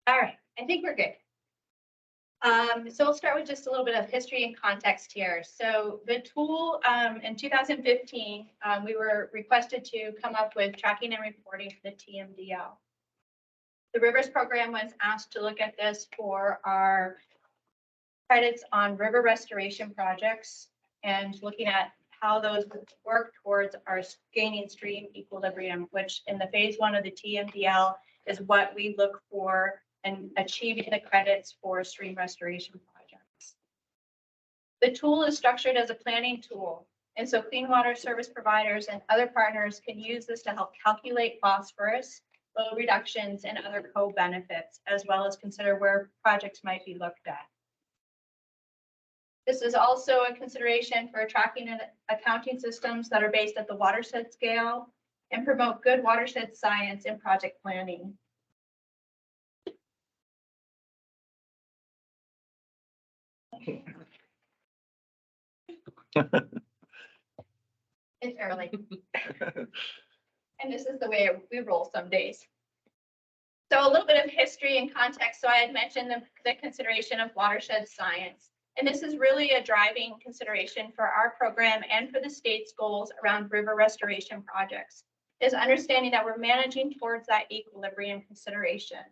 All right, I think we're good. So we'll start with just a little bit of history and context here. So the tool in 2015, we were requested to come up with tracking and reporting for the TMDL. The Rivers program was asked to look at this for our credits on river restoration projects and looking at how those would work towards our gaining stream equilibrium, which in the phase 1 of the TMDL is what we look for and achieving the credits for stream restoration projects. The tool is structured as a planning tool, and so clean water service providers and other partners can use this to help calculate phosphorus, load reductions, and other co-benefits, as well as consider where projects might be looked at. This is also a consideration for tracking and accounting systems that are based at the watershed scale and promote good watershed science in project planning. It's early. And this is the way we roll some days. So a little bit of history and context. So I had mentioned the consideration of watershed science. And this is really a driving consideration for our program and for the state's goals around river restoration projects, is understanding that we're managing towards that equilibrium consideration.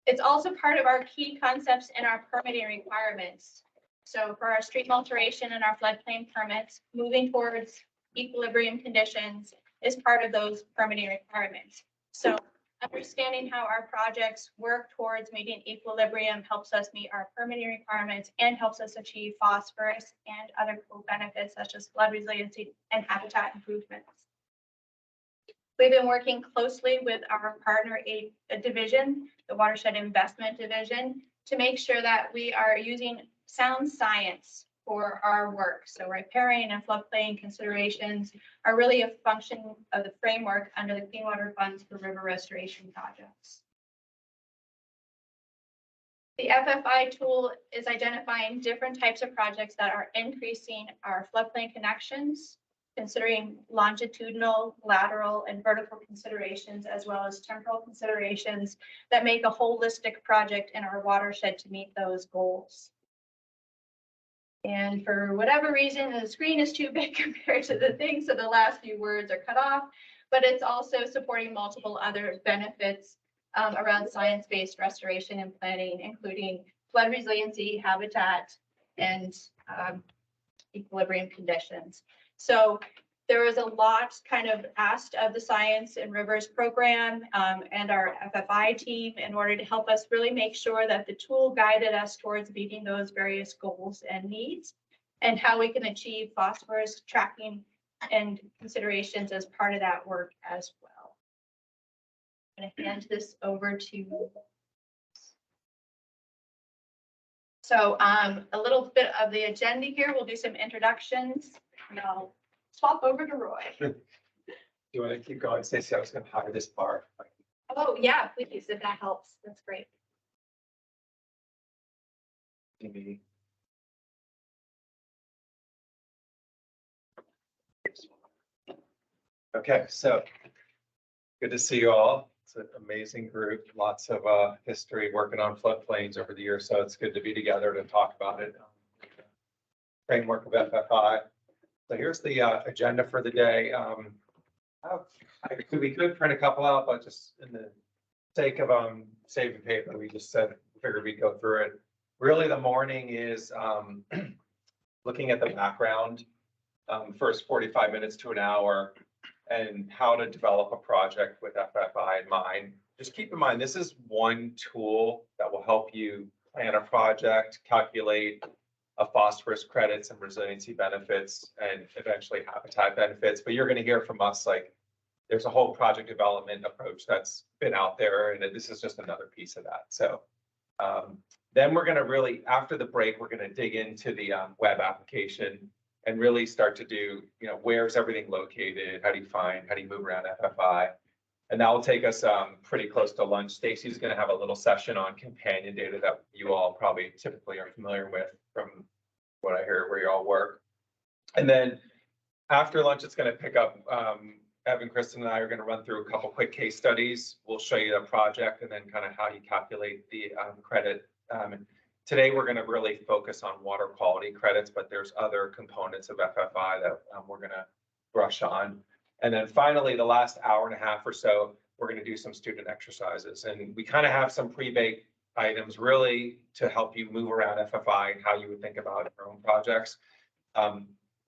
It's also part of our key concepts in our permitting requirements. So for our stream alteration and our floodplain permits, moving towards equilibrium conditions is part of those permitting requirements. So understanding how our projects work towards meeting equilibrium helps us meet our permitting requirements and helps us achieve phosphorus and other benefits such as flood resiliency and habitat improvements. We've been working closely with our partner division, the Watershed Investment Division, to make sure that we are using sound science for our work. So riparian and floodplain considerations are really a function of the framework under the Clean Water Funds for river restoration projects. The FFI tool is identifying different types of projects that are increasing our floodplain connections, considering longitudinal, lateral, and vertical considerations, as well as temporal considerations that make a holistic project in our watershed to meet those goals. And for whatever reason, the screen is too big compared to the thing, so the last few words are cut off, but it's also supporting multiple other benefits around science-based restoration and planning, including flood resiliency, habitat, and equilibrium conditions. So there was a lot kind of asked of the Science and Rivers program and our FFI team in order to help us really make sure that the tool guided us towards meeting those various goals and needs and how we can achieve phosphorus tracking and considerations as part of that work as well. I'm going to hand this over to. So a little bit of the agenda here. We'll do some introductions and I'll swap over to Roy. Do you want to keep going, Stacey? I was going to hire this bar. Oh yeah, please, if that helps, that's great. Maybe. Okay, so good to see you all. It's an amazing group, lots of history working on floodplains over the years, so it's good to be together to talk about it. Framework of FFI. So here's the agenda for the day. We could print a couple out, but just in the sake of saving paper, we just figured we'd go through it. Really, the morning is looking at the background, first 45 minutes to an hour, and how to develop a project with FFI in mind. Just keep in mind, this is one tool that will help you plan a project, calculate phosphorus credits and resiliency benefits, and eventually habitat benefits. But you're going to hear from us, like, there's a whole project development approach that's been out there, and this is just another piece of that. So then we're going to really, after the break, we're going to dig into the web application and really start to do, where's everything located? How do you move around FFI? And that will take us pretty close to lunch. Stacey's going to have a little session on companion data that you all probably typically are familiar with from what I hear where you all work. And then after lunch, it's going to pick up Evan, Kristen, and I are going to run through a couple quick case studies. We'll show you the project and then kind of how you calculate the credit. Today, we're going to really focus on water quality credits, but there's other components of FFI that we're going to brush on. And then finally, the last hour and a half or so, we're going to do some student exercises. And we kind of have some pre-baked items really to help you move around FFI and how you would think about your own projects.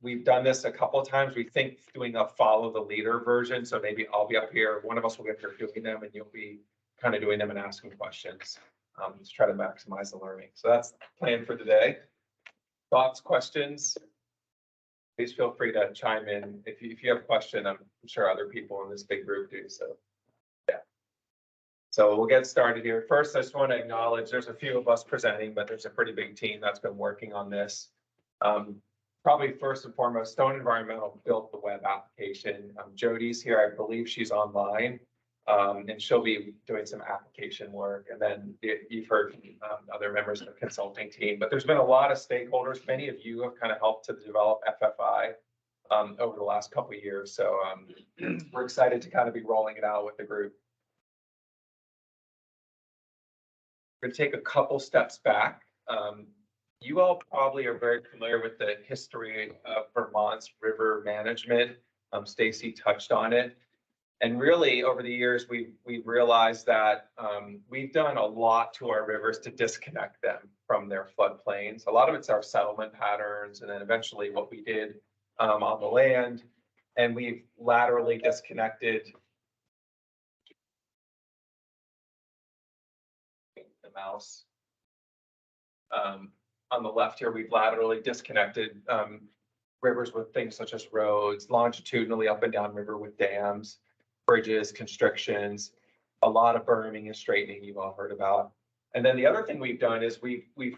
We've done this a couple of times. We think doing a follow the leader version. So maybe I'll be up here, one of us will be up here doing them and you'll be kind of doing them and asking questions to try to maximize the learning. So that's the plan for today. Thoughts, questions? Please feel free to chime in. If you have a question, I'm sure other people in this big group do. So yeah. So we'll get started here. First, I just want to acknowledge there's a few of us presenting, but there's a pretty big team that's been working on this. Probably first and foremost, Stone Environmental built the web application. Jody's here, I believe she's online, and she'll be doing some application work. And then you've heard from other members of the consulting team, but there's been a lot of stakeholders. Many of you have kind of helped to develop FFI over the last couple of years. So we're excited to kind of be rolling it out with the group. We're going to take a couple steps back. You all probably are very familiar with the history of Vermont's river management. Stacy touched on it. And really, over the years, we've realized that we've done a lot to our rivers to disconnect them from their floodplains. A lot of it's our settlement patterns, and then eventually what we did on the land. And we've laterally disconnected the mouse. On the left here, we've laterally disconnected rivers with things such as roads, longitudinally up and down river with dams, bridges, constrictions, a lot of berming and straightening you've all heard about. And then the other thing we've done is we've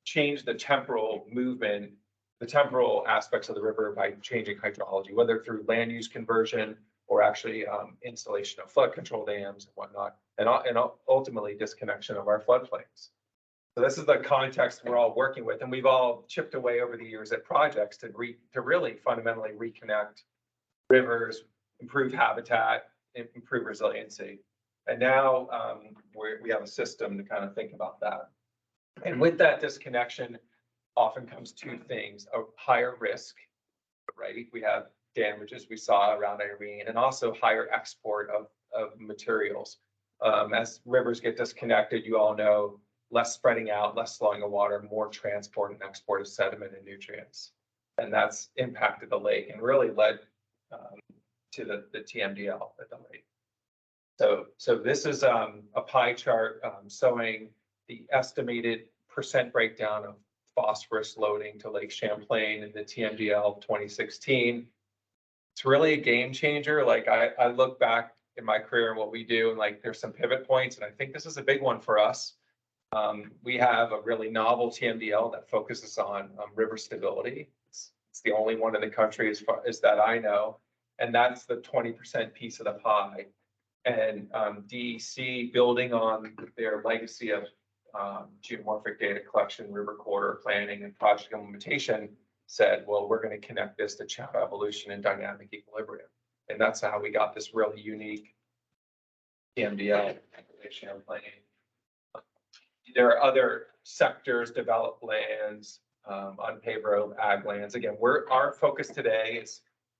changed the temporal movement, the temporal aspects of the river by changing hydrology, whether through land use conversion or actually installation of flood control dams and whatnot, and ultimately disconnection of our floodplains. So this is the context we're all working with, and we've all chipped away over the years at projects to really fundamentally reconnect rivers, improve habitat, improve resiliency. And now we have a system to kind of think about that. And with that disconnection often comes two things: a higher risk, right? We have damages we saw around Irene, and also higher export of materials. As rivers get disconnected, you all know, less spreading out, less slowing of water, more transport and export of sediment and nutrients. And that's impacted the lake and really led to the TMDL at the lake. So this is a pie chart showing the estimated percent breakdown of phosphorus loading to Lake Champlain in the TMDL of 2016. It's really a game changer. Like I look back in my career and what we do, and like there's some pivot points, and I think this is a big one for us. We have a really novel TMDL that focuses on river stability. It's the only one in the country as far as that I know, and that's the 20% piece of the pie. And DEC, building on their legacy of geomorphic data collection, river corridor planning, and project implementation, said, well, we're going to connect this to channel evolution and dynamic equilibrium. And that's how we got this really unique TMDL, Champlain. There are other sectors, developed lands, unpaved road, ag lands. Again, our focus today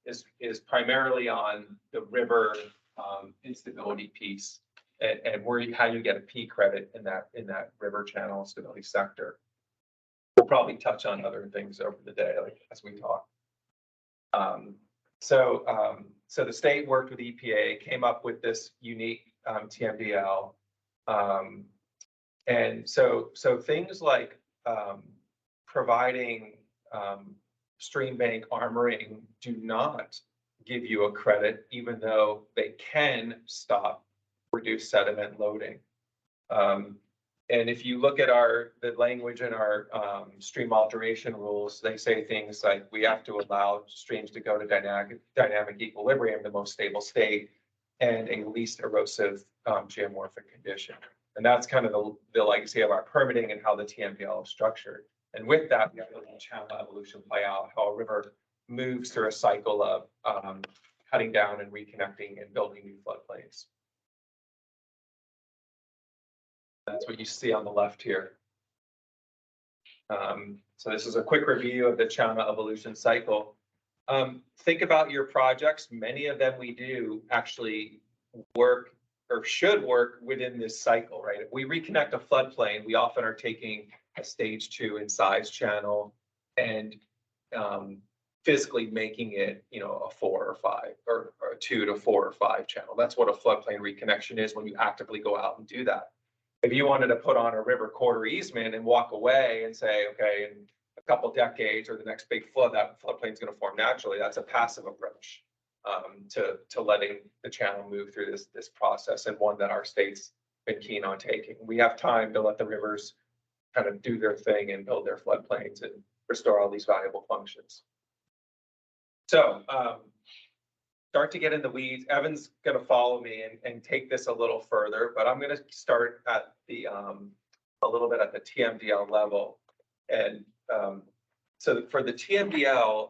is primarily on the river instability piece and how you get a P credit in that river channel stability sector. We'll probably touch on other things over the day, like as we talk. So the state worked with EPA, came up with this unique TMDL. And so things like providing stream bank armoring do not give you a credit, even though they can stop reduced sediment loading. And if you look at the language in our stream alteration rules, they say things like we have to allow streams to go to dynamic equilibrium, the most stable state, and a least erosive geomorphic condition. And that's kind of the legacy of our permitting and how the TMDL is structured. And with that, we have to let channel evolution play out, how a river moves through a cycle of cutting down and reconnecting and building new floodplains. That's what you see on the left here. So this is a quick review of the channel evolution cycle. Think about your projects. Many of them we do actually work or should work within this cycle, right? If we reconnect a floodplain, we often are taking a stage 2 in size channel and physically making it, a 4 or 5 or a 2 to 4 or 5 channel. That's what a floodplain reconnection is when you actively go out and do that. If you wanted to put on a river corridor easement and walk away and say, okay, in a couple decades or the next big flood, that floodplain is going to form naturally, that's a passive approach to letting the channel move through this process, and one that our state's been keen on taking. We have time to let the rivers kind of do their thing and build their floodplains and restore all these valuable functions. So start to get in the weeds. Evan's going to follow me and take this a little further, but I'm going to start at the a little bit at the TMDL level. And so for the TMDL,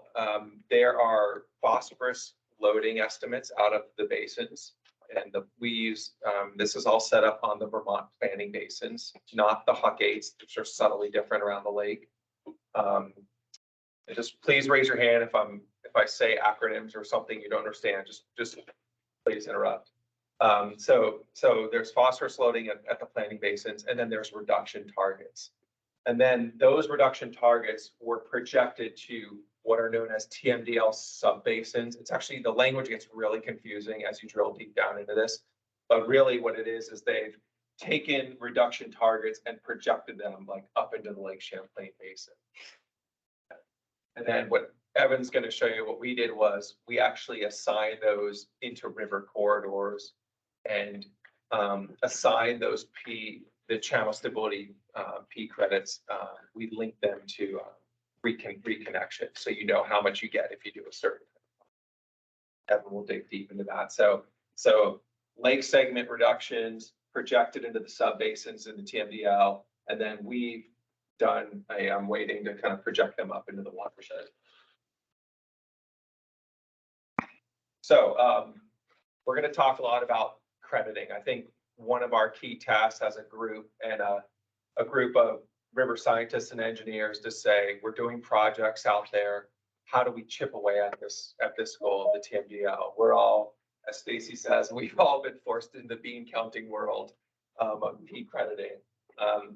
there are phosphorus loading estimates out of the basins. And we use, this is all set up on the Vermont planning basins, not the Huck 8s, which are subtly different around the lake. And just please raise your hand if I say acronyms or something you don't understand, just please interrupt. So there's phosphorus loading at the planning basins, and then there's reduction targets. And then those reduction targets were projected to what are known as TMDL subbasins. It's actually, the language gets really confusing as you drill deep down into this, but really what it is they've taken reduction targets and projected them like up into the Lake Champlain Basin. And then what Evan's going to show you, what we did was we actually assigned those into river corridors and assigned those the channel stability P credits. We link them to reconnection, so you know how much you get if you do a certain. Evan will dig deep into that. So lake segment reductions projected into the subbasins in the TMDL, and then we've done I'm waiting to kind of project them up into the watershed. So we're going to talk a lot about crediting. I think one of our key tasks as a group and a group of river scientists and engineers to say, we're doing projects out there. How do we chip away at this goal of the TMDL? We're all, as Stacy says, we've all been forced into the bean counting world of P crediting.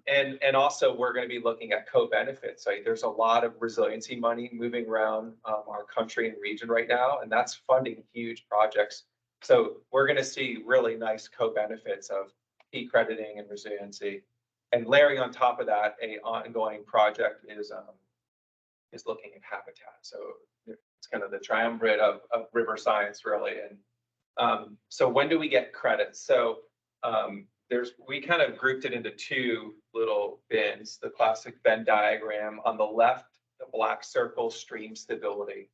And also we're going to be looking at co-benefits. So there's a lot of resiliency money moving around our country and region right now, and that's funding huge projects. So we're going to see really nice co-benefits of P crediting and resiliency. And layering on top of that, an ongoing project is looking at habitat. So it's kind of the triumvirate of river science, really. And so when do we get credit? So we kind of grouped it into two little bins. The classic Venn diagram on the left, the black circle, stream stability,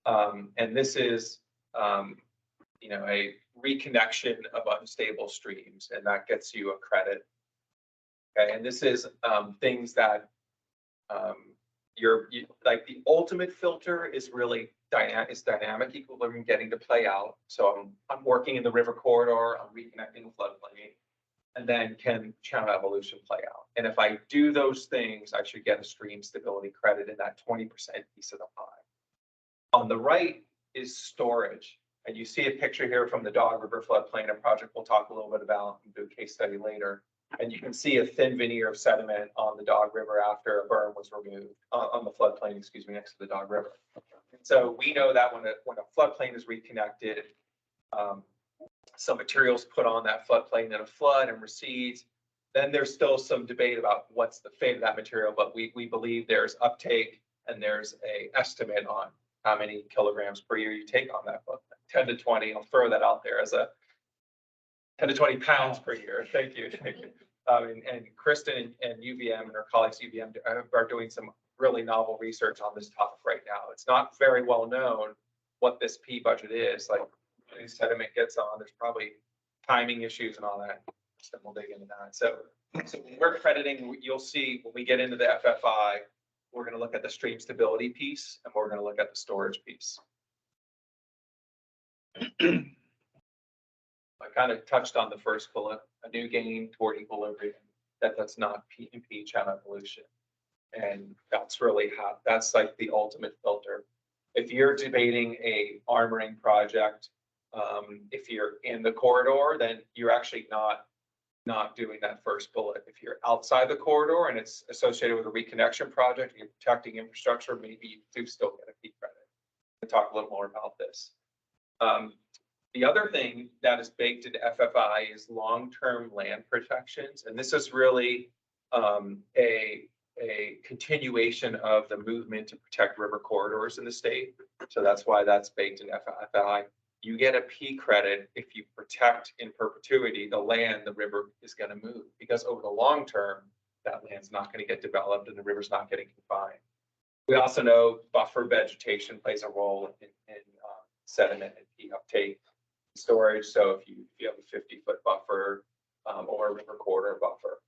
and this is a reconnection of unstable streams, and that gets you a credit. Okay, and this is things that like the ultimate filter is really dynamic equilibrium getting to play out. So I'm working in the river corridor, I'm reconnecting the floodplain, and then can channel evolution play out? And if I do those things, I should get a stream stability credit in that 20% piece of the pie. On the right is storage. And you see a picture here from the Dog River floodplain, a project we'll talk a little bit about and do a case study later. And you can see a thin veneer of sediment on the Dog River after a berm was removed, on the floodplain, excuse me, next to the Dog River. And so we know that when a floodplain is reconnected, some materials put on that floodplain in a flood and recedes. Then there's still some debate about what's the fate of that material, but we believe there's uptake and there's a estimate on how many kilograms per year you take on that floodplain. 10 to 20, I'll throw that out there as a 10 to 20 pounds per year. Thank you. And Kristen and UVM and her colleagues UVM are doing some really novel research on this topic right now. It's not very well known what this P budget is. Like, any sediment gets on, there's probably timing issues and all that. So we'll dig into that. So when we're crediting, you'll see when we get into the FFI, we're going to look at the stream stability piece and we're going to look at the storage piece. I kind of touched on the first bullet, a new gain toward equilibrium, that's not impede channel evolution. And that's really how, that's like the ultimate filter. If you're debating a armoring project, if you're in the corridor, then you're actually not doing that first bullet. If you're outside the corridor and it's associated with a reconnection project, and you're protecting infrastructure, maybe you do still get a P credit. We'll talk a little more about this. The other thing that is baked into FFI is long-term land protections. And this is really a continuation of the movement to protect river corridors in the state. So that's why that's baked in FFI. You get a P credit if you protect in perpetuity the land the river is going to move, because over the long term, that land's not going to get developed and the river's not getting confined. We also know buffer vegetation plays a role in sediment and P uptake storage. So if you have a 50-foot buffer or a river corridor buffer.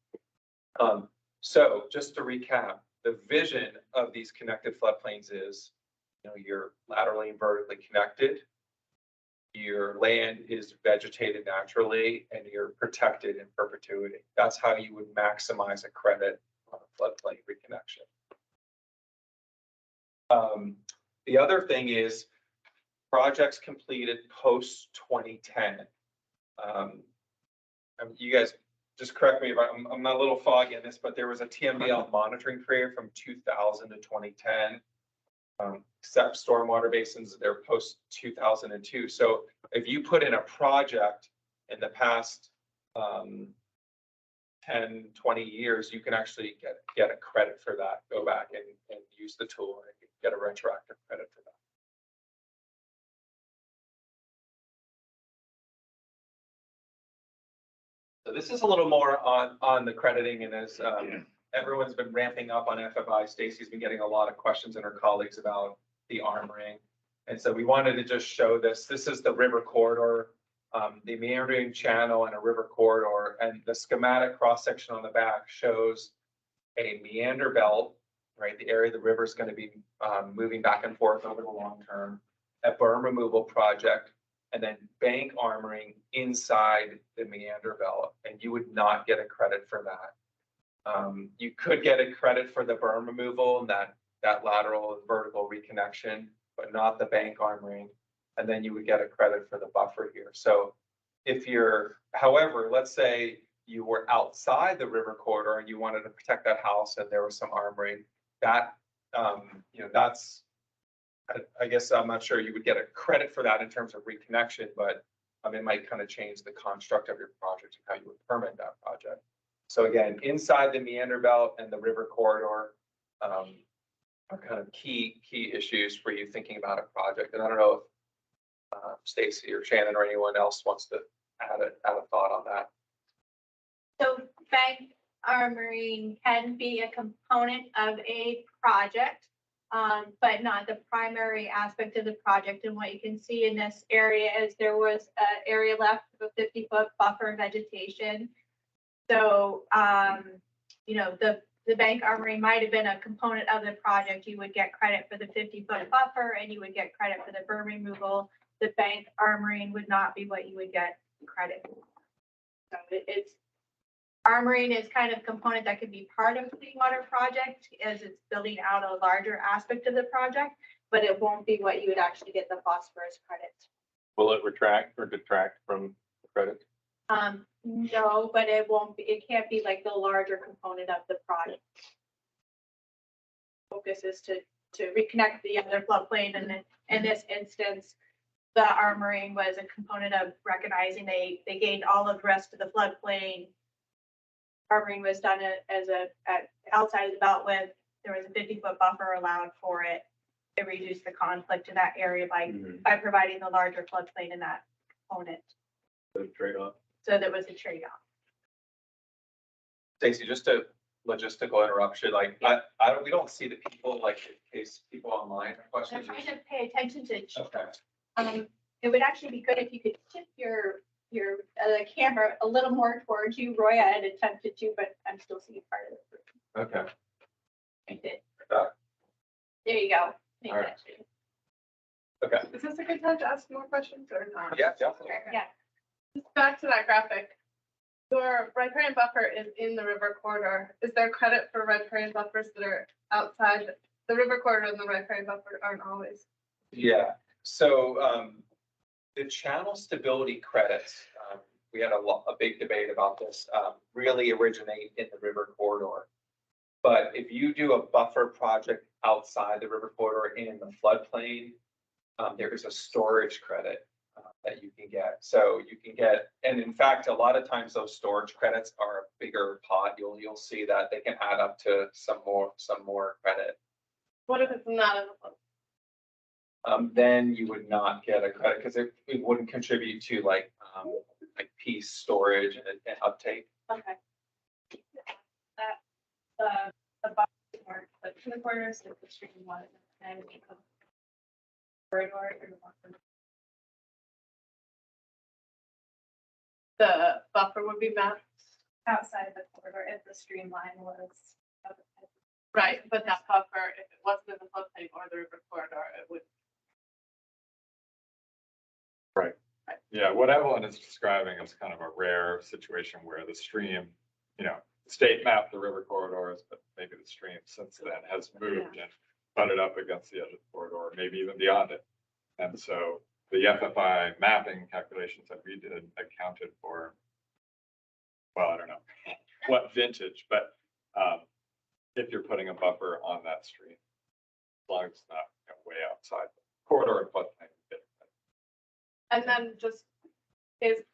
So just to recap, the vision of these connected floodplains is, you're laterally and vertically connected. Your land is vegetated naturally and you're protected in perpetuity. That's how you would maximize a credit on a floodplain reconnection. The other thing is projects completed post 2010. You guys just correct me if I'm not a little foggy on this, but there was a TMDL monitoring period from 2000 to 2010. Except stormwater basins, they're post 2002. So if you put in a project in the past 10, 20 years, you can actually get a credit for that. Go back and use the tool and get a retroactive credit for that. So this is a little more on the crediting, and as everyone's been ramping up on FFI, Stacy's been getting a lot of questions and her colleagues about the armoring. And so we wanted to just show this. This is the river corridor, the meandering channel and a river corridor. And the schematic cross section on the back shows a meander belt, right? The area the river is going to be moving back and forth over the long term, a berm removal project, and then bank armoring inside the meander belt. And you would not get a credit for that. You could get a credit for the berm removal and that lateral and vertical reconnection, but not the bank armoring. And then you would get a credit for the buffer here. So if however, let's say you were outside the river corridor and you wanted to protect that house and there was some armoring, that, that's, I guess I'm not sure you would get a credit for that in terms of reconnection, but it might kind of change the construct of your project and how you would permit that project. So again, inside the meander belt and the river corridor are kind of key issues for you thinking about a project. And I don't know if Stacy or Shannon or anyone else wants to add a thought on that. So bank armoring can be a component of a project, but not the primary aspect of the project. And what you can see in this area is there was an area left of a 50-foot buffer vegetation. So, the bank armoring might have been a component of the project. You would get credit for the 50-foot buffer and you would get credit for the berm removal. The bank armoring would not be what you would get credit for. So armoring is kind of a component that could be part of the clean water project as it's building out a larger aspect of the project, but it won't be what you would actually get the phosphorus credit. Will it retract or detract from the credit? No, but it can't be like the larger component of the project. Focus is to reconnect the other floodplain, and then in this instance, the armoring was a component of recognizing they gained all of the rest of the floodplain. Armoring was done outside of the belt width. There was a 50-foot buffer allowed for it. It reduced the conflict in that area by providing the larger floodplain in that component. The trade-off. So there was a trade-off. Stacy, just a logistical interruption, we don't see the people, like in case people online have I'm questions. trying to pay attention to. Okay. It would actually be good if you could tip your camera a little more towards you, Roy. I had attempted to, but I'm still seeing part of it. Okay. I did. That? There you go. All right. Okay, Is this a good time to ask more questions or not? yeah, definitely. Yeah. Just back to that graphic. Your riparian buffer is in the river corridor. Is there credit for riparian buffers that are outside the river corridor and the riparian buffer aren't always? Yeah, so the channel stability credits, we had a big debate about this, really originate in the river corridor. But if you do a buffer project outside the river corridor in the floodplain, there is a storage credit that you can get. So you can get, and in fact, a lot of times those storage credits are a bigger pot. You'll see that they can add up to some more credit. What if it's not in the flood? Then you would not get a credit because it wouldn't contribute to like piece storage and uptake. Okay. The box or the two corners of the stream was and corridor or the buffer. The buffer would be mapped. Outside the corridor if the stream line was. Right, but that buffer, if it wasn't in the floodplain or the river corridor, it would. Yeah, what Evelyn is describing is kind of a rare situation where the stream, the state mapped the river corridors, but maybe the stream since then has moved and butted up against the edge of the corridor, maybe even beyond it. And so the FFI mapping calculations that we did accounted for, well, I don't know what vintage, but if you're putting a buffer on that stream, as long as it's not way outside the corridor and floodplain. And then just, is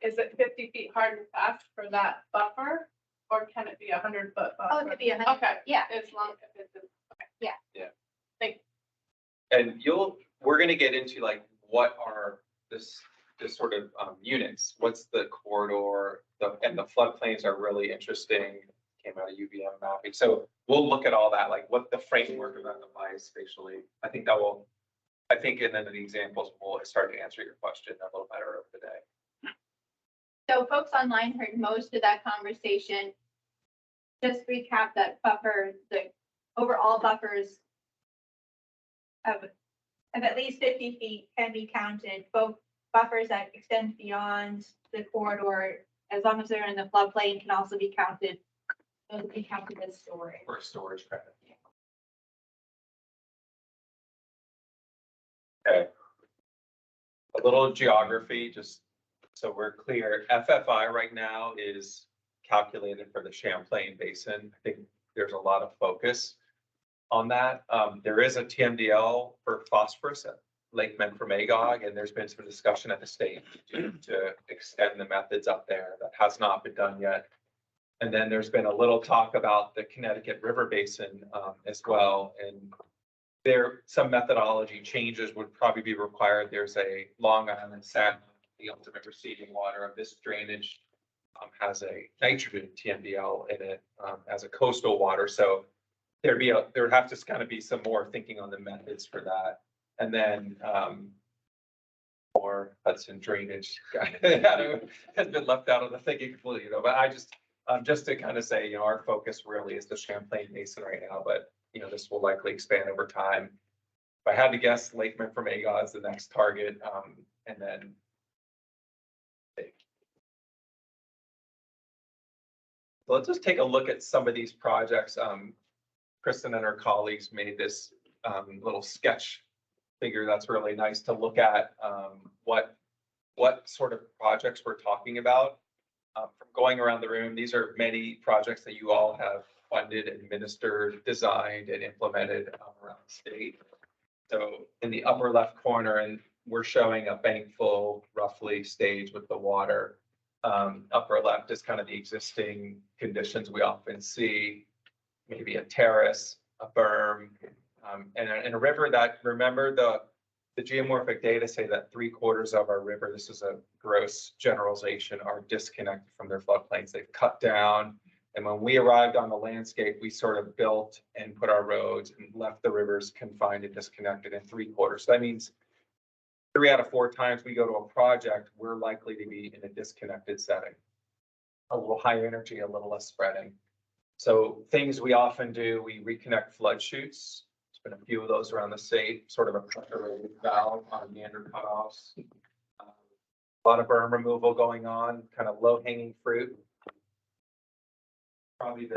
it 50 feet hard and fast for that buffer? Or can it be 100-foot buffer? Oh, it could be 100. Okay. Yeah. As long as it's, okay. And we're gonna get into like, what are this sort of units? What's the corridor? And the floodplains are really interesting, came out of UVM mapping. So we'll look at all that, like what the framework of that applies spatially. I think, and then the examples will start to answer your question a little better over the day. So folks online heard most of that conversation. Just recap that buffer, the overall buffers of at least 50 feet can be counted. Both buffers that extend beyond the corridor, as long as they're in the floodplain, can also be counted. Those can be counted as storage. For storage credit. Okay. A little geography, just so we're clear. FFI right now is calculated for the Champlain Basin. I think there's a lot of focus on that. There is a TMDL for phosphorus at Lake Memphremagog, and there's been some discussion at the state to extend the methods up there. That has not been done yet. And then there's been a little talk about the Connecticut River Basin as well. And some methodology changes would probably be required. There's a Long Island Sound, the ultimate receiving water of this drainage has a nitrogen TMDL in it as a coastal water. So there would have to kind of be some more thinking on the methods for that. And then more Hudson drainage has been left out of the thinking completely, but just to kind of say, our focus really is the Champlain Basin right now, but this will likely expand over time. If I had to guess, Lake Memphremagog is the next target, and then. So let's just take a look at some of these projects. Kristen and her colleagues made this little sketch figure that's really nice to look at what sort of projects we're talking about. From going around the room, these are many projects that you all have funded, administered, designed, and implemented around the state. So in the upper left corner, and we're showing a bank full, roughly stage with the water. Upper left is kind of the existing conditions we often see, maybe a terrace, a berm, and a river that, remember the geomorphic data say that 3/4 of our river, this is a gross generalization, are disconnected from their floodplains. They've cut down. And when we arrived on the landscape, we sort of built and put our roads and left the rivers confined and disconnected in 3/4. So that means 3 out of 4 times we go to a project, we're likely to be in a disconnected setting. A little higher energy, a little less spreading. So things we often do, we reconnect flood chutes been a few of those around the state, sort of a pressure valve on meander cutoffs. A lot of berm removal going on, kind of low hanging fruit. Probably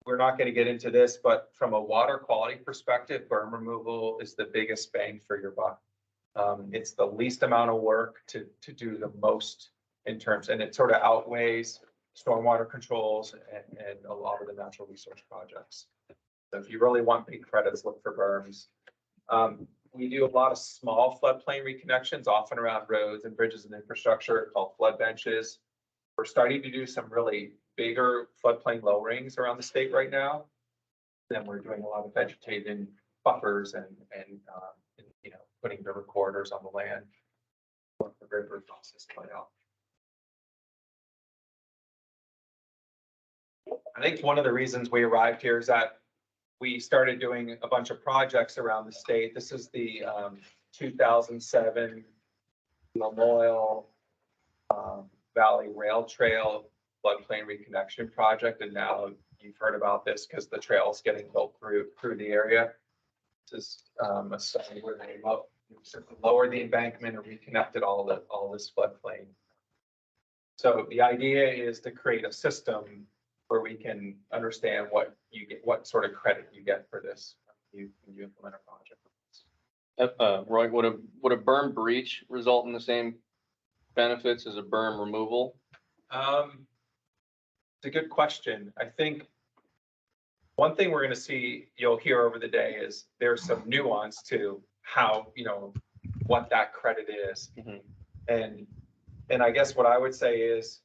we're not going to get into this, but from a water quality perspective, berm removal is the biggest bang for your buck. It's the least amount of work to do the most in terms, and it sort of outweighs stormwater controls and a lot of the natural resource projects. So if you really want big credits, look for berms. We do a lot of small floodplain reconnections, often around roads and bridges and infrastructure, called flood benches. We're starting to do some really bigger floodplain lowerings around the state right now. Then we're doing a lot of vegetated buffers and you know, putting river corridors on the land. Let the river process play out. I think one of the reasons we arrived here is that we started doing a bunch of projects around the state. This is the 2007 Lamoille Valley Rail Trail floodplain reconnection project, and now you've heard about this because the trail is getting built through the area. This is a study where they lowered the embankment and reconnected all this floodplain. So the idea is to create a system where we can understand what you get, what sort of credit you get for this when you implement a project. Roy, would a berm breach result in the same benefits as a berm removal? It's a good question. I think one thing we're going to see, you'll hear over the day, is there's some nuance to how, you know, what that credit is. Mhm. And I guess what I would say is,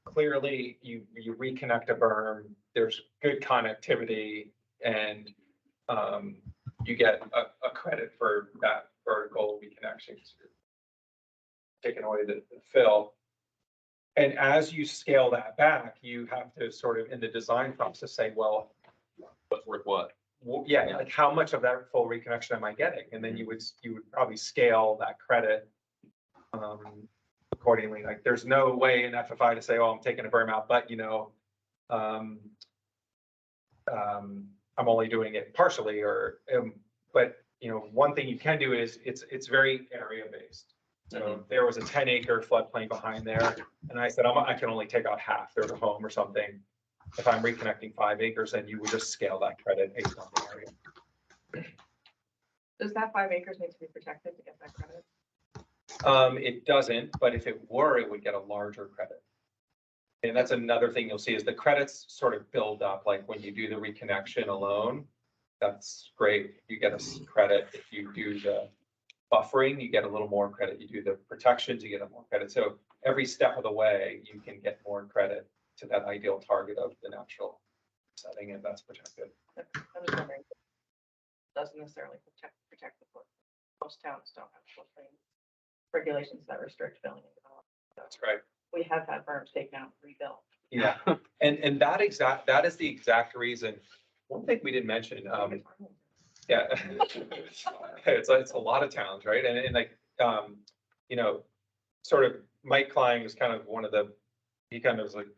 clearly you reconnect a berm, there's good connectivity, and you get a credit for that vertical reconnection, taking away the fill. And as you scale that back, you have to sort of, in the design process, say, well, What's worth what? yeah, like how much of that full reconnection am I getting? And then you would probably scale that credit accordingly. Like there's no way in FFI to say, oh, I'm taking a berm out, but you know, I'm only doing it partially, or but you know, one thing you can do is it's very area based. So if there was a 10-acre floodplain behind there, and I said I can only take out half. There's a home or something. If I'm reconnecting 5 acres, then you would just scale that credit based on the area. Does that 5 acres need to be protected to get that credit? It doesn't, but if it were, it would get a larger credit. And that's another thing you'll see is the credits sort of build up. Like when you do the reconnection alone, that's great. You get a credit. If you do the buffering, you get a little more credit. You do the protections, you get a more credit. So every step of the way, you can get more credit to that ideal target of the natural setting, and that's protected. I'm just wondering. Doesn't necessarily protect the flood. Most towns don't have floodplain regulations that restrict filling and development. That's right. We have had berms taken out and rebuilt. Yeah, and that is the exact reason. One thing we didn't mention, yeah, it's a lot of towns, right? And like, you know, sort of Mike Klein was kind of he kind of was like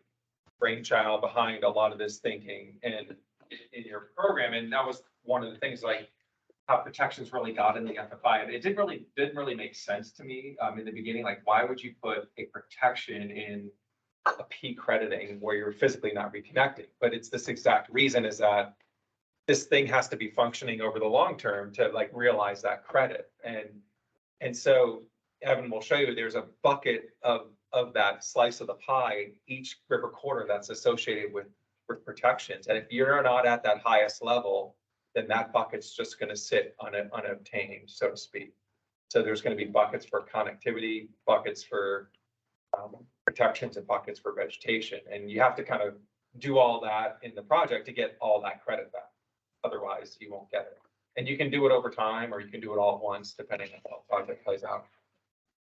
brainchild behind a lot of this thinking and in your program. And that was one of the things, like how protections really got in the FFI. And it didn't really make sense to me in the beginning. Like, why would you put a protection in a P crediting where you're physically not reconnecting? But it's this exact reason, is that this thing has to be functioning over the long term to like realize that credit. And so Evan will show you there's a bucket of that slice of the pie, each river corridor that's associated with protections. And if you're not at that highest level, then that bucket's just going to sit unobtained, so to speak. So there's going to be buckets for connectivity, buckets for protections, and buckets for vegetation. And you have to kind of do all that in the project to get all that credit back. Otherwise, you won't get it. And you can do it over time, or you can do it all at once, depending on how the project plays out.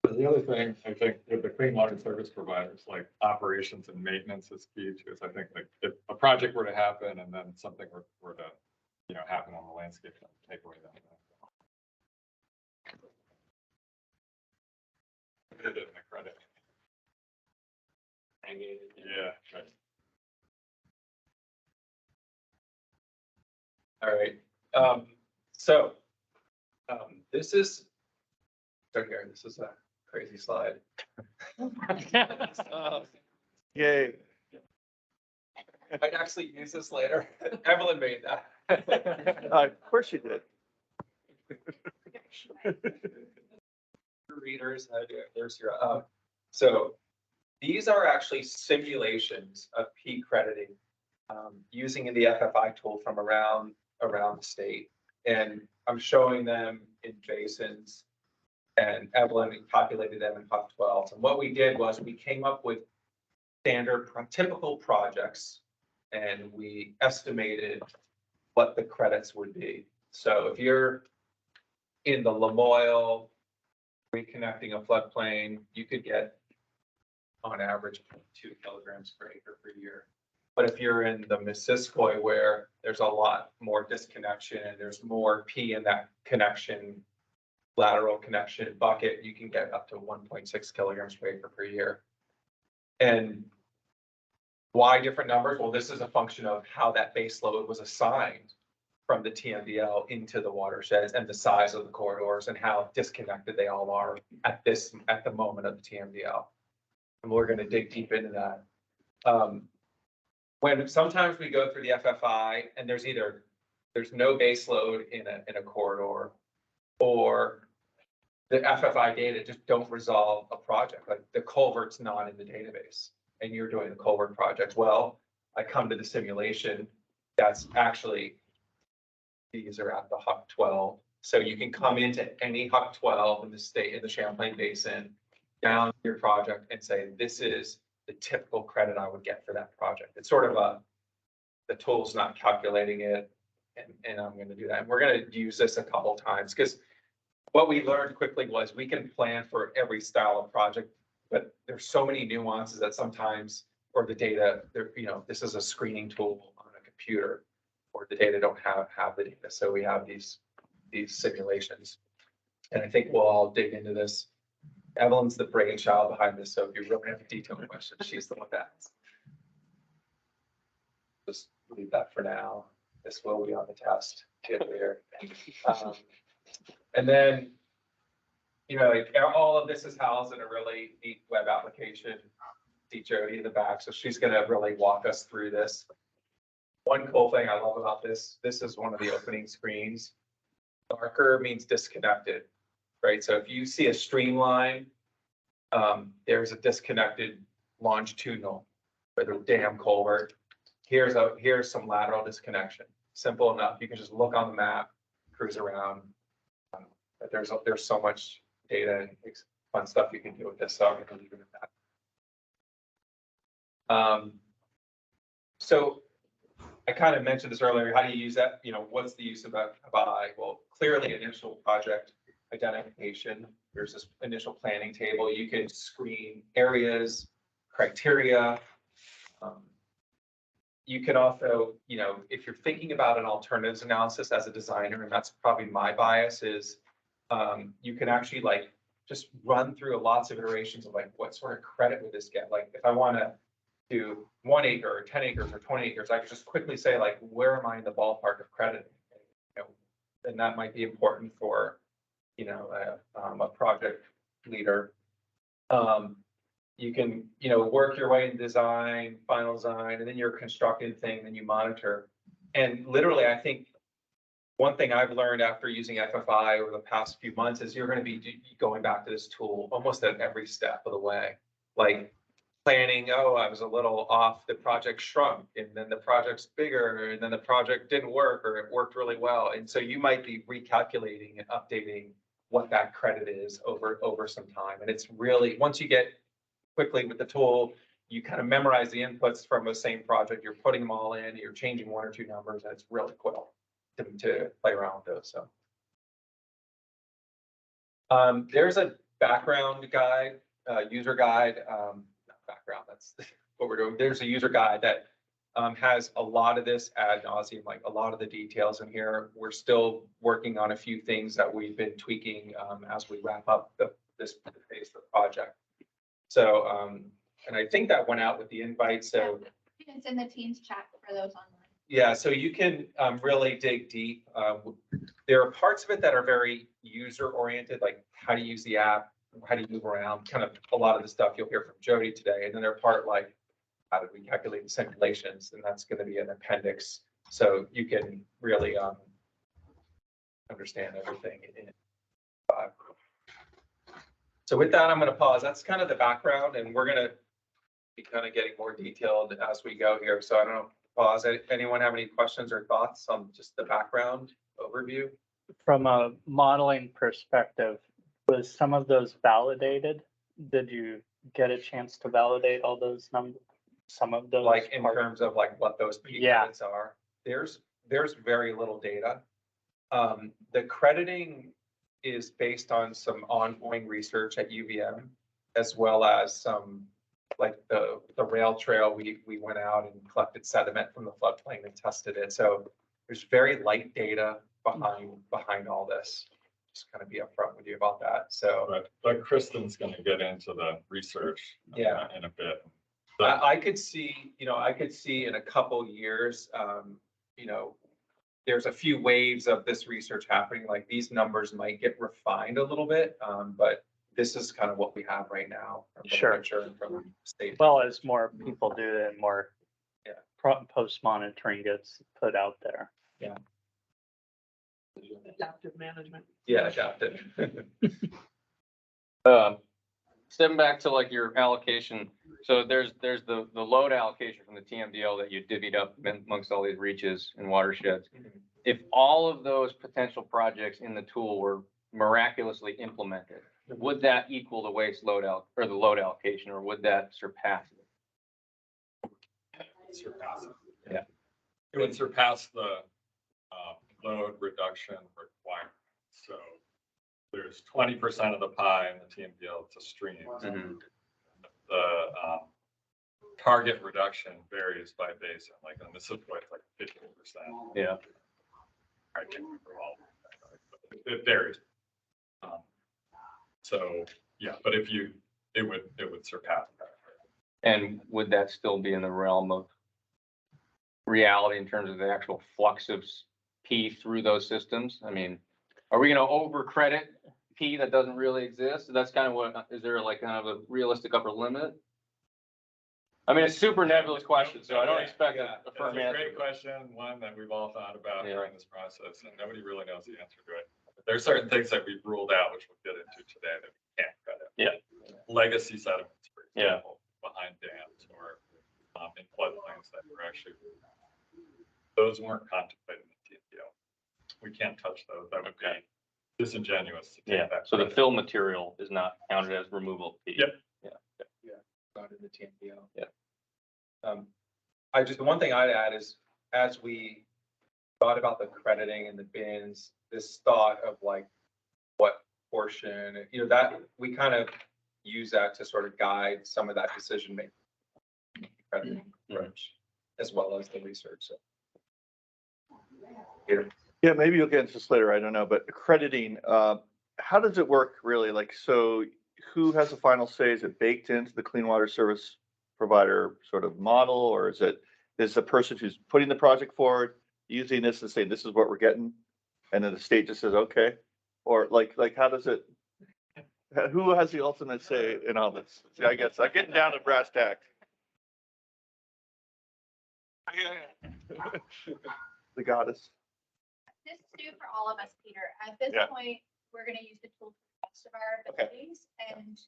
But the other thing, I think, with the clean water service providers, like operations and maintenance is key too. So I think like if a project were to happen and then something were to, you know, happen on the landscape, take away that. Put it in the credit. Yeah, right. All right. So, this is, so here, this is a crazy slide. Yay. I'd actually use this later. Evelyn made that. Of course you did. Readers, there's your, so these are actually simulations of peak crediting, using the FFI tool from around the state. And I'm showing them in basins, and Evelyn calculated them in Huck 12. And what we did was we came up with typical projects, and we estimated what the credits would be. So if you're in the Lamoille, reconnecting a floodplain, you could get on average 2 kilograms per acre per year. But if you're in the Missisquoi, where there's a lot more disconnection and there's more P in that connection, lateral connection bucket, you can get up to 1.6 kilograms per acre per year. And why different numbers? Well, this is a function of how that base load was assigned from the TMDL into the watersheds and the size of the corridors and how disconnected they all are at the moment of the TMDL. And we're going to dig deep into that. When sometimes we go through the FFI and there's no base load in a corridor, or the FFI data just don't resolve a project, like the culvert's not in the database and you're doing the culvert project. Well, I come to the simulation that's actually, these are at the Huck 12. So you can come into any Huck 12 in the state, in the Champlain Basin, down your project and say, this is the typical credit I would get for that project. It's sort of the tool's not calculating it, and I'm going to do that. And we're going to use this a couple times, because what we learned quickly was we can plan for every style of project, but there's so many nuances that sometimes, or the data, this is a screening tool on a computer, or the data don't have the data. So we have these simulations. And I think we'll all dig into this. Evelyn's the brainchild behind this, so if you really have a detailed question, she's the one that asks. Just leave that for now. This will be on the test later. And then, like all of this is housed in a really neat web application. See Jody in the back, so she's going to really walk us through this. One cool thing I love about this is one of the opening screens. Darker means disconnected, right? So if you see a streamline, there's a disconnected longitudinal, whether dam, culvert. Here's some lateral disconnection. Simple enough. You can just look on the map, cruise around. But there's so much data and fun stuff you can do with this. So I'm going to leave it at that. So I kind of mentioned this earlier. How do you use that? What's the use of FFI? Well, clearly initial project identification. There's this initial planning table. You can screen areas, criteria. You can also, if you're thinking about an alternatives analysis as a designer, and that's probably my bias, is you can actually just run through lots of iterations of what sort of credit would this get? Like if I want to do 1 acre or 10 acres or 20 acres, I could just quickly say where am I in the ballpark of credit? And that might be important for, a project leader. You can, work your way in design, final design, and then you're constructing thing, then you monitor. And literally, I think one thing I've learned after using FFI over the past few months is you're going to be going back to this tool almost at every step of the way. Like planning, I was a little off, the project shrunk, and then the project's bigger, and then the project didn't work, or it worked really well. And so you might be recalculating and updating what that credit is over some time. And it's really, once you get quickly with the tool, you kind of memorize the inputs from the same project, you're putting them all in, you're changing 1 or 2 numbers, and it's really cool to play around with those. So there's a background guide, user guide, not background, that's what we're doing. There's a user guide that has a lot of this ad nauseum, like a lot of the details in here. We're still working on a few things that we've been tweaking as we wrap up this phase of the project. So, and I think that went out with the invite. So it's in the Teams chat for those online. Yeah, so you can really dig deep. there are parts of it that are very user oriented, like how to use the app, how do you move around, kind of a lot of the stuff you'll hear from Jody today. And then there are part like, how do we calculate the simulations? And that's going to be an appendix. So you can really understand everything in five. So with that, I'm going to pause. That's kind of the background, and we're going to be kind of getting more detailed as we go here. So I don't know, pause. Anyone have any questions or thoughts on just the background overview? From a modeling perspective, was some of those validated? Did you get a chance to validate all those numbers? Some of those? Like in terms of like what those peak Yeah. credits are? There's very little data. The crediting is based on some ongoing research at UVM, as well as some, like the rail trail, we went out and collected sediment from the floodplain and tested it. So there's very light data behind all this. Just kind of be upfront with you about that. So But Kristen's gonna get into the research. Yeah. In a bit. I could see, I could see in a couple years, there's a few waves of this research happening, like these numbers might get refined a little bit, but this is kind of what we have right now. From the Sure. literature and from state. Well, as more people do it, and more Yeah. post monitoring gets put out there. Adaptive management. Yeah, adaptive. Stepping back to like your allocation, so there's the load allocation from the TMDL that you divvied up amongst all these reaches and watersheds. If all of those potential projects in the tool were miraculously implemented, would that equal the waste load out, or the load allocation, or would that surpass it? Surpass it. Yeah. It would surpass the load reduction requirement. So there's 20% of the pie in the TMDL to streams. Mhm. The target reduction varies by basin, like in the Mississippi, it's like 50%. Yeah. I can't remember all. It varies. So, yeah, but it would surpass that. And would that still be in the realm of reality in terms of the actual flux of P through those systems? I mean, are we gonna over credit P that doesn't really exist? That's kind of what, is there like kind of a realistic upper limit? I mean, it's a super nebulous question, so I don't expect a It's firm a answer. great question, one that we've all thought about Yeah. during this process, and nobody really knows the answer to it. There's certain things that we've ruled out, which we'll get into today, that we can't credit. Yeah. Legacy sediments, for Yeah. example, behind dams or in floodplains that were actually, those weren't contemplated in the TMDL. We can't touch those. That would be disingenuous to take that. So the credit. fill material is not counted as removal of P. Yep. Not in the TMDL. Yeah. The one thing I'd add is, as we thought about the crediting and the bins, this thought of like what portion, that we kind of use that to sort of guide some of that decision making. Crediting approach, as well as the research. So. Yeah, maybe you'll get into this later, I don't know, but accrediting, how does it work really? Like, so who has the final say? Is it baked into the clean water service provider sort of model, or is the person who's putting the project forward using this and saying, this is what we're getting? And then the state just says, okay, or like how does it, who has the ultimate say in all this? See, I guess I'm getting down to brass tacks. The goddess. This is new for all of us, Peter. At this Yeah. point, we're gonna use the tool to the best of our Okay. abilities and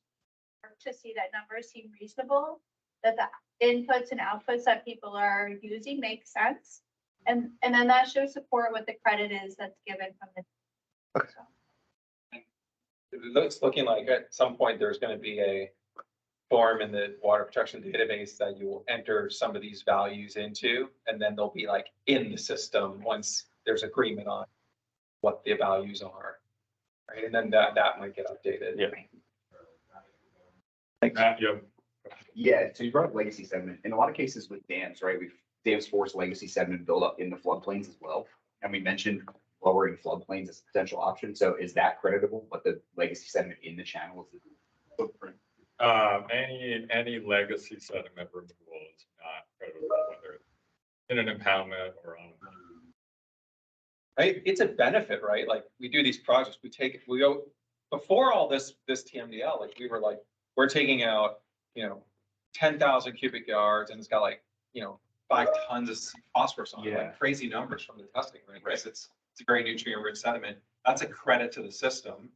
work to see that numbers seem reasonable, that the inputs and outputs that people are using make sense. And then that shows support what the credit is that's given from the. Okay. So, It's looking like at some point there's going to be a form in the water protection database that you will enter some of these values into, and then they'll be like in the system once there's agreement on what the values are. Right, and then that might get updated. Yeah. Matt, you have Yeah, so you brought up legacy sediment. In a lot of cases with dams, right, dams force legacy sediment buildup in the floodplains as well. And we mentioned lowering floodplains as a potential option. So is that creditable, what the legacy sediment in the channel is? Footprint. any legacy sediment removal is not credible, whether it's in an impoundment or on right? It's a benefit, right? Like, we do these projects, we go, before all this TMDL, like, we were like, we're taking out, 10,000 cubic yards, and it's got like, 5 tons of phosphorus on it, Yeah. like crazy numbers from the testing, right? Because it's a very nutrient-rich sediment. That's a credit to the system.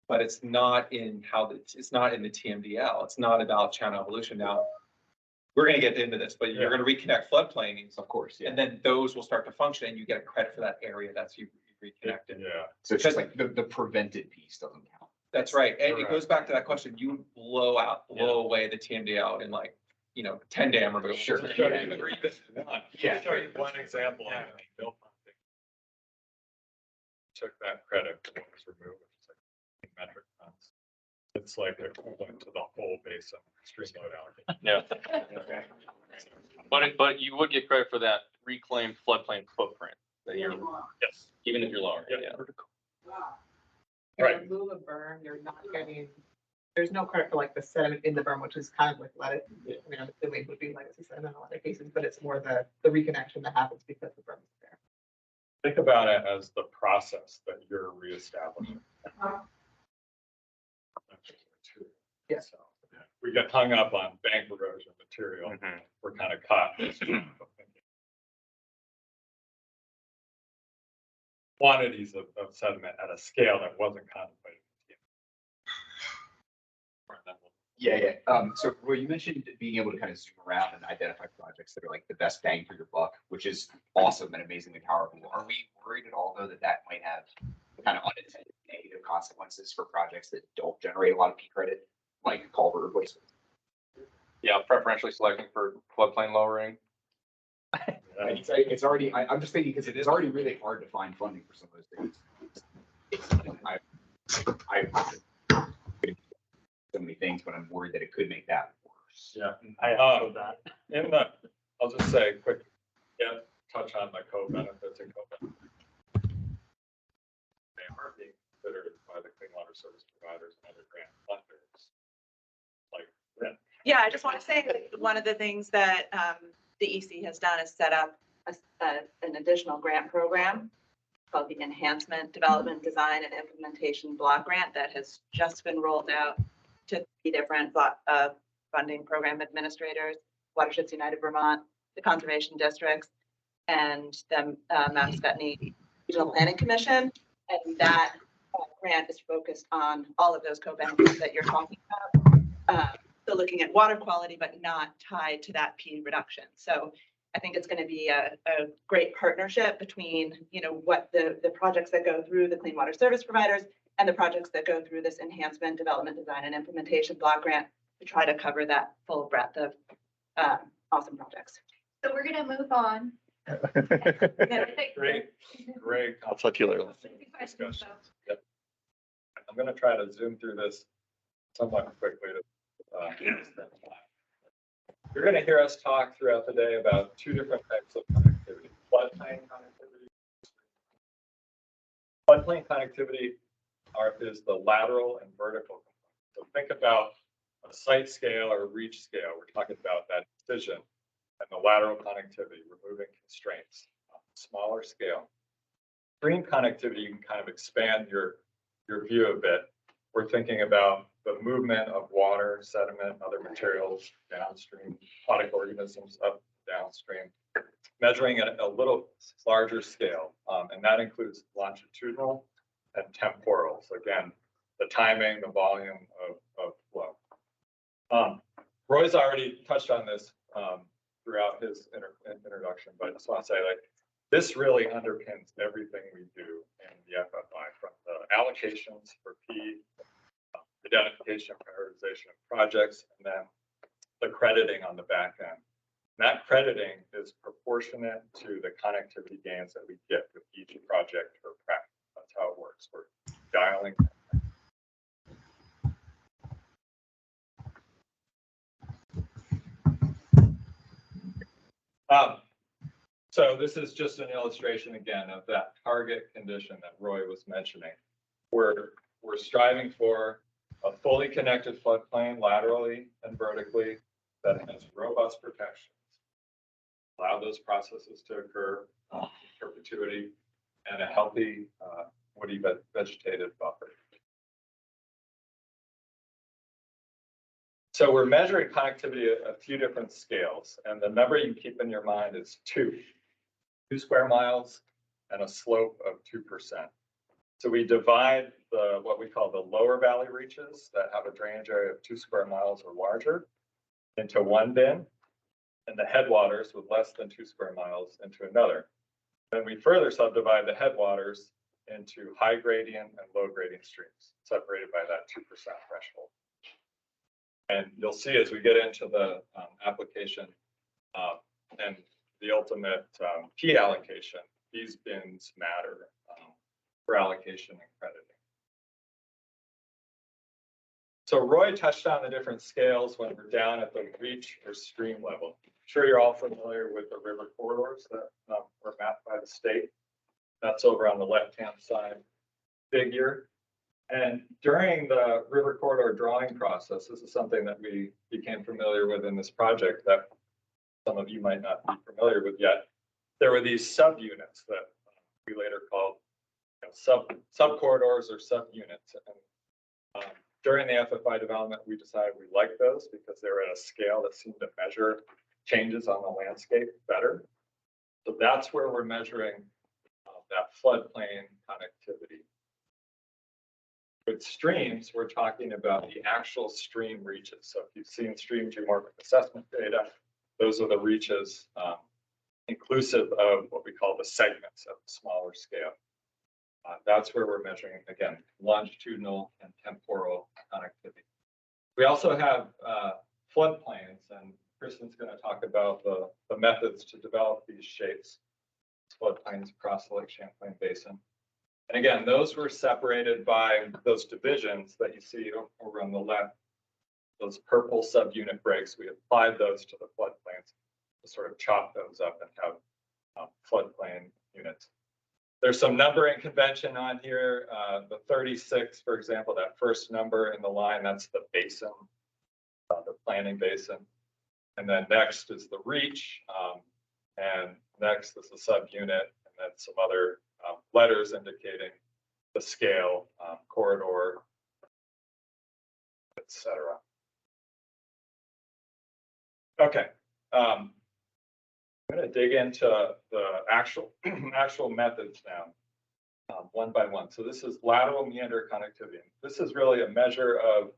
But it's not in it's not in the TMDL. It's not about channel evolution. Now, we're gonna get into this, but you're gonna reconnect floodplains, Of course, yeah. and then those will start to function, and you get a credit for that area that's you reconnected. Yeah. So it's just like the prevented piece doesn't count. That's right. And it Correct. goes back to that question. You blow away the TMDL in like, 10 dam removals. Sure. Let me Yeah. show you one example. on the bill funding. Took that credit for what was removed, which is like metric tons. It's like equivalent to the whole basin stream load allocation. Yeah. But you would get credit for that reclaimed floodplain footprint that you're, Yes. even if you're lower. Yeah. Yeah. Right. Remove a berm, you're not getting, there's no credit for like the sediment in the berm, which is kind of like I mean, I'm assuming it would be legacy sediment in a lot of cases, but it's more the reconnection that happens because the berm is there. Think about it as the process that you're reestablishing. Yeah. So, we get hung up on bank erosion material. Mhm. We're kind of caught. Quantities of sediment at a scale that wasn't contemplated. Yeah. So Roy, you mentioned being able to kind of zoom around and identify projects that are like the best bang for your buck, which is awesome and amazingly powerful. Are we worried at all though that that might have kind of unintended negative consequences for projects that don't generate a lot of P credit, like culvert replacement? Yeah, preferentially selecting for floodplain lowering. It's already, I'm just thinking because it's already really hard to find funding for some of those things. I so many things, but I'm worried that it could make that worse. Yeah. I echo that. I'll just say quick, touch on the co-benefits and co-benefits. They are being considered by the clean water service providers and other grant funders. Like, Yeah, I just want to say that one of the things that the EC has done is set up an additional grant program called the Enhancement Development Design and Implementation Block Grant that has just been rolled out to 3 different funding program administrators, Watersheds United Vermont, the conservation districts, and the Mount Scottney Regional Planning Commission. And that grant is focused on all of those co-benefits that you're talking about. So looking at water quality, but not tied to that P reduction. So I think it's going to be a great partnership between, what the projects that go through the clean water service providers and the projects that go through this enhancement, development, design, and implementation block grant to try to cover that full breadth of awesome projects. So we're gonna move on. great. I'll talk to you later. Discussion. Yep. I'm gonna try to zoom through this somewhat quickly to you're gonna hear us talk throughout the day about 2 different types of connectivity: floodplain connectivity. Floodplain connectivity is the lateral and vertical component. So think about a site scale or a reach scale. We're talking about that decision and the lateral connectivity, removing constraints on a smaller scale. Stream connectivity, you can kind of expand your view a bit. We're thinking about the movement of water, sediment, other materials downstream, aquatic organisms up downstream, measuring at a little larger scale. And that includes longitudinal and temporal. So again, the timing, the volume of flow. Roy's already touched on this throughout his introduction, but I just want to say, this really underpins everything we do in the FFI, from the allocations for P, identification and prioritization of projects, and then the crediting on the back end. And that crediting is proportionate to the connectivity gains that we get with each project or practice. That's how it works. We're dialing. So this is just an illustration again of that target condition that Roy was mentioning. We're striving for a fully connected floodplain laterally and vertically that has robust protections. Allow those processes to occur in perpetuity, and a healthy woody vegetative buffer. So we're measuring connectivity at a few different scales, and the number you keep in your mind is 2 square miles and a slope of 2%. So we divide what we call the lower valley reaches that have a drainage area of 2 square miles or larger into one bin, and the headwaters with less than 2 square miles into another. Then we further subdivide the headwaters into high gradient and low gradient streams, separated by that 2% threshold. And you'll see as we get into the application and the ultimate P allocation, these bins matter for allocation and crediting. So Roy touched on the different scales when we're down at the reach or stream level. I'm sure you're all familiar with the river corridors that were mapped by the state. That's over on the left-hand side figure. And during the river corridor drawing process, this is something that we became familiar with in this project that some of you might not be familiar with yet. There were these subunits that we later called sub corridors or subunits. And during the FFI development, we decided we liked those because they were at a scale that seemed to measure changes on the landscape better. So that's where we're measuring that floodplain connectivity. With streams, we're talking about the actual stream reaches. So if you've seen stream geomorphic assessment data, those are the reaches inclusive of what we call the segments at the smaller scale. That's where we're measuring, again, longitudinal and temporal connectivity. We also have floodplains, and Kristen's going to talk about the methods to develop these shapes, floodplains across the Lake Champlain Basin. And again, those were separated by those divisions that you see over on the left, those purple subunit breaks. We applied those to the floodplains to sort of chop those up and have floodplain units. There's some numbering convention on here. The 36, for example, that first number in the line, that's the basin, the planning basin. And then next is the reach, and next is the subunit, and then some other letters indicating the scale, corridor, etc. Okay, I'm going to dig into the actual methods now, one by one. So this is lateral meander connectivity. This is really a measure of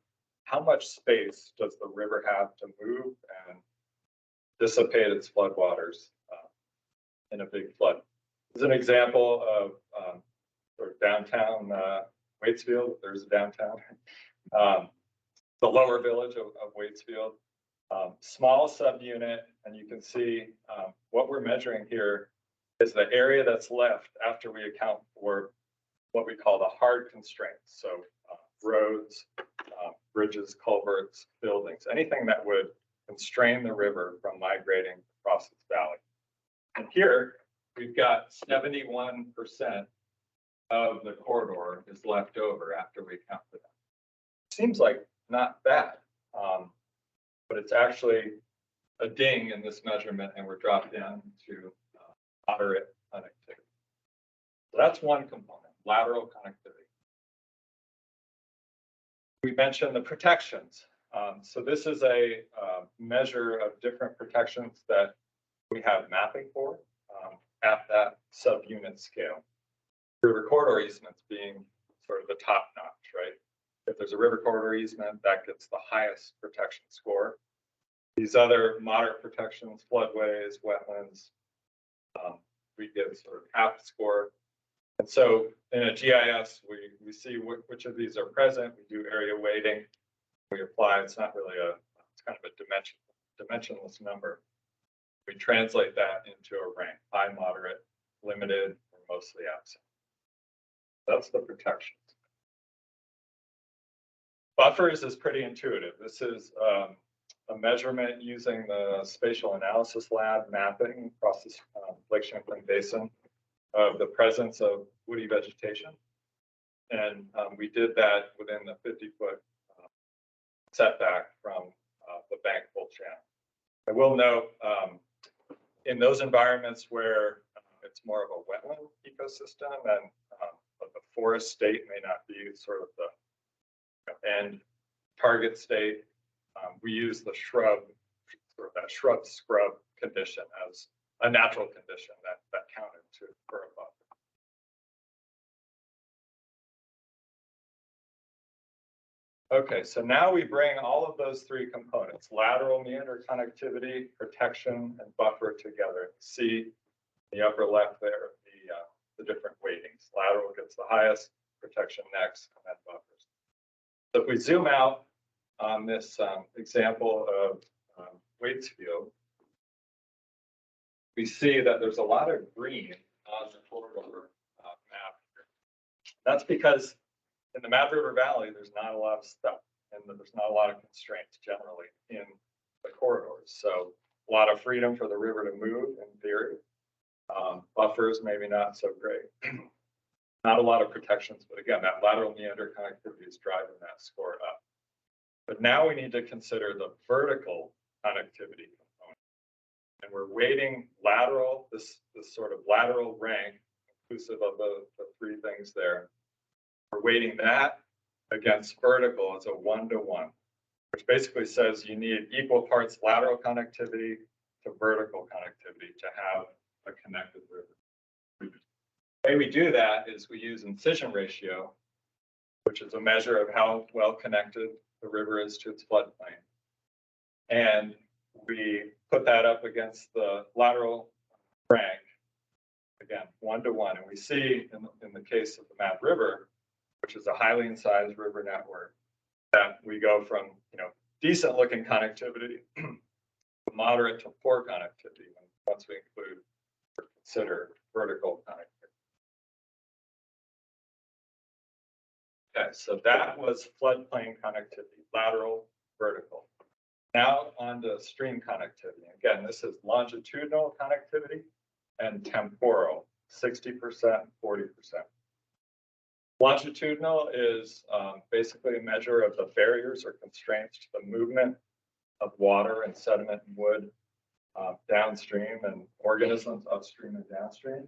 how much space does the river have to move and dissipate its floodwaters in a big flood. This is an example of sort of downtown Waitsfield. There's a downtown. The lower village of Waitsfield. Small subunit, and you can see what we're measuring here is the area that's left after we account for what we call the hard constraints. So roads, bridges, culverts, buildings, anything that would constrain the river from migrating across its valley. And here we've got 71% of the corridor is left over after we account for that. Seems like not bad, but it's actually a ding in this measurement, and we're dropped down to moderate connectivity. So that's one component, lateral connectivity. We mentioned the protections. So this is a measure of different protections that we have mapping for at that subunit scale. River corridor easements being sort of the top notch, right? If there's a river corridor easement, that gets the highest protection score. These other moderate protections, floodways, wetlands, we give sort of half score. And so in a GIS, we see which of these are present. We do area weighting. We apply. It's not really it's kind of a dimensionless number. We translate that into a rank: high, moderate, limited, or mostly absent. That's the protections. Buffers is pretty intuitive. This is a measurement using the Spatial Analysis Lab mapping across the Lake Champlain Basin of the presence of woody vegetation. And we did that within the 50-foot setback from the bankable channel. I will note, in those environments where if it's more of a wetland ecosystem, and but the forest state may not be sort of the end target state. We use the shrub, sort of that shrub scrub condition as a natural condition that counted for a buffer. Okay, so now we bring all of those three components, lateral meander connectivity, protection, and buffer together. See the upper left there, the different weightings. Lateral gets the highest, protection next, and then buffers. So if we zoom out on this example of Waitsfield, we see that there's a lot of green on the corridor map. That's because in the Mad River Valley, there's not a lot of stuff, and there's not a lot of constraints generally in the corridors. So a lot of freedom for the river to move in theory. Buffers, maybe not so great. Not a lot of protections, but again, that lateral meander connectivity is driving that score up. But now we need to consider the vertical connectivity component. And we're weighting lateral, this sort of lateral rank, inclusive of the three things there. We're weighting that against vertical as a 1-to-1, which basically says you need equal parts lateral connectivity to vertical connectivity to have a connected river. The way we do that is we use incision ratio, which is a measure of how well connected the river is to its floodplain. And we put that up against the lateral rank, again, 1-to-1. And we see in the case of the Mad River, which is a highly incised river network, that we go from, decent looking connectivity to moderate to poor connectivity once we include or consider vertical connectivity. Okay, so that was floodplain connectivity, lateral, vertical. Now on to stream connectivity. Again, this is longitudinal connectivity and temporal, 60%, 40%. Longitudinal is basically a measure of the barriers or constraints to the movement of water and sediment and wood downstream and organisms upstream and downstream.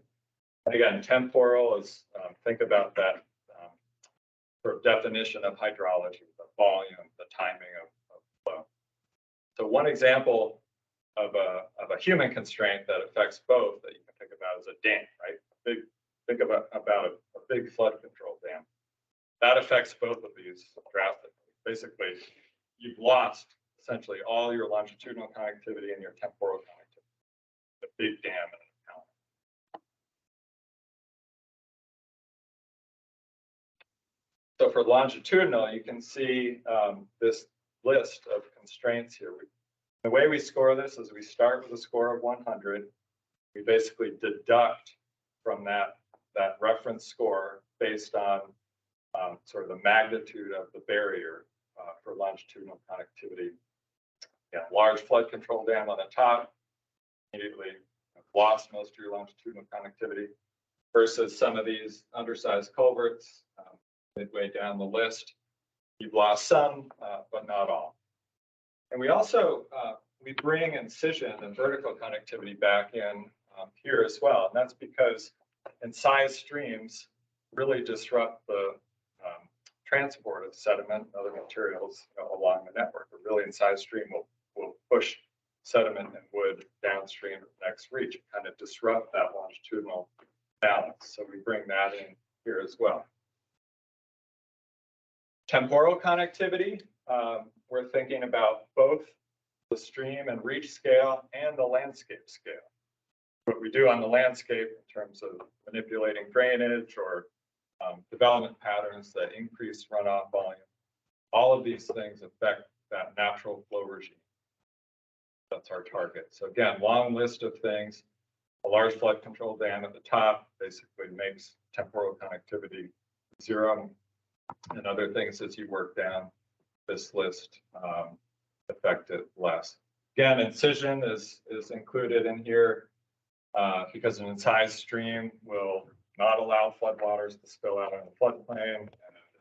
And again, temporal is, think about that sort of definition of hydrology, the volume, the timing of flow. So one example of a human constraint that affects both that you can think about is a dam, right? Think about a big flood control dam. That affects both of these drastically. Basically, you've lost essentially all your longitudinal connectivity and your temporal connectivity. The big dam in an account. So for longitudinal, you can see this list of constraints here. The way we score this is we start with a score of 100. We basically deduct from that reference score based on sort of the magnitude of the barrier for longitudinal connectivity. Yeah, large flood control dam on the top, immediately lost most of your longitudinal connectivity versus some of these undersized culverts midway down the list. You've lost some, but not all. And we also, we bring incision and vertical connectivity back in here as well. And that's because incised streams really disrupt the transport of sediment and other materials along the network. A really incised stream will push sediment and wood downstream of the next reach and kind of disrupt that longitudinal balance. So we bring that in here as well. Temporal connectivity, we're thinking about both the stream and reach scale and the landscape scale. What we do on the landscape in terms of manipulating drainage or development patterns that increase runoff volume, all of these things affect that natural flow regime. That's our target. So again, long list of things. A large flood control dam at the top basically makes temporal connectivity zero, and other things as you work down this list affect it less. Again, incision is included in here because an incised stream will not allow floodwaters to spill out on the floodplain and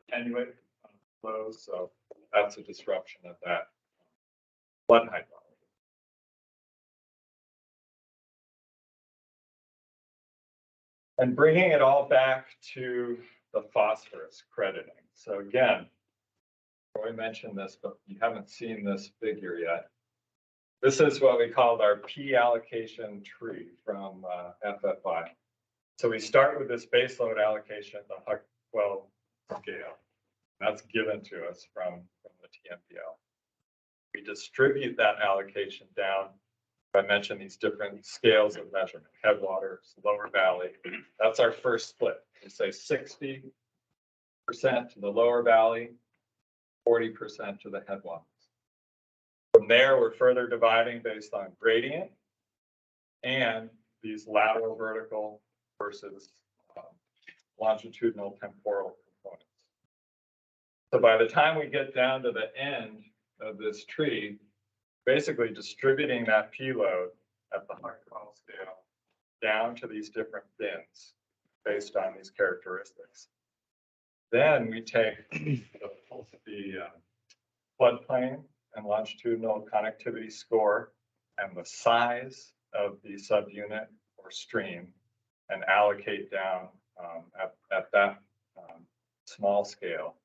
attenuate flows. So that's a disruption of that flood hydrology. And bringing it all back to the phosphorus crediting. So again, Roy mentioned this, but you haven't seen this figure yet. This is what we called our P allocation tree from FFI. So we start with this baseload allocation, the HUC 12 scale. That's given to us from the TMDL. We distribute that allocation down. I mentioned these different scales of measurement, headwaters, lower valley. That's our first split. We say 60% to the lower valley, 40% to the headwaters. From there, we're further dividing based on gradient and these lateral vertical versus longitudinal temporal components. So by the time we get down to the end of this tree, basically distributing that P load at the HUC 12 scale down to these different bins based on these characteristics. Then we take the floodplain and longitudinal connectivity score and the size of the subunit or stream and allocate down at that small scale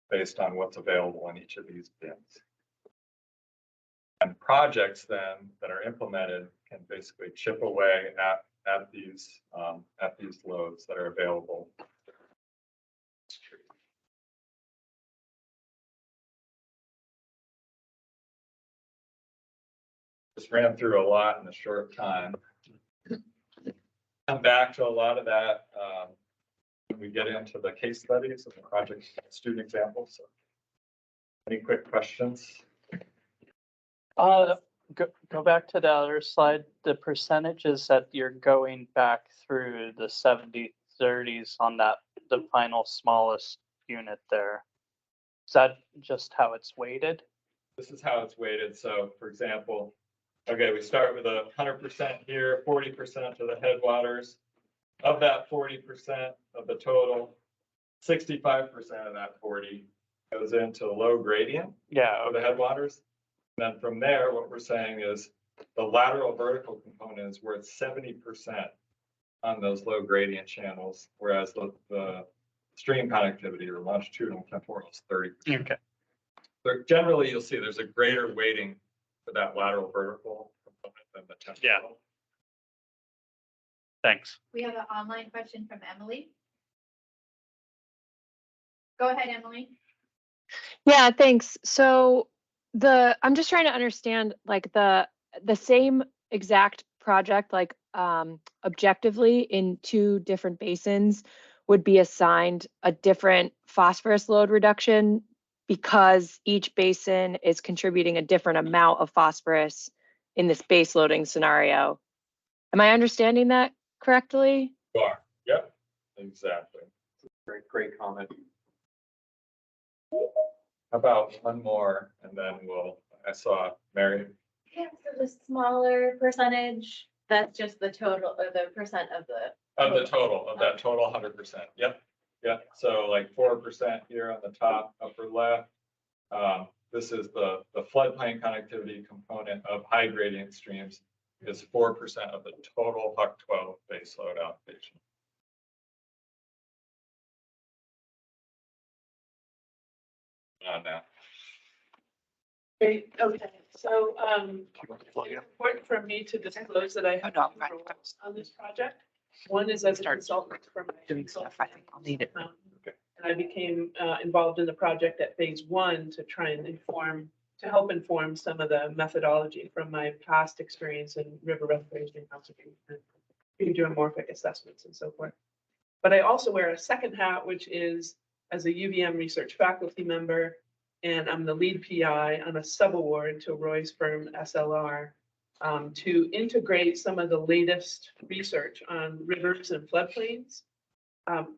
based on what's available in each of these bins. And projects then that are implemented can basically chip away at these loads that are available. Just ran through a lot in a short time. Come back to a lot of that when we get into the case studies and the project student examples. So, any quick questions? Go back to the other slide, the percentages that you're going back through the 70-30s on that, the final smallest unit there. Is that just how it's weighted? This is how it's weighted. So for example, okay, we start with 100% here, 40% to the headwaters. Of that 40% of the total, 65% of that 40 goes into low gradient for the headwaters. And then from there, what we're saying is the lateral vertical component is worth 70% on those low gradient channels, whereas the stream connectivity or longitudinal temporal is 30%. Okay. So generally, you'll see there's a greater weighting for that lateral vertical component than the temporal. Yeah. Thanks. We have an online question from Emily. Go ahead, Emily. Yeah, thanks. So I'm just trying to understand like the same exact project, like objectively in two different basins would be assigned a different phosphorus load reduction because each basin is contributing a different amount of phosphorus in this base loading scenario. Am I understanding that correctly? You are. Yep, exactly. Great comment. How about one more and then I saw Mary. Yeah, so the smaller percentage, that's just the total or the percent of the. Of that total 100%. Yep. Yep. So like 4% here on the top upper left. This is the floodplain connectivity component of high gradient streams is 4% of the total HUC 12 base load allocation. Now. Great, okay, so, it's important for me to disclose that I have two roles on this project. One is as a consultant for my Doing stuff, I think I'll need it. And I became involved in the project at phase one to try and help inform some of the methodology from my past experience in river restoration and conservation, geomorphic assessments and so forth. But I also wear a second hat, which is as a UVM research faculty member, and I'm the lead PI on a subaward to Roy's firm SLR to integrate some of the latest research on rivers and floodplains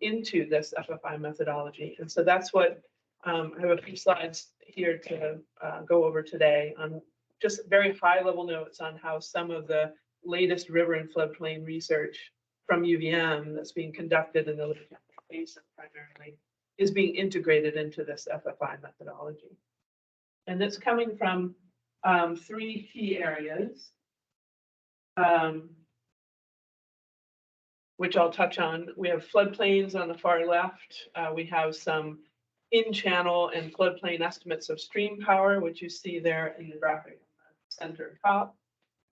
into this FFI methodology. And so that's what I have a few slides here to go over today on just very high level notes on how some of the latest river and floodplain research from UVM that's being conducted in the basin primarily is being integrated into this FFI methodology. And it's coming from three key areas. which I'll touch on. We have floodplains on the far left. We have some in-channel and floodplain estimates of stream power, which you see there in the graphic on the center top.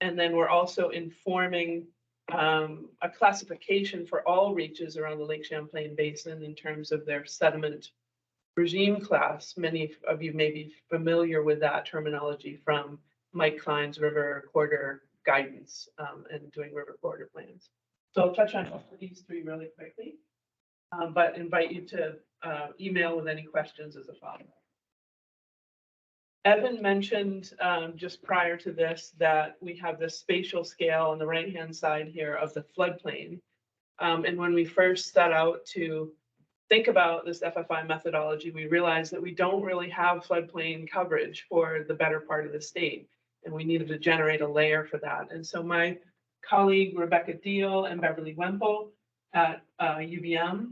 And then we're also informing a classification for all reaches around the Lake Champlain Basin in terms of their sediment regime class. Many of you may be familiar with that terminology from Mike Klein's river corridor guidance and doing river corridor plans. So I'll touch on these three really quickly, but invite you to email with any questions as a follow-up. Evan mentioned just prior to this that we have this spatial scale on the right-hand side here of the floodplain. And when we first set out to think about this FFI methodology, we realized that we don't really have floodplain coverage for the better part of the state, and we needed to generate a layer for that. And so my colleague Rebecca Deal and Beverly Wemple at UVM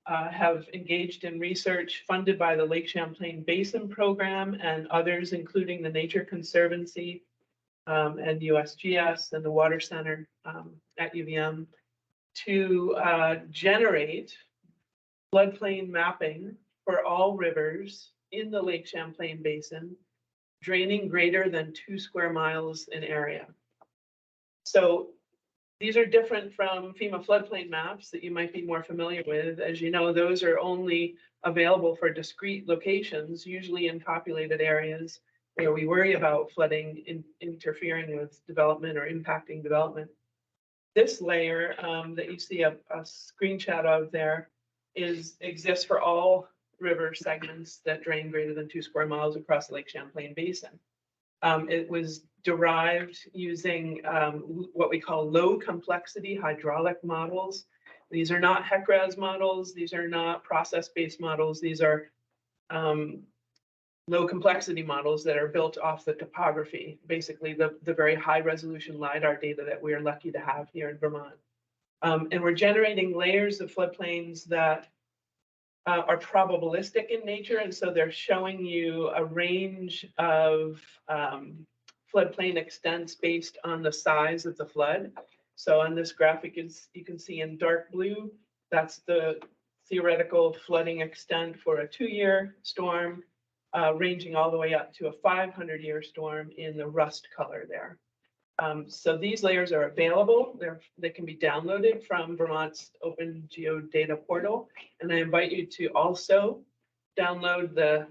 have engaged in research funded by the Lake Champlain Basin Program and others, including the Nature Conservancy and USGS and the Water Center at UVM, to generate floodplain mapping for all rivers in the Lake Champlain Basin, draining greater than 2 square miles in area. So these are different from FEMA floodplain maps that you might be more familiar with. As you know, those are only available for discrete locations, usually in populated areas where we worry about flooding interfering with development or impacting development. This layer that you see a screenshot of there exists for all river segments that drain greater than 2 square miles across the Lake Champlain Basin. It was derived using what we call low complexity hydraulic models. These are not HEC-RAS models. These are not process-based models. These are low complexity models that are built off the topography, basically the very high resolution LiDAR data that we are lucky to have here in Vermont. And we're generating layers of floodplains that are probabilistic in nature. And so they're showing you a range of floodplain extents based on the size of the flood. So on this graphic, you can see in dark blue, that's the theoretical flooding extent for a 2-year storm, ranging all the way up to a 500-year storm in the rust color there. So these layers are available. They can be downloaded from Vermont's Open Geodata portal. And I invite you to also download the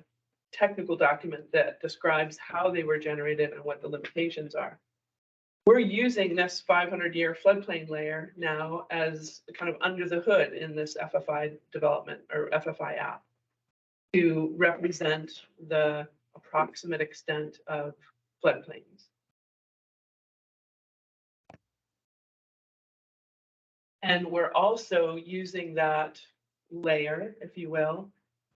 technical document that describes how they were generated and what the limitations are. We're using this 500-year floodplain layer now as kind of under the hood in this FFI development or FFI app to represent the approximate extent of floodplains. And we're also using that layer, if you will,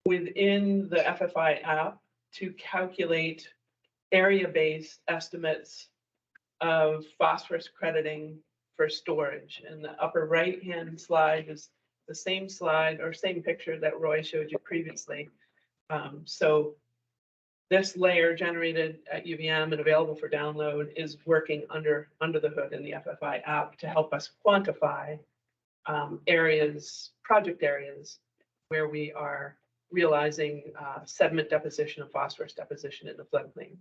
within the FFI app to calculate area-based estimates of phosphorus crediting for storage. And the upper right-hand slide is the same slide or same picture that Roy showed you previously. So this layer generated at UVM and available for download is working under the hood in the FFI app to help us quantify project areas where we are realizing sediment deposition and phosphorus deposition in the floodplain.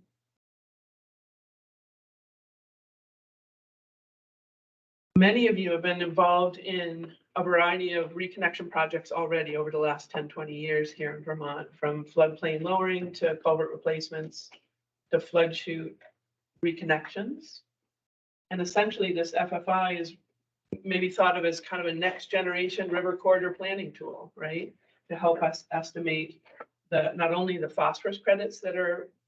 Many of you have been involved in a variety of reconnection projects already over the last 10, 20 years here in Vermont, from floodplain lowering to culvert replacements to flood chute reconnections. And essentially this FFI is maybe thought of as kind of a next generation river corridor planning tool, right? To help us estimate not only the phosphorus credits that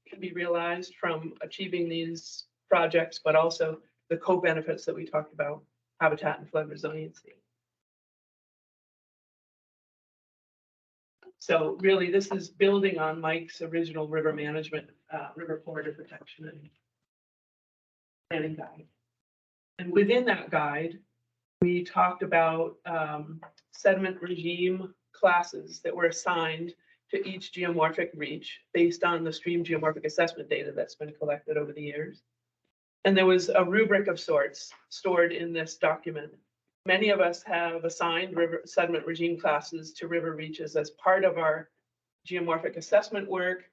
can be realized from achieving these projects, but also the co-benefits that we talked about, habitat and flood resiliency. So really, this is building on Mike's original river management, river corridor protection and planning guide. And within that guide, we talked about sediment regime classes that were assigned to each geomorphic reach based on the stream geomorphic assessment data that's been collected over the years. And there was a rubric of sorts stored in this document Many of us have assigned river sediment regime classes to river reaches as part of our geomorphic assessment work.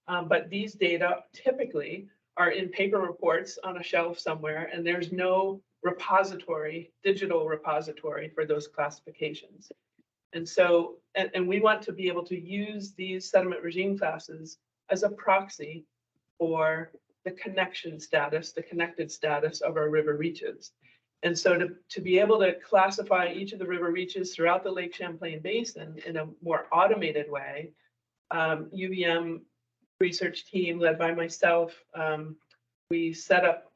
But these data typically are in paper reports on a shelf somewhere, and there's no repository, digital repository for those classifications. And so, and we want to be able to use these sediment regime classes as a proxy for the connection status, the connected status of our river reaches. And so to be able to classify each of the river reaches throughout the Lake Champlain Basin in a more automated way, UVM research team led by myself, we set up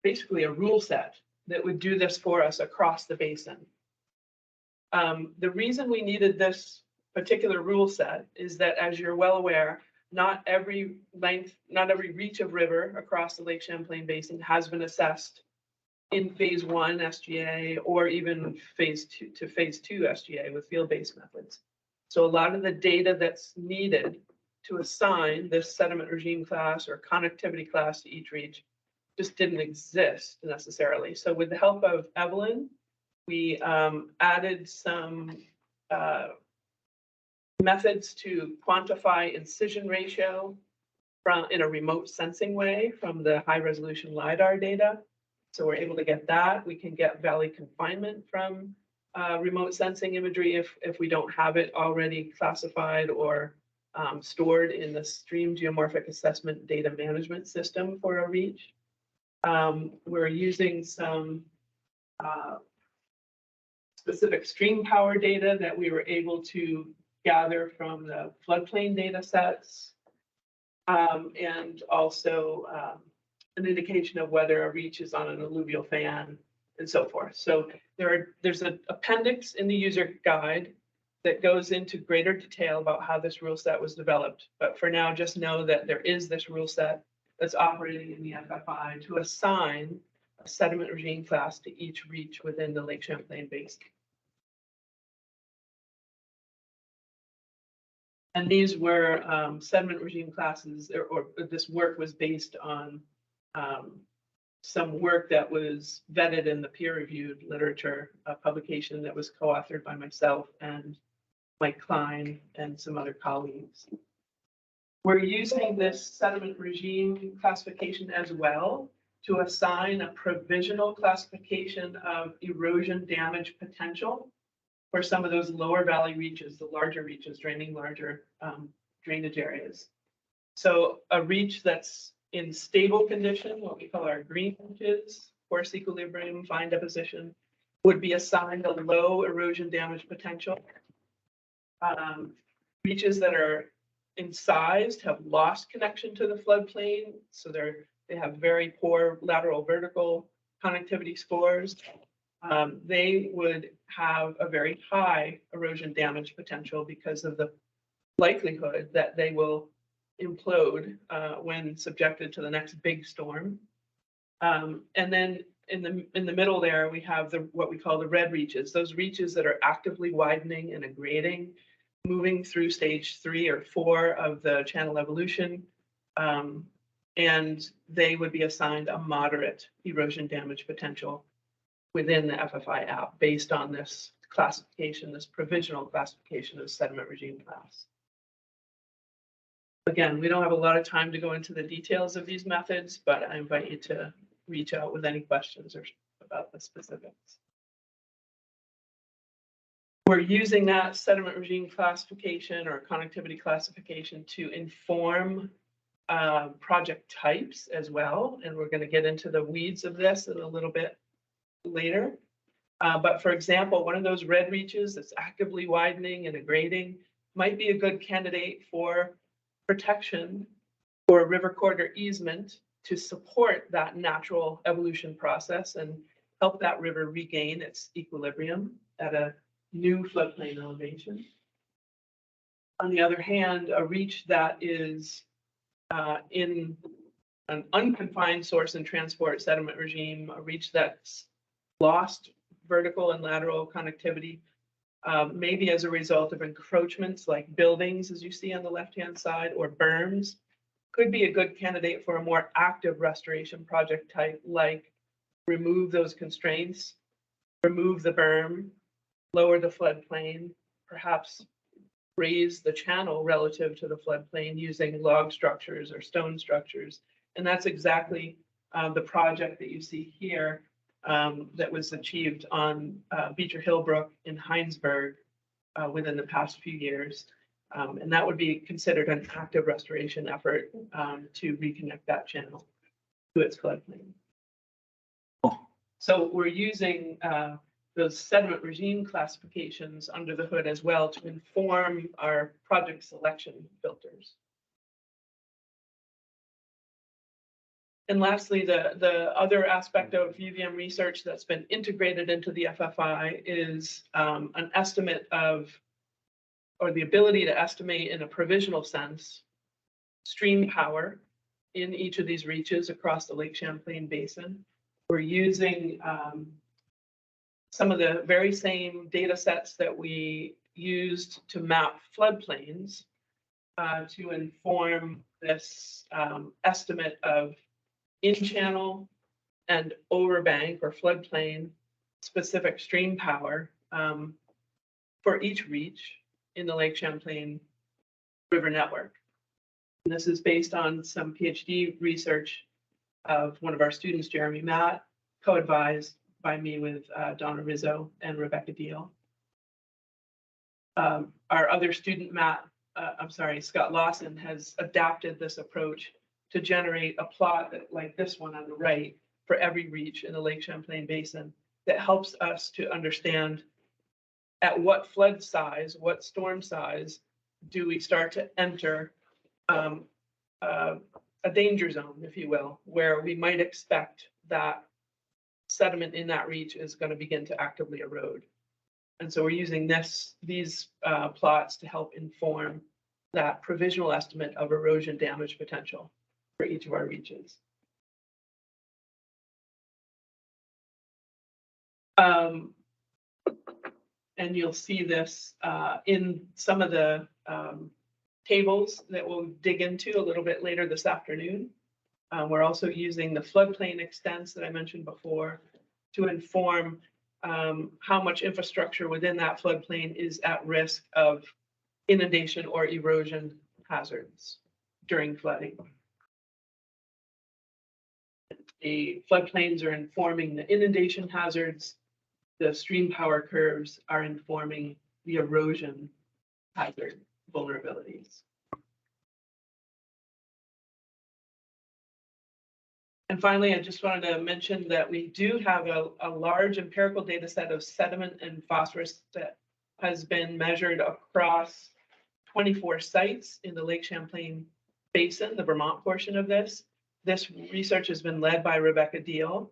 basically a rule set that would do this for us across the basin. The reason we needed this particular rule set is that, as you're well aware, not every reach of river across the Lake Champlain Basin has been assessed in phase 1 SGA or even phase 2 SGA with field-based methods. So a lot of the data that's needed to assign this sediment regime class or connectivity class to each reach just didn't exist necessarily. So with the help of Evelyn, we added some methods to quantify incision ratio in a remote sensing way from the high resolution LiDAR data. So we're able to get that. We can get valley confinement from remote sensing imagery if we don't have it already classified or stored in the stream geomorphic assessment data management system for a reach. We're using some specific stream power data that we were able to gather from the floodplain data sets, and also an indication of whether a reach is on an alluvial fan and so forth. So there's an appendix in the user guide that goes into greater detail about how this rule set was developed. But for now, just know that there is this rule set that's operating in the FFI to assign a sediment regime class to each reach within the Lake Champlain Basin. And these were sediment regime classes, or this work was based on some work that was vetted in the peer-reviewed literature, a publication that was co-authored by myself and Mike Klein and some other colleagues. We're using this sediment regime classification as well to assign a provisional classification of erosion damage potential for some of those lower valley reaches, the larger reaches draining larger drainage areas. So a reach that's in stable condition, what we call our green reaches, coarse equilibrium, fine deposition, would be assigned a low erosion damage potential. Reaches that are incised have lost connection to the floodplain, so they have very poor lateral vertical connectivity scores. They would have a very high erosion damage potential because of the likelihood that they will implode when subjected to the next big storm. And then in the middle there, we have what we call the red reaches, those reaches that are actively widening and aggrading, moving through stage 3 or 4 of the channel evolution. And they would be assigned a moderate erosion damage potential within the FFI app based on this classification, this provisional classification of sediment regime class. Again, we don't have a lot of time to go into the details of these methods, but I invite you to reach out with any questions or about the specifics. We're using that sediment regime classification or connectivity classification to inform project types as well. And we're going to get into the weeds of this in a little bit later. But for example, one of those red reaches that's actively widening and aggrading might be a good candidate for protection or a river corridor easement to support that natural evolution process and help that river regain its equilibrium at a new floodplain elevation. On the other hand, a reach that is in an unconfined source and transport sediment regime, a reach that's lost vertical and lateral connectivity, maybe as a result of encroachments like buildings, as you see on the left-hand side, or berms, could be a good candidate for a more active restoration project type like remove those constraints, remove the berm, lower the floodplain, perhaps raise the channel relative to the floodplain using log structures or stone structures. And that's exactly the project that you see here that was achieved on Beecher Hill Brook in Heinsberg within the past few years. And that would be considered an active restoration effort to reconnect that channel to its floodplain. So we're using those sediment regime classifications under the hood as well to inform our project selection filters. And lastly, the other aspect of UVM research that's been integrated into the FFI is an estimate of, or the ability to estimate in a provisional sense, stream power in each of these reaches across the Lake Champlain Basin. We're using some of the very same data sets that we used to map floodplains to inform this estimate of in-channel and overbank or floodplain specific stream power for each reach in the Lake Champlain River network. And this is based on some PhD research of one of our students, Jeremy Matt, co-advised by me with Donna Rizzo and Rebecca Deal. Our other student, Scott Lawson, has adapted this approach to generate a plot like this one on the right for every reach in the Lake Champlain Basin that helps us to understand at what flood size, what storm size do we start to enter a danger zone, if you will, where we might expect that sediment in that reach is going to begin to actively erode. And so we're using these plots to help inform that provisional estimate of erosion damage potential for each of our reaches. And you'll see this in some of the tables that we'll dig into a little bit later this afternoon. We're also using the floodplain extents that I mentioned before to inform how much infrastructure within that floodplain is at risk of inundation or erosion hazards during flooding. The floodplains are informing the inundation hazards. The stream power curves are informing the erosion hazard vulnerabilities. And finally, I just wanted to mention that we do have a large empirical data set of sediment and phosphorus that has been measured across 24 sites in the Lake Champlain Basin, the Vermont portion of this. This research has been led by Rebecca Deal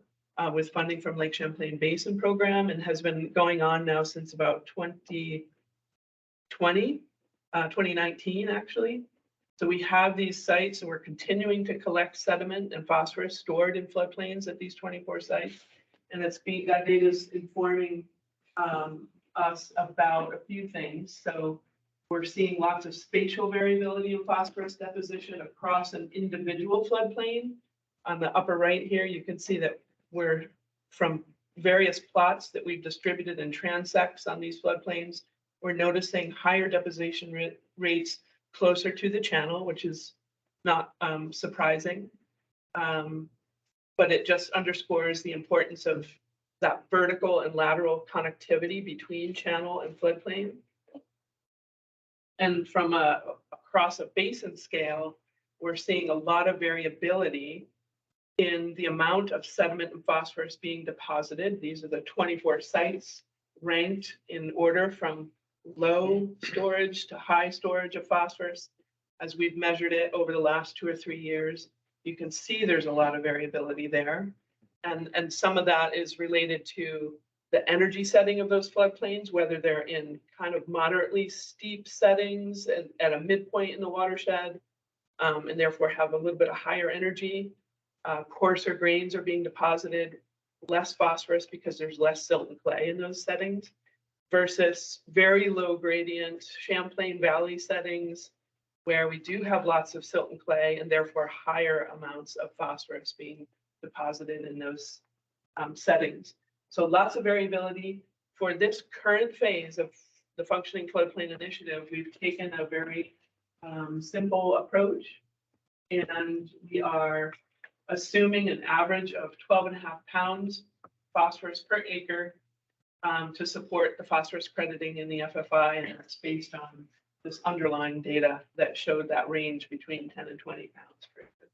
with funding from Lake Champlain Basin Program and has been going on now since about 2019 actually. So we have these sites and we're continuing to collect sediment and phosphorus stored in floodplains at these 24 sites. And that data is informing us about a few things. So we're seeing lots of spatial variability in phosphorus deposition across an individual floodplain. On the upper right here, you can see that we're from various plots that we've distributed in transects on these floodplains. We're noticing higher deposition rates closer to the channel, which is not surprising. But it just underscores the importance of that vertical and lateral connectivity between channel and floodplain. And from across a basin scale, we're seeing a lot of variability in the amount of sediment and phosphorus being deposited. These are the 24 sites ranked in order from low storage to high storage of phosphorus. As we've measured it over the last 2 or 3 years, you can see there's a lot of variability there. And some of that is related to the energy setting of those floodplains, whether they're in kind of moderately steep settings at a midpoint in the watershed, and therefore have a little bit of higher energy. Coarser grains are being deposited, less phosphorus because there's less silt and clay in those settings, versus very low gradient Champlain Valley settings where we do have lots of silt and clay and therefore higher amounts of phosphorus being deposited in those settings. So lots of variability. For this current phase of the functioning floodplain initiative, we've taken a very simple approach. And we are assuming an average of 12.5 pounds phosphorus per acre to support the phosphorus crediting in the FFI, and it's based on this underlying data that showed that range between 10 and 20 pounds per acre.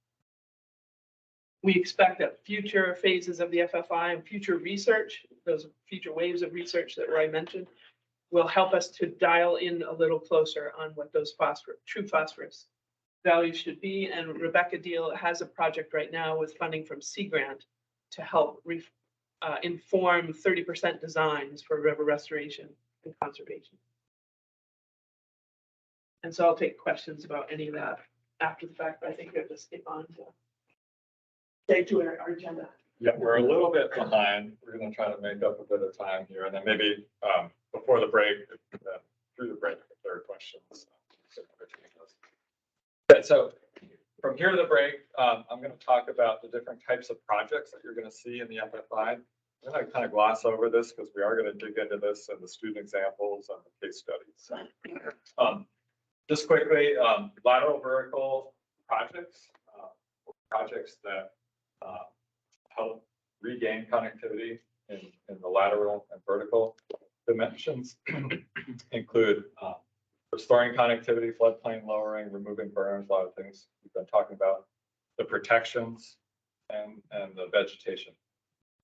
We expect that future phases of the FFI and future research, those future waves of research that Roy mentioned, will help us to dial in a little closer on what those true phosphorus values should be. And Rebecca Deal has a project right now with funding from Sea Grant to help inform 30% designs for river restoration and conservation. And so I'll take questions about any of that after the fact, but I think we have to skip on to stay to our agenda. Yeah, we're a little bit behind. We're gonna try to make up a bit of time here, and then maybe before the break, through the break, if there are questions. Okay, so from here to the break, I'm gonna talk about the different types of projects that you're gonna see in the FFI. I'm gonna kind of gloss over this because we are gonna dig into this and the student examples and the case studies. Just quickly, lateral vertical projects, projects that help regain connectivity in the lateral and vertical dimensions include restoring connectivity, floodplain lowering, removing berms, a lot of things we've been talking about, the protections and the vegetation.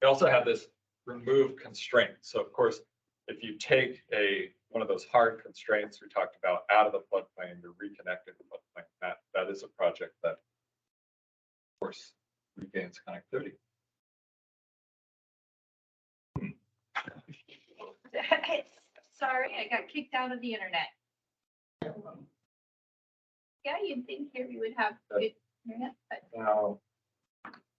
We also have this remove constraint. So of course, if you take one of those hard constraints we talked about out of the floodplain, you're reconnecting the floodplain. That is a project that, of course, regains connectivity. Sorry, I got kicked out of the internet. Yeah, you'd think here we would have good internet, but Now,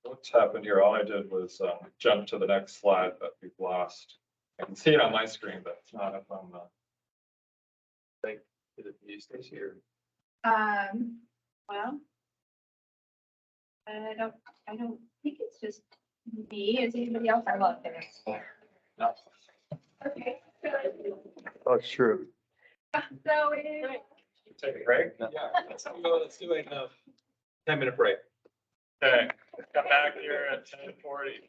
what's happened here? All I did was jump to the next slide that we've lost. I can see it on my screen, but it's not up on the. Like, is it you, Stacy, or? well, I don't think it's just me. Is anybody else I love there? No. Okay. That's true. So it Take a break? Yeah, let's do a 10-minute break. Okay, come back here at 10:40.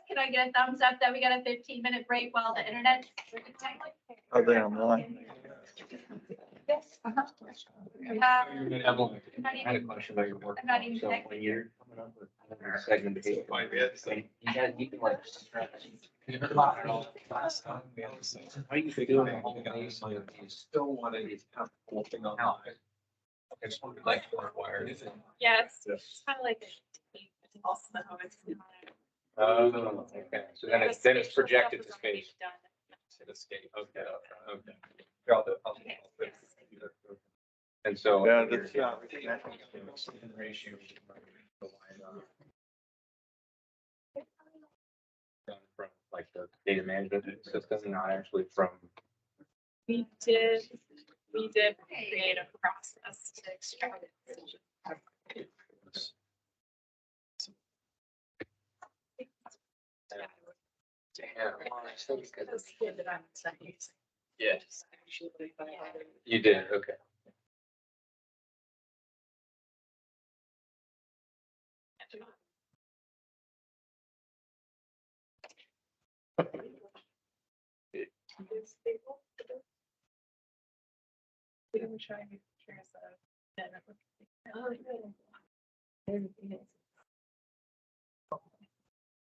Can I get a thumbs up that we got a 15-minute break while the internet? Are they online? Yes. I had a question about your work. I'm not even So connected. when you're coming up with segmentation, you can like. How you figure out all these, you still want to have the whole thing online. I just want to like wired. Yes, Yes. it's kind of like. Oh, okay. So then it's projected to space. To escape. Okay, okay. And so. Yeah, that's, Ratio. From like the data management system, not actually from. We did create a process to extract it. Yeah. You did, okay.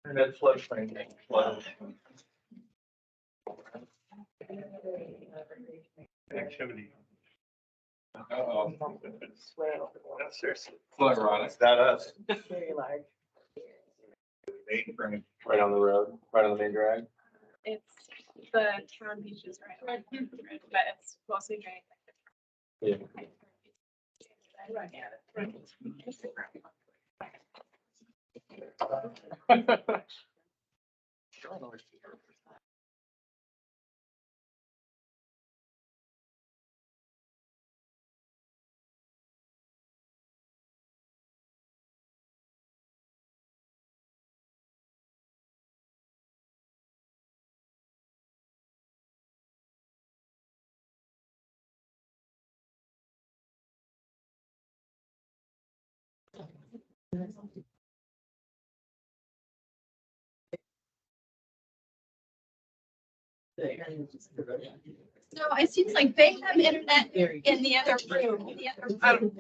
And then floodplain, flood. Activity. Uh-oh. Seriously. Flood ironic. It's not us. Right on the road, right on the main drag. It's the town beaches, right? But it's mostly drained. Yeah. No, it seems like they have internet in the other room, in the other room.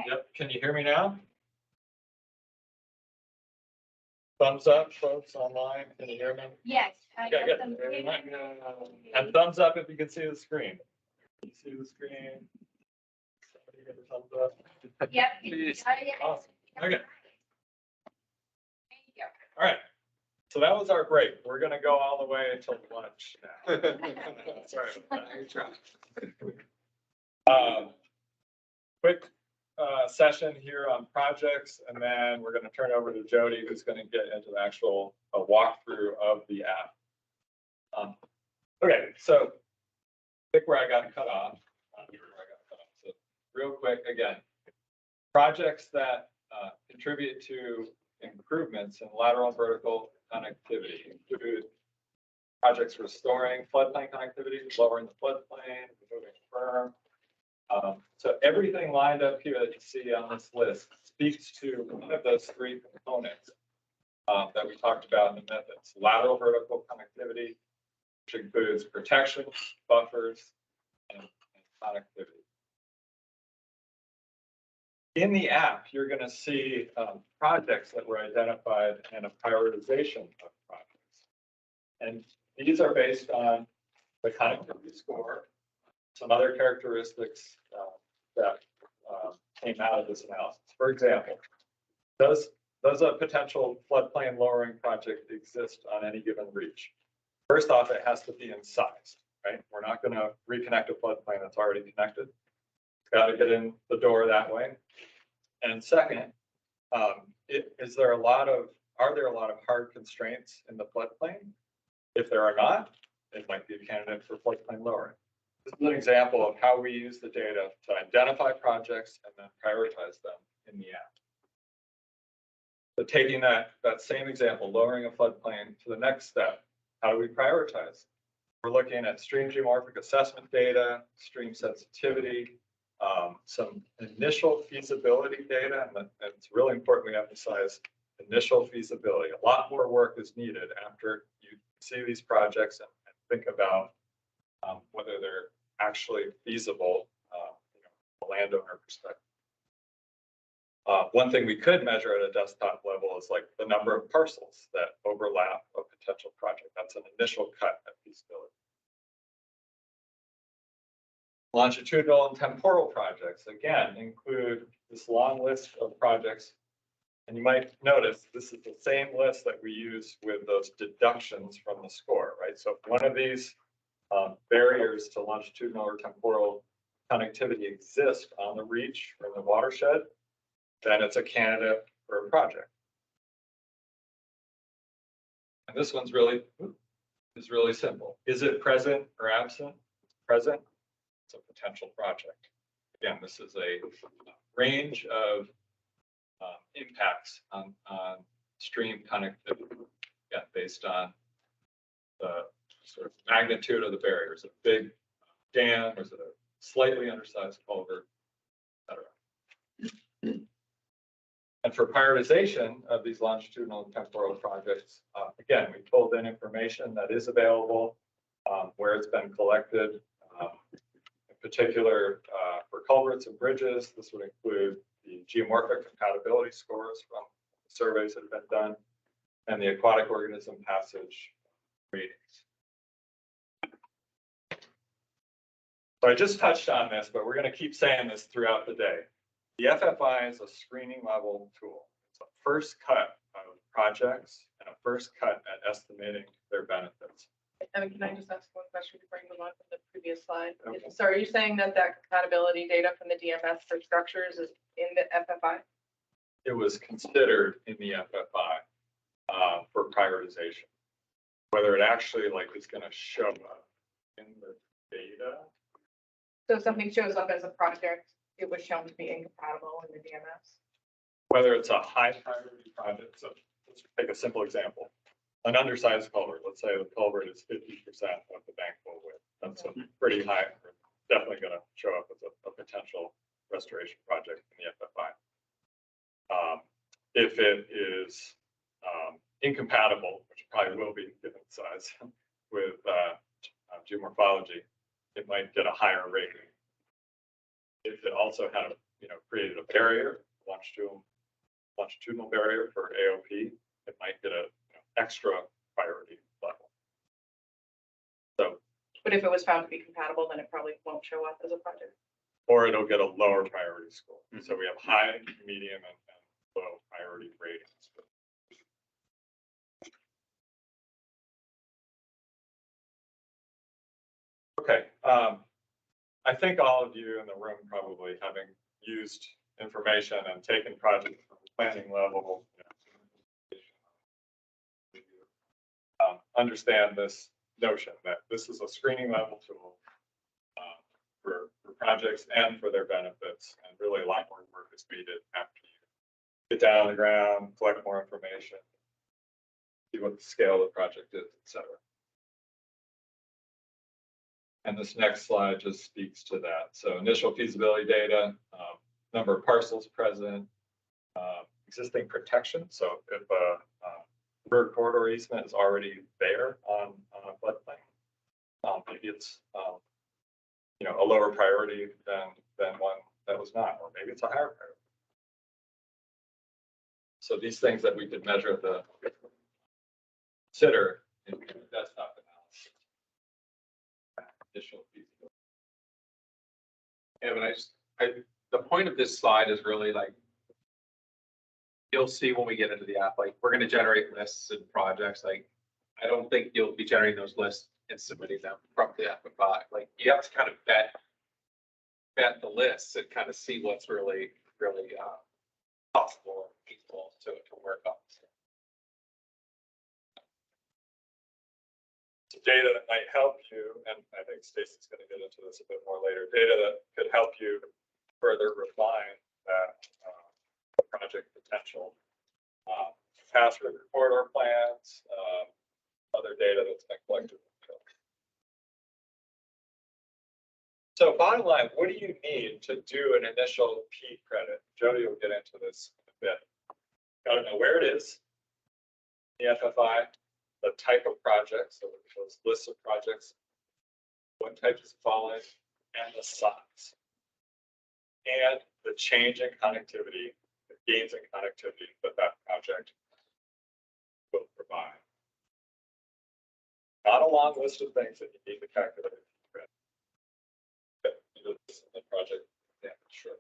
Yep, can you hear me now? Thumbs up, folks online, can you hear me? Yes. I Okay, got good. them. And thumbs up if you can see the screen. Can you see the screen? Somebody get a thumbs up? Yep. Please. Yeah. Awesome. Okay, Thank you. all right. So that was our break. We're gonna go all the way until lunch now. Sorry about that. Quick session here on projects, and then we're gonna turn over to Jody, who's gonna get into the actual walkthrough of the app. Okay, so pick where I got cut off. So real quick, again, projects that contribute to improvements in lateral and vertical connectivity include projects restoring floodplain connectivity, lowering the floodplain, removing berm. So everything lined up here that you see on this list speaks to one of those three components that we talked about in the methods: lateral vertical connectivity, which includes protection, buffers, and connectivity. In the app, you're going to see projects that were identified and a prioritization of projects. And these are based on the connectivity score, some other characteristics that came out of this analysis. For example, does a potential floodplain lowering project exist on any given reach? First off, it has to be in size, right? We're not going to reconnect a floodplain that's already connected. It's got to get in the door that way. And second, are there a lot of hard constraints in the floodplain? If there are not, it might be a candidate for floodplain lowering. This is an example of how we use the data to identify projects and then prioritize them in the app. So taking that same example, lowering a floodplain to the next step, how do we prioritize? We're looking at stream geomorphic assessment data, stream sensitivity, some initial feasibility data, and it's really important we emphasize initial feasibility. A lot more work is needed after you see these projects and think about whether they're actually feasible, you know, from a landowner perspective. One thing we could measure at a desktop level is like the number of parcels that overlap a potential project. That's an initial cut at feasibility. Longitudinal and temporal projects, again, include this long list of projects. And you might notice this is the same list that we use with those deductions from the score, right? So if one of these barriers to longitudinal or temporal connectivity exists on the reach or in the watershed, then it's a candidate for a project. And this one's really simple. Is it present or absent? Present. It's a potential project. Again, this is a range of impacts on stream connectivity, again, based on the sort of magnitude of the barrier. Is it a big dam? Or is it a slightly undersized culvert, et cetera? And for prioritization of these longitudinal and temporal projects, again, we pulled in information that is available, where it's been collected. In particular, for culverts and bridges, this would include the geomorphic compatibility scores from surveys that have been done and the aquatic organism passage ratings. So I just touched on this, but we're going to keep saying this throughout the day. The FFI is a screening level tool. It's a first cut of projects and a first cut at estimating their benefits. Evan, can I just ask one question before you move on from the previous slide? Okay. So are you saying that compatibility data from the DMS for structures is in the FFI? It was considered in the FFI for prioritization. Whether it actually like is going to show up in the data. So if something shows up as a project, it was shown to be incompatible in the DMS? Whether it's a high priority project. So let's take a simple example. An undersized culvert, let's say the culvert is 50% of the bank full width. That's a pretty high, definitely going to show up as a potential restoration project in the FFI. If it is incompatible, which probably will be given the size, with geomorphology, it might get a higher rating. If it also had, created a barrier, longitudinal barrier for AOP, it might get a extra priority level. So, but if it was found to be compatible, then it probably won't show up as a project. Or it'll get a lower priority score. Mm-hmm. So we have high, medium, and low priority ratings. Okay. I think all of you in the room probably, having used information and taken projects from the planning level, understand this notion that this is a screening level tool for projects and for their benefits, and really a lot more work is needed after you get down on the ground, collect more information, see what the scale of the project is, et cetera. And this next slide just speaks to that. So initial feasibility data, number of parcels present, existing protection. So if a river corridor easement is already there on a floodplain, maybe it's a lower priority than one that was not, or maybe it's a higher priority. So these things that we could measure consider in desktop analysis. Additional feasibility. Yeah, but the point of this slide is really like, you'll see when we get into the app, like we're going to generate lists and projects. Like, I don't think you'll be generating those lists and submitting them from the FFI. Like, you have to kind of vet the lists and kind of see what's really possible and feasible to work on. So data that might help you, and I think Stacey's going to get into this a bit more later, data that could help you further refine that project potential. Past river corridor plans, other data that's been collected. So bottom line, what do you need to do an initial P credit? Jody will get into this in a bit. Got to know where it is, the FFI, the type of projects, so those lists of projects, what types fall in, and the size. And the change in connectivity, the gains in connectivity that that project will provide. Not a long list of things that you need to calculate. The project, yeah, sure.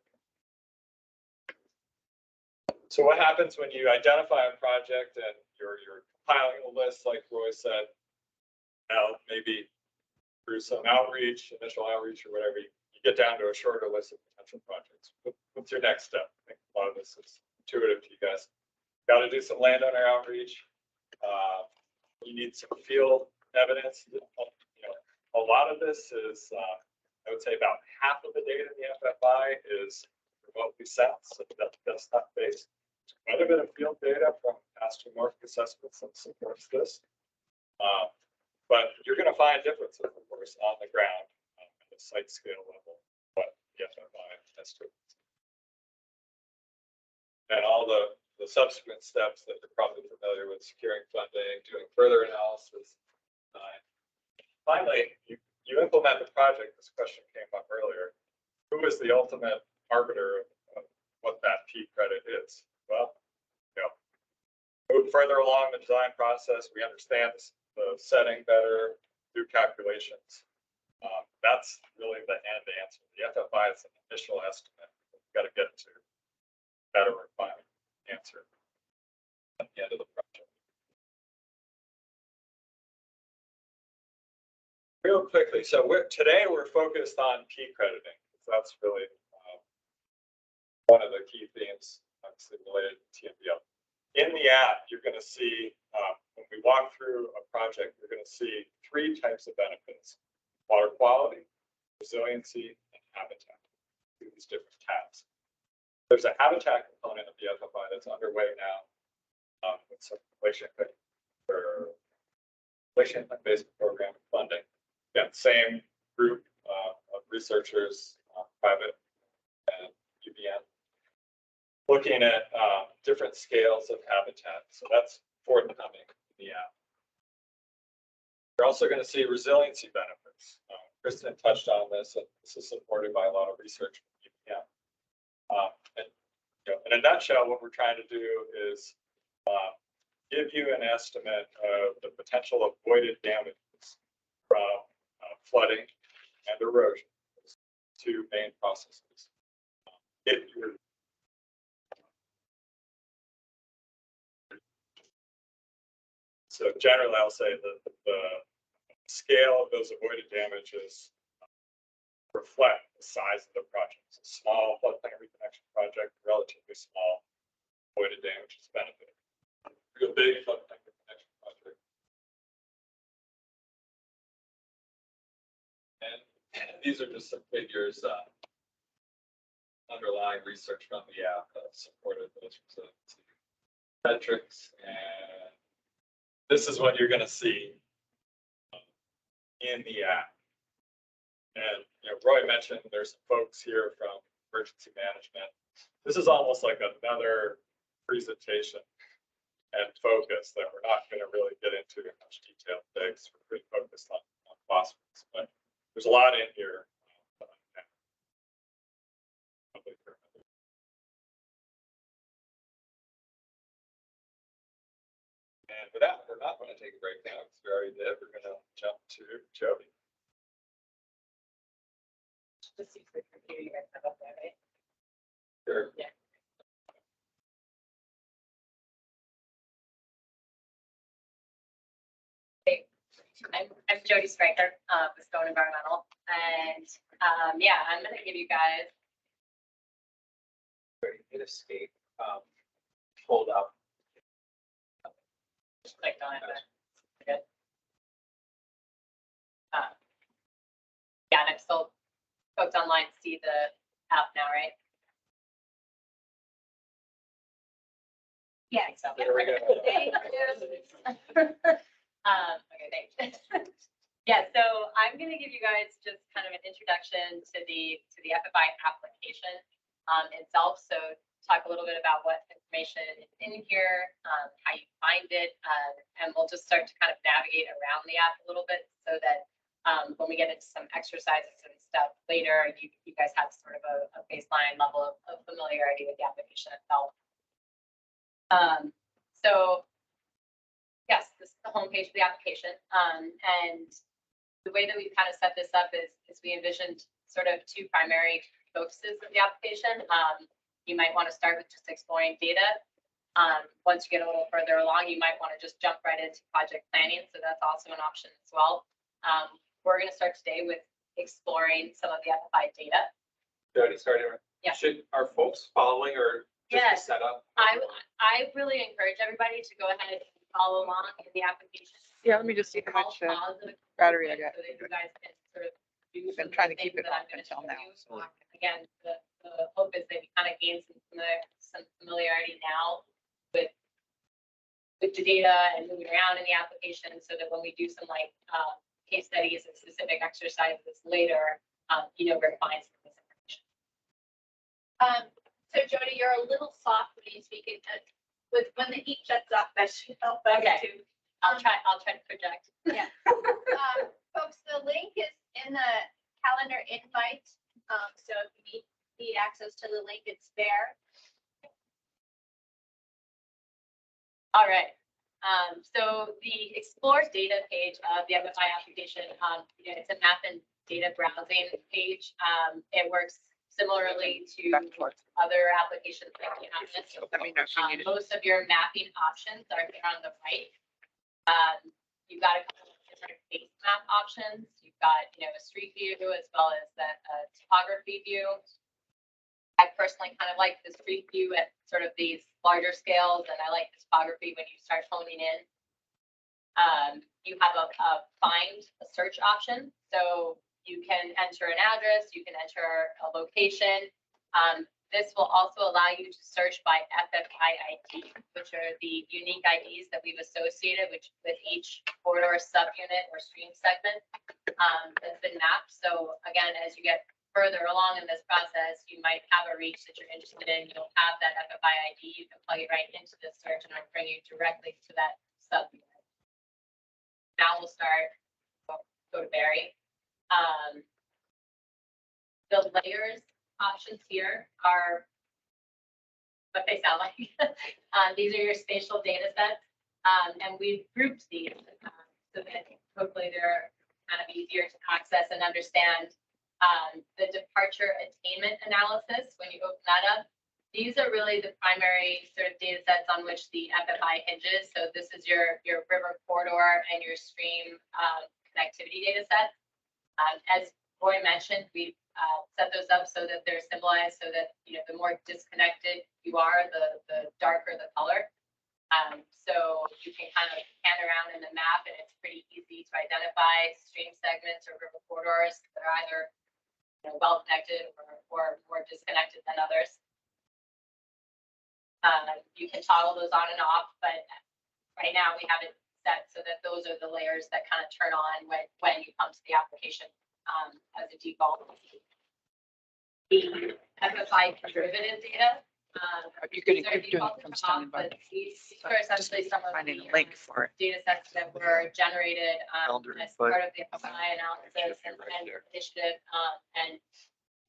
So what happens when you identify a project and you're compiling a list, like Roy said, now maybe through some outreach, initial outreach or whatever, you get down to a shorter list of potential projects. What's your next step? I think a lot of this is intuitive to you guys. Got to do some landowner outreach. You need some field evidence. You know, a lot of this is, I would say about half of the data in the FFI is remotely sensed, so that's desktop based. Quite a bit of field data from astromorphic assessments that supports this. But you're going to find differences, of course, on the ground at the site scale level, what the FFI has to. And all the subsequent steps that you're probably familiar with, securing funding, doing further analysis. Finally, you implement the project. This question came up earlier. Who is the ultimate arbiter of what that P credit is? Well, you know, move further along the design process. We understand the setting better, do calculations. That's really the end answer. The FFI is an initial estimate. We've got to get to better refined answer at the end of the project. Real quickly, so today we're focused on P crediting. That's really one of the key themes, obviously related to TMDL. In the app, you're going to see, when we walk through a project, you're going to see 3 types of benefits: water quality, resiliency, and habitat. Through these different tabs. There's a habitat component of the FFI that's underway now with some glacier based program funding. Again, same group of researchers, private and UBM, looking at different scales of habitat. So that's forthcoming in the app. You're also going to see resiliency benefits. Kristen touched on this, and this is supported by a lot of research from UBM. And you know, in a nutshell, what we're trying to do is give you an estimate of the potential avoided damages from flooding and erosion, 2 main processes. If you're So generally, I'll say that the scale of those avoided damages reflect the size of the project. It's a small floodplain reconnection project, relatively small avoided damages benefit. Real big floodplain reconnection project. And these are just some figures underlying research from the app that supported those metrics. And this is what you're going to see in the app. And you know, Roy mentioned there's some folks here from emergency management. This is almost like another presentation and focus that we're not going to really get into in much detail today because we're pretty focused on phosphorus. But there's a lot in here. And with that, we're not going to take a break now because we already did. We're going to jump to Jody. Just use the computer you guys have up there, right? Sure. Yeah. I'm Jody Stryker with Stone Environmental, and yeah, I'm going to give you guys. Hit escape, hold up. Just clicked on it, but good. Yeah, and I'm still, folks online see the app now, right? Yeah. So. There we go. Thank you. Okay, thanks. Yeah, so I'm going to give you guys just kind of an introduction to the FFI application itself. So talk a little bit about what information is in here, how you find it, and we'll just start to kind of navigate around the app a little bit so that When we get into some exercises and stuff later, you guys have sort of a baseline level of familiarity with the application itself. So yes, this is the homepage of the application. And the way that we've kind of set this up is we envisioned sort of two primary focuses of the application. You might want to start with just exploring data. Once you get a little further along, you might want to just jump right into project planning. So that's also an option as well. We're going to start today with exploring some of the FFI data. Jody, sorry to interrupt. Yeah. Are folks following or just Yes. the setup? I really encourage everybody to go ahead and follow along in the application. Yeah, let me just see how I'll much, pause it battery I so got. that you guys can sort of do I've been some trying of to the keep things it that I'm off gonna until show now, you. so. Again, the hope is that you kind of gain some familiarity now with the data and moving around in the application, so that when we do some like case studies and specific exercises later, you know where to find some of this information. So Jody, you're a little soft when you speak it, with when the heat shuts off, that should help us Okay. too. I'll try to project. Yeah. Folks, the link is in the calendar invite. So if you need access to the link, it's there. All right. So the Explore data page of the FFI application, you know, it's a map and data browsing page. It works similarly to other applications that we have. Let me know if you need it. Most of your mapping options are here on the right. You've got a couple of different base map options. You've got, you know, a street view as well as the topography view. I personally kind of like the street view at sort of these larger scales, and I like the topography when you start honing in. You have a find a search option, so you can enter an address, you can enter a location. This will also allow you to search by FFI ID, which are the unique IDs that we've associated with each corridor subunit or stream segment that's been mapped. So again, as you get further along in this process, you might have a reach that you're interested in. You'll have that FFI ID. You can plug it right into the search and it'll bring you directly to that subunit. Now we'll start, go to Barry. The layers options here are what they sound like. These are your spatial data sets. And we've grouped these so that hopefully they're kind of easier to access and understand. The departure attainment analysis, when you open that up, these are really the primary sort of data sets on which the FFI hinges. So this is your river corridor and your stream connectivity data set. As Roy mentioned, we've set those up so that they're symbolized, so that, you know, the more disconnected you are, the darker the color. So you can kind of pan around in the map and it's pretty easy to identify stream segments or river corridors that are either, you know, well connected or more disconnected than others. You can toggle those on and off, but right now we have it set so that those are the layers that kind of turn on when you come to the application as a default. The FFI derivative data. You could these are keep doing default it from at the standing top, by. but these are essentially some of Finding the a link for it. data sets that were generated Calendar as invite. part of the FFI analysis and Right there. initiative and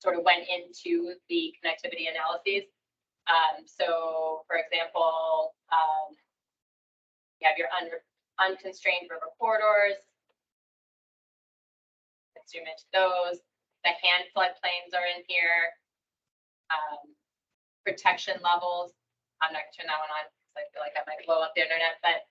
sort of went into the connectivity analyses. So for example, you have your unconstrained river corridors. Let's zoom into those. The hand floodplains are in here. Protection levels. I'm not gonna turn that one on because I feel like I might blow up the internet, but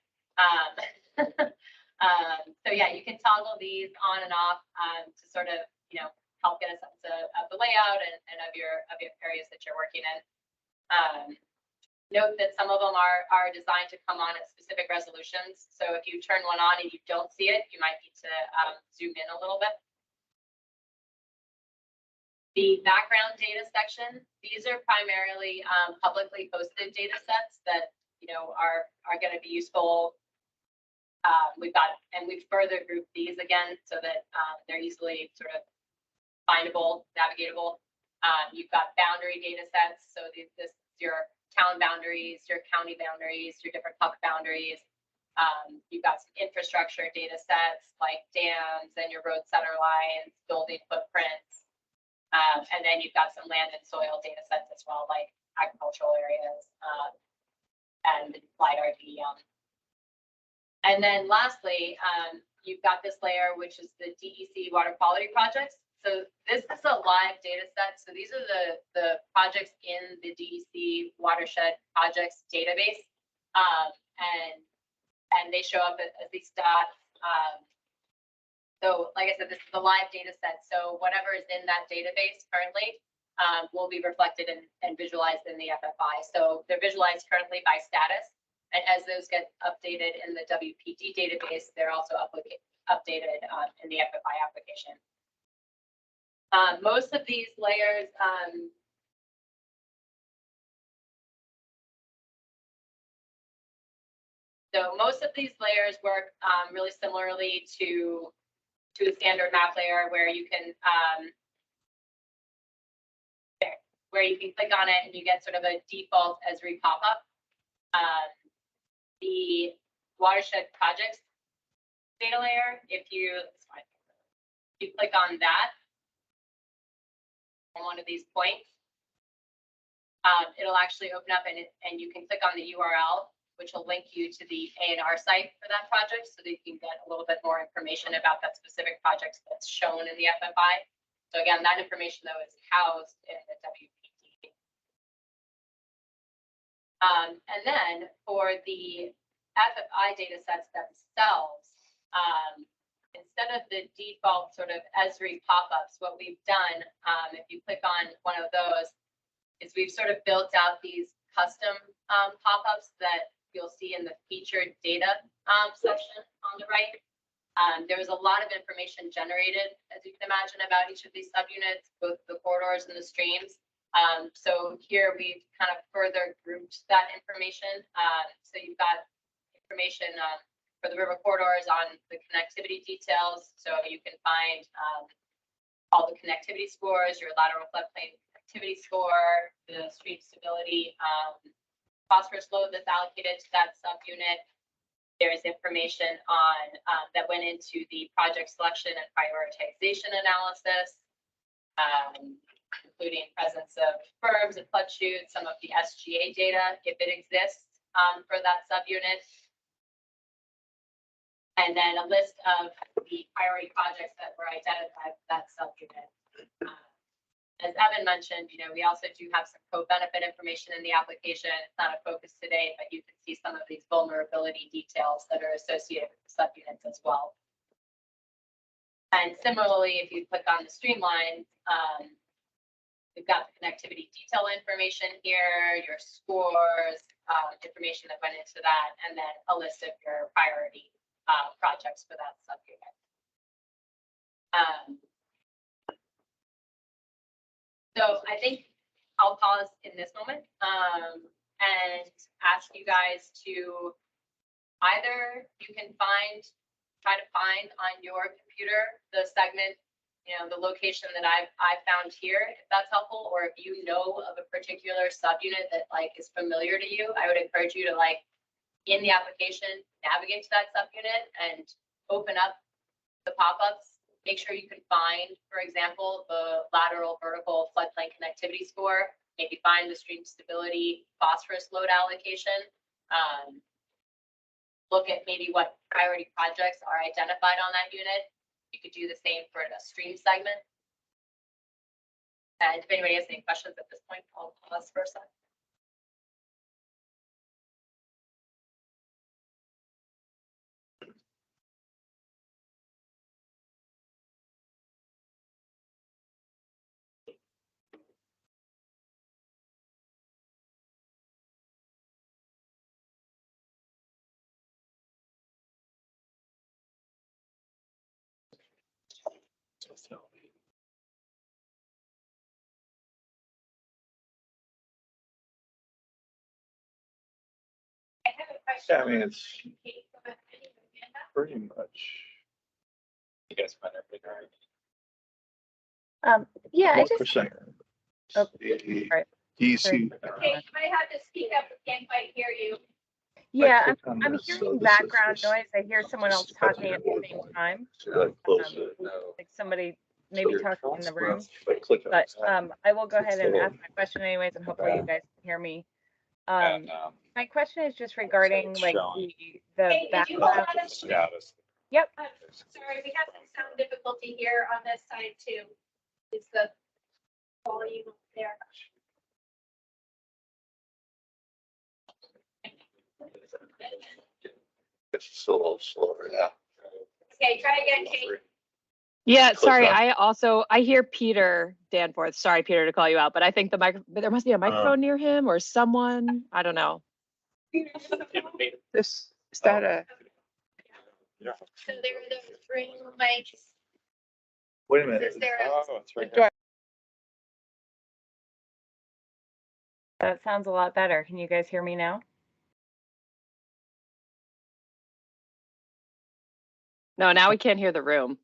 so yeah, you can toggle these on and off to sort of, you know, help get a sense of the layout and of your areas that you're working in. Note that some of them are designed to come on at specific resolutions. So if you turn one on and you don't see it, you might need to zoom in a little bit. The background data section, these are primarily publicly posted data sets that, you know, are going to be useful. We've further grouped these again so that they're easily sort of findable, navigatable. You've got boundary data sets. So this is your town boundaries, your county boundaries, your different puck boundaries. You've got some infrastructure data sets like dams and your road center lines, building footprints. And then you've got some land and soil data sets as well, like agricultural areas, and LiDAR DEM. And then lastly, you've got this layer, which is the DEC water quality projects. So this is a live data set. So these are the projects in the DEC watershed projects database. And they show up as these dots. So like I said, this is the live data set. So whatever is in that database currently will be reflected and visualized in the FFI. So they're visualized currently by status. And as those get updated in the WPD database, they're also updated in the FFI application. Most of these layers, so most of these layers work really similarly to a standard map layer where you can click on it and you get sort of a default Esri pop-up. The watershed projects data layer, if you click on that on one of these points, it'll actually open up and you can click on the URL, which will link you to the A&R site for that project so that you can get a little bit more information about that specific project that's shown in the FFI. So again, that information though is housed in the WPD. And then for the FFI data sets themselves, instead of the default sort of Esri pop-ups, what we've done, if you click on one of those, is we've sort of built out these custom pop-ups that you'll see in the featured data section on the right. There was a lot of information generated, as you can imagine, about each of these subunits, both the corridors and the streams. So here we've kind of further grouped that information. So you've got information for the river corridors on the connectivity details. So you can find all the connectivity scores, your lateral floodplain connectivity score, the stream stability, phosphorus load that's allocated to that subunit. There's information on that went into the project selection and prioritization analysis, including presence of berms and flood chutes, some of the SGA data, if it exists for that subunit. And then a list of the priority projects that were identified for that subunit. As Evan mentioned, we also do have some co-benefit information in the application. It's not a focus today, but you can see some of these vulnerability details that are associated with the subunits as well. And similarly, if you click on the streamline, we've got the connectivity detail information here, your scores, information that went into that, and then a list of your priority projects for that subunit. So I think I'll pause in this moment and ask you guys to either you can try to find on your computer the segment, the location that I've found here, if that's helpful, or if you know of a particular subunit that is familiar to you, I would encourage you to in the application, navigate to that subunit and open up the pop-ups. Make sure you can find, for example, the lateral vertical floodplain connectivity score, maybe find the stream stability phosphorus load allocation. Look at maybe what priority projects are identified on that unit. You could do the same for the stream segment. And if anybody has any questions at this point, I'll pause for a second. I have a question. Yeah, I mean, it's pretty much. You guys find everything all right? Yeah, I What just, percent? Oh, right. DC. okay, you might have to speak up, we can't quite hear you. Yeah, click I'm, on I'm this. So hearing this is background just- noise. I hear someone else just talking at the same time. So like close it. Like somebody maybe So talking in the room. But click on But this. I will go ahead and So- ask my question anyways, and hopefully you guys can hear me. And, My question is just regarding like showing. the Hey, did you hold background. on a Status. Yep. Sorry, we have some sound difficulty here on this side too. Is the volume there? It's still a little slower now. Okay, try again, Kate. Yeah, Click sorry, on- I hear Peter Danforth. Sorry, Peter, to call you out, but I think there must be a microphone near him or someone. I don't know. Is that a? Yeah. So there are the ring mics. Wait a minute. Is there a- Oh, it's right here. That sounds a lot better. Can you guys hear me now? No, now we can't hear the room.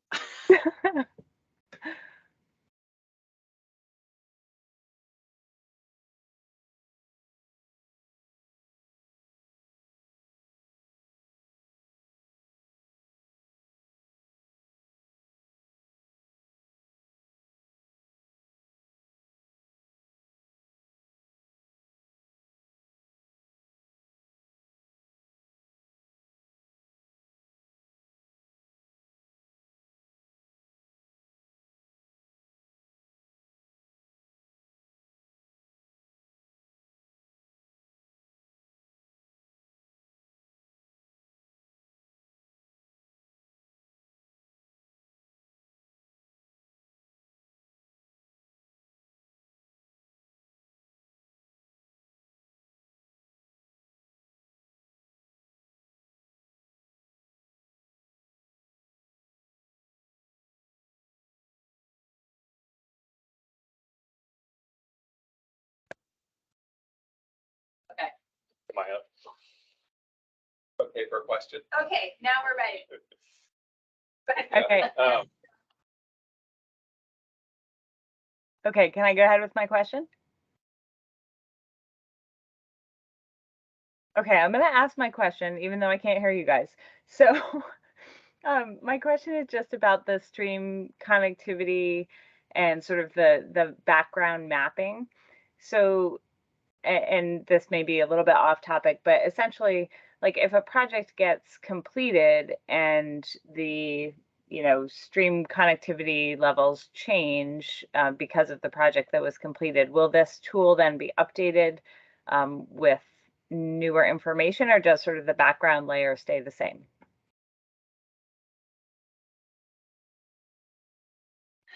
Am I up? Okay, for a question. Okay, now we're ready. Go ahead. Okay. Okay, can I go ahead with my question? Okay, I'm gonna ask my question, even though I can't hear you guys. So, my question is just about the stream connectivity and sort of the background mapping. So, and this may be a little bit off topic, but essentially, like if a project gets completed and the stream connectivity levels change because of the project that was completed, will this tool then be updated with newer information, or does sort of the background layer stay the same?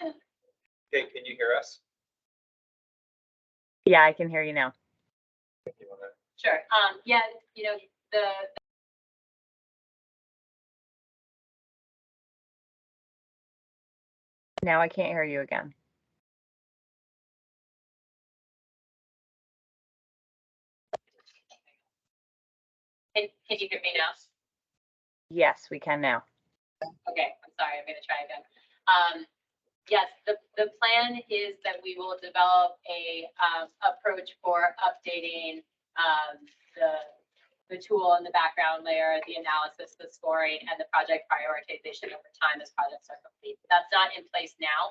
Okay, can you hear us? Yeah, I can hear you now. You wanna- Sure. Yeah, the Now I can't hear you again. can you hear me now? Yes, we can now. Okay, I'm sorry, I'm gonna try again. Yes, the plan is that we will develop a approach for updating the tool and the background layer, the analysis, the scoring, and the project prioritization over time as projects are complete. That's not in place now,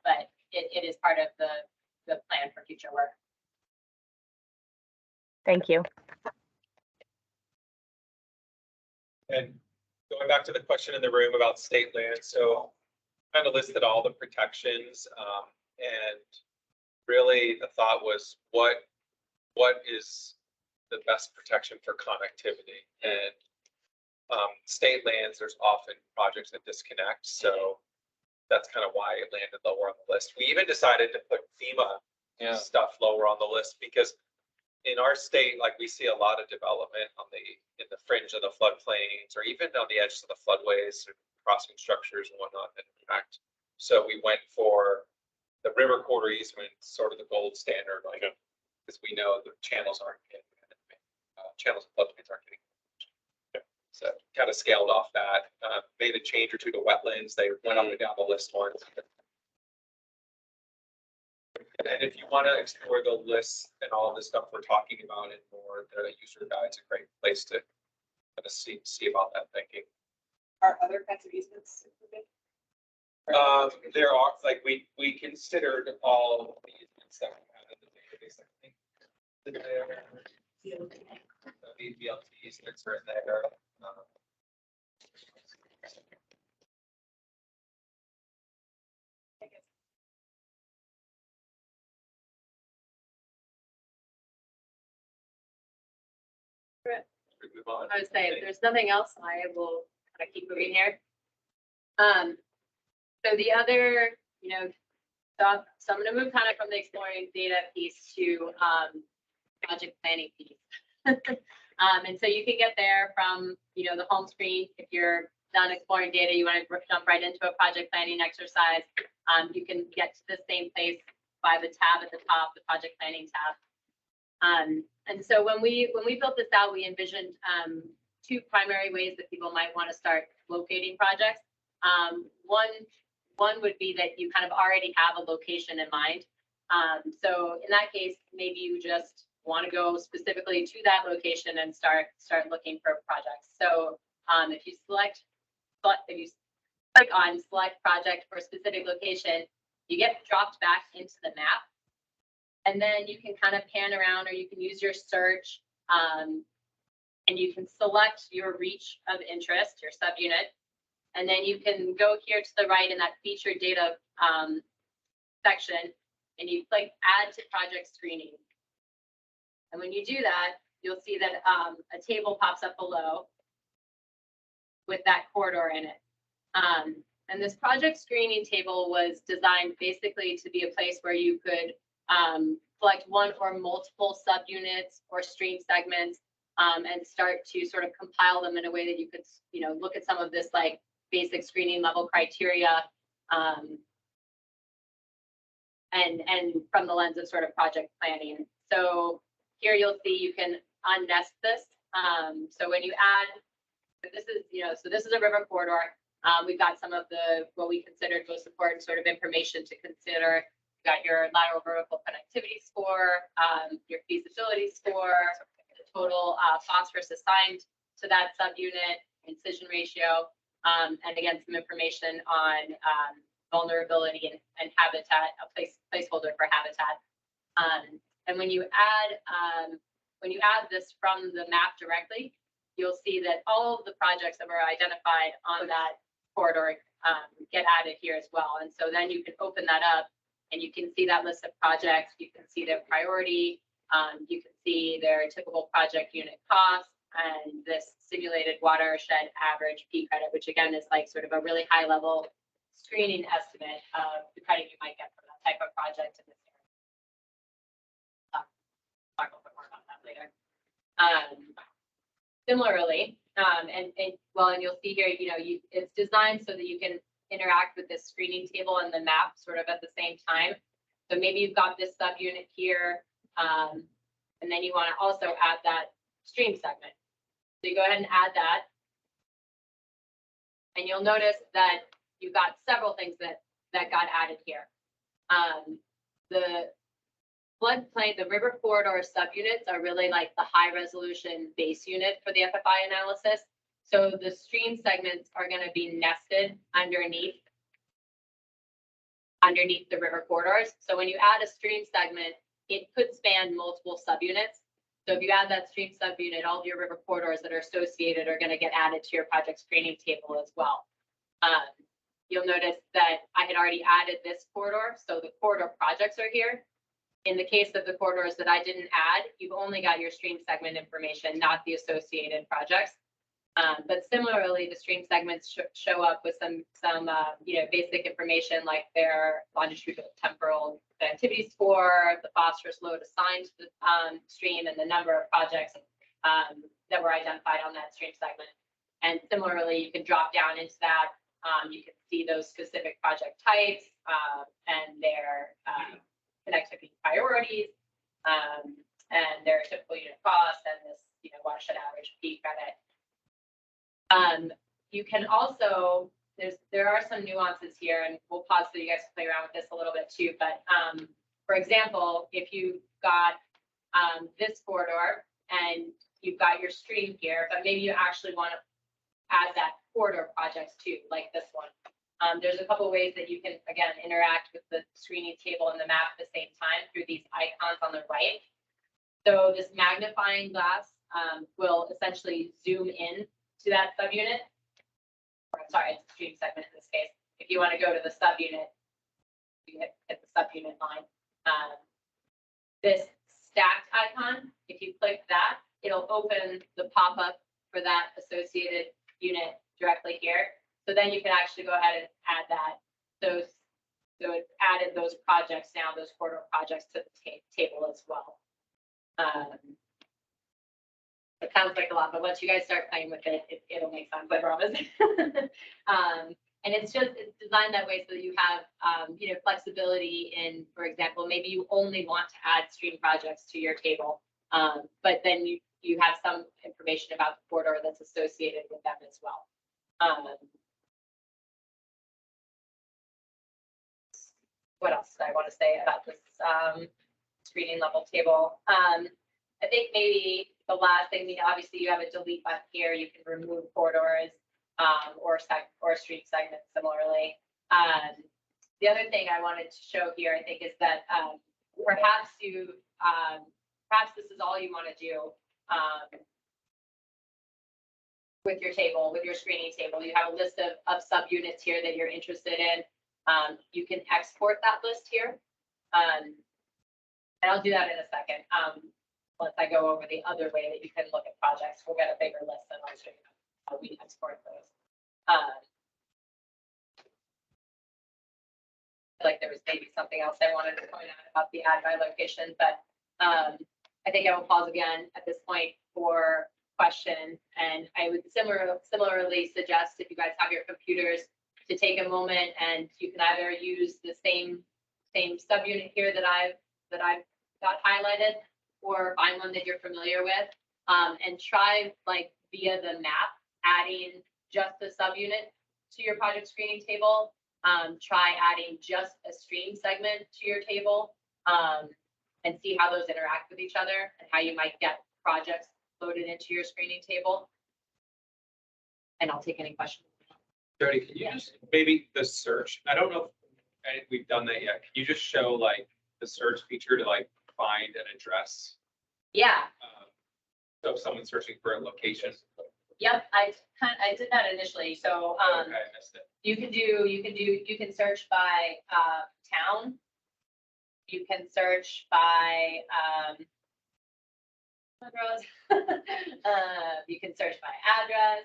but it is part of the plan for future work. Thank you. And going back to the question in the room about state land, so kind of listed all the protections, and really the thought was what is the best protection for connectivity? And state lands, there's often projects that disconnect, so that's kind of why it landed lower on the list. We even decided to put FEMA stuff lower on the list because in our state, like we see a lot of development in the fringe of the floodplains or even on the edges of the floodways, crossing structures and whatnot that impact. So we went for the river corridor easement, sort of the gold standard, like because we know the channels aren't getting channels and floodplains aren't getting. So kind of scaled off that, made a change or two to wetlands. They went up and down the list once. And if you want to explore the lists and all this stuff we're talking about and more, the user guide's a great place to kind of see about that thinking. Are other kinds of easements included? There are, like, we considered all the easements that we had in the database, I think. The BLTs that's right there. Move on. I would say if there's nothing else, I will kind of keep moving here. So the other, so I'm gonna move kind of from the exploring data piece to project planning piece. And so you can get there from, the home screen. If you're done exploring data, you want to jump right into a project planning exercise. You can get to the same place by the tab at the top, the project planning tab. And so when we built this out, we envisioned two primary ways that people might want to start locating projects. One would be that you kind of already have a location in mind. So in that case, maybe you just want to go specifically to that location and start looking for projects. So if you click on select project for a specific location, you get dropped back into the map. And then you can kind of pan around, or you can use your search, and you can select your reach of interest, your subunit. And then you can go here to the right in that featured data section, and you click add to project screening. And when you do that, you'll see that a table pops up below with that corridor in it. And this project screening table was designed basically to be a place where you could select one or multiple subunits or stream segments, and start to sort of compile them in a way that you could, look at some of this like basic screening level criteria, and from the lens of sort of project planning. So here you'll see you can unnest this. So when you add, this is, so this is a river corridor. We've got some of what we considered most important sort of information to consider. You've got your lateral vertical connectivity score, your feasibility score, the total phosphorus assigned to that subunit, incision ratio, and again, some information on vulnerability and habitat, a placeholder for habitat. And when you add this from the map directly, you'll see that all of the projects that were identified on that corridor get added here as well. And so then you can open that up and you can see that list of projects. You can see their priority. You can see their typical project unit cost and this simulated watershed average P credit, which again is like sort of a really high level screening estimate of the credit you might get from that type of project in this area. Talk a little bit more about that later. Similarly, and you'll see here, it's designed so that you can interact with this screening table and the map sort of at the same time. So maybe you've got this subunit here, and then you want to also add that stream segment. So you go ahead and add that. And you'll notice that you've got several things that got added here. The floodplain, the river corridor subunits are really like the high resolution base unit for the FFI analysis. So the stream segments are going to be nested underneath the river corridors. So when you add a stream segment, it could span multiple subunits. So if you add that stream subunit, all of your river corridors that are associated are going to get added to your project screening table as well. You'll notice that I had already added this corridor. So the corridor projects are here. In the case of the corridors that I didn't add, you've only got your stream segment information, not the associated projects. But similarly, the stream segments show up with some basic information like their longitudinal temporal activity score, the phosphorus load assigned to the stream, and the number of projects that were identified on that stream segment. And similarly, you can drop down into that. You can see those specific project types and their connectivity priorities, and their typical unit cost, and this watershed average P credit. You can also, there are some nuances here, and we'll pause so you guys can play around with this a little bit too, but for example, if you've got this corridor and you've got your stream here, but maybe you actually want to add that corridor projects too, like this one. There's a couple of ways that you can, again, interact with the screening table and the map at the same time through these icons on the right. So this magnifying glass will essentially zoom in to that subunit. Or, sorry, it's a stream segment in this case. If you want to go to the subunit, you hit the subunit line. This stacked icon, if you click that, it'll open the pop-up for that associated unit directly here. So then you can actually go ahead and add that. So it added those projects now, those corridor projects to the table as well. It sounds like a lot, but once you guys start playing with it, it'll make sense, I promise. And it's designed that way so that you have, flexibility in, for example, maybe you only want to add stream projects to your table, but then you have some information about the corridor that's associated with them as well. What else did I want to say about this screening level table? I think maybe the last thing, obviously you have a delete button here. You can remove corridors or stream segments similarly. The other thing I wanted to show here, I think, is that perhaps this is all you want to do with your table, with your screening table. You have a list of subunits here that you're interested in. You can export that list here. And I'll do that in a second. Once I go over the other way that you can look at projects, we'll get a bigger list and I'll show you how we export those. Like there was maybe something else I wanted to point out about the add by location, but I think I will pause again at this point for question. And I would similarly suggest if you guys have your computers to take a moment and you can either use the same subunit here that I've got highlighted, or find one that you're familiar with, and try like via the map adding just the subunit to your project screening table. Try adding just a stream segment to your table, and see how those interact with each other and how you might get projects loaded into your screening table. And I'll take any questions. Jody, can you just maybe the search? I don't know if we've done that yet. Can you just show like the search feature to like find an address? Yeah. So if someone's searching for a location. Yep, I did that initially. So Okay, I missed it. you can search by town. You can search by you can search by address.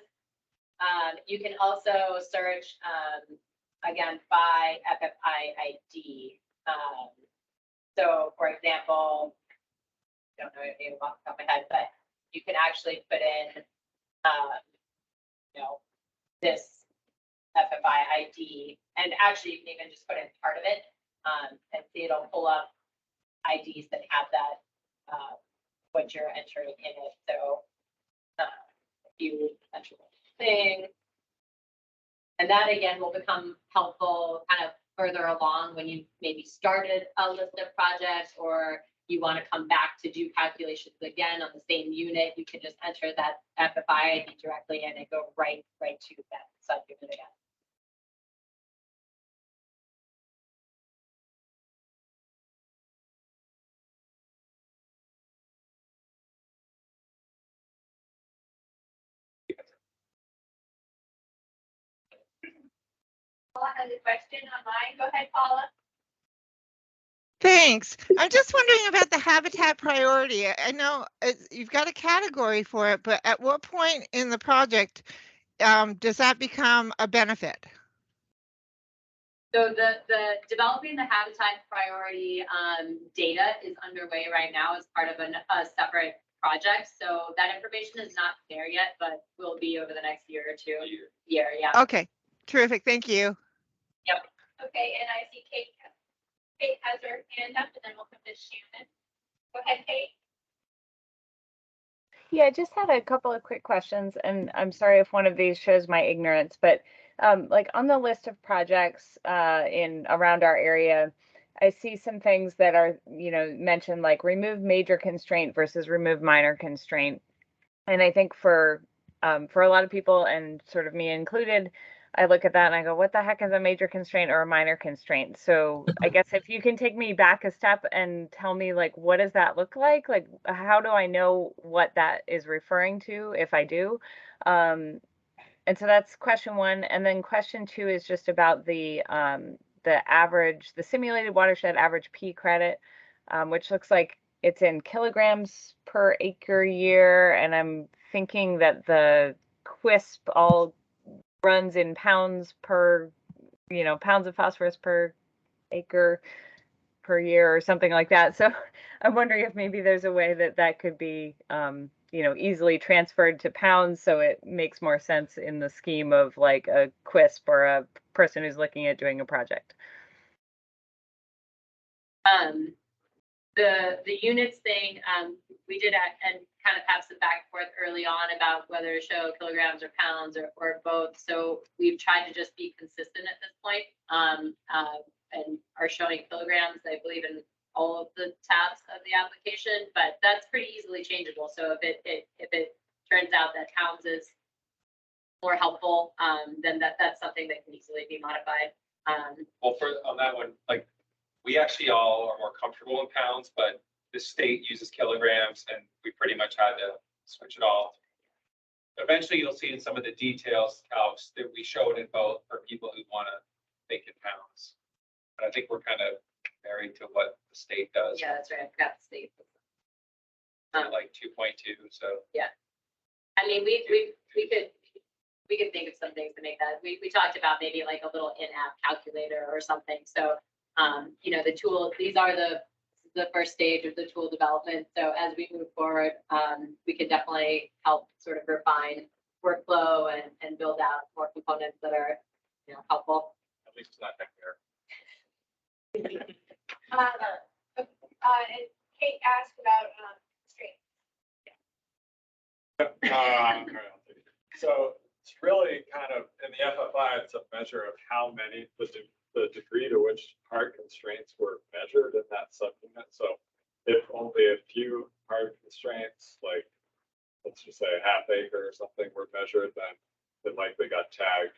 You can also search again by FFI ID. So for example, I don't know if you off the top of my head, but you can actually put in this FFI ID, and actually you can even just put in part of it and see it'll pull up IDs that have that what you're entering in it. So if you enter one thing, and that again will become helpful kind of further along when you maybe started a list of projects, or you want to come back to do calculations again on the same unit. You can just enter that FFI ID directly in and go right to that subunit again. Paula has a question online. Go ahead, Paula. Thanks. I'm just wondering about the habitat priority. I know you've got a category for it, but at what point in the project does that become a benefit? So the developing the habitat priority data is underway right now as part of a separate project. So that information is not there yet, but will be over the next year or two. Yeah. Okay, terrific. Thank you. Yep. Okay, and I see Kate has her hand up, and then we'll come to Shannon. Go ahead, Kate. Yeah, I just had a couple of quick questions, and I'm sorry if one of these shows my ignorance, but like on the list of projects in around our area, I see some things that are, mentioned like remove major constraint versus remove minor constraint. And I think for a lot of people, and sort of me included, I look at that and I go, what the heck is a major constraint or a minor constraint? So I guess if you can take me back a step and tell me, like, what does that look like? Like, how do I know what that is referring to if I do? And so that's question one. And then question two is just about the simulated watershed average P credit, which looks like it's in kilograms per acre year. And I'm thinking that the QUISP all runs in pounds per, pounds of phosphorus per acre per year or something like that. So I'm wondering if maybe there's a way that that could be, easily transferred to pounds, so it makes more sense in the scheme of like a QUISP or a person who's looking at doing a project. The units thing, we did and kind of have some back and forth early on about whether to show kilograms or pounds or both. So we've tried to just be consistent at this point, and are showing kilograms, I believe, in all of the tabs of the application, but that's pretty easily changeable. So if it turns out that pounds is more helpful, then that's something that can easily be modified. Well, on that one, like, we actually all are more comfortable in pounds, but the state uses kilograms and we pretty much had to switch it all. Eventually you'll see in some of the details calcs that we show it in both for people who want to think in pounds. But I think we're kind of married to what the state does. Yeah, that's right. I forgot the state. Like 2.2, so. Yeah. I mean, we could think of some things to make that. We talked about maybe like a little in-app calculator or something. So, the tool, these are the first stage of the tool development. So as we move forward, we can definitely help sort of refine workflow and build out more components that are, helpful. At least it's not that fair. And Kate asked about constraints. So it's really kind of, in the FFI, it's a measure of how many, the degree to which hard constraints were measured in that subunit. So if only a few hard constraints, like let's just say a half acre or something, were measured, then it likely got tagged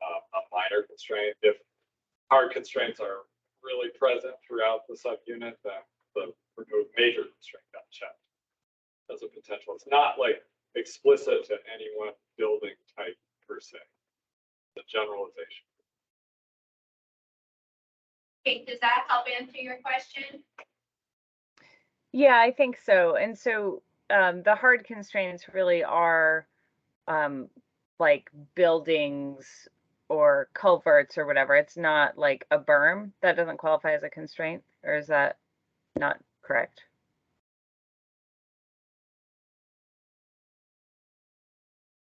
a minor constraint. If hard constraints are really present throughout the subunit, then the removed major constraint got checked as a potential. It's not like explicit to any one building type per se. The generalization. Kate, does that help answer your question? Yeah, I think so. And so the hard constraints really are like buildings or culverts or whatever. It's not like a berm that doesn't qualify as a constraint, or is that not correct?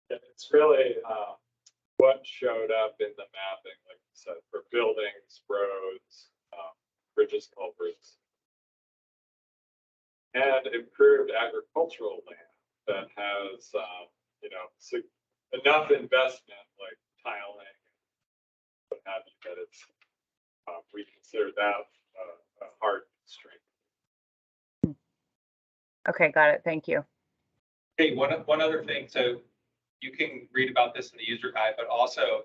It's really what showed up in the mapping, like you said, for buildings, roads, bridges, culverts, and improved agricultural land that has, enough investment, like tiling, what have you, that it's, we consider that a hard constraint. Okay, got it. Thank you. Hey, one other thing. So you can read about this in the user guide, but also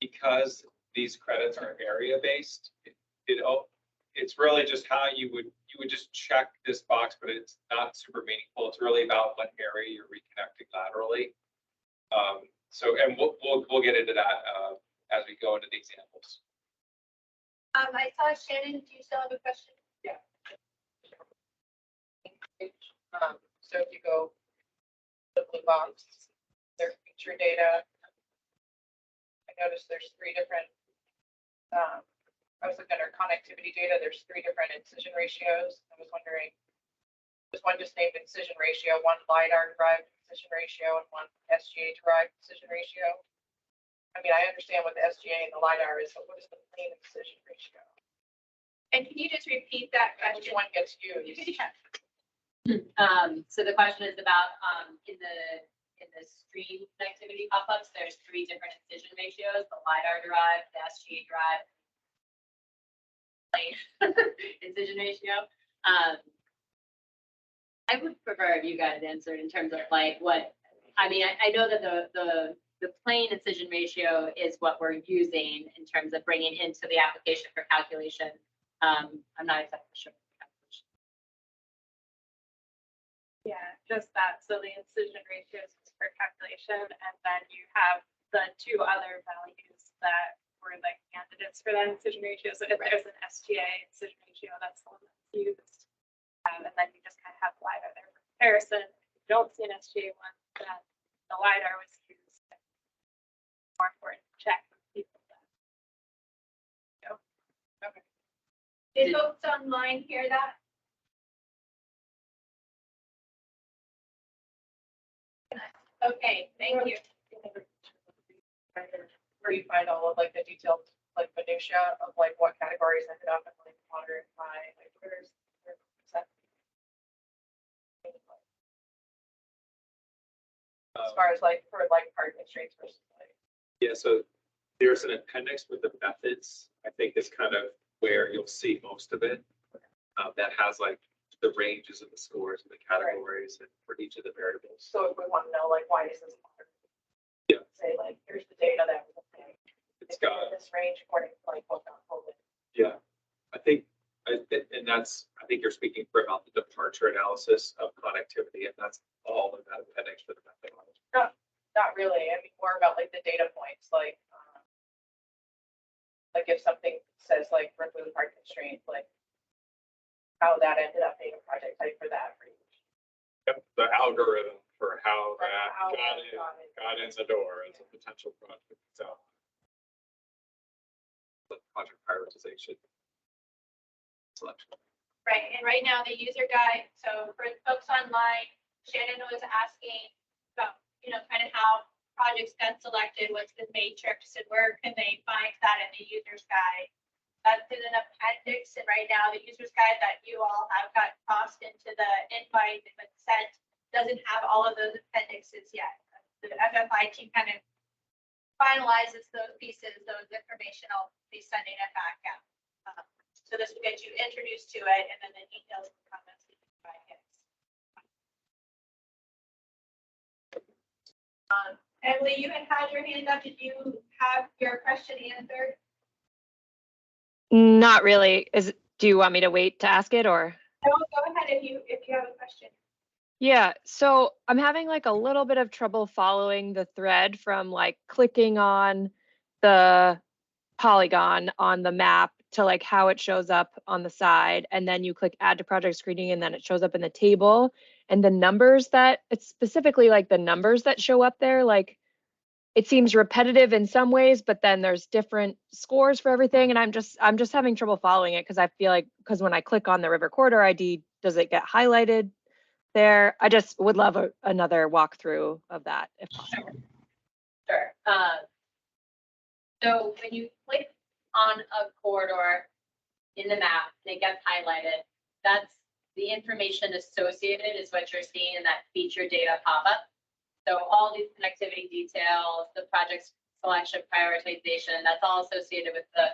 because these credits are area based, it's really just how you would just check this box, but it's not super meaningful. It's really about what area you're reconnecting laterally. And we'll get into that as we go into the examples. I saw Shannon, do you still have a question? Yeah. So if you go to the blue box, their feature data. I noticed there's three different, I was looking at our connectivity data, there's three different incision ratios. I was wondering, was one just named incision ratio, one LiDAR derived incision ratio, and one SGA derived incision ratio? I mean, I understand what the SGA and the LiDAR is, but what is the plain incision ratio? And can you just repeat that question? Which one gets used? So the question is about in the stream connectivity pop-ups, there's three different incision ratios: the LiDAR derived, the SGA derived, plane incision ratio. I would prefer if you guys answered in terms of like what, I mean, I know that the plane incision ratio is what we're using in terms of bringing into the application for calculation. I'm not exactly sure. Yeah, just that. So the incision ratios is for calculation, and then you have the two other values that were the candidates for that incision ratio. So if there's an STA incision ratio, that's the one that's used. And then you just kind of have LiDAR there for comparison. If you don't see an STA one, then the LiDAR was used. More important to check with people. Okay. Did folks online hear that? Okay, thank you. Where you find all of like the detailed like minutia of like what categories ended up in like water and by like where's as far as like for like hard constraints versus like. Yeah, so there's an appendix with the methods, I think is kind of where you'll see most of it. That has like the ranges of the scores and the categories and for each of the variables. So if we want to know like why is this water? Yeah. Say like here's the data that was obtained. It's got, this range according to like what got pulled in. yeah, I think, and that's, I think you're speaking for about the departure analysis of connectivity, and that's all in that appendix for the methodology. Not really. I mean, more about like the data points, like if something says like remove hard constraint, like how that ended up being a project type for that. Yep, the algorithm for how Right, that how got that got in the door as a potential project. So The project prioritization selection. Right, and right now the user guide, so for folks online, Shannon was asking about, kind of how projects got selected, what's the matrix, and where can they find that in the user's guide? That's in an appendix, and right now the user's guide that you all have got tossed into the invite and been sent doesn't have all of those appendixes yet. The FFI team kind of finalizes those pieces, those information, I'll be sending it back out. So this will get you introduced to it, and then the details and comments we can provide hits. Emily, you had your hand up. Did you have your question answered? Not really. Do you want me to wait to ask it or? No, go ahead if you have a question. Yeah, so I'm having like a little bit of trouble following the thread from like clicking on the polygon on the map to like how it shows up on the side, and then you click add to project screening and then it shows up in the table, and the numbers that it's specifically like the numbers that show up there, like it seems repetitive in some ways, but then there's different scores for everything, and I'm just having trouble following it because I feel like because when I click on the river corridor ID, does it get highlighted there? I just would love another walkthrough of that if possible. Sure. So when you click on a corridor in the map, and it gets highlighted, that's the information associated is what you're seeing in that feature data pop-up. So all these connectivity details, the project selection prioritization, that's all associated with the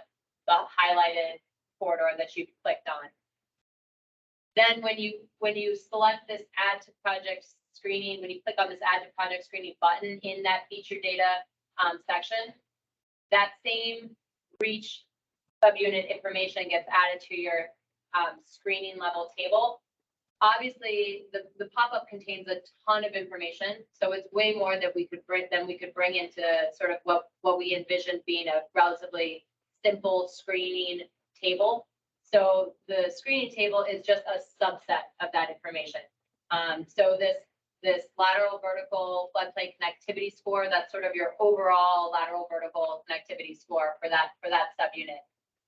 highlighted corridor that you've clicked on. Then when you select this add to project screening, when you click on this add to project screening button in that feature data section, that same reach subunit information gets added to your screening level table. Obviously, the pop-up contains a ton of information, so it's way more that we could bring into sort of what we envisioned being a relatively simple screening table. So the screening table is just a subset of that information. So this lateral vertical floodplain connectivity score, that's sort of your overall lateral vertical connectivity score for that subunit.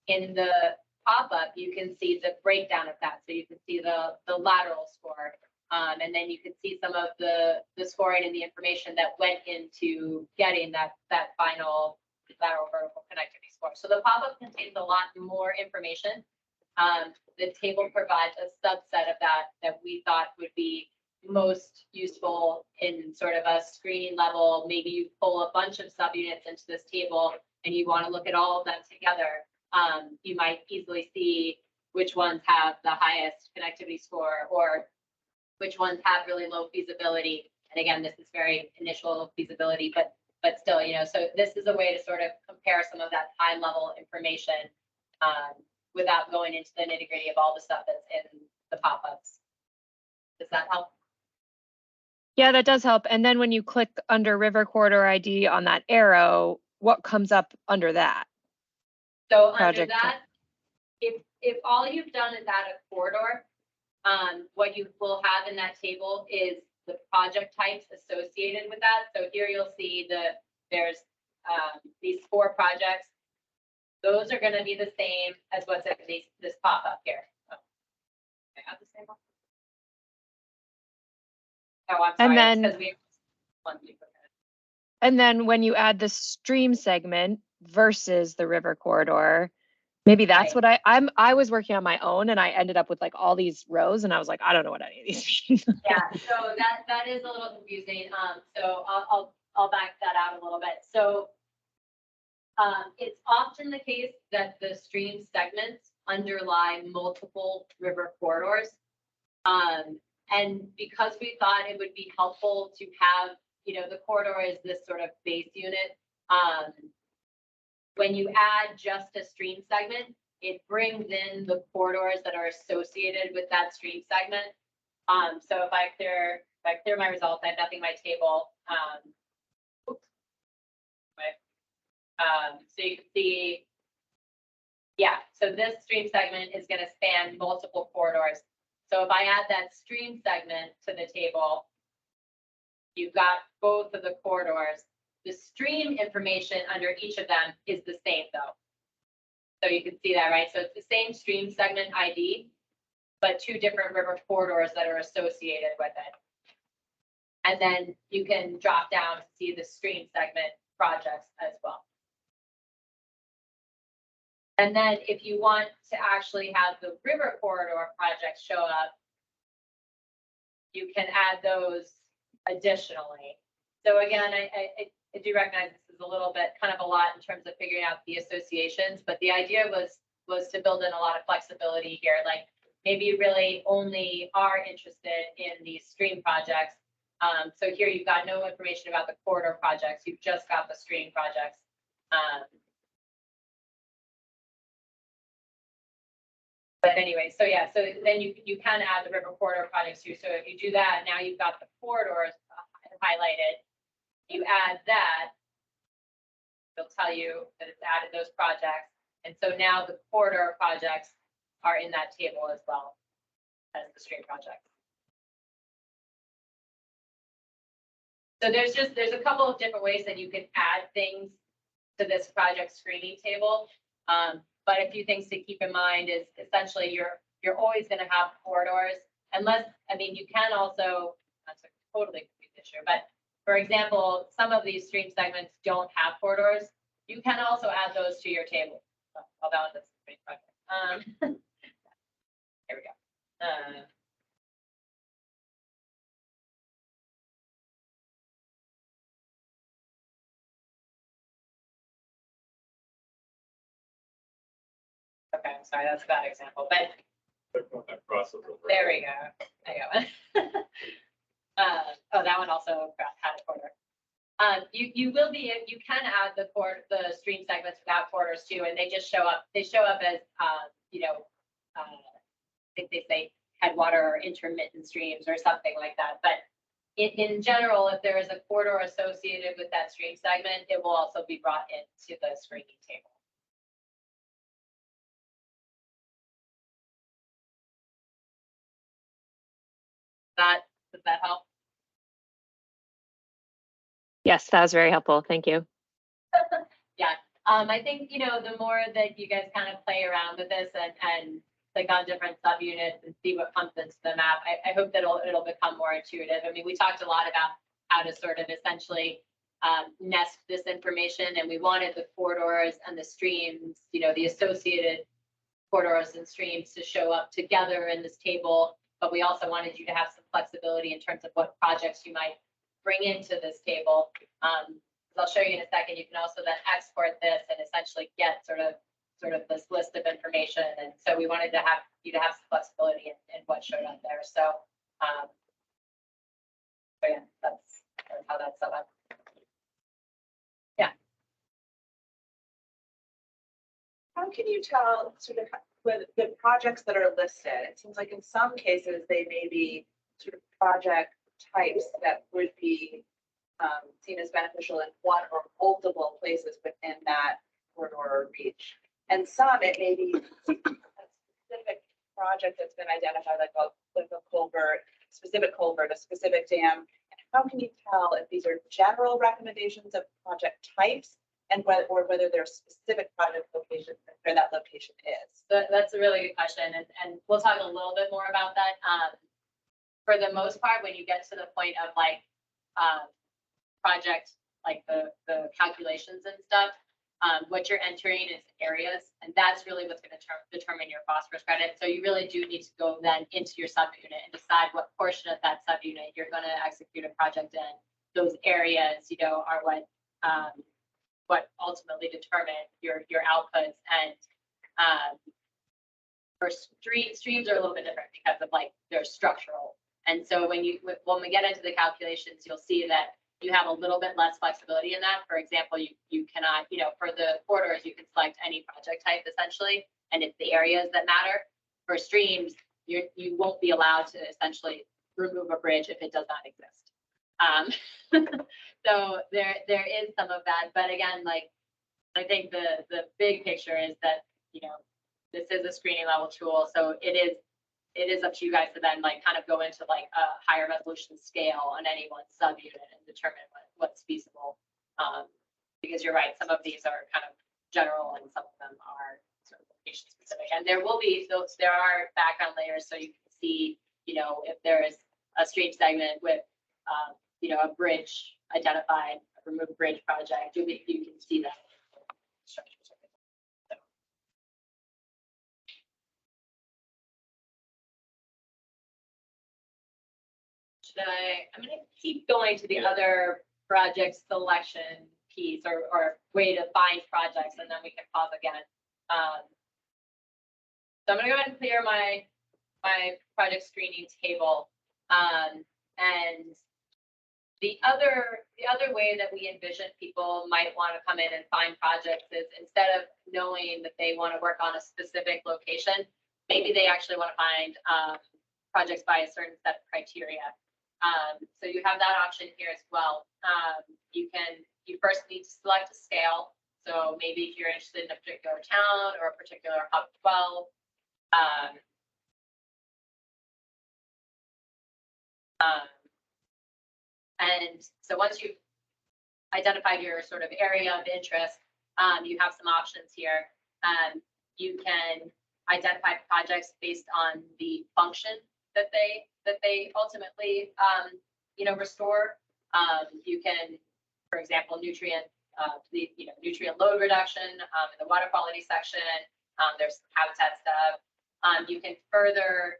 In the pop-up, you can see the breakdown of that. So you can see the lateral score, and then you can see some of the scoring and the information that went into getting that final lateral vertical connectivity score. So the pop-up contains a lot more information. The table provides a subset of that we thought would be most useful in sort of a screening level. Maybe you pull a bunch of subunits into this table and you want to look at all of them together. you might easily see which ones have the highest connectivity score or which ones have really low feasibility. And again, this is very initial feasibility, but still, so this is a way to sort of compare some of that high level information without going into the nitty gritty of all the stuff that's in the pop-ups. Does that help? Yeah, that does help. And then when you click under River Corridor ID on that arrow, what comes up under that? So under Project that, if all you've done is add a corridor, what you will have in that table is the project types associated with that. So here you'll see there's these 4 projects. Those are going to be the same as what's in this pop-up here. Oh, I have the same one. Oh, I'm sorry. And then- It's 'cause we have one duplicate. And then when you add the stream segment versus the river corridor, maybe that's Right. what I was working on my own and I ended up with like all these rows and I was like, I don't know what any of these mean. Yeah, so that is a little confusing. So I'll back that out a little bit. So it's often the case that the stream segments underlie multiple river corridors. And because we thought it would be helpful to have, the corridor is this sort of base unit. When you add just a stream segment, it brings in the corridors that are associated with that stream segment. So if I clear my results, I have nothing in my table. Oops. So you can see, yeah, so this stream segment is going to span multiple corridors. So if I add that stream segment to the table, you've got both of the corridors. The stream information under each of them is the same though. So you can see that, right? So it's the same stream segment ID, but 2 different river corridors that are associated with it. And then you can drop down to see the stream segment projects as well. And then if you want to actually have the river corridor projects show up, you can add those additionally. So again, I do recognize this is a little bit kind of a lot in terms of figuring out the associations, but the idea was to build in a lot of flexibility here. Like maybe you really only are interested in these stream projects. So here you've got no information about the corridor projects. You've just got the stream projects. But anyway, so yeah, so then you can add the river corridor projects too. So if you do that, now you've got the corridors highlighted. You add that, it'll tell you that it's added those projects. And so now the corridor projects are in that table as well as the stream projects. So there's a couple of different ways that you can add things to this project screening table. But a few things to keep in mind is essentially you're always going to have corridors unless, I mean, you can also, that's a totally confused issue, but for example, some of these stream segments don't have corridors. You can also add those to your table. Oh, that was a great project. Here we go. Okay, I'm sorry, that's a bad example, but there we go. I got one. Oh, that one also had a corridor. You can add the stream segments without corridors too, and they just show up. They show up as I think they say headwater or intermittent streams or something like that. But in general, if there is a corridor associated with that stream segment, it will also be brought into the screening table. Does that help? Yes, that was very helpful. Thank you. Yeah, I think, the more that you guys kind of play around with this and click on different subunits and see what comes into the map, I hope that it'll become more intuitive. I mean, we talked a lot about how to sort of essentially nest this information, and we wanted the corridors and the streams, the associated corridors and streams to show up together in this table. But we also wanted you to have some flexibility in terms of what projects you might bring into this table. As I'll show you in a second, you can also then export this and essentially get sort of sort of this list of information. And so we wanted to have you to have some flexibility in what showed up there. So, but yeah, that's how that's set up. How can you tell sort of with the projects that are listed? It seems like in some cases, they may be sort of project types that would be seen as beneficial in one or multiple places within that corridor or reach. And some, it may be a specific project that's been identified, like a culvert, specific culvert, a specific dam. And how can you tell if these are general recommendations of project types and whether there are specific project locations where that location is? So that's a really good question. And we'll talk a little bit more about that. For the most part, when you get to the point of like project, like the calculations and stuff, what you're entering is areas, and that's really what's going to determine your phosphorus credit. So you really do need to go then into your subunit and decide what portion of that subunit you're going to execute a project in. Those areas, you know, are what ultimately determine your outputs. And for streams are a little bit different because of like they're structural. And so when we get into the calculations, you'll see that you have a little bit less flexibility in that. For example, you cannot, you know, for the corridors, you can select any project type essentially, and it's the areas that matter. For streams, you won't be allowed to essentially remove a bridge if it does not exist. So there is some of that, but again, like I think the big picture is that, you know, this is a screening level tool, so it is up to you guys to then like kind of go into like a higher resolution scale on any one subunit and determine what's feasible. Because you're right, some of these are kind of general and some of them are sort of location specific. And there will be there are background layers, so you can see, you know, if there is a stream segment with you know, a bridge identified, a remove bridge project, you can see that. I'm going to keep going to the other project selection piece or way to find projects, and then we can pause again. So I'm going to go ahead and clear my project screening table. And the other way that we envision people might want to come in and find projects is instead of knowing that they want to work on a specific location, maybe they actually want to find projects by a certain set of criteria. So you have that option here as well. You first need to select a scale. So maybe if you're interested in a particular town or a particular hub 12, and so once you've identified your sort of area of interest, you have some options here. You can identify projects based on the function that they ultimately you know, restore. You can, for example, nutrient load reduction in the water quality section. There's some habitat stuff. You can further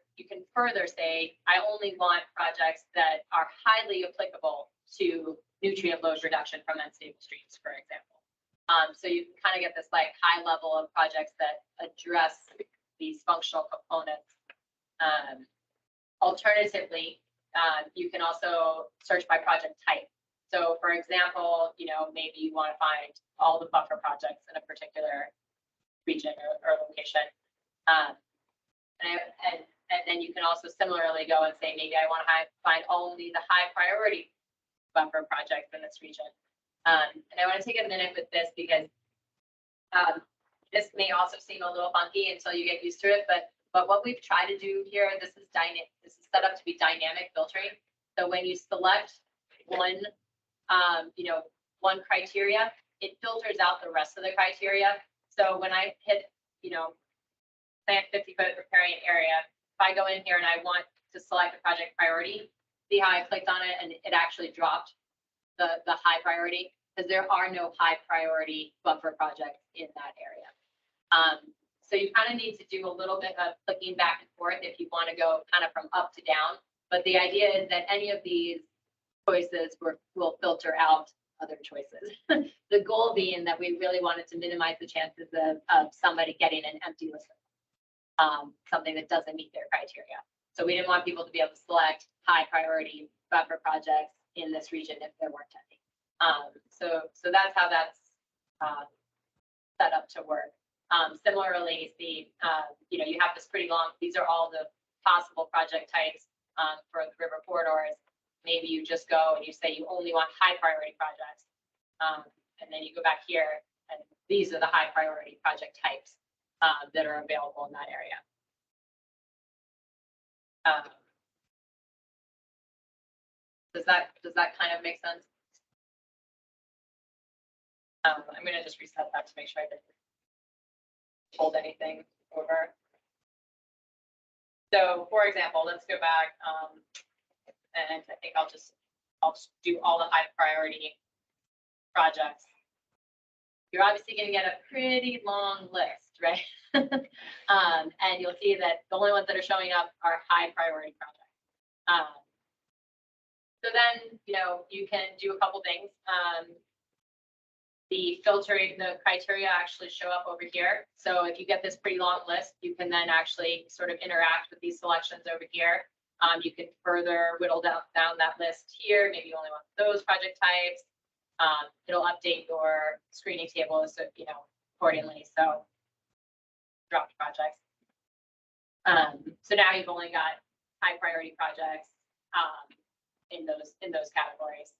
say, I only want projects that are highly applicable to nutrient load reduction from unstable streams, for example. So you can kind of get this like high level of projects that address these functional components. Alternatively, you can also search by project type. So for example, you know, maybe you want to find all the buffer projects in a particular region or location. And then you can also similarly go and say, maybe I want to find only the high priority buffer projects in this region. And I want to take a minute with this because this may also seem a little funky until you get used to it, but what we've tried to do here, this is set up to be dynamic filtering. So when you select one, you know, one criteria, it filters out the rest of the criteria. So when I hit, you know, plant 50-foot riparian area, if I go in here and I want to select a project priority, see how I clicked on it and it actually dropped the high priority, because there are no high priority buffer projects in that area. So you kind of need to do a little bit of clicking back and forth if you want to go kind of from up to down. But the idea is that any of these choices will filter out other choices. The goal being that we really wanted to minimize the chances of somebody getting an empty list, something that doesn't meet their criteria. So we didn't want people to be able to select high priority buffer projects in this region if there weren't any. So that's how that's set up to work. Similarly, you have this pretty long, these are all the possible project types for the river corridors. Maybe you just go and you say you only want high priority projects. And then you go back here and these are the high priority project types that are available in that area. Does that kind of make sense? I'm going to just reset that to make sure I didn't hold anything over. So for example, let's go back and I think I'll just do all the high priority projects. You're obviously going to get a pretty long list, right? And you'll see that the only ones that are showing up are high priority projects. So then, you can do a couple things. The filtering, the criteria actually show up over here. So if you get this pretty long list, you can then actually sort of interact with these selections over here. You can further whittle down that list here. Maybe you only want those project types. It'll update your screening table, so accordingly. So dropped projects. So now you've only got high priority projects in those categories.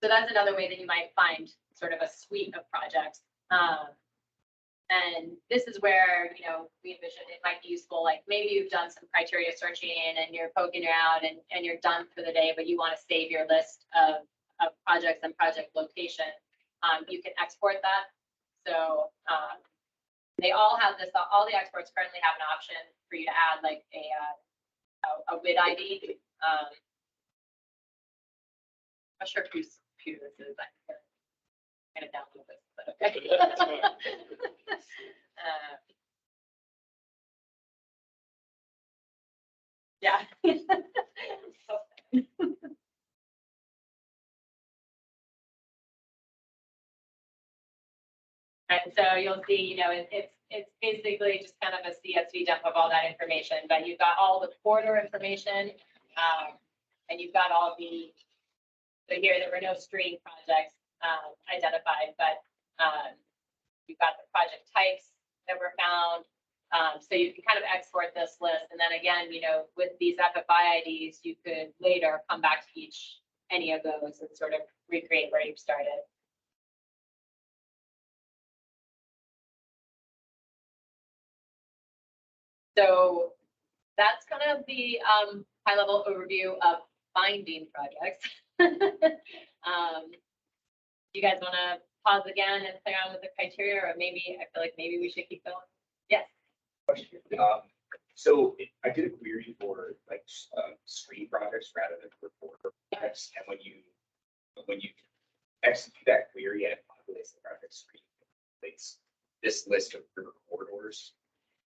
So that's another way that you might find sort of a suite of projects. And this is where, we envision it might be useful, like maybe you've done some criteria searching and you're poking around and you're done for the day, but you want to save your list of projects and project location. You can export that. So they all have this, all the exports currently have an option for you to add like a WID ID. I'm not sure whose computer this is. I'm going to download this, but okay. Yeah. And so you'll see, it's basically just kind of a CSV dump of all that information, but you've got all the corridor information, and you've got all the, so here there were no stream projects identified, but you've got the project types that were found. So you can kind of export this list, and then again, with these FFI IDs, you could later come back to any of those and sort of recreate where you've started. So that's kind of the high-level overview of finding projects. You guys want to pause again and play around with the criteria, or maybe I feel like maybe we should keep going? Yes. Question. So I did a query for like screen projects rather than report projects, and when you execute that query and it populates the project screen, it's this list of river corridors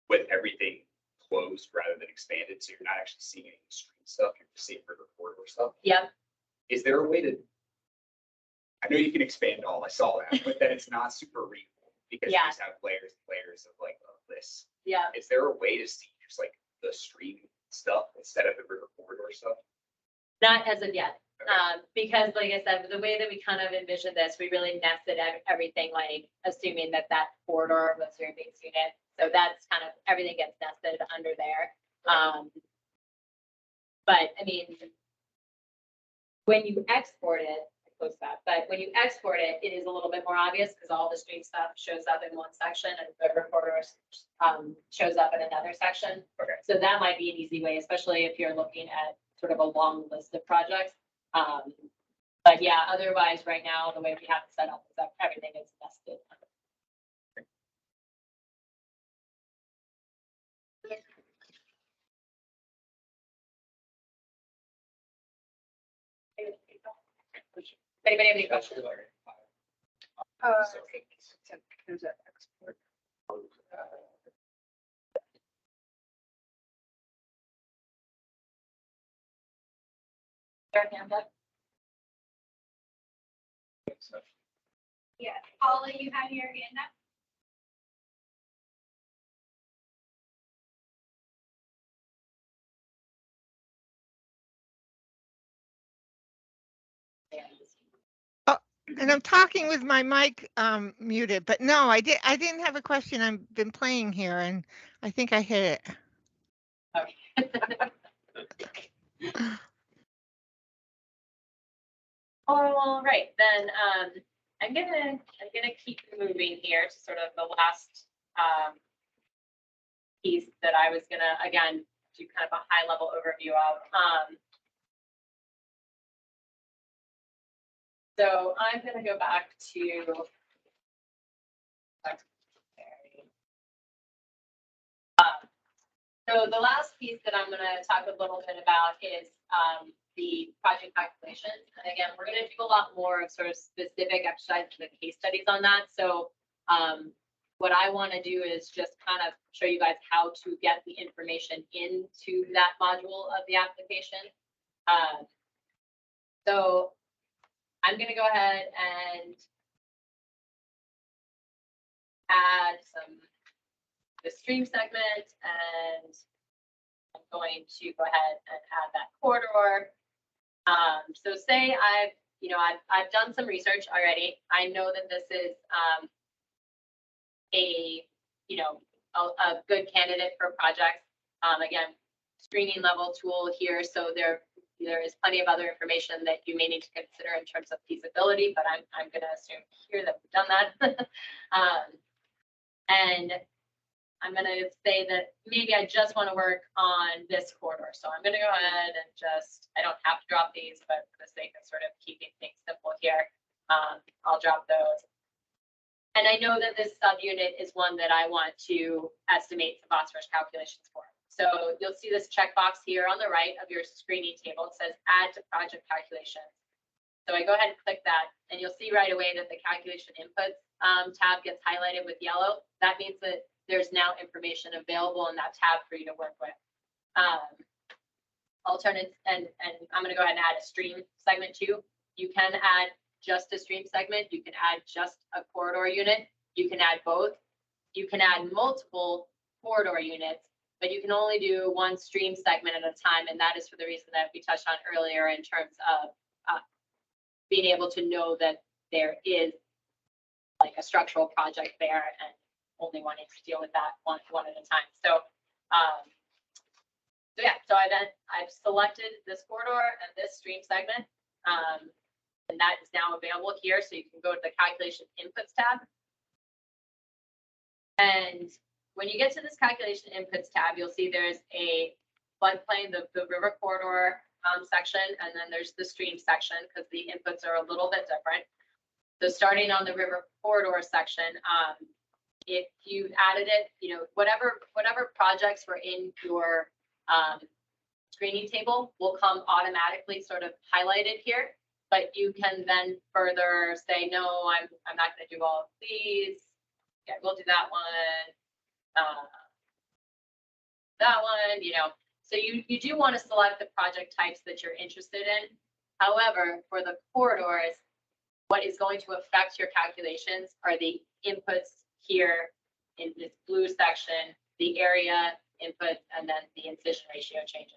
with everything closed rather than expanded, so you're not actually seeing any stream stuff, you're just seeing river corridor stuff. Yep. Is there a way to, I know you can expand all, I saw that, but then it's not super readable because you just have layers and layers of like lists. Yeah. Is there a way to see just like the stream stuff instead of the river corridor stuff? Not as of yet. Because like I said, the way that we kind of envisioned this, we really nested everything, like assuming that corridor was your base unit. So that's kind of, everything gets nested under there. But I mean, when you export it, I close that, but when you export it, it is a little bit more obvious because all the stream stuff shows up in one section and the river corridor shows up in another section. Okay. So that might be an easy way, especially if you're looking at sort of a long list of projects. But yeah, otherwise right now, the way we have it set up is that everything is nested. Anybody have any questions? There's an export. Start hand up. Yeah, Paula, you have your hand up. And I'm talking with my mic muted, but no, I didn't have a question. I've been playing here and I think I hit it. All right, then I'm gonna keep moving here to sort of the last piece that I was gonna again do kind of a high level overview of. So I'm gonna go back to so the last piece that I'm gonna talk a little bit about is the project calculations. And again, we're gonna do a lot more of sort of specific exercise to the case studies on that. So what I want to do is just kind of show you guys how to get the information into that module of the application. So I'm going to go ahead and add the stream segment, and I'm going to go ahead and add that corridor. So say I've done some research already. I know that this is a good candidate for projects. Again, screening level tool here, so there is plenty of other information that you may need to consider in terms of feasibility, but I'm going to assume here that we've done that. And I'm going to say that maybe I just want to work on this corridor. So I'm going to go ahead and I don't have to drop these, but for the sake of sort of keeping things simple here, I'll drop those. And I know that this subunit is one that I want to estimate the phosphorus calculations for. So you'll see this checkbox here on the right of your screening table. It says add to project calculations. So I go ahead and click that, and you'll see right away that the calculation inputs tab gets highlighted with yellow. That means that there's now information available in that tab for you to work with. Alternatives, and I'm going to go ahead and add a stream segment too. You can add just a stream segment. You can add just a corridor unit. You can add both. You can add multiple corridor units, but you can only do one stream segment at a time. And that is for the reason that we touched on earlier in terms of being able to know that there is like a structural project there and only wanting to deal with that one at a time. So, so I've selected this corridor and this stream segment. And that is now available here. So you can go to the calculation inputs tab. And when you get to this calculation inputs tab, you'll see there's a floodplain, the river corridor section, and then there's the stream section because the inputs are a little bit different. So starting on the river corridor section, if you added it, whatever projects were in your screening table will come automatically sort of highlighted here. But you can then further say, no, I'm not going to do all of these. Yeah, we'll do that one. So you do want to select the project types that you're interested in. However, for the corridors, what is going to affect your calculations are the inputs here in this blue section, the area inputs, and then the incision ratio changes.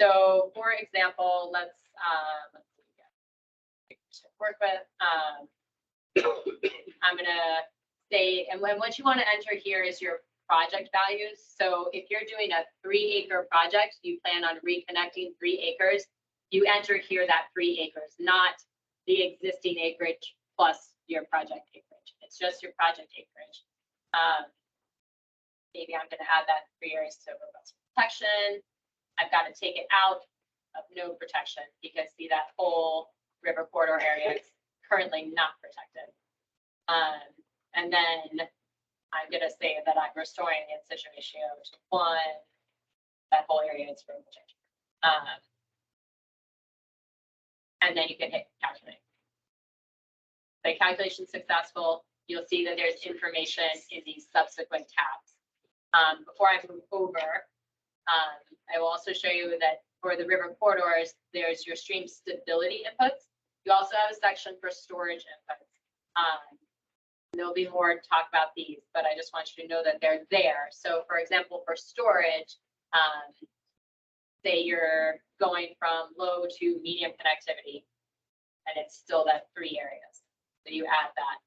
So for example, let's work with, I'm gonna say, and what you want to enter here is your project values. So if you're doing a 3-acre project, you plan on reconnecting 3 acres, you enter here that 3 acres, not the existing acreage plus your project acreage. It's just your project acreage. Maybe I'm gonna add that 3 areas to robust protection. I've got to take it out of no protection because see that whole river corridor area is currently not protected. And then I'm going to say that I'm restoring the incision ratio to 1. That whole area is for protection. And then you can hit calculate. The calculation successful. You'll see that there's information in these subsequent tabs. Before I move over, I will also show you that for the river corridors, there's your stream stability inputs. You also have a section for storage inputs. There'll be more to talk about these, but I just want you to know that they're there. So for example, for storage, say you're going from low to medium connectivity, and it's still that 3 areas. So you add that.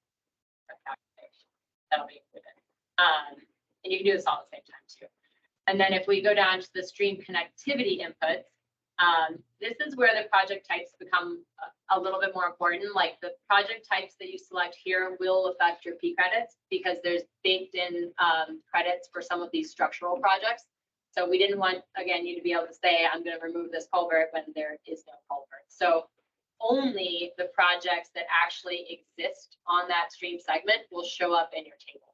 That'll be included. And you can do this all at the same time too. And then if we go down to the stream connectivity inputs, this is where the project types become a little bit more important. Like the project types that you select here will affect your P credits because there's baked in credits for some of these structural projects. So we didn't want, again, you to be able to say, I'm going to remove this culvert when there is no culvert. So only the projects that actually exist on that stream segment will show up in your table.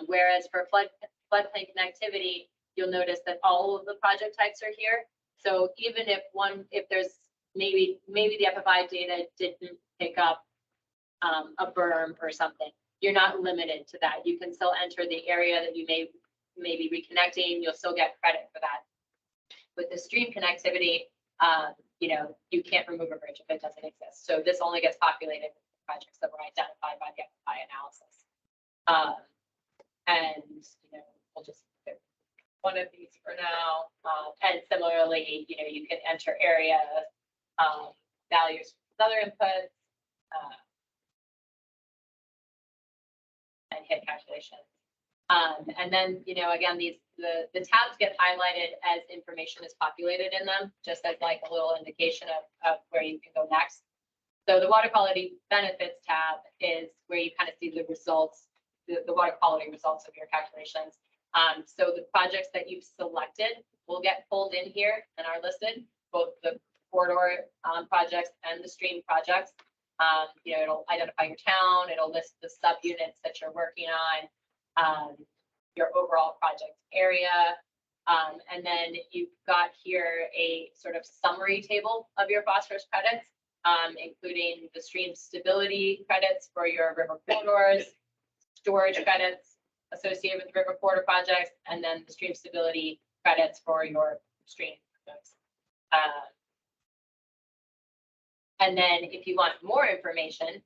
Whereas for floodplain connectivity, you'll notice that all of the project types are here. So even if there's maybe the FFI data didn't pick up a berm or something, you're not limited to that. You can still enter the area that you may be reconnecting. You'll still get credit for that. With the stream connectivity, you can't remove a bridge if it doesn't exist. So this only gets populated with the projects that were identified by the FFI analysis. We'll just pick one of these for now. And similarly, you can enter area values with other inputs and hit calculation. And then, again, the tabs get highlighted as information is populated in them, just as like a little indication of where you can go next. So the water quality benefits tab is where you kind of see the results, the water quality results of your calculations. So the projects that you've selected will get pulled in here and are listed, both the corridor projects and the stream projects. It'll identify your town, it'll list the subunits that you're working on, your overall project area. And then you've got here a sort of summary table of your phosphorus credits, including the stream stability credits for your river corridors, storage credits associated with river corridor projects, and then the stream stability credits for your stream projects. And then if you want more information,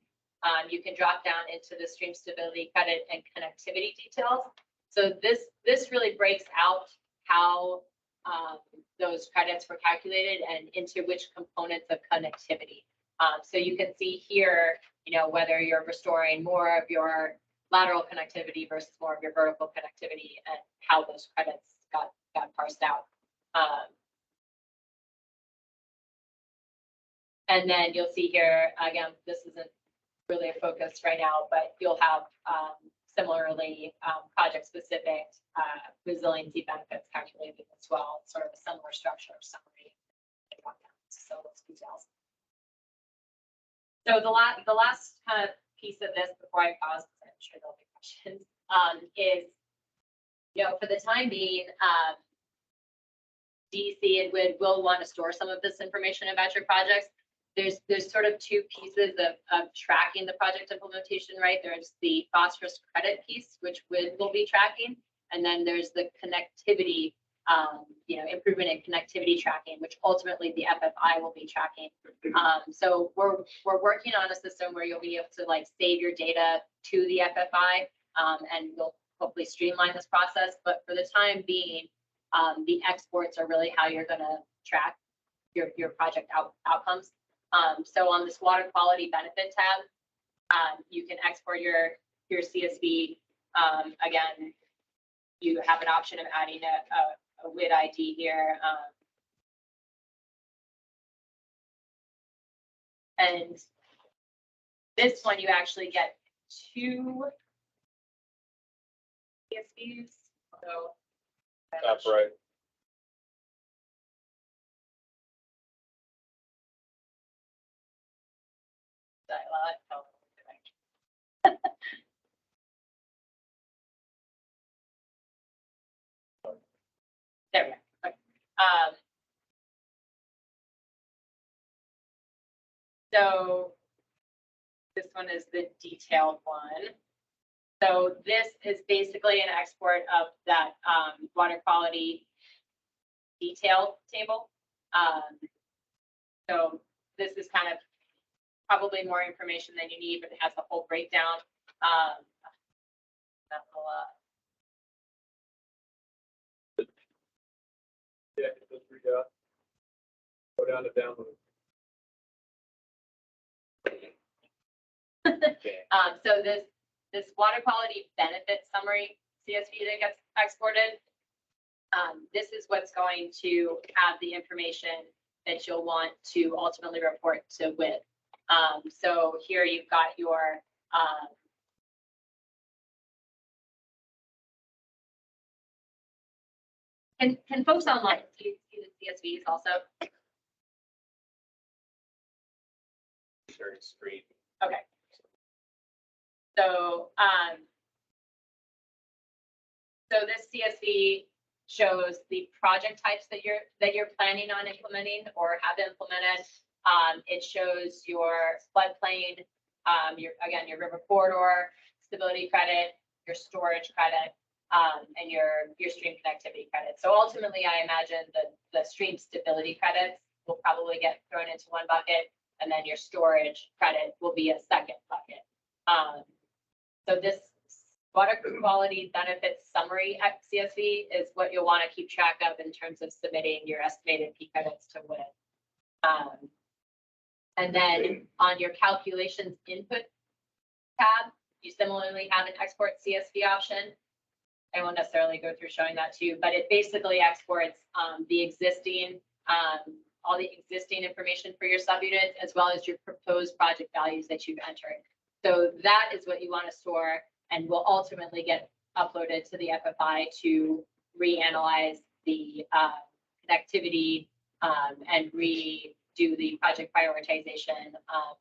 you can drop down into the stream stability credit and connectivity details. So this really breaks out how those credits were calculated and into which components of connectivity. So you can see here, whether you're restoring more of your lateral connectivity versus more of your vertical connectivity and how those credits got parsed out. And then you'll see here, again, this isn't really a focus right now, but you'll have similarly project-specific resiliency benefits calculated as well, sort of a similar structure of summary. So those details. So the last kind of piece of this before I pause, because I'm sure there'll be questions, is, for the time being, DEC and WID will want to store some of this information about your projects. There's sort of two pieces of tracking the project implementation, right? There's the phosphorus credit piece, which WID will be tracking, and then there's the connectivity, improvement in connectivity tracking, which ultimately the FFI will be tracking. So we're working on a system where you'll be able to save your data to the FFI, and we'll hopefully streamline this process. But for the time being, the exports are really how you're going to track your project outcomes. So on this water quality benefit tab, you can export your CSV. Again, you have an option of adding a WID ID here. And this one, you actually get 2 CSVs. So That's right. There we go. Okay. So this one is the detailed one. So this is basically an export of that water quality detail table. So this is kind of probably more information than you need, but it has the whole breakdown. That will, Yeah, those three dots. Go down to download. So this water quality benefit summary CSV that gets exported, this is what's going to have the information that you'll want to ultimately report to WID. So here you've got your can folks online see the CSVs also? Sharing screen. Okay. So, so this CSV shows the project types that you're planning on implementing or have implemented. It shows your floodplain, your river corridor stability credit, your storage credit, and your stream connectivity credit. So ultimately, I imagine the stream stability credits will probably get thrown into one bucket, and then your storage credit will be a second bucket. So this water quality benefits summary at CSV is what you'll want to keep track of in terms of submitting your estimated P credits to WID. And then on your calculations input tab, you similarly have an export CSV option. I won't necessarily go through showing that to you, but it basically exports the existing, all the existing information for your subunits, as well as your proposed project values that you've entered. So that is what you want to store and will ultimately get uploaded to the FFI to reanalyze the connectivity and redo the project prioritization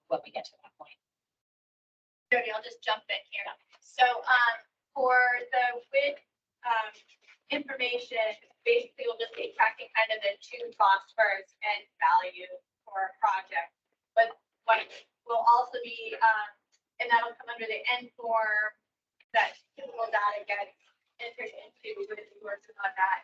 when we get to that point. Jody, I'll just jump in here. So for the WID information, basically we'll just be tracking kind of the two phosphorus and value for a project. But what will also be, and that'll come under the end form that typical data gets entered into with working on that.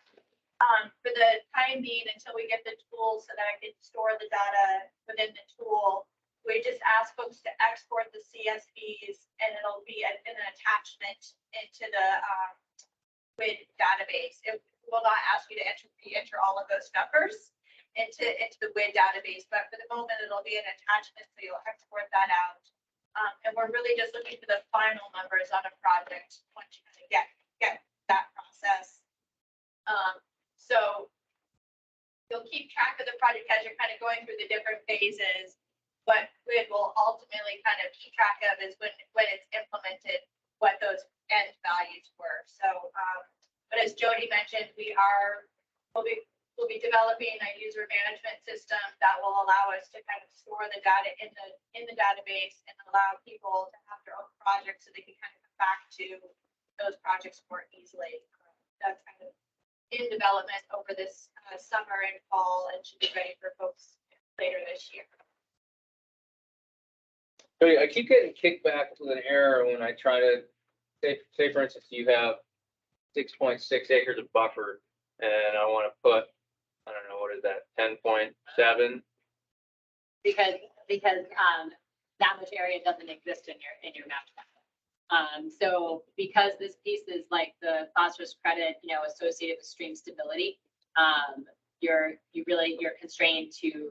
For the time being, until we get the tool so that I can store the data within the tool, we just ask folks to export the CSVs and it'll be an attachment into the WID database. It will not ask you to enter all of those numbers into the WID database, but for the moment it'll be an attachment, so you'll export that out. And we're really just looking for the final numbers on a project once you kind of get that process. So you'll keep track of the project as you're kind of going through the different phases. What WID will ultimately kind of keep track of is when it's implemented, what those end values were. So, but as Jody mentioned, we'll be developing a user management system that will allow us to kind of store the data in the database and allow people to have their own projects so they can kind of come back to those projects more easily. That's kind of in development over this summer and fall and should be ready for folks later this year. I keep getting kicked back with an error when I try to say for instance, you have 6.6 acres of buffer and I want to put, I don't know, what is that, 10.7? Because that much area doesn't exist in your map. So because this piece is like the phosphorus credit, associated with stream stability, you're constrained to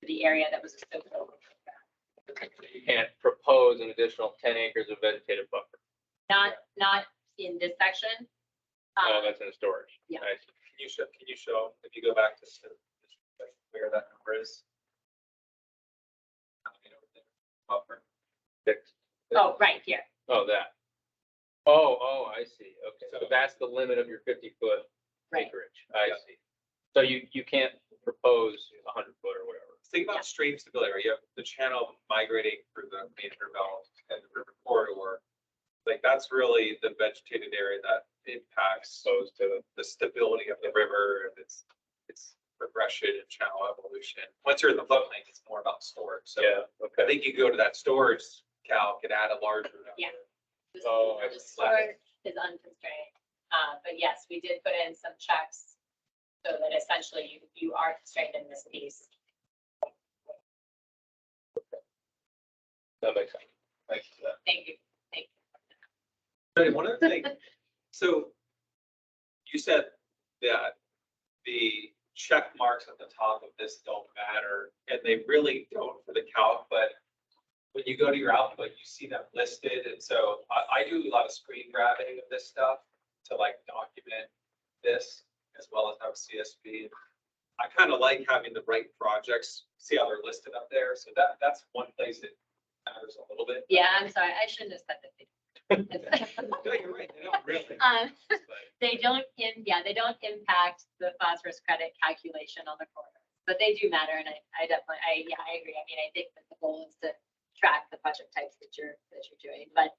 the area that was associated with that. You can't propose an additional 10 acres of vegetative buffer. Not in this section. Oh, that's in the storage. Yeah. I see. Can you show, if you go back to where that number is? Buffer. Six. Oh, right here. Oh, that. Oh, I see. Okay, so that's the limit of your 50-foot Right. acreage. I see. So you can't propose 100-foot or whatever. Think about stream stability, right? You have the channel migrating through the main river belt and the river corridor. Like that's really the vegetated area that impacts Opposed to the stability of the river and its progression and channel evolution. Once you're in the floodplain, it's more about storage. So yeah. I Okay. think you go to that storage calc and add a larger number. Yeah. I The see. storage is unconstrained. But yes, we did put in some checks so that essentially you are constrained in this piece. That makes sense. Thanks for that. Thank you. Thank Jody, one other thing, so you said that the check marks at the top of this don't matter, and they really don't for the calc, but when you go to your output, you see them listed, and so I do a lot of screen grabbing of this stuff to like document this as well as have CSV. I kind of like having the right projects, see how they're listed up there, so that's one place it matters a little bit. Yeah, I'm sorry, I shouldn't have said that. No, you're right, they don't really. They don't, they don't impact the phosphorus credit calculation on the corridor, but they do matter, and I definitely, I agree. I mean, I think that the goal is to track the project types that you're doing, but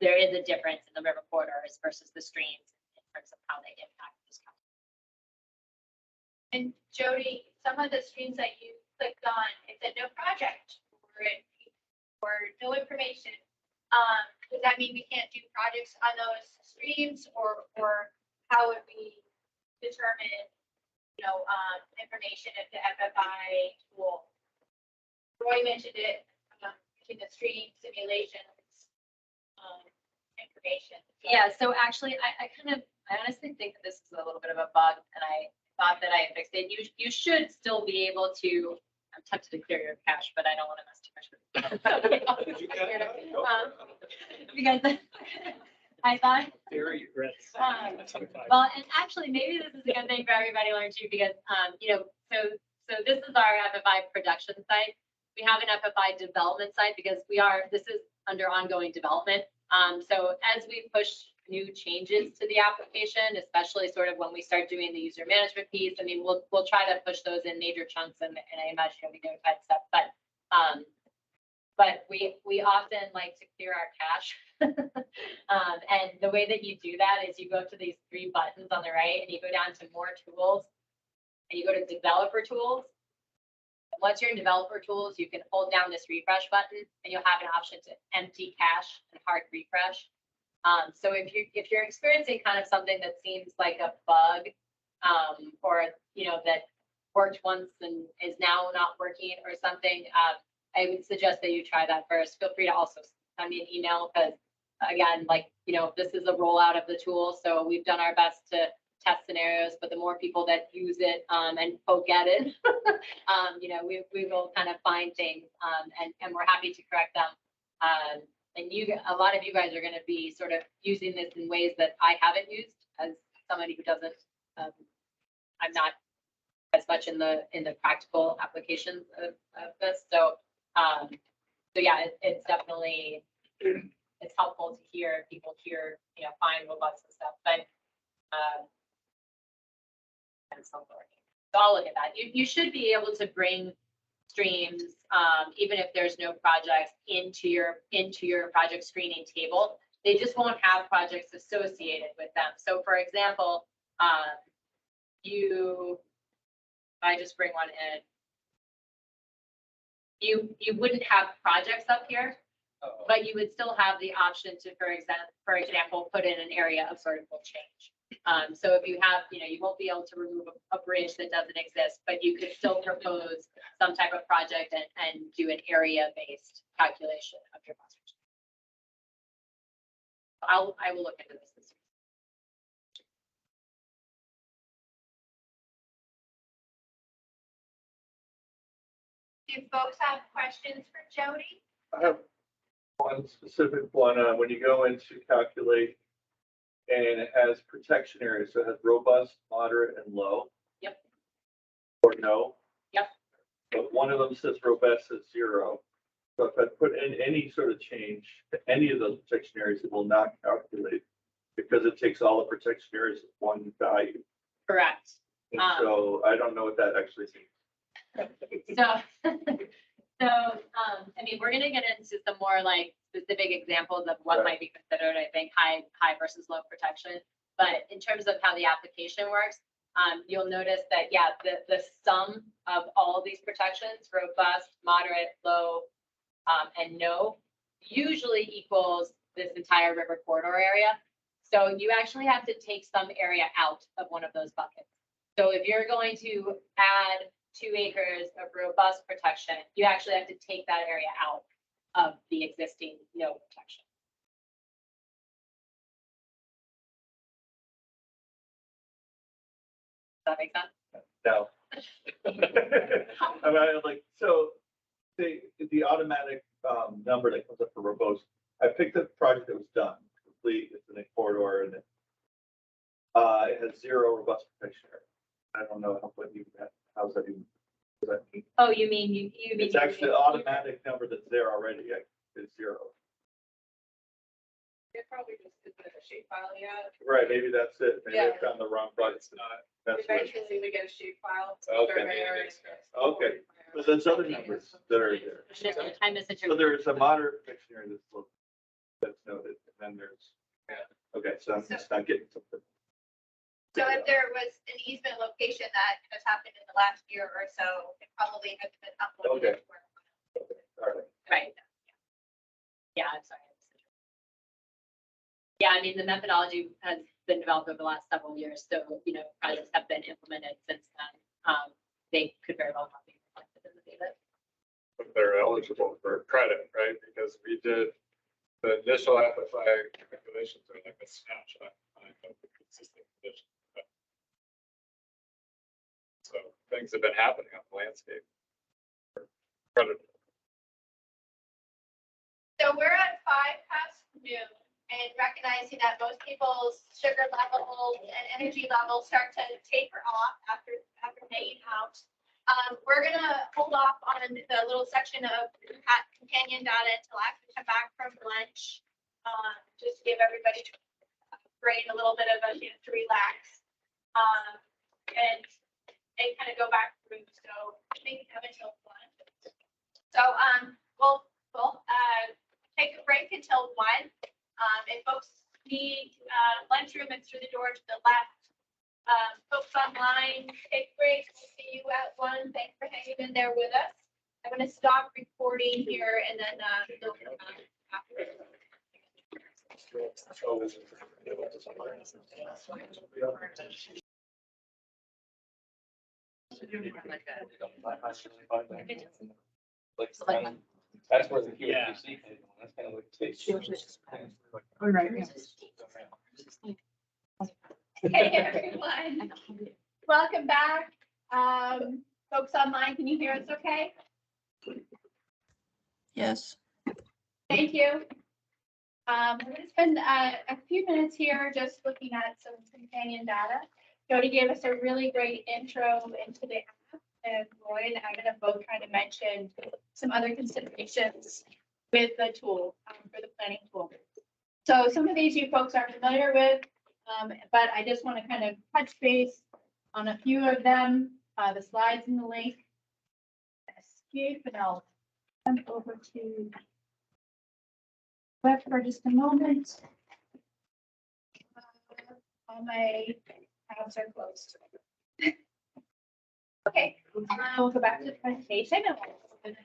there is a difference in the river corridors versus the streams in terms of how they impact this. And Jody, some of the streams that you clicked on, it said no project or no information. Does that mean we can't do projects on those streams, or how would we determine, information if the FFI tool? Roy mentioned it, between the stream simulations, information. Yeah, so actually, I honestly think that this is a little bit of a bug, and I thought that I fixed it. You should still be able to, I'm tempted to clear your cache, but I don't want to mess too much with it. Because I thought, Very regrets. well, and actually, maybe this is a good thing for everybody to learn too, because, so this is our FFI production site. We have an FFI development site because this is under ongoing development. So as we push new changes to the application, especially sort of when we start doing the user management piece, I mean, we'll try to push those in major chunks, and I imagine you'll be notified stuff, but we often like to clear our cache. And the way that you do that is you go to these three buttons on the right, and you go down to more tools, and you go to developer tools. And once you're in developer tools, you can hold down this refresh button, and you'll have an option to empty cache and hard refresh. So if you're experiencing kind of something that seems like a bug, or that worked once and is now not working or something, I would suggest that you try that first. Feel free to also send me an email, because again, this is a rollout of the tool, so we've done our best to test scenarios, but the more people that use it and poke at it, we will kind of find things, and we're happy to correct them. And a lot of you guys are going to be sort of using this in ways that I haven't used, as somebody who doesn't. I'm not as much in the practical applications of this, so yeah, it's definitely it's helpful to hear people find robots and stuff, but and so forth. So I'll look at that. You should be able to bring streams, even if there's no projects, into your project screening table. They just won't have projects associated with them. So for example, I just bring one in. You wouldn't have projects up here, but you would still have the option to, for example, put in an area of sort of change. So if you have, you won't be able to remove a bridge that doesn't exist, but you could still propose some type of project and do an area-based calculation of your phosphorus. I will look into this. Do folks have questions for Jody? I have one specific one, when you go into calculate, and it has protection areas, so it has robust, moderate, and low. Yep. Or no. Yep. But one of them says robust at 0. So if I put in any sort of change to any of those protection areas, it will not calculate, because it takes all the protection areas as one value. Correct. And so I don't know what that actually means. So, I mean, we're gonna get into some more like specific examples of what might be considered, I think, high versus low protection. But in terms of how the application works, you'll notice that, yeah, the sum of all these protections, robust, moderate, low, and no, usually equals this entire river corridor area. So you actually have to take some area out of one of those buckets. So if you're going to add 2 acres of robust protection, you actually have to take that area out. of the existing no protection. Does that make sense? No. I mean, like, so the automatic number that comes up for robust, I picked a project that was done, complete, it's in a corridor and it has 0 robust protection area. I don't know how's that even, does that mean? Oh, you mean, you mean. It's actually the automatic number that's there already, is 0. It probably just is a shape file, yeah. Right, maybe that's it. Maybe I Yeah. found the wrong project. It's not. That's what, Eventually we get a shape file. Okay. Okay. But there's other numbers that are there. I missed it. So there's a moderate protection area that's noted, and then there's, okay, so I'm just not getting something. So if there was an easement location that has happened in the last year or so, it probably has been uploaded. Okay. All right. Right. Yeah, I'm sorry. Yeah, I mean, the methodology has been developed over the last several years, so, projects have been implemented since then. They could very well not be reflected in the data. But they're eligible for credit, right? Because we did the initial FFI calculations are like a snapshot of the existing conditions. So things have been happening on the landscape. Credit. So we're at 5 past noon, and recognizing that most people's sugar levels and energy levels start to taper off after paying out. We're gonna hold off on the little section of companion data until after we come back from lunch, just to give everybody brain a little bit of a chance to relax, and kind of go back through. So I think up until 1. So we'll take a break until 1. If folks need lunchroom, it's through the door to the left. Folks online, take breaks. We'll see you at 1. Thanks for hanging in there with us. I'm going to stop recording here and then they'll come back after. That's where the QAQC came from. That's kind of like state. All right. Hey, everyone. Welcome back. Folks online, can you hear us okay? Yes. Thank you. We're going to spend a few minutes here just looking at some companion data. Jody gave us a really great intro into the app, and Roy and I'm going to both kind of mention some other considerations with the tool, for the planning tool. So some of these you folks are familiar with, but I just want to kind of touch base on a few of them. The slides in the link. Escape, and I'll come over to web for just a moment. All my tabs are closed. Okay, we'll go back to the presentation and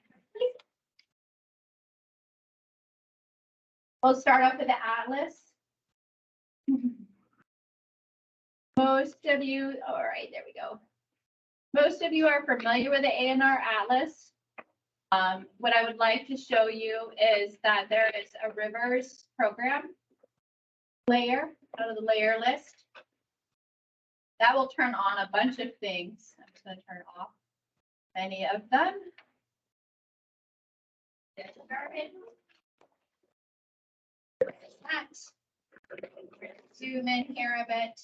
we'll start off with the atlas. Most of you, all right, there we go. Most of you are familiar with the ANR Atlas. What I would like to show you is that there is a rivers program layer out of the layer list. That will turn on a bunch of things. I'm just going to turn off many of them. Zoom in here a bit.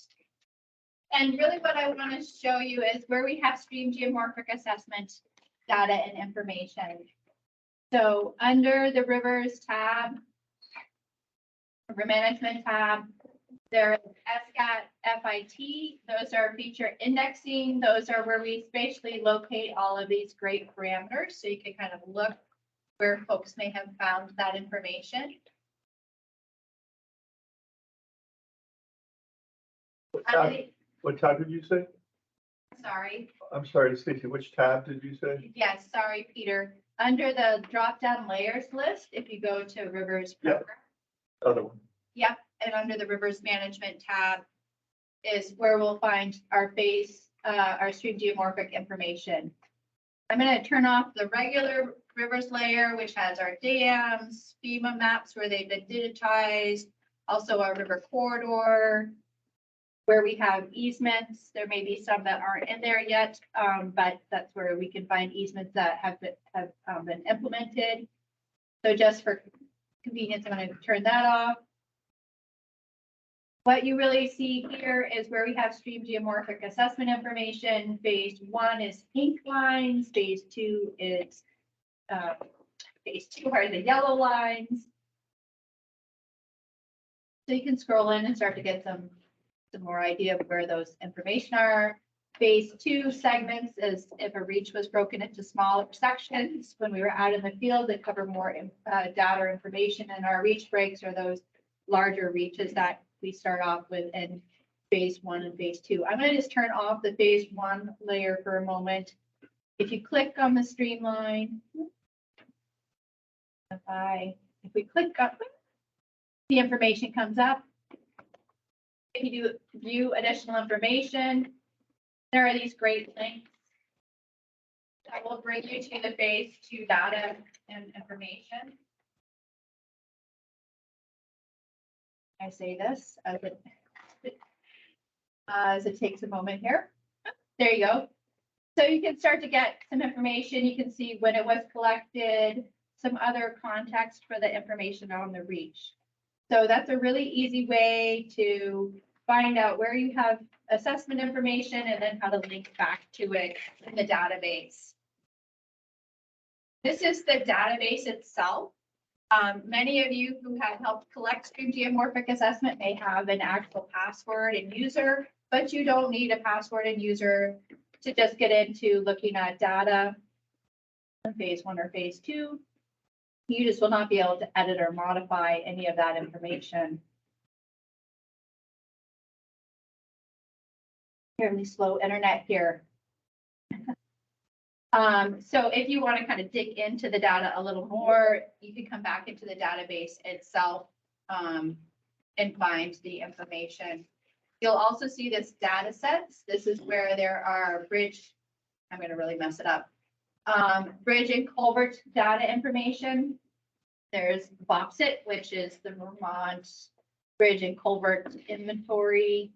And really what I want to show you is where we have stream geomorphic assessment data and information. So under the rivers tab, river management tab, there is SCAT, FIT. Those are feature indexing. Those are where we spatially locate all of these great parameters. So you can kind of look where folks may have found that information. What tab did you say? Sorry. I'm sorry, Stacy, which tab did you say? Yes, sorry, Peter. Under the drop-down layers list, if you go to rivers program. Other one. Yep, and under the rivers management tab is where we'll find our base, our stream geomorphic information. I'm going to turn off the regular rivers layer, which has our dams, FEMA maps where they've been digitized, also our river corridor, where we have easements. There may be some that aren't in there yet, but that's where we can find easements that have been implemented. So just for convenience, I'm going to turn that off. What you really see here is where we have stream geomorphic assessment information. Phase 1 is pink lines. Phase 2 is phase 2 are the yellow lines. So you can scroll in and start to get some more idea of where those information are. Phase 2 segments is if a reach was broken into smaller sections. When we were out in the field, they cover more data or information, and our reach breaks are those larger reaches that we start off with in phase 1 and phase 2. I'm going to just turn off the phase 1 layer for a moment. If you click on the streamline, if we click up, the information comes up. If you do view additional information, there are these great links that will bring you to the phase 2 data and information. I say this as it takes a moment here. There you go. So you can start to get some information. You can see when it was collected, some other context for the information on the reach. So that's a really easy way to find out where you have assessment information and then how to link back to it in the database. This is the database itself. Many of you who have helped collect stream geomorphic assessment may have an actual password and user, but you don't need a password and user to just get into looking at data in phase 1 or phase 2. You just will not be able to edit or modify any of that information. Fairly slow internet here. So if you want to kind of dig into the data a little more, you can come back into the database itself and find the information. You'll also see this data sets. This is where there are bridge, I'm going to really mess it up, bridge and culvert data information. There's BOPSIT, which is the Vermont Bridge and Culvert Inventory.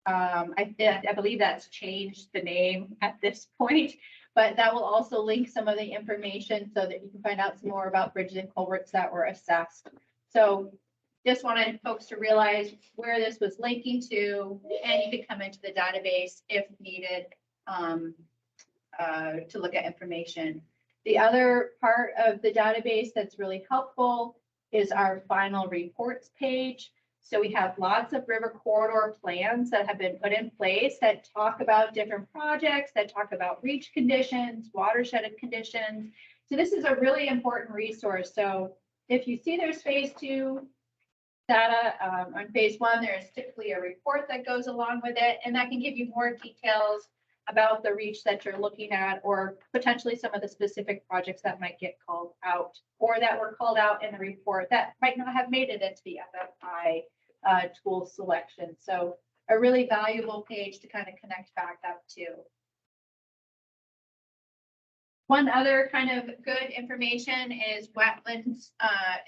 I believe that's changed the name at this point, but that will also link some of the information so that you can find out some more about bridges and culverts that were assessed. So just wanted folks to realize where this was linking to, and you can come into the database if needed to look at information. The other part of the database that's really helpful is our final reports page. So we have lots of river corridor plans that have been put in place that talk about different projects, that talk about reach conditions, watershed conditions. So this is a really important resource. So if you see there's phase 2 data on phase 1, there's typically a report that goes along with it, and that can give you more details about the reach that you're looking at, or potentially some of the specific projects that might get called out or that were called out in the report that might not have made it into the FFI tool selection. So a really valuable page to kind of connect back up to. One other kind of good information is wetlands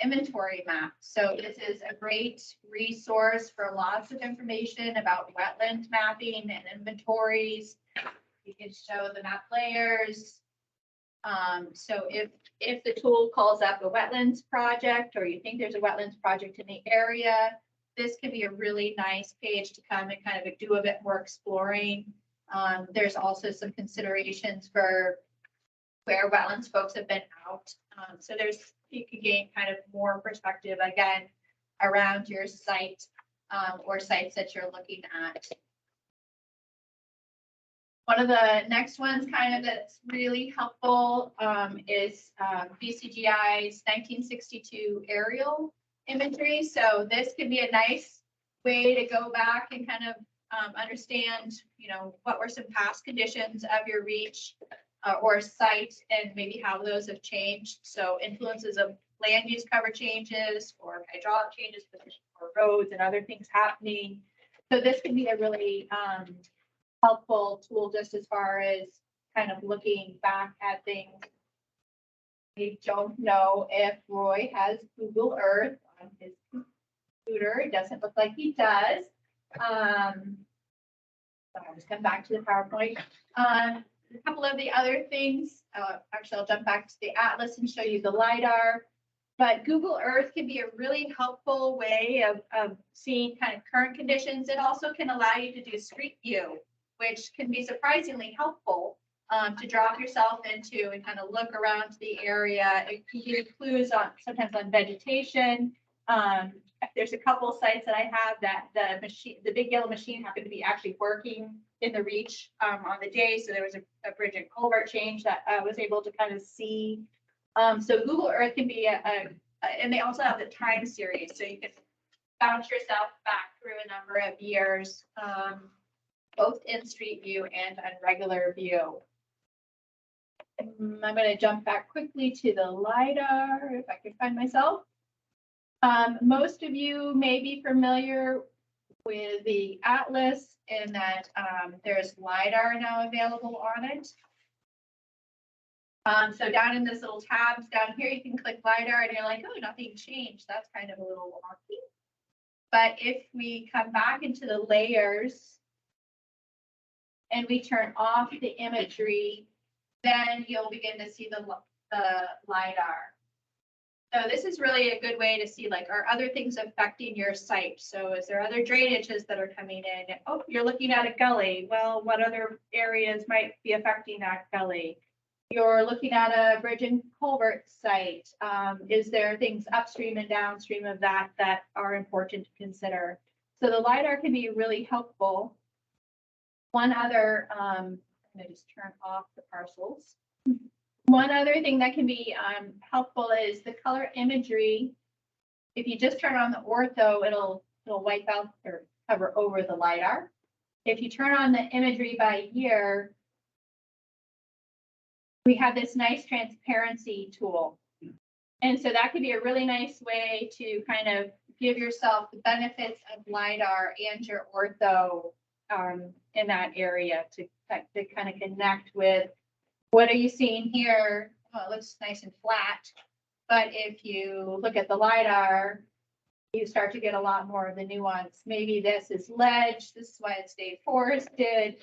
inventory map. So this is a great resource for lots of information about wetland mapping and inventories. You can show the map layers. So if the tool calls up a wetlands project, or you think there's a wetlands project in the area, this can be a really nice page to come and kind of do a bit more exploring. There's also some considerations for where wetlands folks have been out. So you can gain kind of more perspective again around your site or sites that you're looking at. One of the next ones kind of that's really helpful is BCGI's 1962 aerial imagery. So this can be a nice way to go back and kind of understand, what were some past conditions of your reach or site and maybe how those have changed. So influences of land use cover changes or hydraulic changes for roads and other things happening. So this can be a really helpful tool just as far as kind of looking back at things. I don't know if Roy has Google Earth on his computer. It doesn't look like he does. So I'll just come back to the PowerPoint. A couple of the other things, actually, I'll jump back to the atlas and show you the LiDAR. But Google Earth can be a really helpful way of seeing kind of current conditions. It also can allow you to do street view, which can be surprisingly helpful to drop yourself into and kind of look around the area. It can give you clues on sometimes on vegetation. There's a couple sites that I have that the big yellow machine happened to be actually working in the reach on the day. So there was a bridge and culvert change that I was able to kind of see. So Google Earth can be and they also have the time series. So you can bounce yourself back through a number of years, both in Street View and on regular view. I'm going to jump back quickly to the LiDAR if I can find myself. Most of you may be familiar with the atlas in that there's LiDAR now available on it. So down in this little tabs down here, you can click LiDAR and you're like, oh, nothing changed. That's kind of a little wonky. But if we come back into the layers and we turn off the imagery, then you'll begin to see the LiDAR. So this is really a good way to see, like, are other things affecting your site? So is there other drainages that are coming in? Oh, you're looking at a gully. Well, what other areas might be affecting that gully? You're looking at a bridge and culvert site. Is there things upstream and downstream of that that are important to consider? So the LiDAR can be really helpful. One other, I'm going to just turn off the parcels. One other thing that can be helpful is the color imagery. If you just turn on the ortho, it'll wipe out or cover over the LiDAR. If you turn on the imagery by year, we have this nice transparency tool. And so that could be a really nice way to kind of give yourself the benefits of LiDAR and your ortho in that area to kind of connect with what are you seeing here? Well, it looks nice and flat. But if you look at the LiDAR, you start to get a lot more of the nuance. Maybe this is ledge. This is why it stayed forested.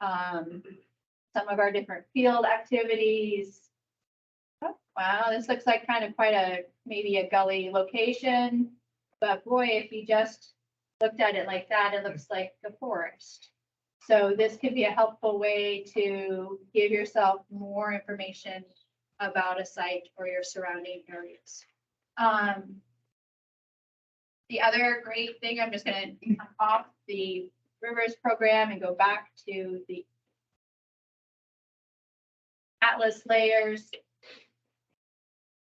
Some of our different field activities. Oh, wow, this looks like kind of quite maybe a gully location. But boy, if you just looked at it like that, it looks like a forest. So this could be a helpful way to give yourself more information about a site or your surrounding areas. The other great thing, I'm just going to come off the rivers program and go back to the atlas layers.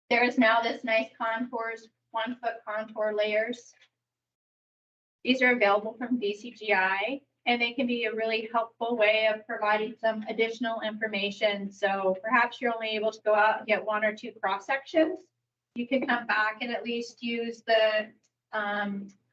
There is now this nice contours, 1 foot contour layers. These are available from DCGI, and they can be a really helpful way of providing some additional information. So perhaps you're only able to go out and get 1 or 2 cross sections. You can come back and at least use the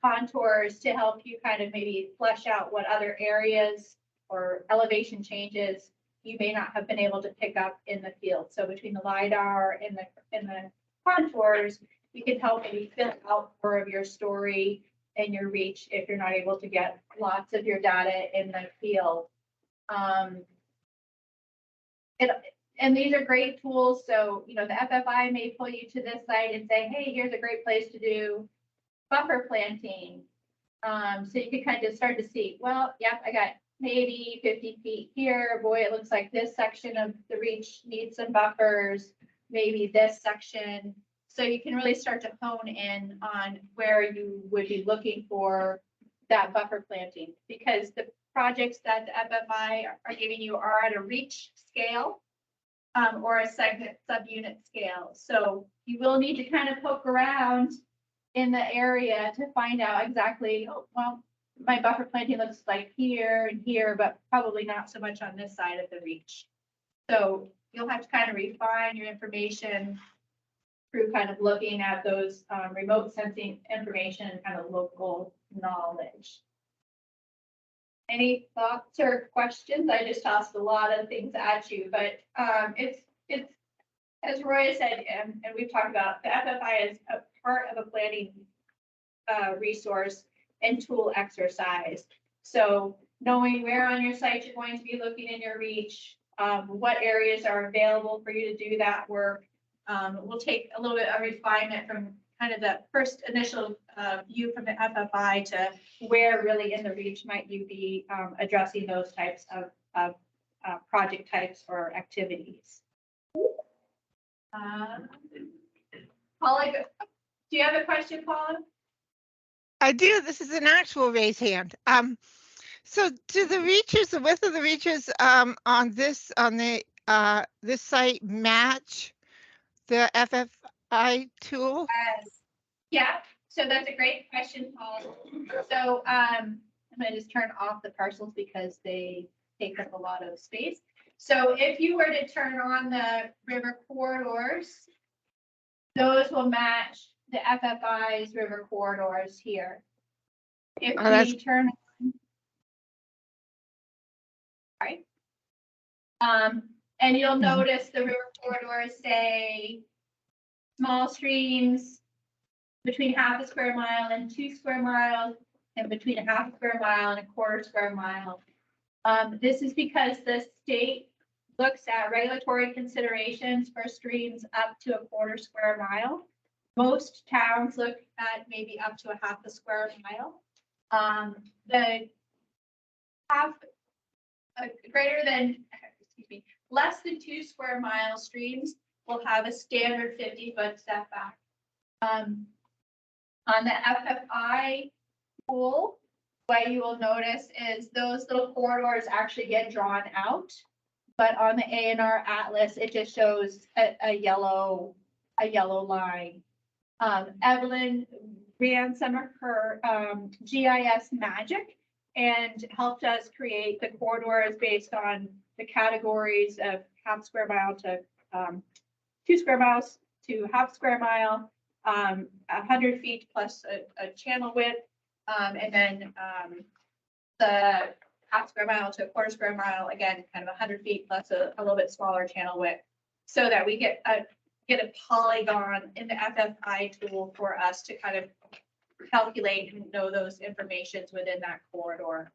contours to help you kind of maybe flesh out what other areas or elevation changes you may not have been able to pick up in the field. So between the LiDAR and the contours, you can help maybe fill out more of your story and your reach if you're not able to get lots of your data in the field. And these are great tools. So, you know, the FFI may pull you to this site and say, hey, here's a great place to do buffer planting. So you can kind of start to see, well, yep, I got maybe 50 feet here. Boy, it looks like this section of the reach needs some buffers, maybe this section. So you can really start to hone in on where you would be looking for that buffer planting, because the projects that the FFI are giving you are at a reach scale or a subunit scale. So you will need to kind of poke around in the area to find out exactly, oh, well, my buffer planting looks like here and here, but probably not so much on this side of the reach. So you'll have to kind of refine your information through kind of looking at those remote sensing information and kind of local knowledge. Any thoughts or questions? I just tossed a lot of things at you, but it's, as Roy said, and we've talked about, the FFI is a part of a planning resource and tool exercise. So knowing where on your site you're going to be looking in your reach, what areas are available for you to do that work. We'll take a little bit of refinement from kind of the first initial view from the FFI to where really in the reach might you be addressing those types of project types or activities. Paula, do you have a question, Paula? I do. This is an actual raise hand. So do the reaches, the width of the reaches on this this site match the FFI tool? Yeah, so that's a great question, Paula. So I'm gonna just turn off the parcels because they take up a lot of space. So if you were to turn on the river corridors, those will match the FFI's river corridors here. If we turn on, right? And you'll notice the river corridors say small streams between half a square mile and 2 square miles, and between a half a square mile and a quarter square mile. This is because the state looks at regulatory considerations for streams up to a quarter square mile. Most towns look at maybe up to a half a square mile. The greater than, excuse me, less than 2 square mile streams will have a standard 50-foot setback. On the FFI pool, what you will notice is those little corridors actually get drawn out. But on the A&R Atlas, it just shows a yellow line. Evelyn ran some of her GIS magic and helped us create the corridors based on the categories of half square mile to 2 square miles to half square mile, 100 feet plus a channel width, and then the half square mile to a quarter square mile, again, kind of 100 feet plus a little bit smaller channel width, so that we get a polygon in the FFI tool for us to kind of calculate and know those informations within that corridor.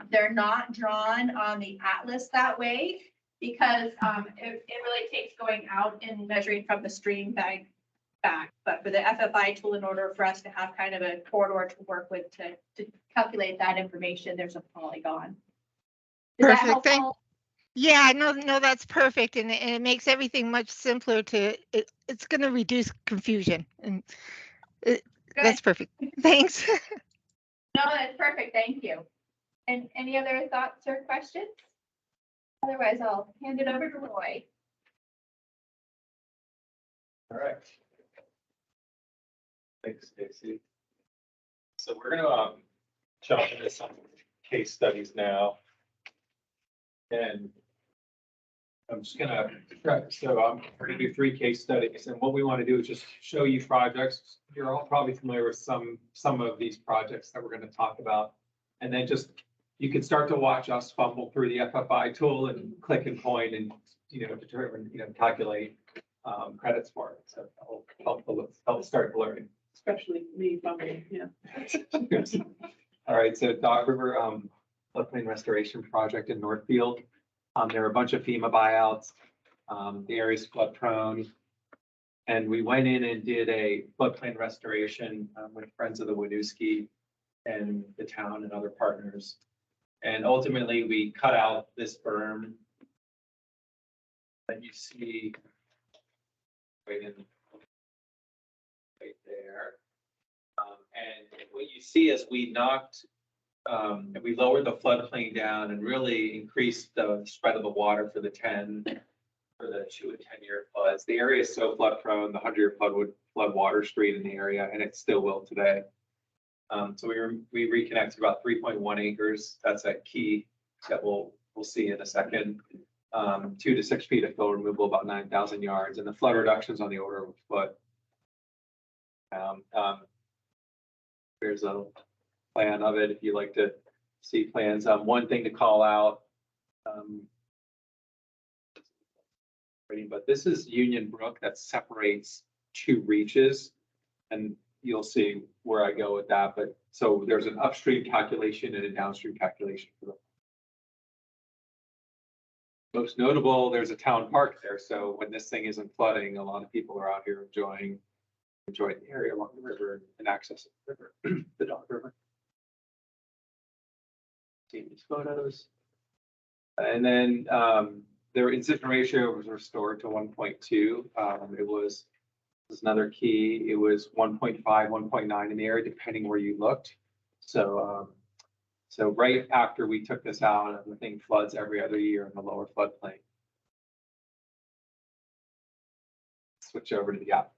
They're not drawn on the atlas that way because it really takes going out and measuring from the stream bank back. But for the FFI tool, in order for us to have kind of a corridor to work with to calculate that information, there's a polygon. Does that help, Perfect. Paul? Yeah, no, that's perfect. And it makes everything much simpler it's going to reduce confusion. And that's perfect. Thanks. No, that's perfect. Thank you. And any other thoughts or questions? Otherwise, I'll hand it over to Roy. All right. Thanks, Stacy. So we're gonna jump into some case studies now. And I'm just gonna, we're gonna do 3 case studies, and what we want to do is just show you projects. You're all probably familiar with some of these projects that we're gonna talk about. And then just, you can start to watch us fumble through the FFI tool and click and point and, determine, calculate credits for it. So help start learning. Especially me fumbling, yeah. All right, so Dog River Floodplain Restoration Project in Northfield. There are a bunch of FEMA buyouts. The area's flood prone. And we went in and did a floodplain restoration with Friends of the Winooski and the town and other partners. And ultimately, we cut out this berm that you see right there. And what you see is we lowered the floodplain down and really increased the spread of the water for the 2 and 10-year floods. The area is so flood prone, the 100-year flood would flood Water Street in the area, and it still will today. So we reconnected about 3.1 acres. That's a key that we'll see in a second. 2 to 6 feet of fill removal, about 9,000 yards, and the flood reductions on the order of a foot. There's a plan of it if you like to see plans. One thing to call out. But this is Union Brook that separates two reaches. And you'll see where I go with that. But so there's an upstream calculation and a downstream calculation for them. Most notable, there's a town park there. So when this thing isn't flooding, a lot of people are out here enjoying the area along the river and accessing the river, the Dog River. See these photos. And then their incision ratio was restored to 1.2. It was another key. It was 1.5, 1.9 in the area, depending where you looked. So so right after we took this out, the thing floods every other year in the lower floodplain. Switch over to the app.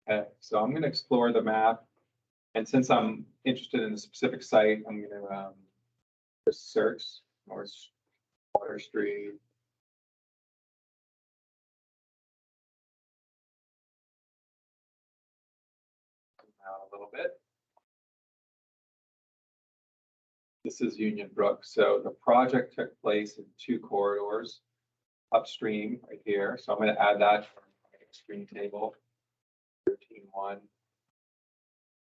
Okay, so I'm going to explore the map. And since I'm interested in a specific site, I'm going to just search North Water Street. Out a little bit. This is Union Brook. So the project took place in two corridors upstream right here. So I'm going to add that to our screen table. 13.1.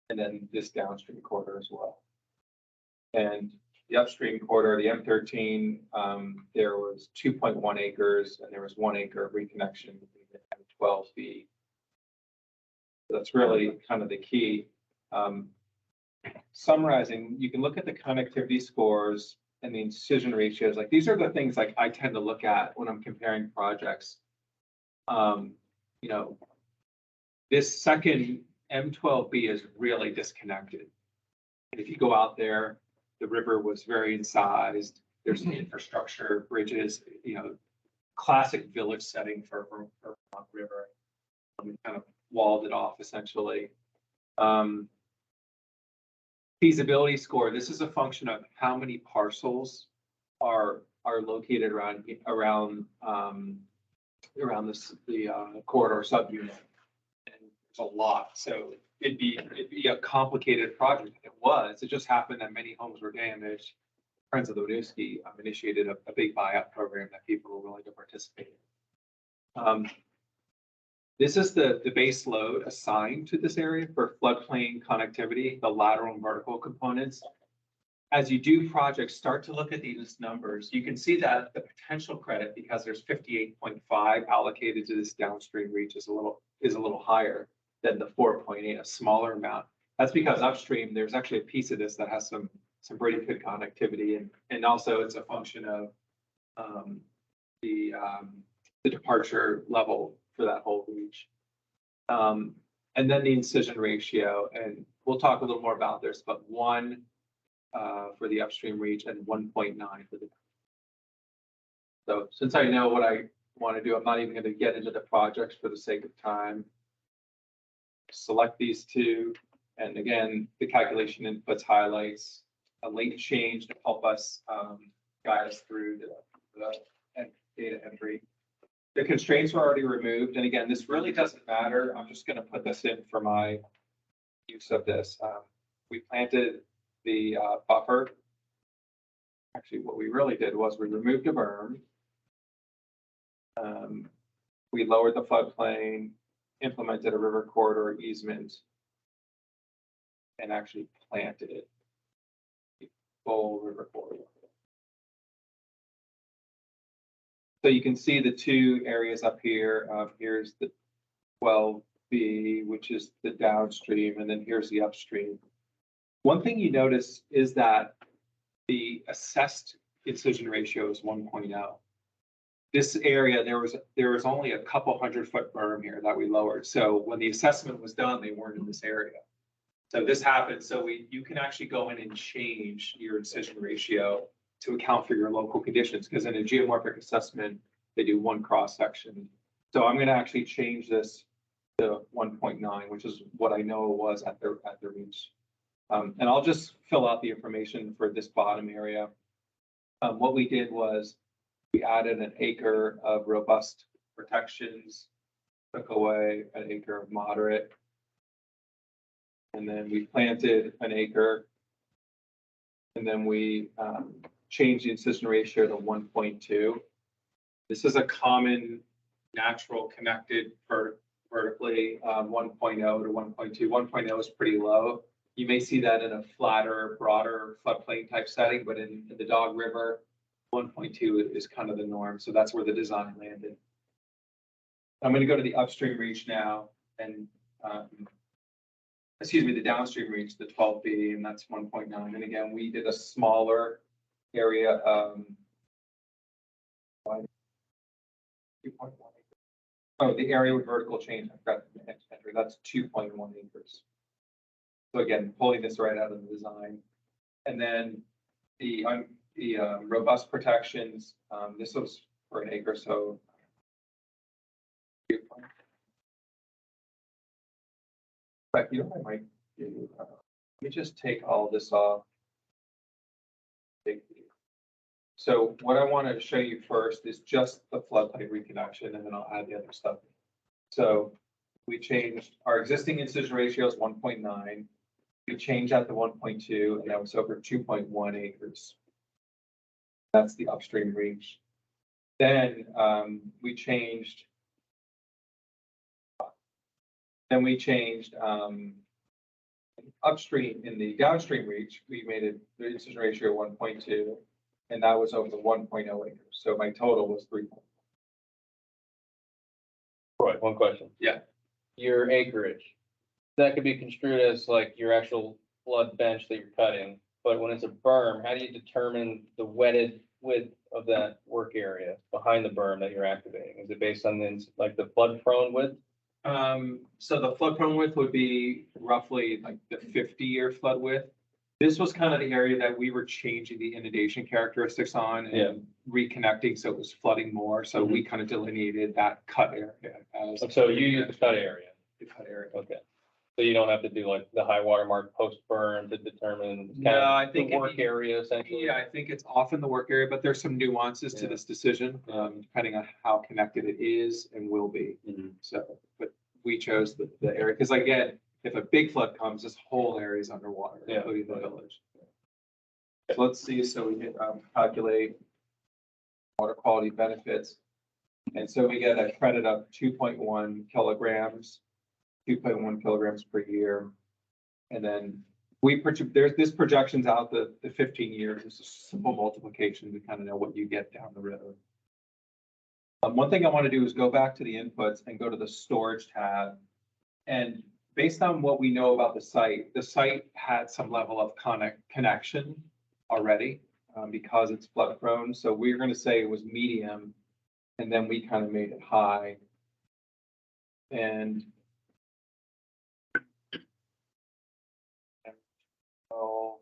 And then this downstream corridor as well. And the upstream corridor, the M13, there was 2.1 acres and there was 1 acre of reconnection between the M12B. That's really kind of the key. Summarizing, you can look at the connectivity scores and the incision ratios. Like these are the things like I tend to look at when I'm comparing projects. You know, this second M12B is really disconnected. And if you go out there, the river was very incised. There's some infrastructure, bridges, you know, classic village setting for river. We kind of walled it off essentially. Feasibility score. This is a function of how many parcels are located around this the corridor subunit. And there's a lot, so it'd be a complicated project. It was. It just happened that many homes were damaged. Friends of the Winooski initiated a big buyout program that people were willing to participate in. This is the base load assigned to this area for floodplain connectivity, the lateral and vertical components. As you do projects, start to look at these numbers. You can see that the potential credit, because there's 58.5 allocated to this downstream reach, is a little higher than the 4.8, a smaller amount. That's because upstream, there's actually a piece of this that has some pretty good connectivity, and also it's a function of the departure level for that whole reach. And then the incision ratio, and we'll talk a little more about this, but 1 for the upstream reach and 1.9 for the. So since I know what I want to do, I'm not even going to get into the projects for the sake of time. Select these two, and again, the calculation inputs highlights a late change to help us guide us through the data entry. The constraints were already removed. And again, this really doesn't matter. I'm just going to put this in for my use of this. We planted the buffer. Actually, what we really did was we removed a berm. We lowered the floodplain, implemented a river corridor easement, and actually planted it. Full river corridor. So you can see the two areas up here. Here's the 12B, which is the downstream, and then here's the upstream. One thing you notice is that the assessed incision ratio is 1.0. This area, there was only a couple 100-foot berm here that we lowered. So when the assessment was done, they weren't in this area. So this happened. So you can actually go in and change your incision ratio to account for your local conditions, because in a geomorphic assessment, they do one cross section. So I'm going to actually change this to 1.9, which is what I know it was at the reach. And I'll just fill out the information for this bottom area. What we did was we added an acre of robust protections, took away an acre of moderate. And then we planted an acre. And then we changed the incision ratio to 1.2. This is a common natural connected vertically, 1.0 to 1.2. 1.0 is pretty low. You may see that in a flatter, broader floodplain type setting, but in the Dog River, 1.2 is kind of the norm. So that's where the design landed. I'm going to go to the upstream reach now and, excuse me, the downstream reach, the 12B, and that's 1.9. And again, we did a smaller area. 2.1. Oh, the area with vertical change, I forgot the next entry, that's 2.1 acres. So again, pulling this right out of the design. And then the robust protections, this was for an acre, so. But you know what I might do? Let me just take all this off. So what I want to show you first is just the floodplain reconnection, and then I'll add the other stuff. So we changed our existing incision ratio is 1.9. We changed that to 1.2, and that was over 2.1 acres. That's the upstream reach. Then we changed. Upstream in the downstream reach, we made it the incision ratio 1.2, and that was over 1.0 acres. So my total was 3. Right, one question. Yeah. Your acreage, that could be construed as like your actual flood bench that you're cutting, but when it's a berm, how do you determine the wetted width of that work area behind the berm that you're activating? Is it based on the flood prone width? So the flood prone width would be roughly like the 50-year flood width. This was kind of the area that we were changing the inundation characteristics on and reconnecting, so it was flooding more. So we kind of delineated that cut area as. So you use the cut area. The cut area. Okay. So you don't have to do like the high water mark post burn to determine No, kind of I think the work area essentially. Yeah, I think it's often the work area, but there's some nuances to this decision, depending on how connected it is and will be. So, but we chose the area, because again, if a big flood comes, this whole area is underwater, including the village. So let's see, so we can calculate water quality benefits. And so we get a credit of 2.1 kilograms, 2.1 kilograms per year. And then this projections out the 15 years. It's a simple multiplication to kind of know what you get down the road. One thing I want to do is go back to the inputs and go to the storage tab. And based on what we know about the site had some level of connection already because it's flood prone. So we're going to say it was medium, and then we kind of made it high. And so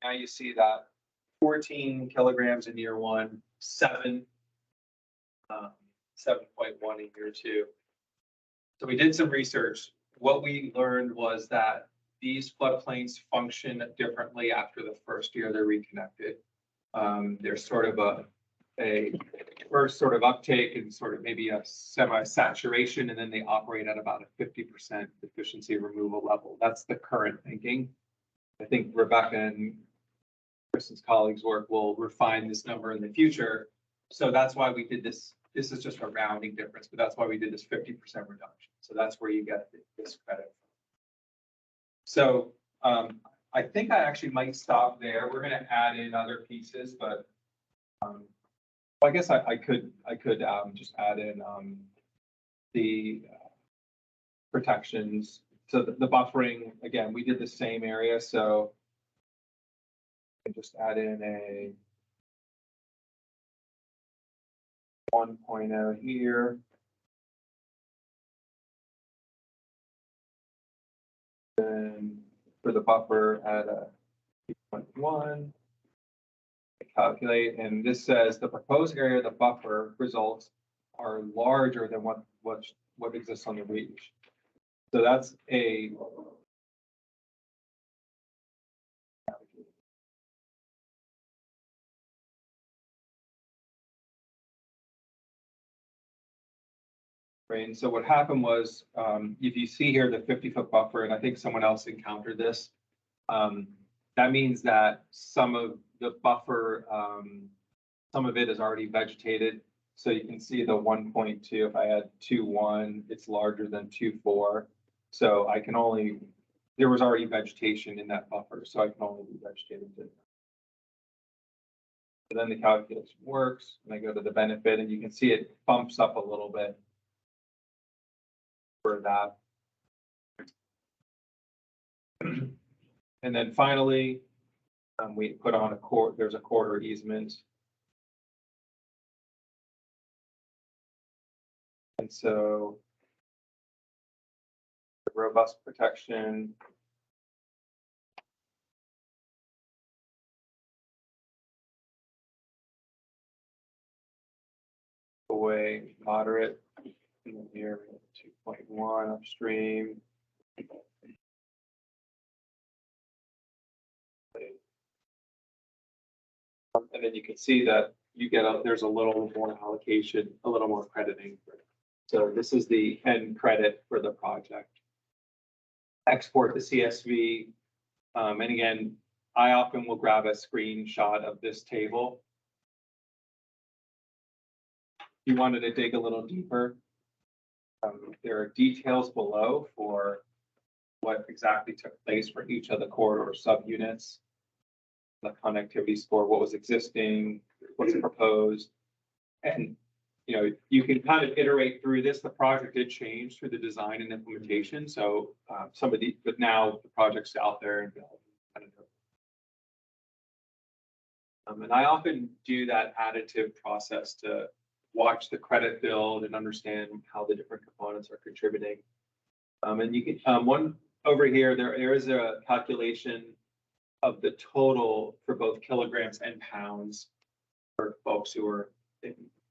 now you see that 14 kilograms in year 1, 7.1 in year 2. So we did some research. What we learned was that these floodplains function differently after the first year they're reconnected. There's sort of a first sort of uptake and sort of maybe a semi-saturation, and then they operate at about a 50% efficiency removal level. That's the current thinking. I think Rebecca and Kristen's colleagues' work will refine this number in the future. So that's why we did this. This is just a rounding difference, but that's why we did this 50% reduction. So that's where you get this credit. So I think I actually might stop there. We're going to add in other pieces, but I guess I could just add in the protections. So the buffering, again, we did the same area, so I just add in a 1.0 here. Then for the buffer at a 2.1. Calculate, and this says the proposed area of the buffer results are larger than what exists on the reach. So that's a right. And so what happened was, if you see here the 50-foot buffer, and I think someone else encountered this, that means that some of the buffer, some of it is already vegetated. So you can see the 1.2, if I add 2.1, it's larger than 2.4. So I can only, there was already vegetation in that buffer, so I can only be vegetated. So then the calculation works, and I go to the benefit, and you can see it bumps up a little bit for that. And then finally, we put on there's a corridor easement. And so robust protection. Away moderate. And then here 2.1 upstream. And then you can see that you get there's a little more allocation, a little more crediting. So this is the end credit for the project. Export the CSV. And again, I often will grab a screenshot of this table. If you wanted to dig a little deeper, there are details below for what exactly took place for each of the corridor subunits. The connectivity score, what was existing, what's proposed. And, you know, you can kind of iterate through this. The project did change through the design and implementation. So but now the project's out there and and I often do that additive process to watch the credit build and understand how the different components are contributing. And you can, one over here, there is a calculation of the total for both kilograms and pounds for folks who are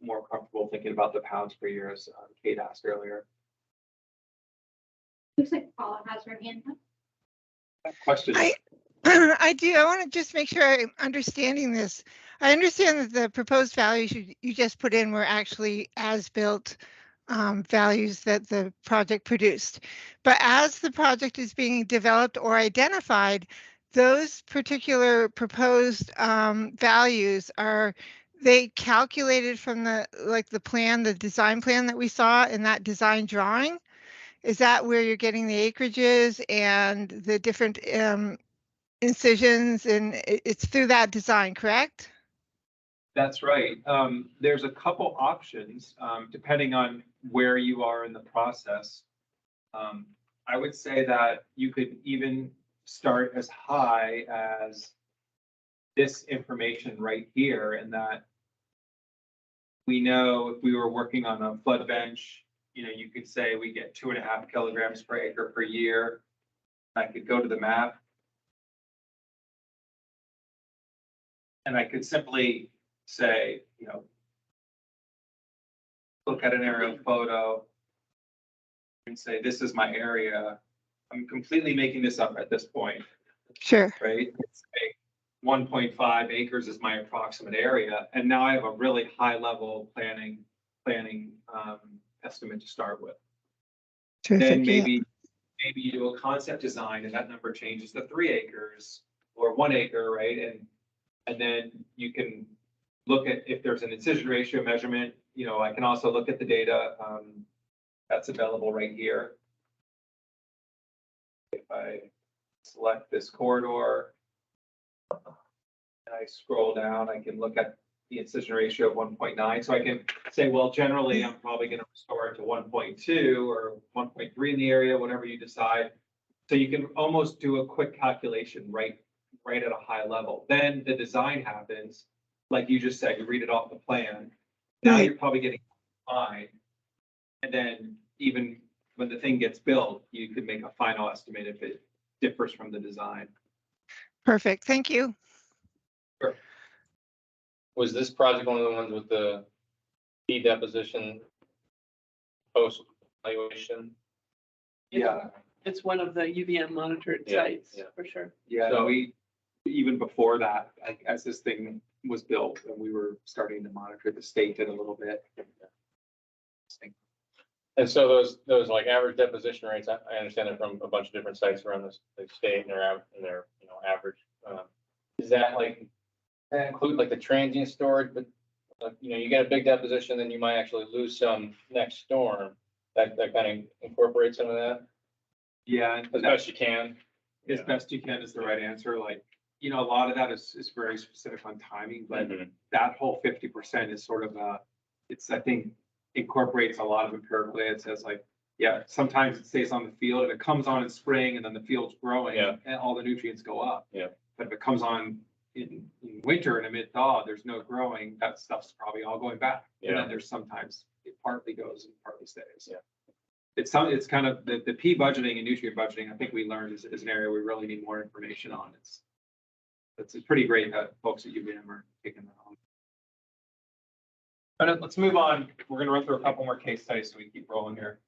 more comfortable thinking about the pounds per year, as Kate asked earlier. Looks like Paula has her hand up. Question. I do. I want to just make sure I'm understanding this. I understand that the proposed values you just put in were actually as-built values that the project produced. But as the project is being developed or identified, those particular proposed values, are they calculated from the plan, the design plan that we saw in that design drawing? Is that where you're getting the acreages and the different incisions, and it's through that design, correct? That's right. There's a couple options depending on where you are in the process. I would say that you could even start as high as this information right here, and that we know if we were working on a flood bench, you know, you could say we get 2.5 kilograms per acre per year. I could go to the map and I could simply say, you know, look at an aerial photo and say, this is my area. I'm completely making this up at this point. Sure. Right? It's 1.5 acres is my approximate area. And now I have a really high level planning estimate to start with. Terrific, Then maybe you do a concept design and that number changes to 3 acres or 1 acre, right? And then you can look at if there's an incision ratio measurement. You know, I can also look at the data that's available right here. If I select this corridor and I scroll down, I can look at the incision ratio of 1.9. So I can say, well, generally, I'm probably going to restore it to 1.2 or 1.3 in the area, whatever you decide. So you can almost do a quick calculation right at a high level. Then the design happens, like you just said, you read it off the plan. Now you're probably getting fine. And then even when the thing gets built, you could make a final estimate if it differs from the design. Perfect, thank you. Was this project one of the ones with the deposition post evaluation? Yeah, It's one of the UVM monitored Yeah, sites, yeah. for sure. yeah, So- we, even before that, like, as this thing was built, and we were starting to monitor, the state did a little bit. And so those like average deposition rates, I understand it from a bunch of different sites around the state and their, you know, average. Is that like, that include like the transient storage, but you know, you get a big deposition, then you might actually lose some next storm. That kind of incorporates some of that Yeah, and as best you can. as best you can is the right answer. Like, you know, a lot of that is very specific on timing, but that whole 50% is sort of it's, I think, incorporates a lot of empirical data. It says like, yeah, sometimes it stays on the field and it comes on in spring and then the field's growing and all the nutrients go up. Yeah. But if it comes on in winter and amid thaw, there's no growing, that stuff's probably all going back. And then there's sometimes it partly goes and partly stays. Yeah. It's kind of the P budgeting and nutrient budgeting, I think we learned is an area we really need more information on. It's pretty great that folks at UVM are taking that on. All right, let's move on. We're gonna run through a couple more case studies so we keep rolling here.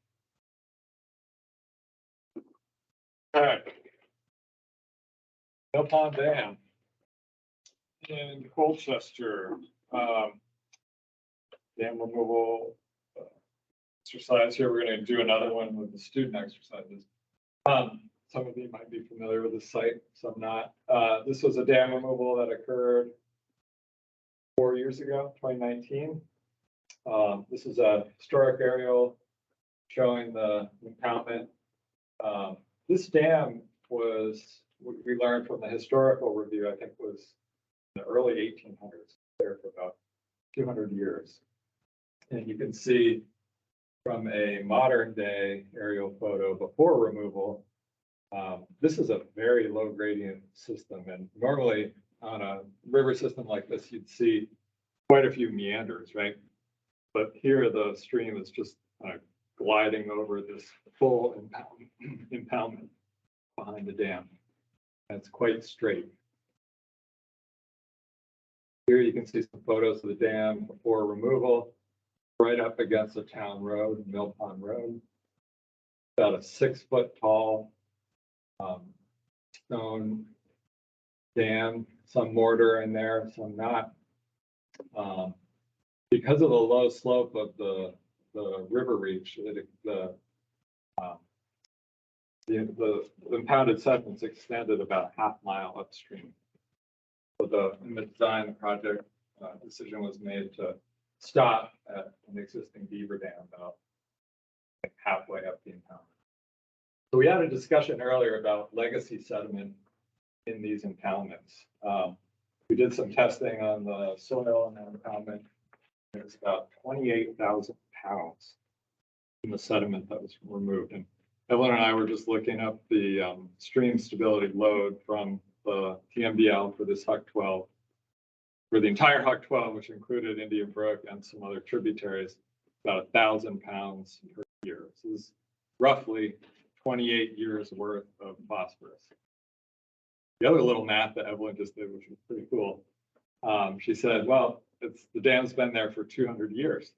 All right. Mill Pond Dam in Colchester, dam removal exercise here. We're going to do another one with the student exercises. Some of you might be familiar with the site, some not. This was a dam removal that occurred 4 years ago, 2019. This is a historic aerial showing the impoundment. This dam was, we learned from the historical review, I think was in the early 1800s, there for about 200 years. And you can see from a modern day aerial photo before removal, this is a very low gradient system. And normally on a river system like this, you'd see quite a few meanders, right? But here the stream is just gliding over this full impoundment behind the dam. And it's quite straight. Here you can see some photos of the dam before removal, right up against a town road, Mill Pond Road. About a 6 foot tall stone dam, some mortar in there, some not. Because of the low slope of the river reach, the impounded sediments extended about half mile upstream. So in the design, the project decision was made to stop at an existing beaver dam about halfway up the impoundment. So we had a discussion earlier about legacy sediment in these impoundments. We did some testing on the soil and the impoundment. There's about 28,000 pounds in the sediment that was removed. And Evelyn and I were just looking up the stream stability load from the TMDL for this Huck 12, for the entire Huck 12, which included Indian Brook and some other tributaries, about 1,000 pounds per year. This is roughly 28 years worth of phosphorus. The other little math that Evelyn just did, which was pretty cool, she said, well, the dam's been there for 200 years.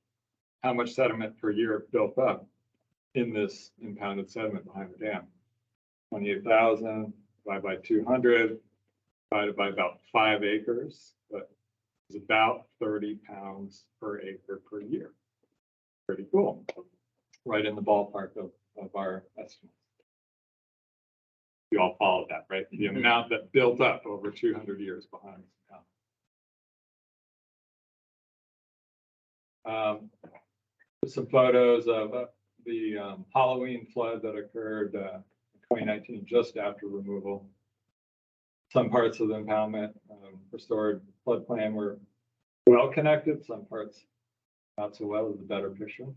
How much sediment per year built up in this impounded sediment behind the dam? 28,000 divided by 200, divided by about 5 acres, but it's about 30 pounds per acre per year. Pretty cool. Right in the ballpark of our estimates. You all followed that, right? The amount that built up over 200 years behind this town. Some photos of the Halloween flood that occurred in 2019, just after removal. Some parts of the impoundment restored floodplain were well connected, some parts not so well, is a better picture.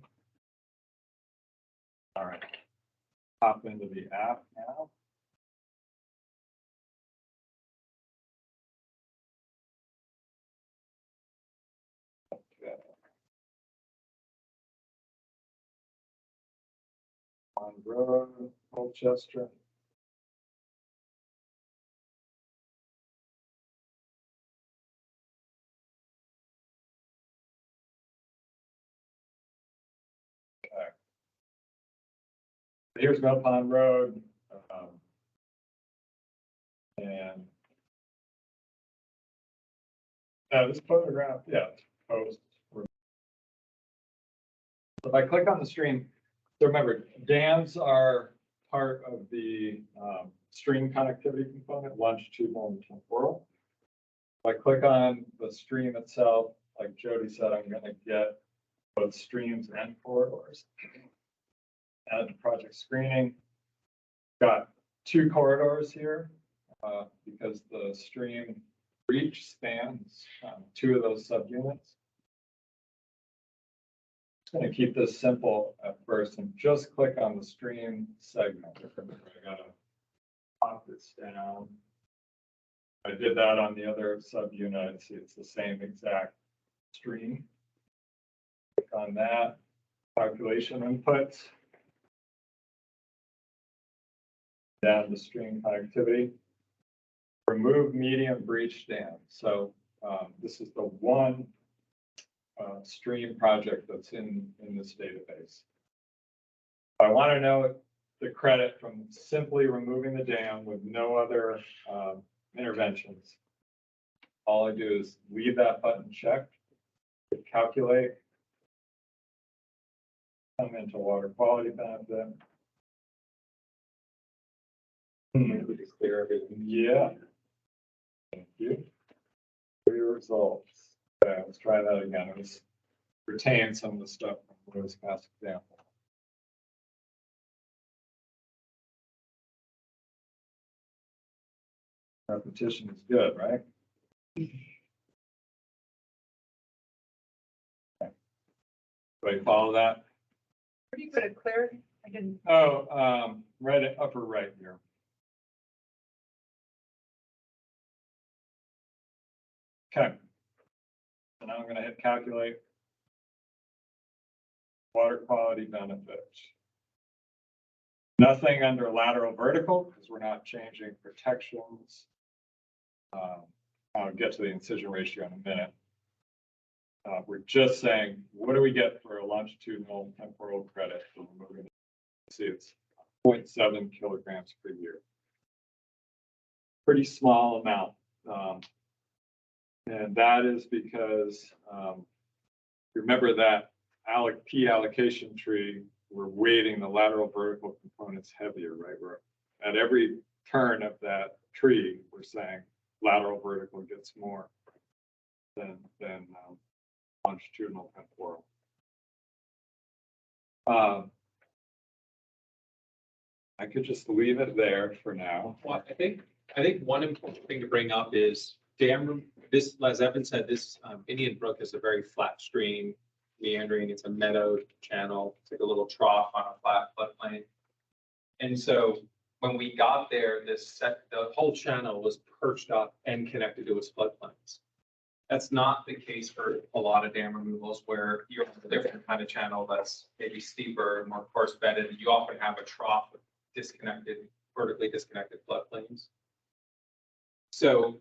All right, hop into the app now. Okay. On road, Colchester. Here's Mill Pond Road. And this photograph, yeah, it's post. If I click on the stream, so remember, dams are part of the stream connectivity component, longitudinal and temporal. If I click on the stream itself, like Jody said, I'm going to get both streams and corridors. Add to project screening. Got 2 corridors here because the stream reach spans 2 of those subunits. I'm going to keep this simple at first and just click on the stream segment. I gotta pop this down. I did that on the other subunit. See, it's the same exact stream. Click on that. Calculation inputs. Down to stream connectivity. Remove medium breach dam. So this is the one stream project that's in this database. I want to know the credit from simply removing the dam with no other interventions. All I do is leave that button checked, hit calculate, come into water quality benefit. We just clear everything. Yeah. Thank you for your results. Okay, let's try that again. Let's retain some of the stuff from Louis' past example. Repetition is good, right? Okay. Do I follow that? Where do you put it, Claire? I didn't. Oh, right at upper right here. Okay. So now I'm going to hit calculate. Water quality benefit. Nothing under lateral vertical because we're not changing protections. I'll get to the incision ratio in a minute. We're just saying, what do we get for a longitudinal temporal credit for removing it? See, it's 0.7 kilograms per year. Pretty small amount. And that is because remember that P allocation tree, we're weighting the lateral vertical components heavier, right? We're at every turn of that tree, we're saying lateral vertical gets more than longitudinal temporal. I could just leave it there for now. Well, I think one important thing to bring up is this, as Evan said, this Indian Brook is a very flat stream, meandering. It's a meadow channel. It's like a little trough on a flat floodplain. And so when we got there, the whole channel was perched up and connected to its floodplains. That's not the case for a lot of dam removals where you have a different kind of channel that's maybe steeper, more coarse bedded. You often have a trough with vertically disconnected floodplains. So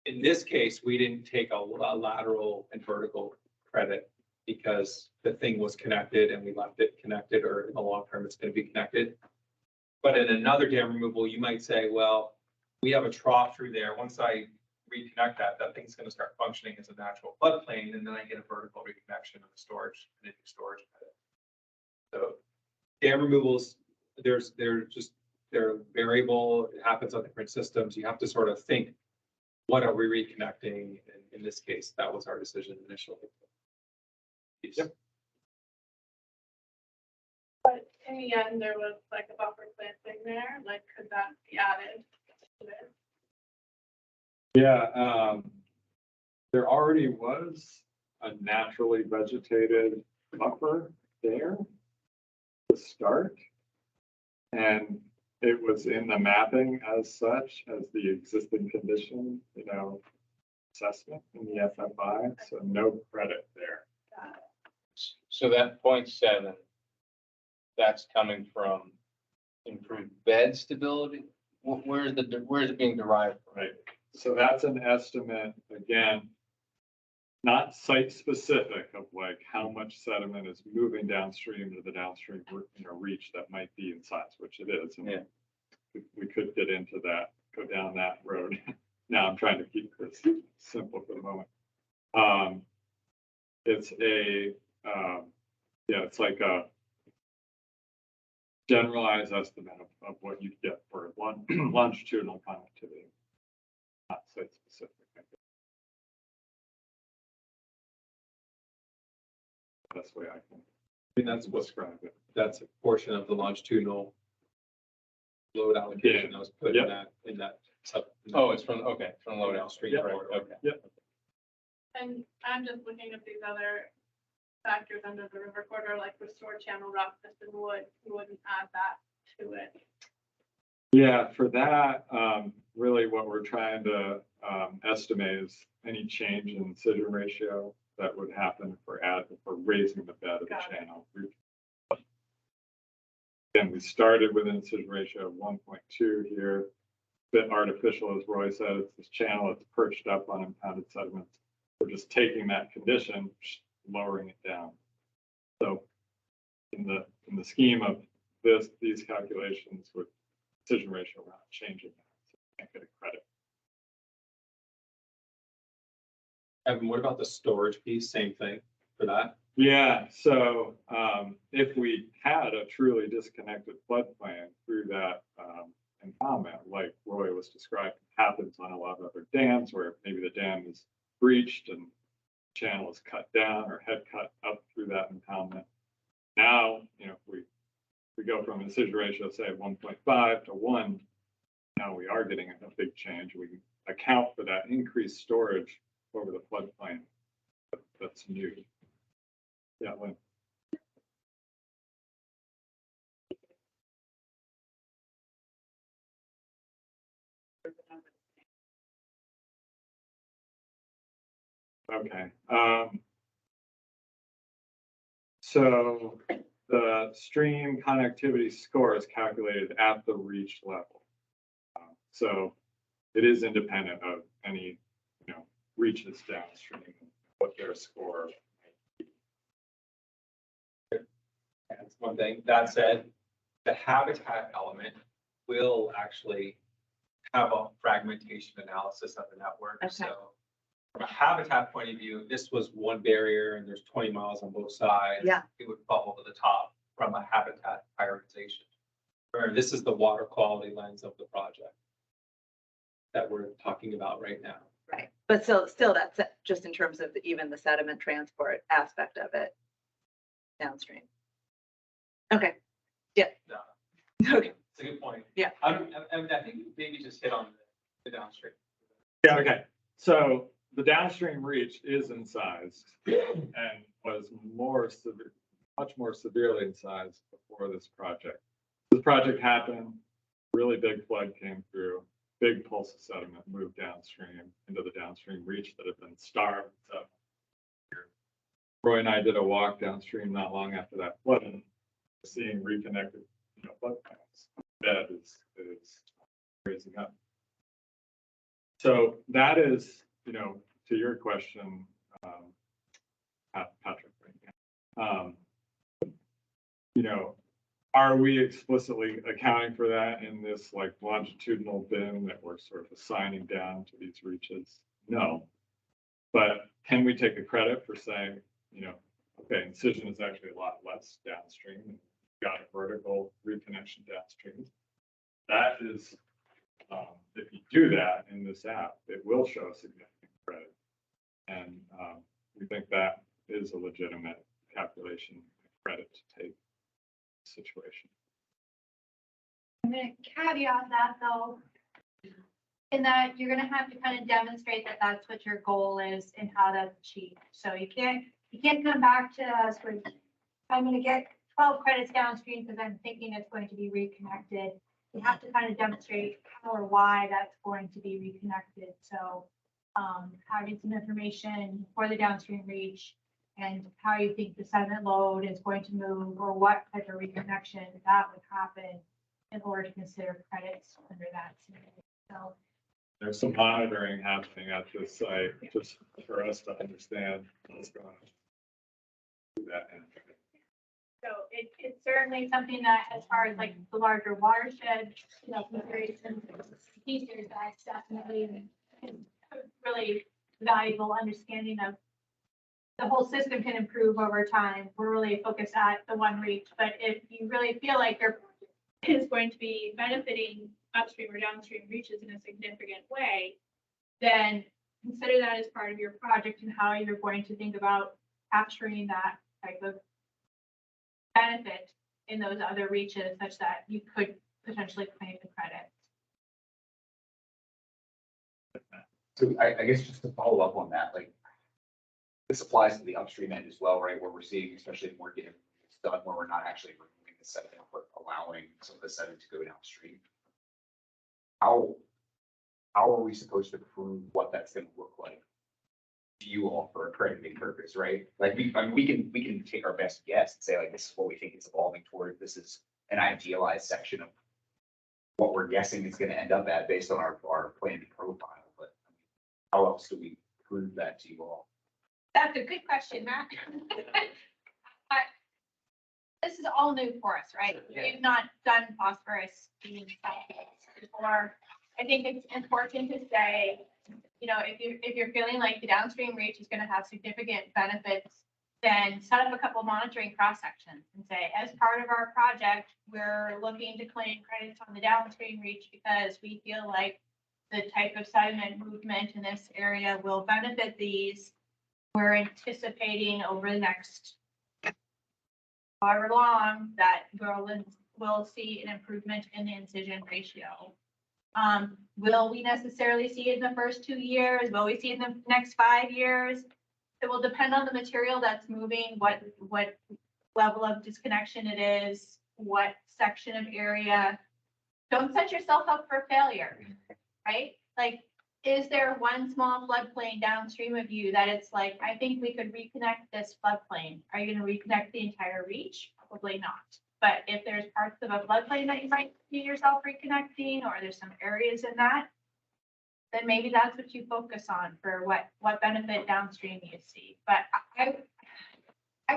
in this case, we didn't take a lateral and vertical credit because the thing was connected and we left it connected, or in the long term, it's going to be connected. But in another dam removal, you might say, well, we have a trough through there. Once I reconnect that thing's going to start functioning as a natural floodplain, and then I get a vertical reconnection of the storage and into storage credit. So dam removals, they're variable. It happens on different systems. You have to sort of think, what are we reconnecting? And in this case, that was our decision initially. Yep. But in the end, there was like a buffer planting there, like could that be added to it? Yeah, there already was a naturally vegetated buffer there to start. And it was in the mapping as such as the existing condition, assessment in the FFI, so no credit there. So that 0.7, that's coming from improved bed stability? Where is it being derived from? Right. So that's an estimate, again, not site specific of like how much sediment is moving downstream to the downstream, reach that might be in size, which it is. And Yeah. we could get into that, go down that road. Now I'm trying to keep this simple for the moment. It's it's like a generalized estimate of what you get for longitudinal connectivity, not site specific. That's the way I can. mean, that's what, that's a portion of the longitudinal load allocation that was put in that sub. Oh, it's from, okay, from low downstream. Yeah. Corridor. Okay. Yep. And I'm just looking at these other factors under the river corridor, like restore channel roughness and wood, you wouldn't add that to it. Yeah, for that, really what we're trying to estimate is any change in incision ratio that would happen for raising the bed of the channel. Again, we started with an incision ratio of 1.2 here. Bit artificial, as Roy said, it's this channel that's perched up on impounded sediments. We're just taking that condition, lowering it down. So in the scheme of these calculations with incision ratio, we're not changing that, so you can't get a credit. Evan, what about the storage piece? Same thing for that? Yeah, so if we had a truly disconnected floodplain through that impoundment, like Roy was describing, happens on a lot of other dams where maybe the dam is breached and channel is cut down or head cut up through that impoundment. Now, if we go from an incision ratio, say 1.5 to 1, now we are getting a big change. We can account for that increased storage over the floodplain. That's new. Yeah, Lynn. Okay. So the stream connectivity score is calculated at the reach level. So it is independent of any, reaches downstream, what their score. That's one thing. That said, the habitat element will actually have a fragmentation analysis of the network. Okay. So from a habitat point of view, this was one barrier and there's 20 miles on both sides. Yeah. It would bubble to the top from a habitat prioritization. Or this is the water quality lens of the project that we're talking about right now. Right, but still that's just in terms of even the sediment transport aspect of it downstream. Okay, yeah. No. Okay, It's a good point. Yeah. I think you maybe just hit on the downstream. Yeah, okay. So the downstream reach is incised and was much more severely incised before this project. This project happened, really big flood came through, big pulse of sediment moved downstream into the downstream reach that had been starved. So Roy and I did a walk downstream not long after that flooding, seeing reconnected, flood plants. Bed is raising up. So that is, to your question, Patrick, are we explicitly accounting for that in this like longitudinal bin that we're sort of assigning down to these reaches? No. But can we take a credit for saying, okay, incision is actually a lot less downstream and got a vertical reconnection downstream? That is, if you do that in this app, it will show significant credit. And we think that is a legitimate calculation credit to take situation. I'm going to caveat that though, in that you're going to have to kind of demonstrate that that's what your goal is and how that's achieved. So you can't come back to us with, I'm going to get 12 credits downstream because I'm thinking it's going to be reconnected. You have to kind of demonstrate how or why that's going to be reconnected. So having some information for the downstream reach and how you think the sediment load is going to move or what type of reconnection that would happen in order to consider credits under that scenario. So There's some monitoring happening at this site, just for us to understand what's going on. Do that. So it's certainly something that, as far as like the larger watershed, considerations, features, that's definitely a really valuable understanding of the whole system can improve over time. We're really focused at the one reach, but if you really feel like your project is going to be benefiting upstream or downstream reaches in a significant way, then consider that as part of your project and how you're going to think about capturing that type of benefit in those other reaches such that you could potentially claim the credit. So I guess just to follow up on that, like, this applies to the upstream end as well, right? Where we're seeing, especially if we're getting done, where we're not actually removing the sediment, but allowing some of the sediment to go downstream. How are we supposed to prove what that's gonna look like to you all for accrediting purpose, right? Like, we can take our best guess and say, like, this is what we think it's evolving toward. This is an idealized section of what we're guessing it's gonna end up at based on our planned profile. But how else do we prove that to you all? That's a good question, Matt. This is all new for us, right? We've not done phosphorus before. I think it's important to say, if you're feeling like the downstream reach is going to have significant benefits, then set up a couple monitoring cross sections and say, as part of our project, we're looking to claim credits on the downstream reach because we feel like the type of sediment movement in this area will benefit these. We're anticipating over the next however long that we'll see an improvement in the incision ratio. Will we necessarily see it in the first 2 years? Will we see it in the next 5 years? It will depend on the material that's moving, what level of disconnection it is, what section of area. Don't set yourself up for failure, right? Like, is there one small floodplain downstream of you that it's like, I think we could reconnect this floodplain? Are you going to reconnect the entire reach? Probably not. But if there's parts of a floodplain that you might see yourself reconnecting, or there's some areas in that, then maybe that's what you focus on for what benefit downstream you see. But I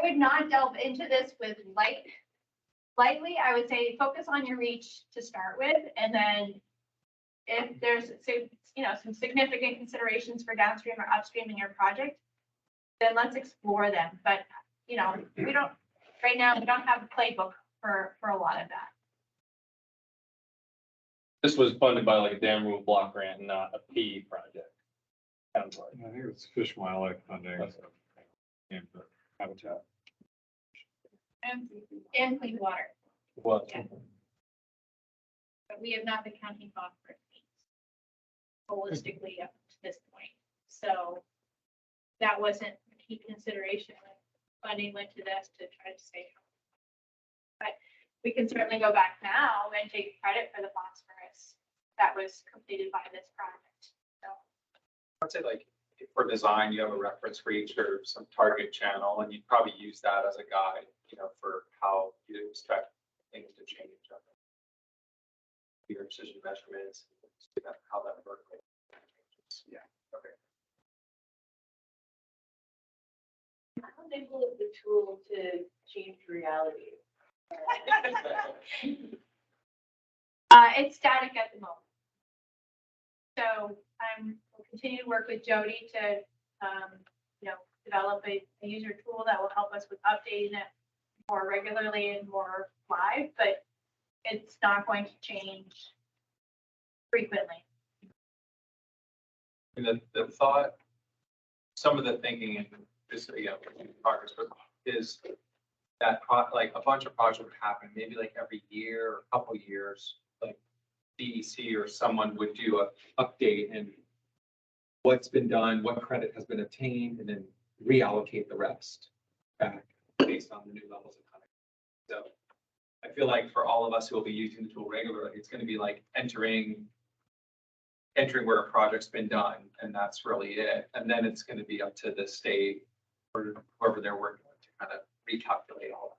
would not delve into this with lightly. I would say focus on your reach to start with, and then if there's some significant considerations for downstream or upstream in your project, then let's explore them. But we don't right now. We don't have a playbook for a lot of that. This was funded by like a dam rule block grant, not a P project. I think it's fish and wildlife funding. And for habitat. And clean water. What? Yeah. But we have not been counting phosphorus holistically up to this point. So that wasn't a key consideration when funding went to this to try to stay. But we can certainly go back now and take credit for the phosphorus that was completed by this project. So I'd say, like, for design, you have a reference reach or some target channel, and you'd probably use that as a guide, for how you expect things to change. Your precision measurements, how that works. Yeah. Okay. How nimble is the tool to change reality? It's static at the moment. So we'll continue to work with Jody to, develop a user tool that will help us with updating it more regularly and more live, but it's not going to change frequently. And the thought, some of the thinking, and this, progress, but is that like a bunch of projects would happen, maybe like every year or a couple of years, like DEC or someone would do a update and what's been done, what credit has been obtained, and then reallocate the rest back based on the new levels of connectivity. So I feel like for all of us who will be using the tool regularly, it's going to be like entering where a project's been done, and that's really it. And then it's going to be up to the state or whoever they're working with to kind of recalculate all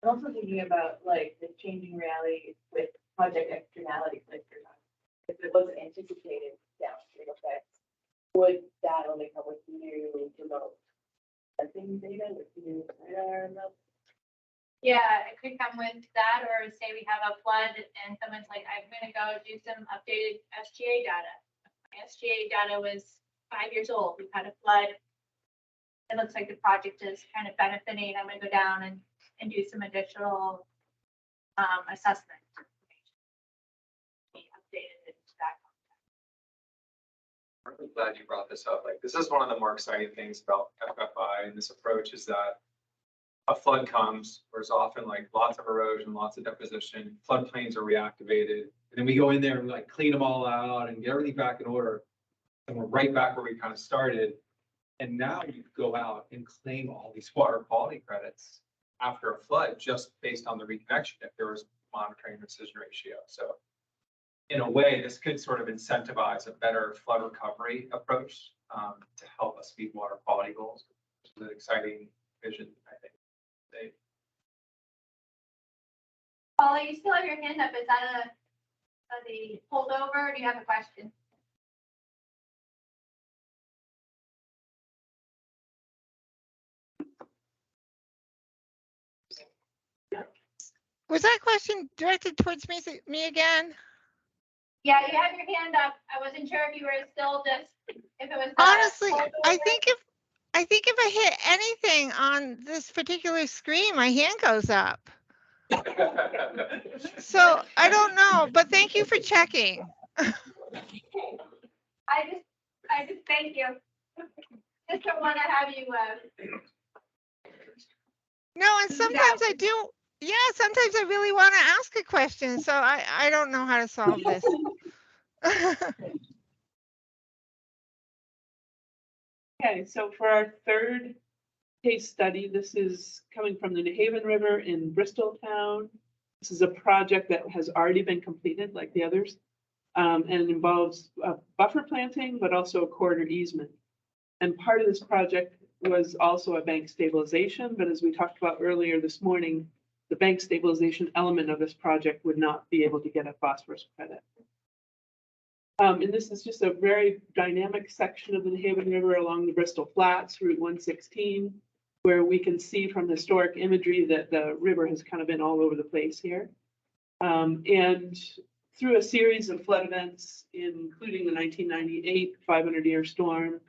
that. I'm also thinking about like the changing reality with project externalities, like if it was anticipated, downstream effects, would that only come with new remote sensing data with new radar? Yeah, it could come with that, or say we have a flood and someone's like, I'm gonna go do some updated SGA data. My SGA data was 5 years old. We've had a flood. It looks like the project is kind of benefiting. I'm gonna go down and do some additional assessment. Be updated into that. I'm really glad you brought this up. Like, this is one of the more exciting things about FFI and this approach is that a flood comes, there's often like lots of erosion, lots of deposition, floodplains are reactivated. And then we go in there and like clean them all out and get everything back in order. And we're right back where we kind of started. And now you go out and claim all these water quality credits after a flood, just based on the reconnection, if there was monitoring incision ratio. So in a way, this could sort of incentivize a better flood recovery approach to help us meet water quality goals. Which is an exciting vision, I think. Paula, you still have your hand up. Is that the holdover? Or do you have a question? Was that question directed towards me again? Yeah, you have your hand up. I wasn't sure if you were still just, if it was. Honestly, I think if I hit anything on this particular screen, my hand goes up. So I don't know, but thank you for checking. I just thank you. Just don't want to have you. No, and sometimes I do. Yeah, sometimes I really want to ask a question, so I don't know how to solve this. Okay, so for our third case study, this is coming from the New Haven River in Bristol town. This is a project that has already been completed like the others, and it involves buffer planting, but also a corridor easement. And part of this project was also a bank stabilization, but as we talked about earlier this morning, the bank stabilization element of this project would not be able to get a phosphorus credit. And this is just a very dynamic section of the New Haven River along the Bristol Flats, Route 116, where we can see from historic imagery that the river has kind of been all over the place here. And through a series of flood events, including the 1998 500-year storm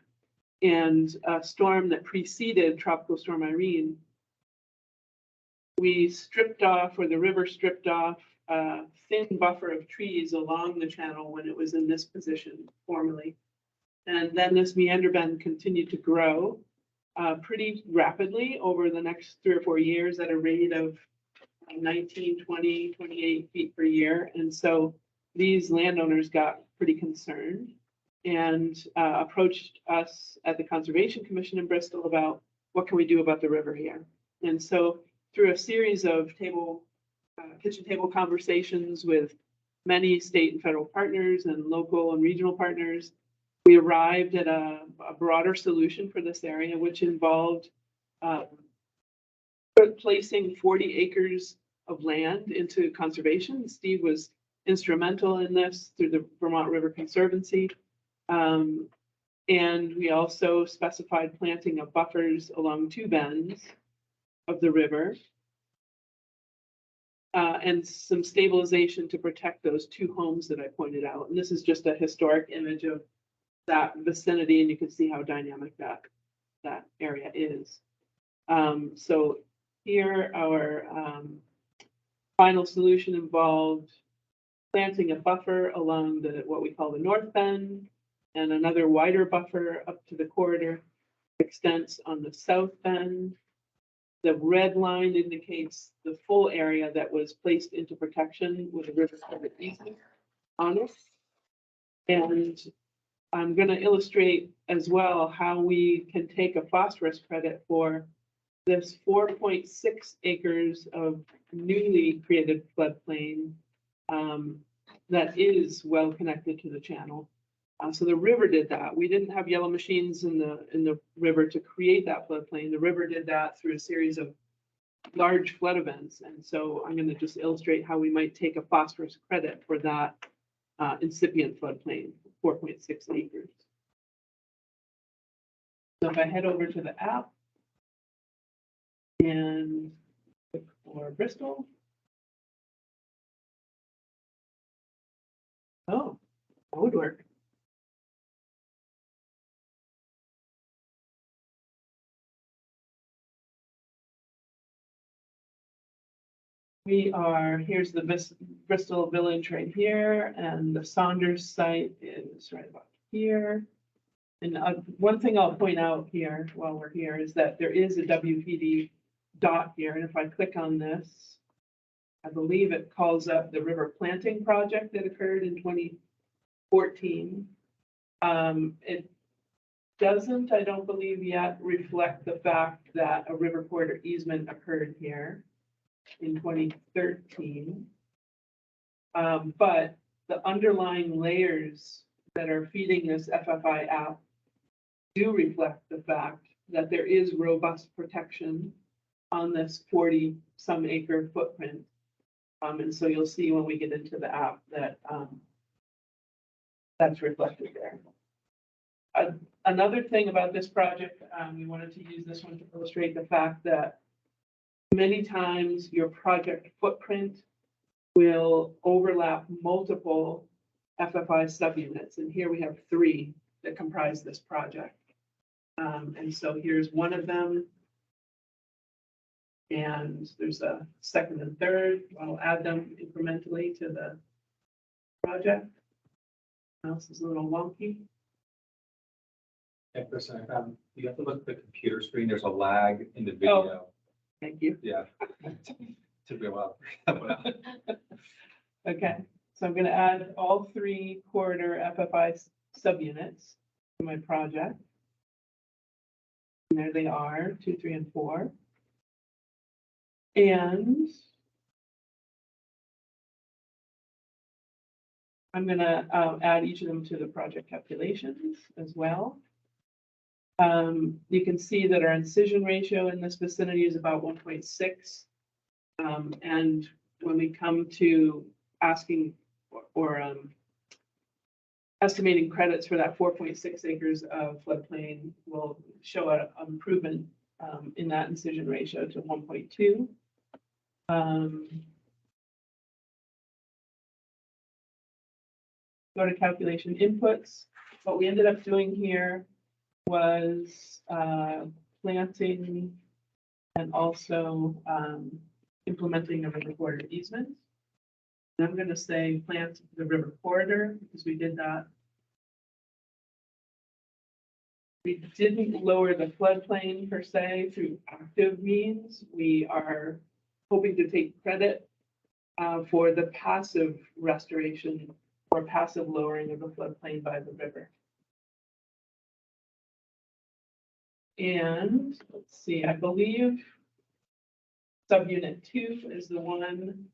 and a storm that preceded Tropical Storm Irene, we stripped off, or the river stripped off, a thin buffer of trees along the channel when it was in this position formerly. And then this meander bend continued to grow pretty rapidly over the next 3 or 4 years at a rate of 19, 20, 28 feet per year. And so these landowners got pretty concerned and approached us at the Conservation Commission in Bristol about what can we do about the river here. And so through a series of kitchen table conversations with many state and federal partners and local and regional partners, we arrived at a broader solution for this area, which involved placing 40 acres of land into conservation. Steve was instrumental in this through the Vermont River Conservancy. And we also specified planting of buffers along 2 bends of the river. And some stabilization to protect those 2 homes that I pointed out. And this is just a historic image of that vicinity, and you can see how dynamic that area is. So here our final solution involved planting a buffer along what we call the north bend, and another wider buffer up to the corridor extents on the south bend. The red line indicates the full area that was placed into protection with a river credit easement on it. And I'm going to illustrate as well how we can take a phosphorus credit for this 4.6 acres of newly created floodplain that is well connected to the channel. So the river did that. We didn't have yellow machines in the river to create that floodplain. The river did that through a series of large flood events. And so I'm going to just illustrate how we might take a phosphorus credit for that incipient floodplain. 4.6 acres. So if I head over to the app and look for Bristol. Oh, that would work. Here's the Bristol Village right here, and the Saunders site is right about here. And one thing I'll point out here while we're here is that there is a WPD dot here, and if I click on this, I believe it calls up the river planting project that occurred in 2014. It doesn't, I don't believe yet, reflect the fact that a river corridor easement occurred here in 2013. But the underlying layers that are feeding this FFI app do reflect the fact that there is robust protection on this 40-some acre footprint. And so you'll see when we get into the app that that's reflected there. Another thing about this project, we wanted to use this one to illustrate the fact that many times your project footprint will overlap multiple FFI subunits. And here we have 3 that comprise this project. And so here's one of them. And there's a second and third. I'll add them incrementally to the project. Mouse is a little wonky. Yeah, Chris, I found, you have to look at the computer screen. There's a lag in the video. Thank you. Yeah. Took me a while. Okay, so I'm gonna add all 3 corridor FFI subunits to my project. And there they are, 2, 3, and 4. And I'm gonna add each of them to the project calculations as well. You can see that our incision ratio in this vicinity is about 1.6. And when we come to asking or estimating credits for that 4.6 acres of floodplain, will show an improvement in that incision ratio to 1.2. Go to calculation inputs. What we ended up doing here was planting and also implementing a river corridor easement. And I'm going to say plant the river corridor because we did that. We didn't lower the floodplain per se through active means. We are hoping to take credit for the passive restoration or passive lowering of the floodplain by the river. And let's see, I believe subunit 2 is the one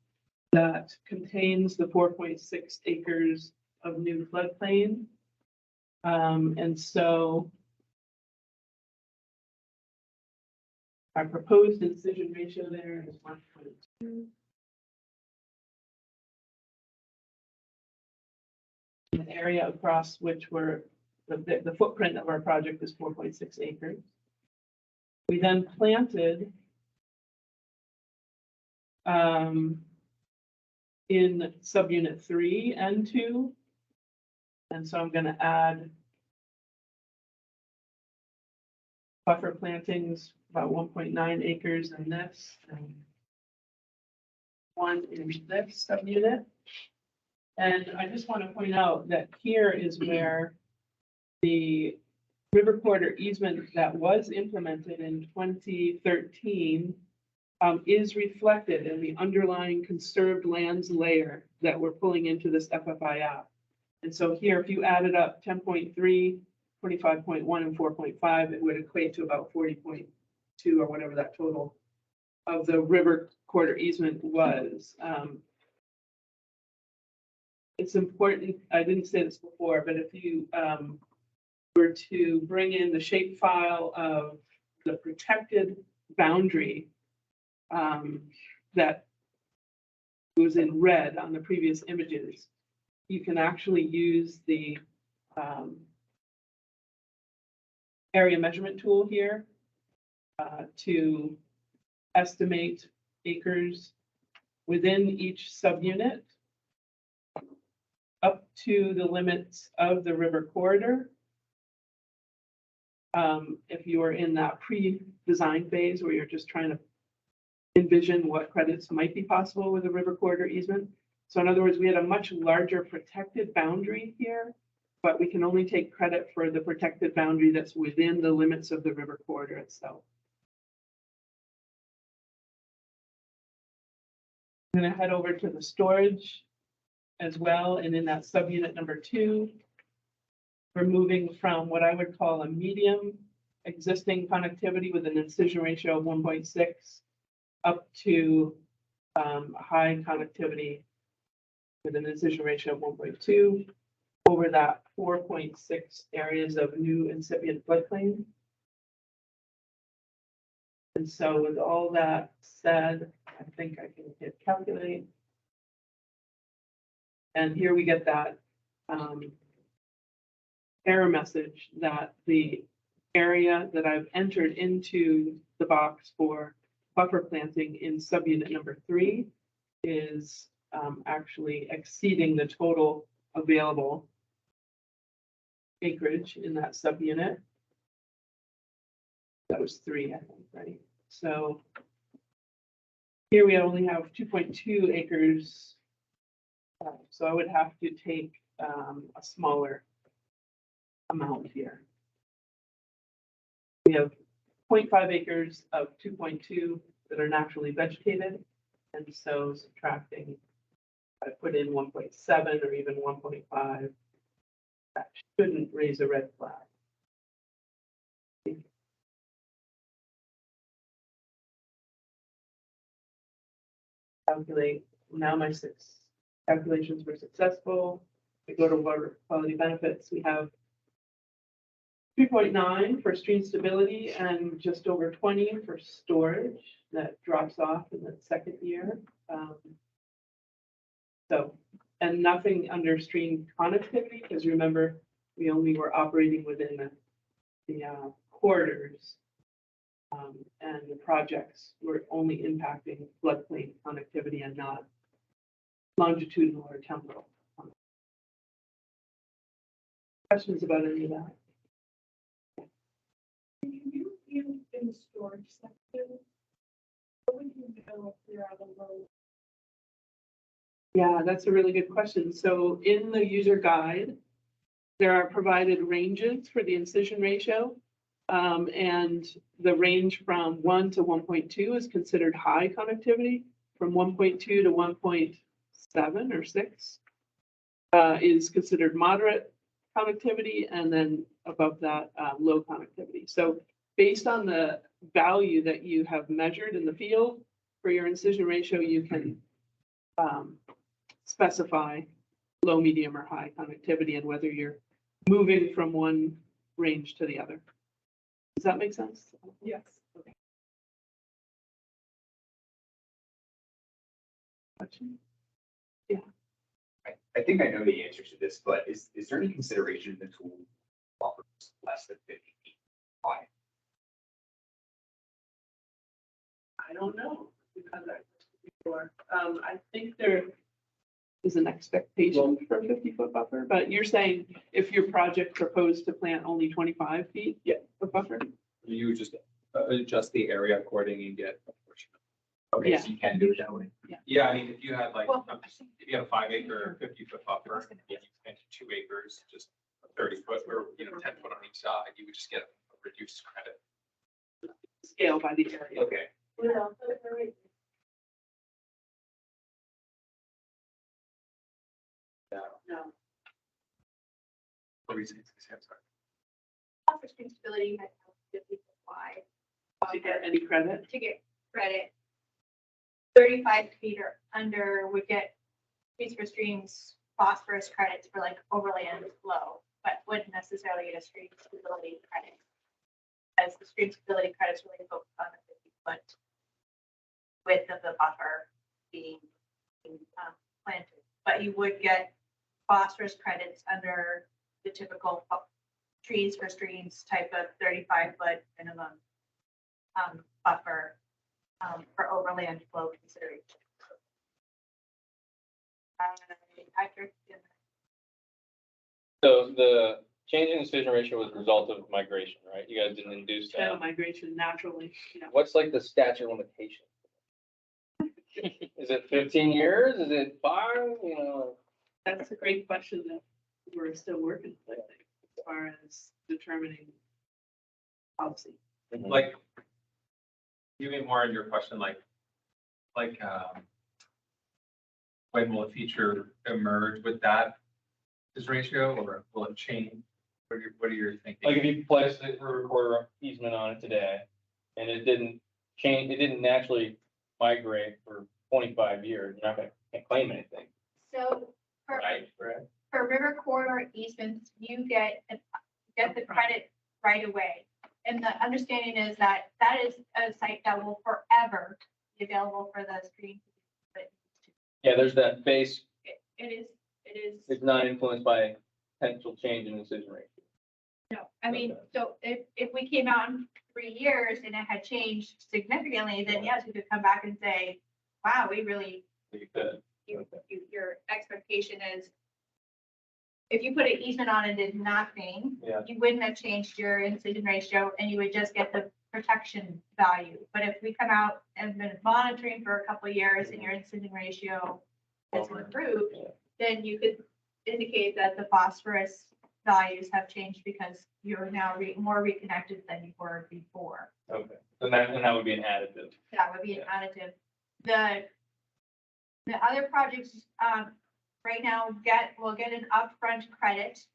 that contains the 4.6 acres of new floodplain. And so our proposed incision ratio there is 1.2. The area across which we're, the footprint of our project is 4.6 acres. We then planted in subunit 3 and 2. And so I'm going to add buffer plantings about 1.9 acres in this and 1 in this subunit. And I just want to point out that here is where the river corridor easement that was implemented in 2013 is reflected in the underlying conserved lands layer that we're pulling into this FFI app. And so here, if you added up 10.3, 25.1, and 4.5, it would equate to about 40.2 or whatever that total of the river corridor easement was. It's important, I didn't say this before, but if you were to bring in the shapefile of the protected boundary that was in red on the previous images, you can actually use the area measurement tool here to estimate acres within each subunit up to the limits of the river corridor. If you are in that pre-design phase where you're just trying to envision what credits might be possible with a river corridor easement. So in other words, we had a much larger protected boundary here, but we can only take credit for the protected boundary that's within the limits of the river corridor itself. I'm going to head over to the storage as well. And in that subunit number 2, we're moving from what I would call a medium existing connectivity with an incision ratio of 1.6 up to high connectivity with an incision ratio of 1.2 over that 4.6 areas of new incipient floodplain. And so with all that said, I think I can hit calculate. And here we get that error message that the area that I've entered into the box for buffer planting in subunit number 3 is actually exceeding the total available acreage in that subunit. That was 3, I think, right? So here we only have 2.2 acres. So I would have to take a smaller amount here. We have 0.5 acres of 2.2 that are naturally vegetated. And so subtracting, I put in 1.7 or even 1.5, that shouldn't raise a red flag. Calculate, now my 6 calculations were successful. We go to water quality benefits. We have 3.9 for stream stability and just over 20 for storage. That drops off in the second year. And nothing under stream connectivity, because remember, we only were operating within the corridors. And the projects were only impacting floodplain connectivity and not longitudinal or temporal. Questions about any of that? Can you view in the storage section? What would you know if there are the low? Yeah, that's a really good question. So in the user guide, there are provided ranges for the incision ratio. And the range from 1 to 1.2 is considered high connectivity. From 1.2 to 1.7 or 6 is considered moderate connectivity, and then above that, low connectivity. So based on the value that you have measured in the field for your incision ratio, you can specify low, medium, or high connectivity and whether you're moving from one range to the other. Does that make sense? Yes. Okay. Question? Yeah. I think I know the answer to this, but is there any consideration in the tool offers less than 50 feet wide? I don't know. Before. I think there is an expectation for a 50-foot buffer, but you're saying if your project proposed to plant only 25 feet of buffer? You would just adjust the area according and get a portion. Okay, Yeah. so you can do it that way. Yeah, I mean, if you had like, Well, if you had a 5 acre, 50-foot buffer, and you planted 2 acres, just 30 foot or, 10 foot on each side, you would just get a reduced credit. Scale by the area. Okay. No. What were you saying? I'm sorry. For stream stability, you might have 50 foot wide. To get any credit? To get credit. 35 feet or under would get fees for streams phosphorus credits for like overland flow, but wouldn't necessarily get a stream stability credit. As the stream stability credits really focus on the 50-foot width of the buffer being planted, but you would get phosphorus credits under the typical trees for streams type of 35-foot minimum buffer for overland flow consideration. So the change in decision ratio was a result of migration, right? You guys didn't induce Channel that. migration naturally, you know. What's like the statute limitation? Is it 15 years? Is it 5? You know? That's a great question that we're still working with, I think, as far as determining policy. Like, you mean more in your question, like, when will a feature emerge with that this ratio, or will it change? What are your thinking? Like if you placed a recorder easement on it today and it didn't change, it didn't naturally migrate for 25 years, you're not gonna can't claim anything. So for, Right. for river corridor easements, you get the credit right away. And the understanding is that that is a site that will forever be available for the stream. Yeah, there's that base, It is. it's not influenced by potential change in decision ratio. No, I mean, so if we came out in 3 years and it had changed significantly, then yes, we could come back and say, wow, we really, You could. your expectation is, if you put an easement on and did nothing, Yeah. you wouldn't have changed your incision ratio and you would just get the protection value. But if we come out and been monitoring for a couple of years and your incision ratio has improved, then you could indicate that the phosphorus values have changed because you're now more reconnected than you were before. Okay, and that would be an additive. That would be an additive. The other projects, right now will get an upfront credit.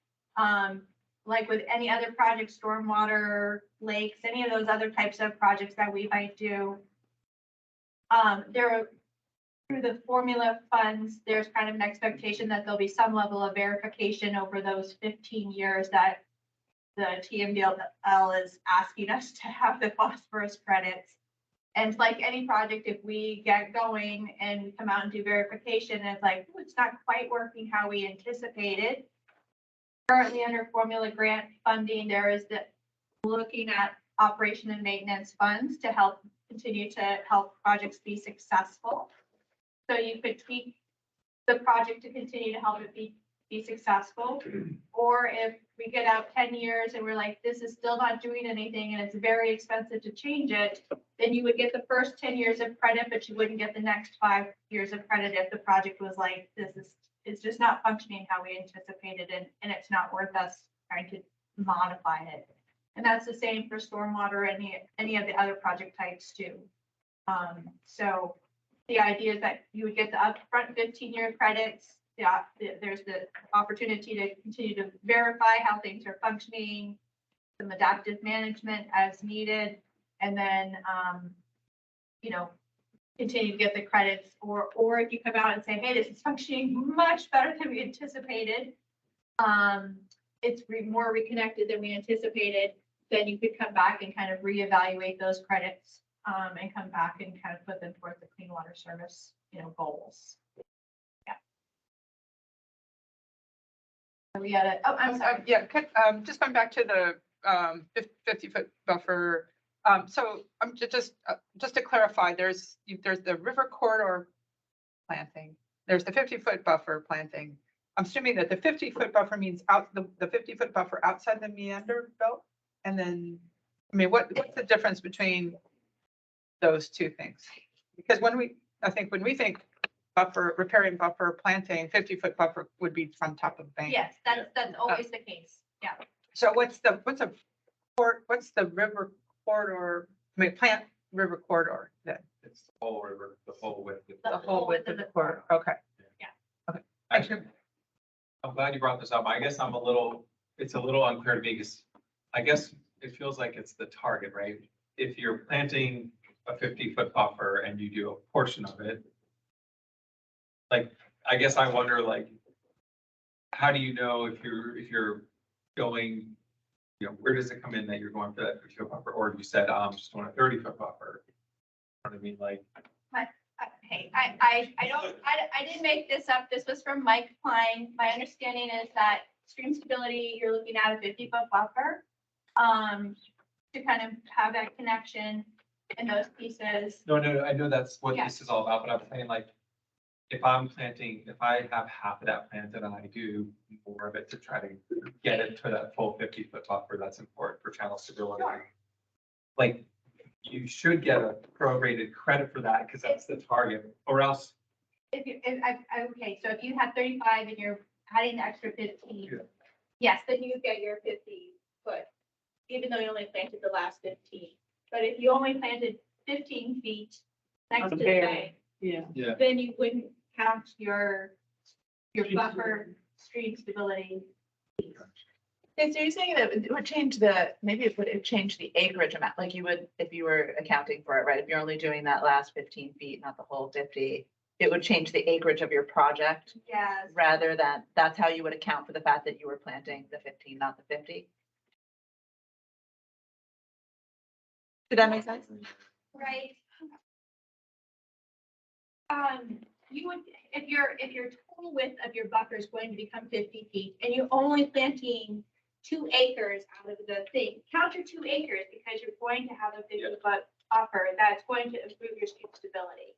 Like with any other project, stormwater, lakes, any of those other types of projects that we might do. Through the formula funds, there's kind of an expectation that there'll be some level of verification over those 15 years that the TMDL is asking us to have the phosphorus credits. And like any project, if we get going and we come out and do verification, and it's like, "Ooh, it's not quite working how we anticipated." Currently under formula grant funding, there is looking at operation and maintenance funds to continue to help projects be successful. So you could tweak the project to continue to help it be successful. Or if we get out 10 years and we're like, this is still not doing anything and it's very expensive to change it, then you would get the first 10 years of credit, but you wouldn't get the next 5 years of credit if the project was like, it's just not functioning how we anticipated and it's not worth us trying to modify it. And that's the same for stormwater and any of the other project types too. So the idea is that you would get the upfront 15-year credits. Yeah, there's the opportunity to continue to verify how things are functioning, some adaptive management as needed, and then, continue to get the credits. Or if you come out and say, hey, this is functioning much better than we anticipated, it's more reconnected than we anticipated, then you could come back and kind of reevaluate those credits and come back and kind of put them towards the clean water service, goals. Yeah. We got it. Oh, I'm sorry. Yeah, just going back to the 50-foot buffer. So I'm just to clarify, there's the river corridor planting. There's the 50-foot buffer planting. I'm assuming that the 50-foot buffer means the 50-foot buffer outside the meander belt. And then, I mean, what's the difference between those two things? Because when we think buffer, riparian buffer planting, 50-foot buffer would be from top of bank. Yes, that's always the case. Yeah. So what's the river corridor, plant river corridor then? It's the whole river, the whole width. The whole width of the corridor. Okay. Yeah. Okay. Actually, I'm glad you brought this up. I guess it's a little unclear to me because I guess it feels like it's the target, right? If you're planting a 50-foot buffer and you do a portion of it, like, I guess I wonder, like, how do you know if you're going, where does it come in that you're going for that 50-foot buffer? Or if you said, I'm just doing a 30-foot buffer, you know what I mean? Like, Hey, I didn't make this up. This was from Mike Klein. My understanding is that stream stability, you're looking at a 50-foot buffer, to kind of have that connection in those pieces. No, I know that's what Yeah. this is all about, but I'm saying like, if I'm planting, if I have half of that planted and I do more of it to try to get it to that full 50-foot buffer, that's important for channel stability. Like, you should get a prorated credit for that because that's the target, or else. Okay, so if you had 35 and you're adding the extra 15, Yeah. yes, then you get your 50-foot, even though you only planted the last 15. But if you only planted 15 feet next to the bank, Yeah. then you wouldn't count your buffer stream stability. Okay, so you're saying that it would change the, maybe it would change the acreage amount, like you would, if you were accounting for it, right? If you're only doing that last 15 feet, not the whole 50, it would change the acreage of your project Yes. rather than, that's how you would account for the fact that you were planting the 15, not the 50. Did that make sense? Right. You would, if your total width of your buffer is going to become 50 feet and you're only planting 2 acres out of the thing, count your 2 acres because you're going to have a 50-foot buffer that's going to improve your stream stability.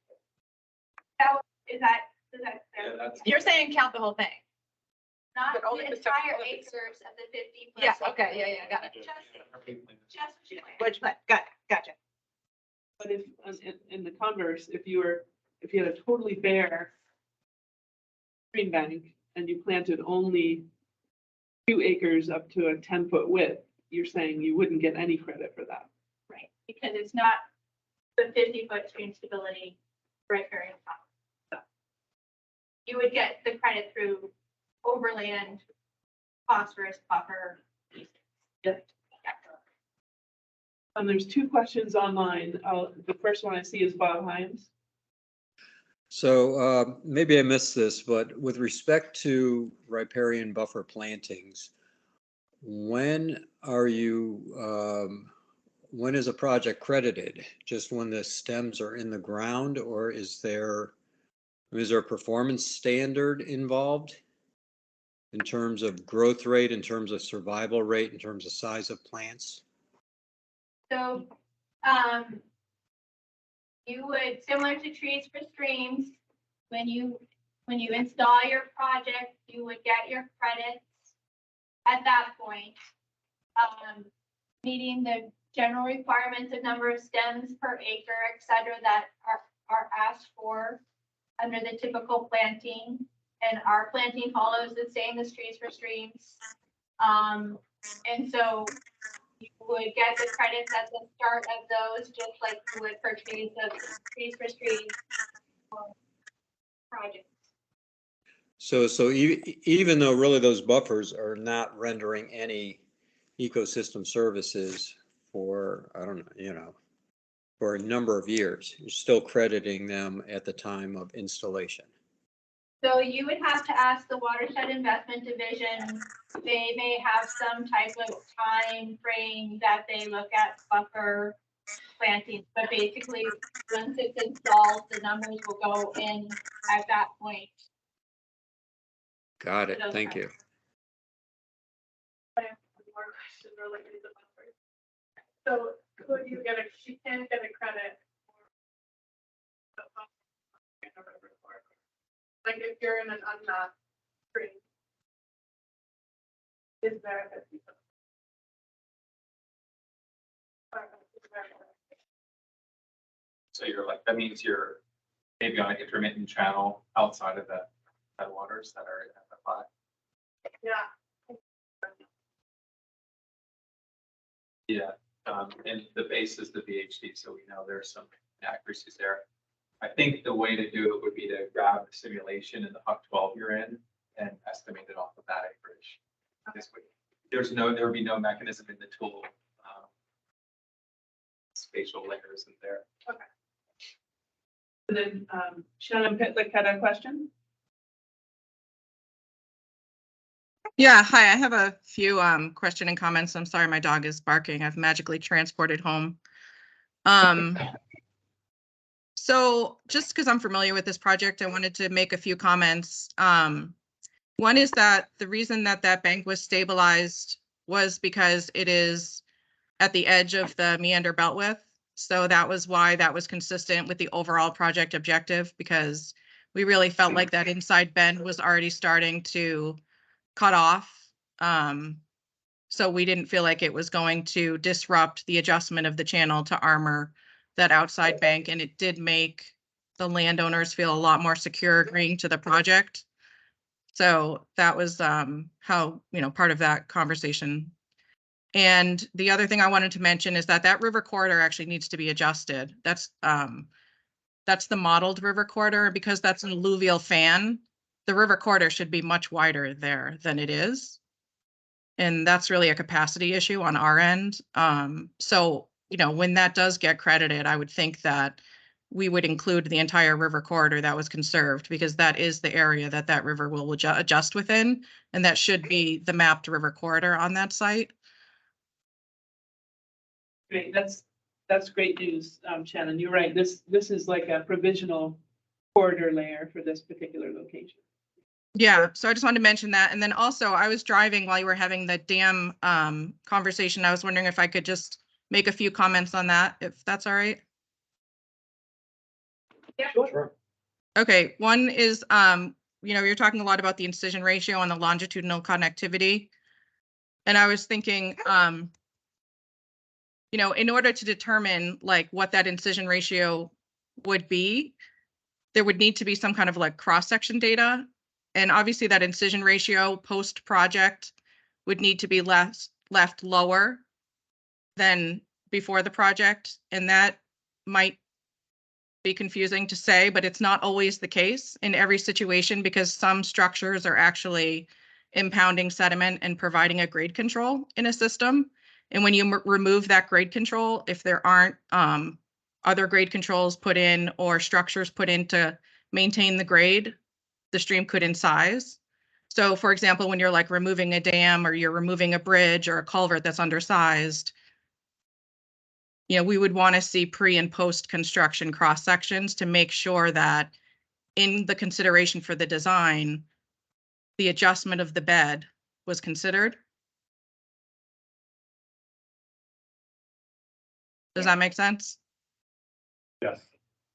Does that? Yeah, that's. You're saying count the whole thing? Not But only the the entire separate- acres of the 50. Yeah, okay, yeah, got it. Just what you plan. Which, gotcha. But if, in the converse, if you had a totally bare stream bank and you planted only 2 acres up to a 10-foot width, you're saying you wouldn't get any credit for that. Right, because it's not the 50-foot stream stability riparian top. You would get the credit through overland phosphorus buffer. There's 2 questions online. The first one I see is Bob Hines. So maybe I missed this, but with respect to riparian buffer plantings, when are you, when is a project credited? Just when the stems are in the ground, or is there a performance standard involved in terms of growth rate, in terms of survival rate, in terms of size of plants? So, you would, similar to trees for streams, when you install your project, you would get your credits at that point. Meeting the general requirements of number of stems per acre, et cetera, that are asked for under the typical planting. And our planting follows the same as trees for streams. And so you would get the credits at the start of those, just like you would for trees for streams projects. So even though really those buffers are not rendering any ecosystem services for, I don't know, for a number of years, you're still crediting them at the time of installation. So you would have to ask the Watershed Investment Division. They may have some type of time frame that they look at buffer plantings, but basically, once it's installed, the numbers will go in at that point. Got it. Thank you. I have one more question related to buffers. So could you get you can get a credit for the buffer in a river corridor. Like if you're in an unmapped stream, is there a 50-foot? So you're like, that means you're maybe on an intermittent channel outside of the headwaters that are identified. Yeah. Yeah, and the base is the VHD, so we know there's some inaccuracies there. I think the way to do it would be to grab the simulation and the HUC 12 you're in and estimate it off of that acreage. This way, there would be no mechanism in the tool. Spatial layers in there. Okay. And then Shannon Pitlick had a question. Yeah, hi, I have a few question and comments. I'm sorry, my dog is barking. I've magically transported home. So just because I'm familiar with this project, I wanted to make a few comments. One is that the reason that that bank was stabilized was because it is at the edge of the meander belt width. So that was why that was consistent with the overall project objective, because we really felt like that inside bend was already starting to cut off. So we didn't feel like it was going to disrupt the adjustment of the channel to armor that outside bank. And it did make the landowners feel a lot more secure agreeing to the project. So that was how, part of that conversation. And the other thing I wanted to mention is that that river corridor actually needs to be adjusted. That's the modeled river corridor. Because that's an alluvial fan, the river corridor should be much wider there than it is. And that's really a capacity issue on our end. So, when that does get credited, I would think that we would include the entire river corridor that was conserved, because that is the area that that river will adjust within. And that should be the mapped river corridor on that site. Great, that's great news, Shannon. You're right. This is like a provisional corridor layer for this particular location. Yeah, so I just wanted to mention that. And then also I was driving while you were having the dam conversation. I was wondering if I could just make a few comments on that, if that's all right. Yeah. Sure. Okay, one is, you're talking a lot about the incision ratio and the longitudinal connectivity. And I was thinking, in order to determine like what that incision ratio would be, there would need to be some kind of like cross-section data. And obviously that incision ratio post-project would need to be left lower than before the project. And that might be confusing to say, but it's not always the case in every situation, because some structures are actually impounding sediment and providing a grade control in a system. And when you remove that grade control, if there aren't other grade controls put in or structures put in to maintain the grade, the stream could incise. So for example, when you're like removing a dam or you're removing a bridge or a culvert that's undersized, we would want to see pre and post construction cross sections to make sure that in the consideration for the design, the adjustment of the bed was considered. Does that make sense? Yes.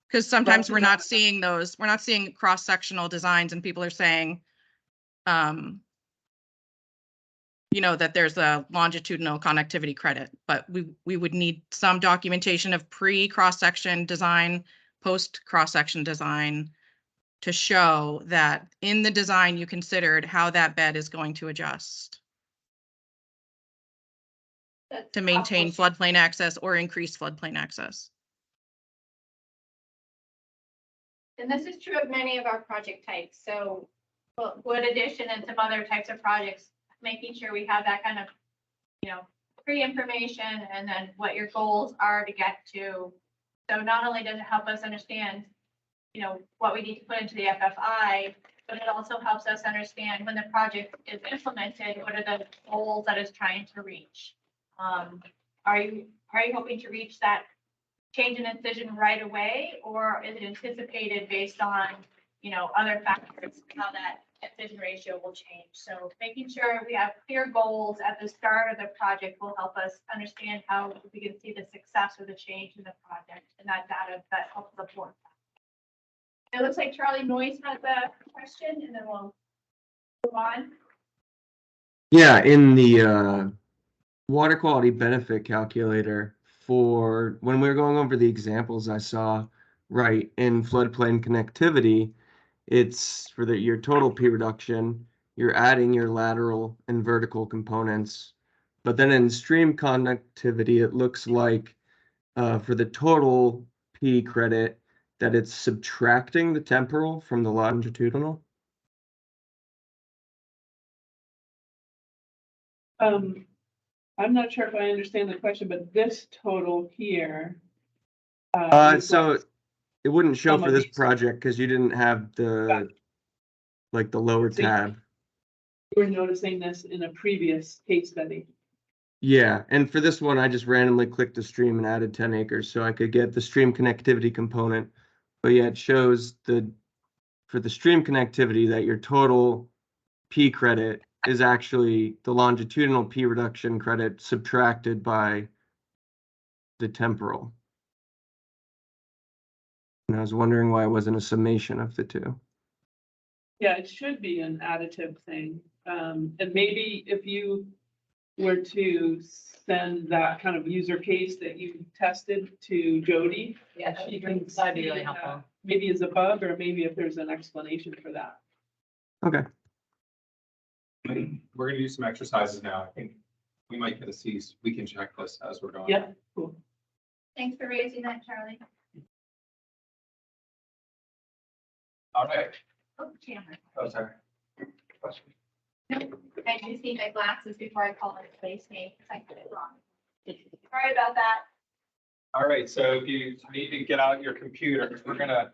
Because sometimes we're not seeing cross-sectional designs and people are saying, that there's a longitudinal connectivity credit, but we would need some documentation of pre-cross-section design, post-cross-section design to show that in the design you considered how that bed is going to adjust to maintain floodplain access or increase floodplain access. And this is true of many of our project types. So wood addition and some other types of projects, making sure we have that kind of, pre-information and then what your goals are to get to. So not only does it help us understand, what we need to put into the FFI, but it also helps us understand when the project is implemented, what are the goals that it's trying to reach? Are you hoping to reach that change in incision right away, or is it anticipated based on, other factors, how that incision ratio will change? So making sure we have clear goals at the start of the project will help us understand how we can see the success or the change in the project, and that data that helps support that. It looks like Charlie Noyes has a question, and then we'll move on. Yeah, in the water quality benefit calculator for when we were going over the examples I saw, right, in floodplain connectivity, it's for your total P reduction, you're adding your lateral and vertical components. But then in stream connectivity, it looks like for the total P credit that it's subtracting the temporal from the longitudinal. I'm not sure if I understand the question, but this total here. So it wouldn't show for this project because you didn't have the the lower tab. You were noticing this in a previous case study. Yeah, and for this one, I just randomly clicked the stream and added 10 acres so I could get the stream connectivity component. But yeah, it shows for the stream connectivity that your total P credit is actually the longitudinal P reduction credit subtracted by the temporal. And I was wondering why it wasn't a summation of the two. Yeah, it should be an additive thing. And maybe if you were to send that kind of user case that you tested to Jody. Yeah, she can that'd be see really that helpful. maybe as a bug, or maybe if there's an explanation for that. Okay. We're gonna do some exercises now. I think we might get to see, we can check this as we're going. Yeah, cool. Thanks for raising that, Charlie. All right. Oh, Chandler. Oh, sorry. Question. Nope. I just need my glasses before I call it place name, because I put it wrong. Sorry about that. All right, so if you need to get out your computers, we're gonna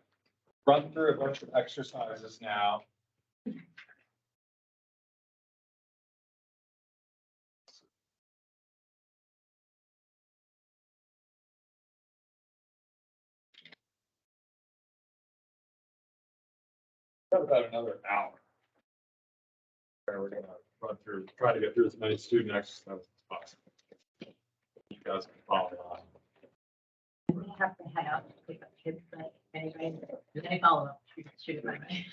run through a bunch of exercises now. About another hour. Where we're gonna run through, try to get through as many student exercises as possible. You guys can follow along. We have to head out to pick up kids, but anyway, I follow up. Shoot it my way.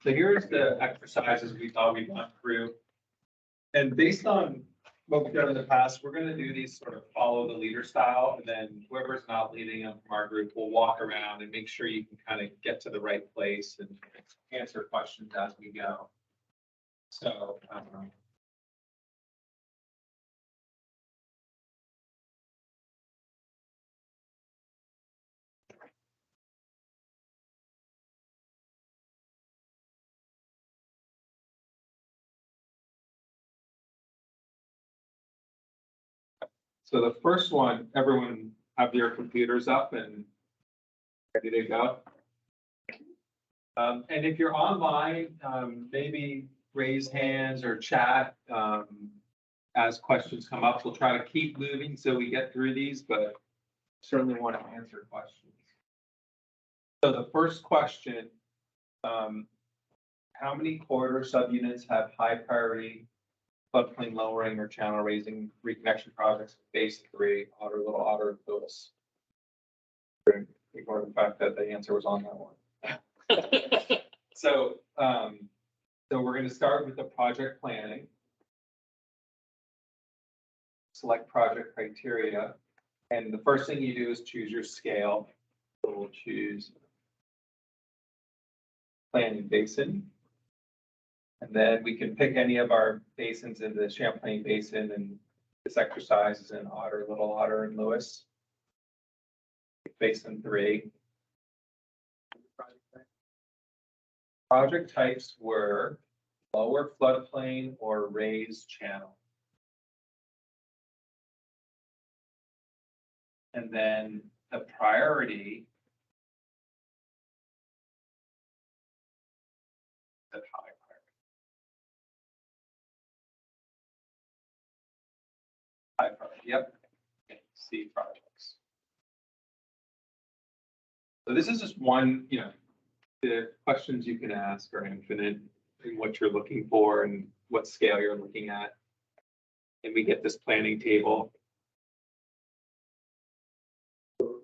So here's the exercises we thought we'd went through. And based on what we've done in the past, we're gonna do these sort of follow the leader style, and then whoever's not leading them from our group will walk around and make sure you can kind of get to the right place and answer questions as we go. So, so the first one, everyone have your computers up and ready to go. And if you're online, maybe raise hands or chat as questions come up. We'll try to keep moving so we get through these, but certainly want to answer questions. So the first question, how many corridor subunits have high priority floodplain lowering or channel raising reconnection projects, phase 3, Otter, Little Otter, and Lewis? Ignore the fact that the answer was on that one. So, so we're going to start with the project planning. Select project criteria. And the first thing you do is choose your scale. So we'll choose planning basin. And then we can pick any of our basins in the Champlain Basin, and this exercise is in Otter, Little Otter, and Lewis. Basin 3. Project types were lower floodplain or raised channel. And then the priority at high priority. High priority, yep. C projects. So this is just one, the questions you can ask are infinite in what you're looking for and what scale you're looking at. And we get this planning table. So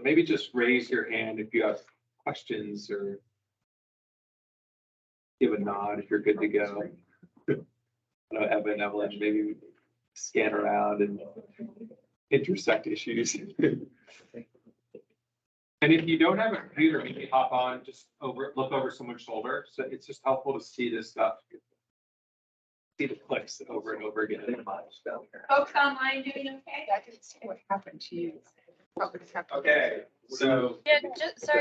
maybe just raise your hand if you have questions, or give a nod if you're good to go. I know Evan, Evelyn, maybe scan around and intersect issues. And if you don't have a computer, maybe hop on, just look over someone's shoulder. So it's just helpful to see this stuff. See the clicks over and over again. Folks online doing okay? I didn't see what happened to you. Okay, so. Yeah,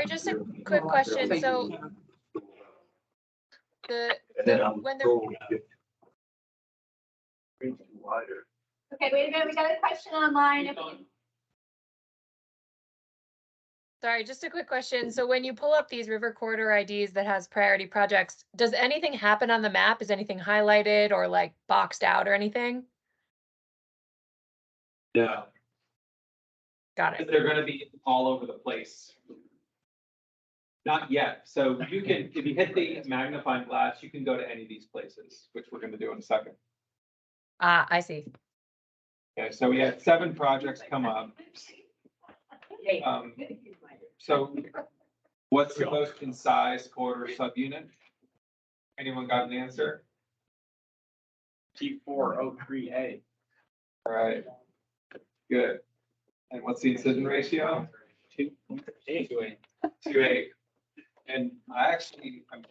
just a quick question. So when the Okay, wait a minute, we got a question online. Sorry, just a quick question. So when you pull up these river corridor IDs that has priority projects, does anything happen on the map? Is anything highlighted or like boxed out or anything? No. Got it. They're gonna be all over the place. Not yet. So you can, if you hit the magnifying glass, you can go to any of these places, which we're gonna do in a second. I see. Okay, so we had 7 projects come up. So what's the most concise corridor subunit? Anyone got an answer? T403A. All right, good. And what's the incision ratio? 2.8. 2.8. And I'm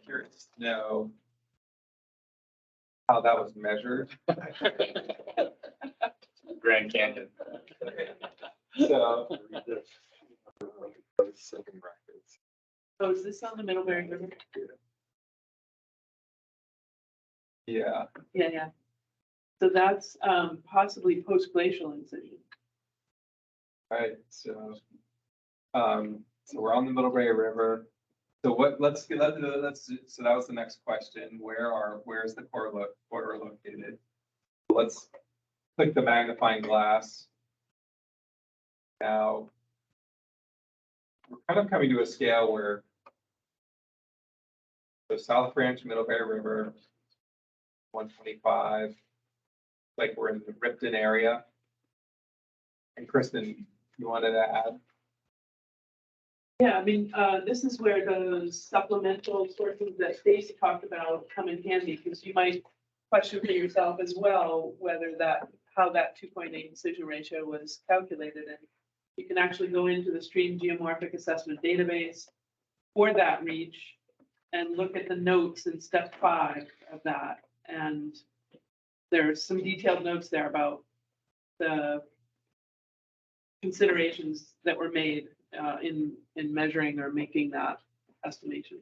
curious to know how that was measured. Grand Canyon. So, So is this on the Middlebury River? yeah, Yeah. So that's possibly post-glacial incision. right, so we're on the Middlebury River. So so that was the next question. Where's the corridor located? Let's click the magnifying glass. Now, we're kind of coming to a scale where the South Branch, Middlebury River, 125, like we're in the Ripton area. And Kristen, you wanted to add? Yeah, I mean, this is where those supplemental sources that Stacy talked about come in handy, because you might question for yourself as well, whether how that 2.8 incision ratio was calculated. And you can actually go into the stream geomorphic assessment database for that reach and look at the notes in step 5 of that. And there's some detailed notes there about the considerations that were made in measuring or making that estimation.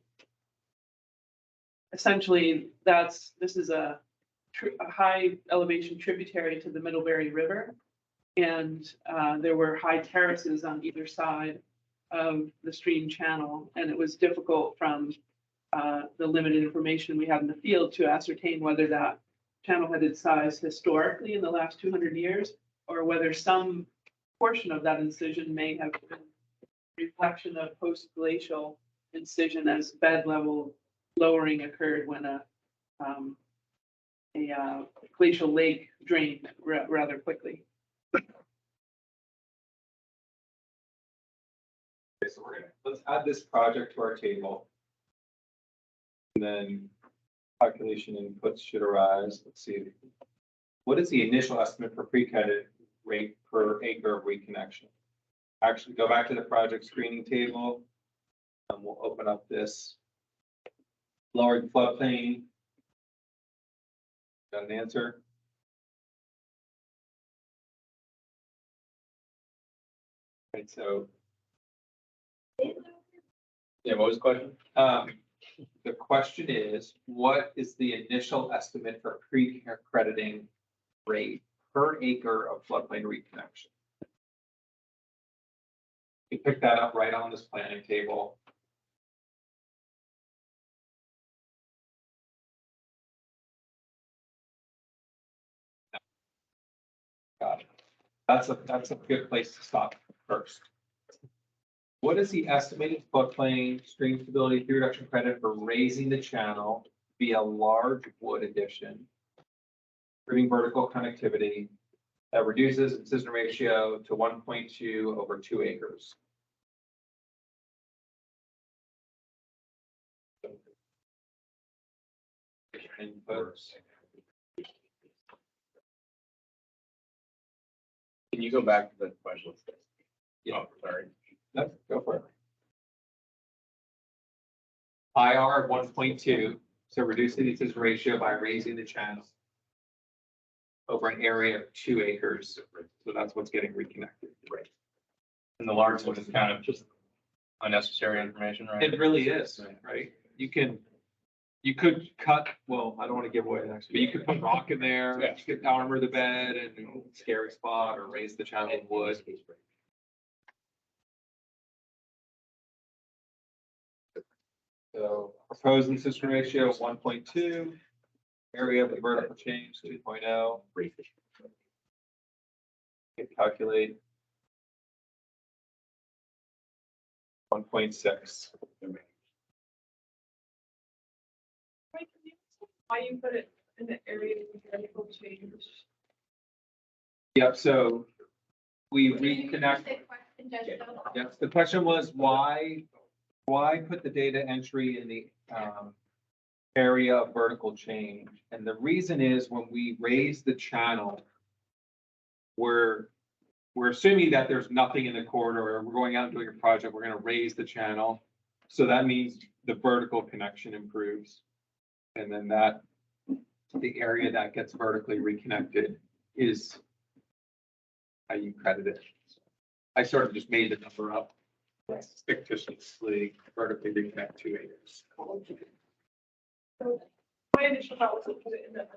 Essentially, this is a high elevation tributary to the Middlebury River, and there were high terraces on either side of the stream channel, and it was difficult from the limited information we had in the field to ascertain whether that channel had its size historically in the last 200 years, or whether some portion of that incision may have been reflection of post-glacial incision as bed level lowering occurred when a glacial lake drained rather quickly. Okay, so let's add this project to our table. And then calculation inputs should arise. Let's see. What is the initial estimate for pre-credit rate per acre of reconnection? Actually, go back to the project screening table. And we'll open up this lowering floodplain. Got an answer? Right, so. Yeah, what was the question? The question is, what is the initial estimate for pre-crediting rate per acre of floodplain reconnection? You pick that up right on this planning table. Got it. That's a good place to stop first. What is the estimated floodplain stream stability fee reduction credit for raising the channel via large wood addition, improving vertical connectivity that reduces incision ratio to 1.2 over 2 acres? Inputs. Can you go back to the question? Yeah. Oh, sorry. No, go for it. IR of 1.2, so reducing the incision ratio by raising the channel over an area of 2 acres. So that's what's getting reconnected. Right. And the large one is kind of just unnecessary information, right? It really is, right? You could cut, well, I don't want to give away the next, but you could put rock in there, Yeah. you could armor the bed and scary spot or raise the channel with wood. So proposed incision ratio 1.2, area of the vertical change 2.0. Calculate 1.6. Why you put it in the area of vertical change? Yep, so we Can you reconnect. repeat the question, just so- Yes, the question was why put the data entry in the area of vertical change? And the reason is when we raise the channel, we're assuming that there's nothing in the corridor. We're going out and doing a project, we're gonna raise the channel. So that means the vertical connection improves. And then the area that gets vertically reconnected is how you credit it. I sort of just made the number up. Fictitiously vertically reconnect 2 acres. So my initial thought was to put it in the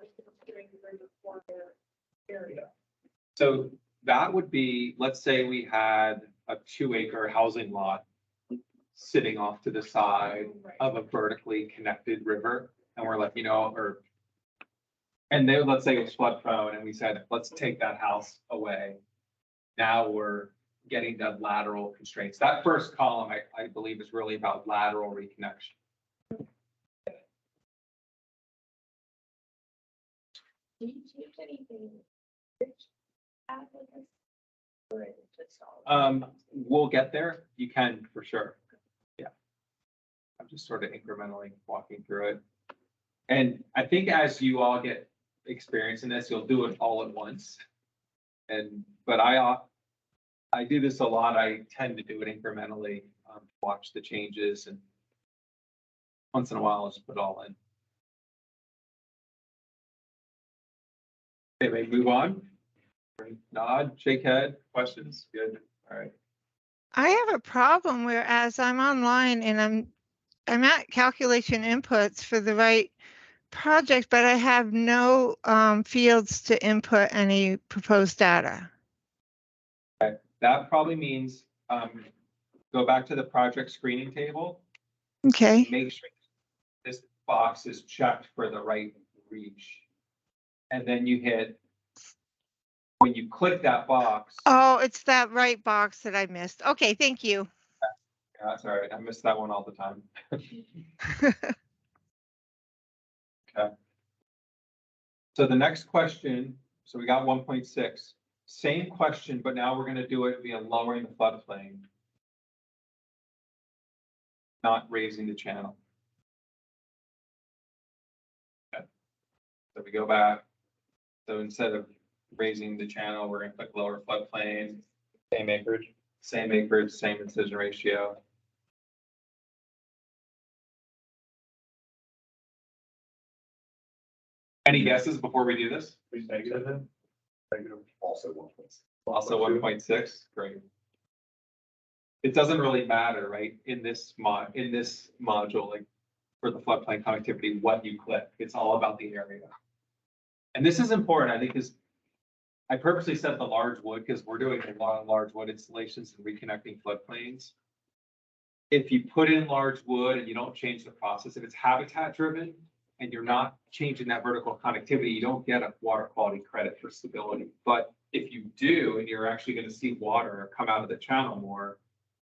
corner area. So that would be, let's say we had a 2-acre housing lot sitting off to the side of a vertically connected river. And we're like, and then let's say it was flood prone and we said, let's take that house away. Now we're getting the lateral constraints. That first column, I believe, is really about lateral reconnection. Do you change anything? We'll get there. You can for sure. Yeah. I'm just sort of incrementally walking through it. And I think as you all get experience in this, you'll do it all at once. But I do this a lot. I tend to do it incrementally, watch the changes, and once in a while, I'll just put it all in. Okay, maybe move on. Nod, shake head, questions? Good. All right. I have a problem whereas I'm online and I'm at calculation inputs for the right project, but I have no fields to input any proposed data. Okay. That probably means go back to the project screening table. Okay. Make sure this box is checked for the right reach. And then you hit, when you click that box. Oh, it's that right box that I missed. Okay, thank you. Yeah, that's all right. I miss that one all the time. Okay. So the next question, so we got 1.6, same question, but now we're going to do it via lowering the floodplain, not raising the channel. Okay. So we go back. So instead of raising the channel, we're going to click lower floodplain. Same acreage, same incision ratio. Any guesses before we do this? Negative. Also 1.6. Also 1.6, great. It doesn't really matter, right? In this module, like for the floodplain connectivity, what you click, it's all about the area. And this is important, I think, because I purposely set the large wood because we're doing a lot of large wood installations and reconnecting floodplains. If you put in large wood and you don't change the process, if it's habitat driven and you're not changing that vertical connectivity, you don't get a water quality credit for stability. But if you do, and you're actually going to see water come out of the channel more,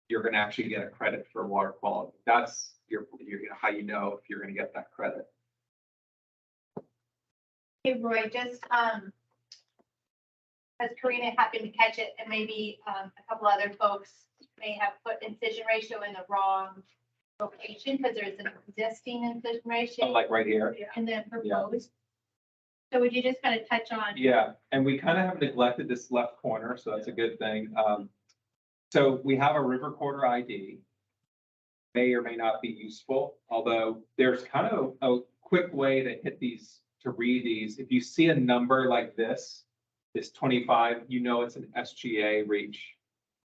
you're going to actually get a credit for water quality. That's how you know if you're going to get that credit. Hey, Roy, just, as Karina happened to catch it, and maybe a couple other folks may have put incision ratio in the wrong location because there's an existing incision ratio. Like right here. And then proposed. So would you just kind of touch on? Yeah, and we kind of have neglected this left corner, so that's a good thing. So we have a river corridor ID. May or may not be useful, although there's kind of a quick way to hit these, to read these. If you see a number like this 25, you know it's an SGA reach,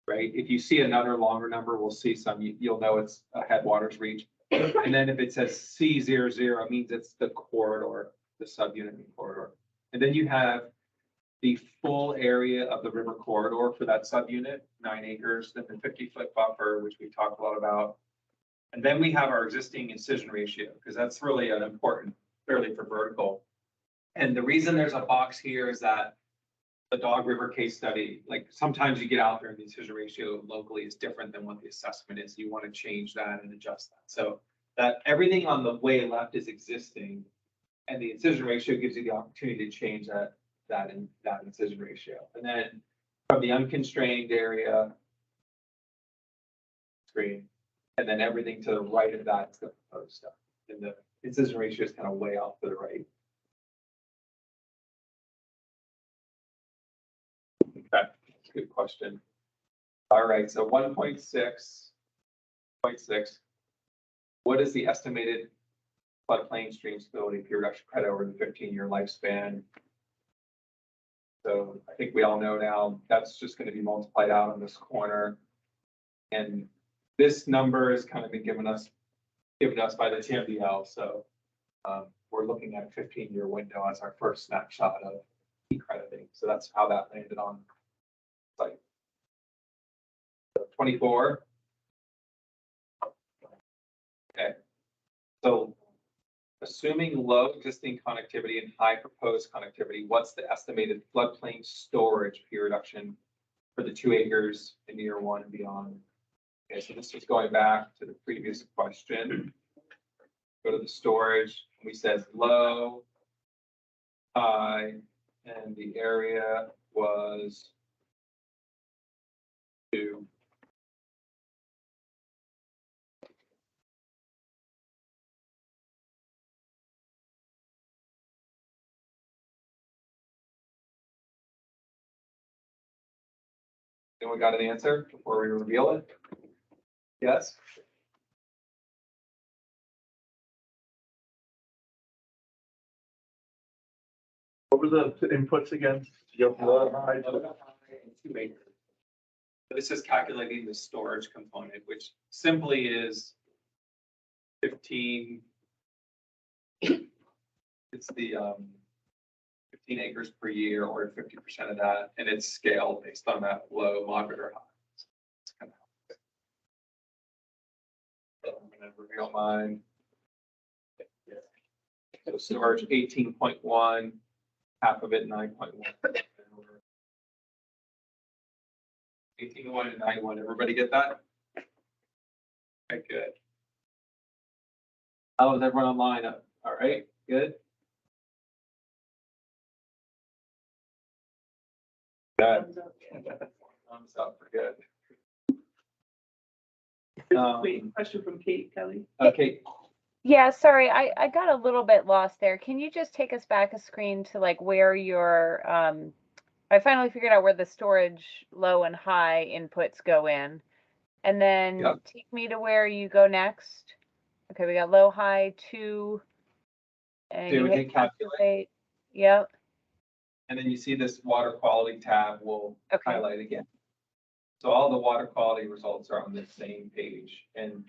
right? If you see another longer number, we'll see some, you'll know it's a headwaters reach. And then if it says C00, it means it's the corridor, the subunit corridor. And then you have the full area of the river corridor for that subunit, 9 acres, then the 50-foot buffer, which we talked a lot about. And then we have our existing incision ratio, because that's really an important, clearly for vertical. And the reason there's a box here is that the Dog River case study, like sometimes you get out there and the incision ratio locally is different than what the assessment is. You want to change that and adjust that. So that everything on the way left is existing. And the incision ratio gives you the opportunity to change that incision ratio. And then from the unconstrained area screen, and then everything to the right of that is the proposed stuff. And the incision ratio is kind of way off to the right. Okay, that's a good question. All right, so 1.6. What is the estimated floodplain stream stability peer reduction credit over the 15-year lifespan? So I think we all know now that's just going to be multiplied out on this corner. And this number has kind of been given us by the TMDL. So we're looking at a 15-year window as our first snapshot of crediting. So that's how that landed on site. 24. Okay. So assuming low existing connectivity and high proposed connectivity, what's the estimated floodplain storage peer reduction for the 2 acres in year 1 and beyond? Okay, so this is going back to the previous question. Go to the storage. We said low, high, and the area was 2. Anyone got an answer before we reveal it? Yes? What were the inputs again? You have low, high. This is calculating the storage component, which simply is 15. It's the 15 acres per year, or 50% of that, and it's scaled based on that low, moderate, or high. It's kind of I'm going to reveal mine. So storage 18.1, half of it 9.1. 18.1 and 9.1. Everybody get that? Okay, good. How is everyone online? All right, good. Good. Thumbs up for good. Wait, question from Kate Kelly. Okay. Yeah, sorry, I got a little bit lost there. Can you just take us back a screen to like where your I finally figured out where the storage low and high inputs go in. And then take me to where you go next. Okay, we got low, high, 2. And you hit calculate. Yep. And then you see this water quality tab will highlight again. So all the water quality results are on the same page. And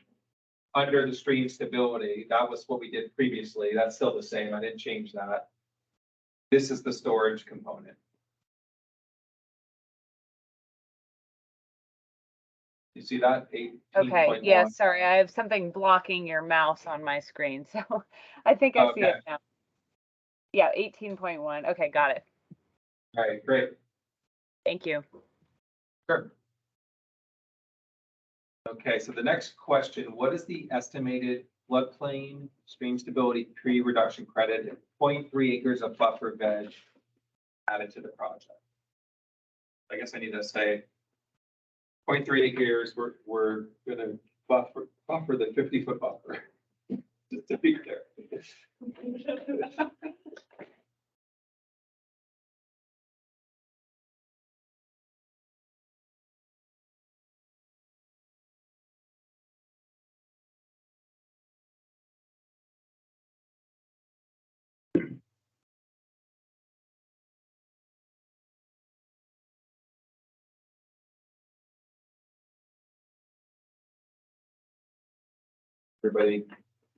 under the stream stability, that was what we did previously. That's still the same. I didn't change that. This is the storage component. You see that? 18. Okay, yeah, sorry, I have something blocking your mouse on my screen, so I think I see it now. Yeah, 18.1. Okay, got it. All right, great. Thank you. Sure. Okay, so the next question, what is the estimated floodplain stream stability pre-reduction credit at 0.3 acres of buffer veg added to the project? I guess I need to say 0.3 acres, we're gonna buffer the 50-foot buffer. Just to be clear. Everybody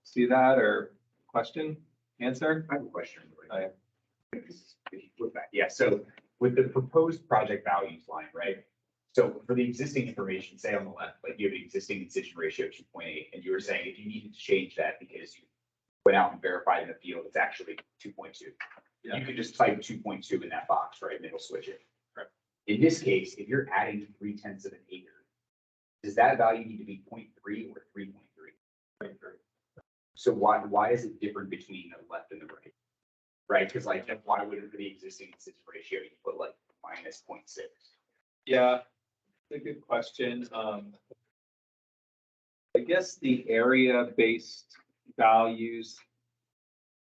see that or question, answer? I have a question. I have. Yeah, so with the proposed project values line, right? So for the existing information, say on the left, like you have an existing incision ratio of 2.8, and you were saying if you needed to change that because you went out and verified in the field, it's actually 2.2. Yeah. You could just type 2.2 in that box, right? And it'll switch it. Right. In this case, if you're adding 0.3 of an acre, does that value need to be 0.3 or 3.3? So why is it different between the left and the right? right? Because like, then why would it be existing incision ratio, you put like minus 0.6? Yeah, it's a good question. I guess the area-based values,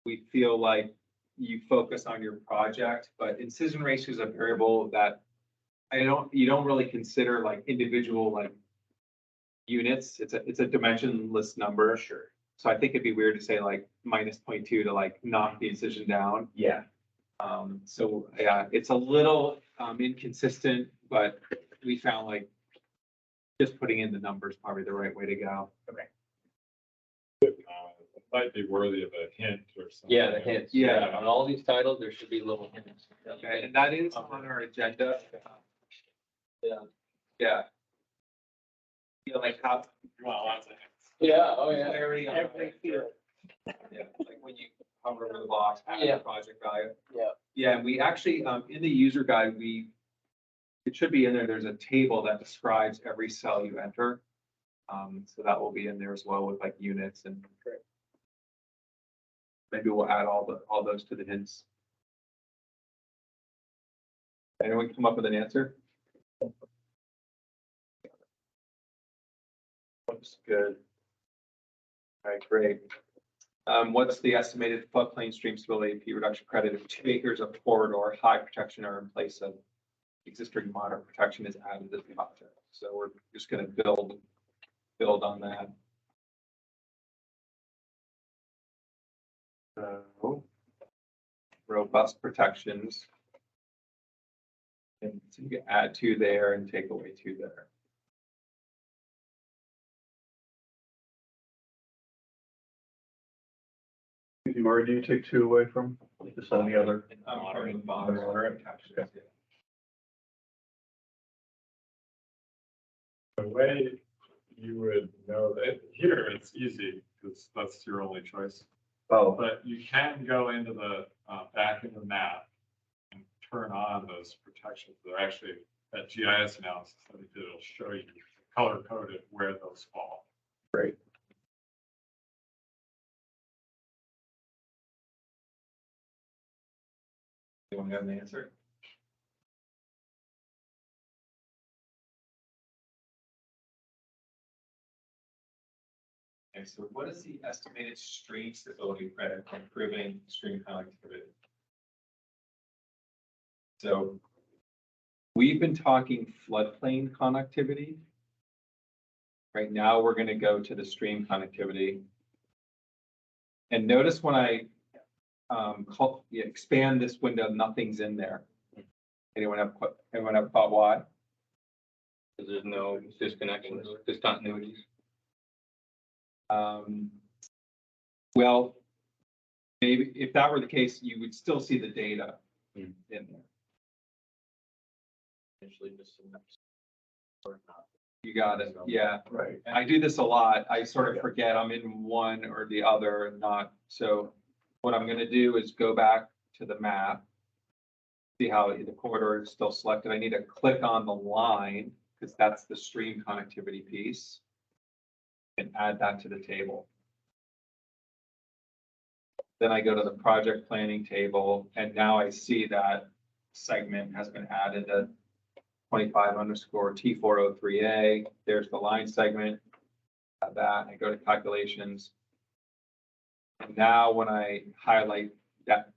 we feel like you focus on your project, but incision ratio is a variable that you don't really consider like individual like units. It's a dimensionless number. Sure. So I think it'd be weird to say like minus 0.2 to like knock the incision down. Yeah. So yeah, it's a little inconsistent, but we found like just putting in the numbers probably the right way to go. Okay. It might be worthy of a hint or something. Yeah, the hints. Yeah. On all these titles, there should be little hints. Okay, and that is on our agenda. Yeah. Yeah. You know, like how. You want lots of hints. Yeah, oh yeah. Clarity on Every field. Yeah, like when you hover over the box, add Yeah. the project value. Yeah. Yeah, and we actually, in the user guide, it should be in there, there's a table that describes every cell you enter. So that will be in there as well with like units and. Maybe we'll add all those to the hints. Anyone come up with an answer? Looks good. All right, great. What's the estimated floodplain stream stability AP reduction credit if 2 acres of corridor high protection are in place of existing moderate protection is added to the project? So we're just gonna build on that. So, robust protections. And so you can add 2 there and take away 2 there. Where do you take 2 away from? Just on the other. Moderate protections, yeah. The way you would know that here, it's easy because that's your only choice. Oh, But you can go into the back of the map and turn on those protections. They're actually that GIS analysis that we did, it'll show you color coded where those fall. great. Anyone have an answer? Okay, so what is the estimated stream stability credit for improving stream connectivity? So we've been talking floodplain connectivity. Right now, we're going to go to the stream connectivity. And notice when I expand this window, nothing's in there. Anyone have thought why? Because there's no disconnections, discontinuities. Well, maybe if that were the case, you would still see the data in there. Potentially just some. Or not. You got it. Yeah. Right. And I do this a lot. I sort of forget I'm in one or the other and not. So what I'm going to do is go back to the map. See how the corridor is still selected. I need to click on the line because that's the stream connectivity piece. And add that to the table. Then I go to the project planning table and now I see that segment has been added to 25_T403A. There's the line segment. Add that, I go to calculations. And now when I highlight that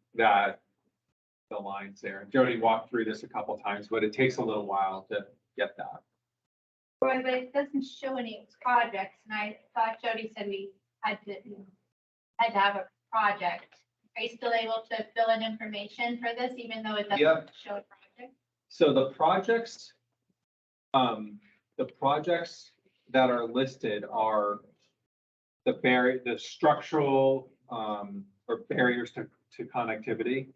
the lines there, Jody walked through this a couple times, but it takes a little while to get that. Roy, but it doesn't show any projects, and I thought Jody said we had to have a project. Are you still able to fill in information for this, even though it doesn't Yep. show a project? So the projects that are listed are the structural or barriers to connectivity.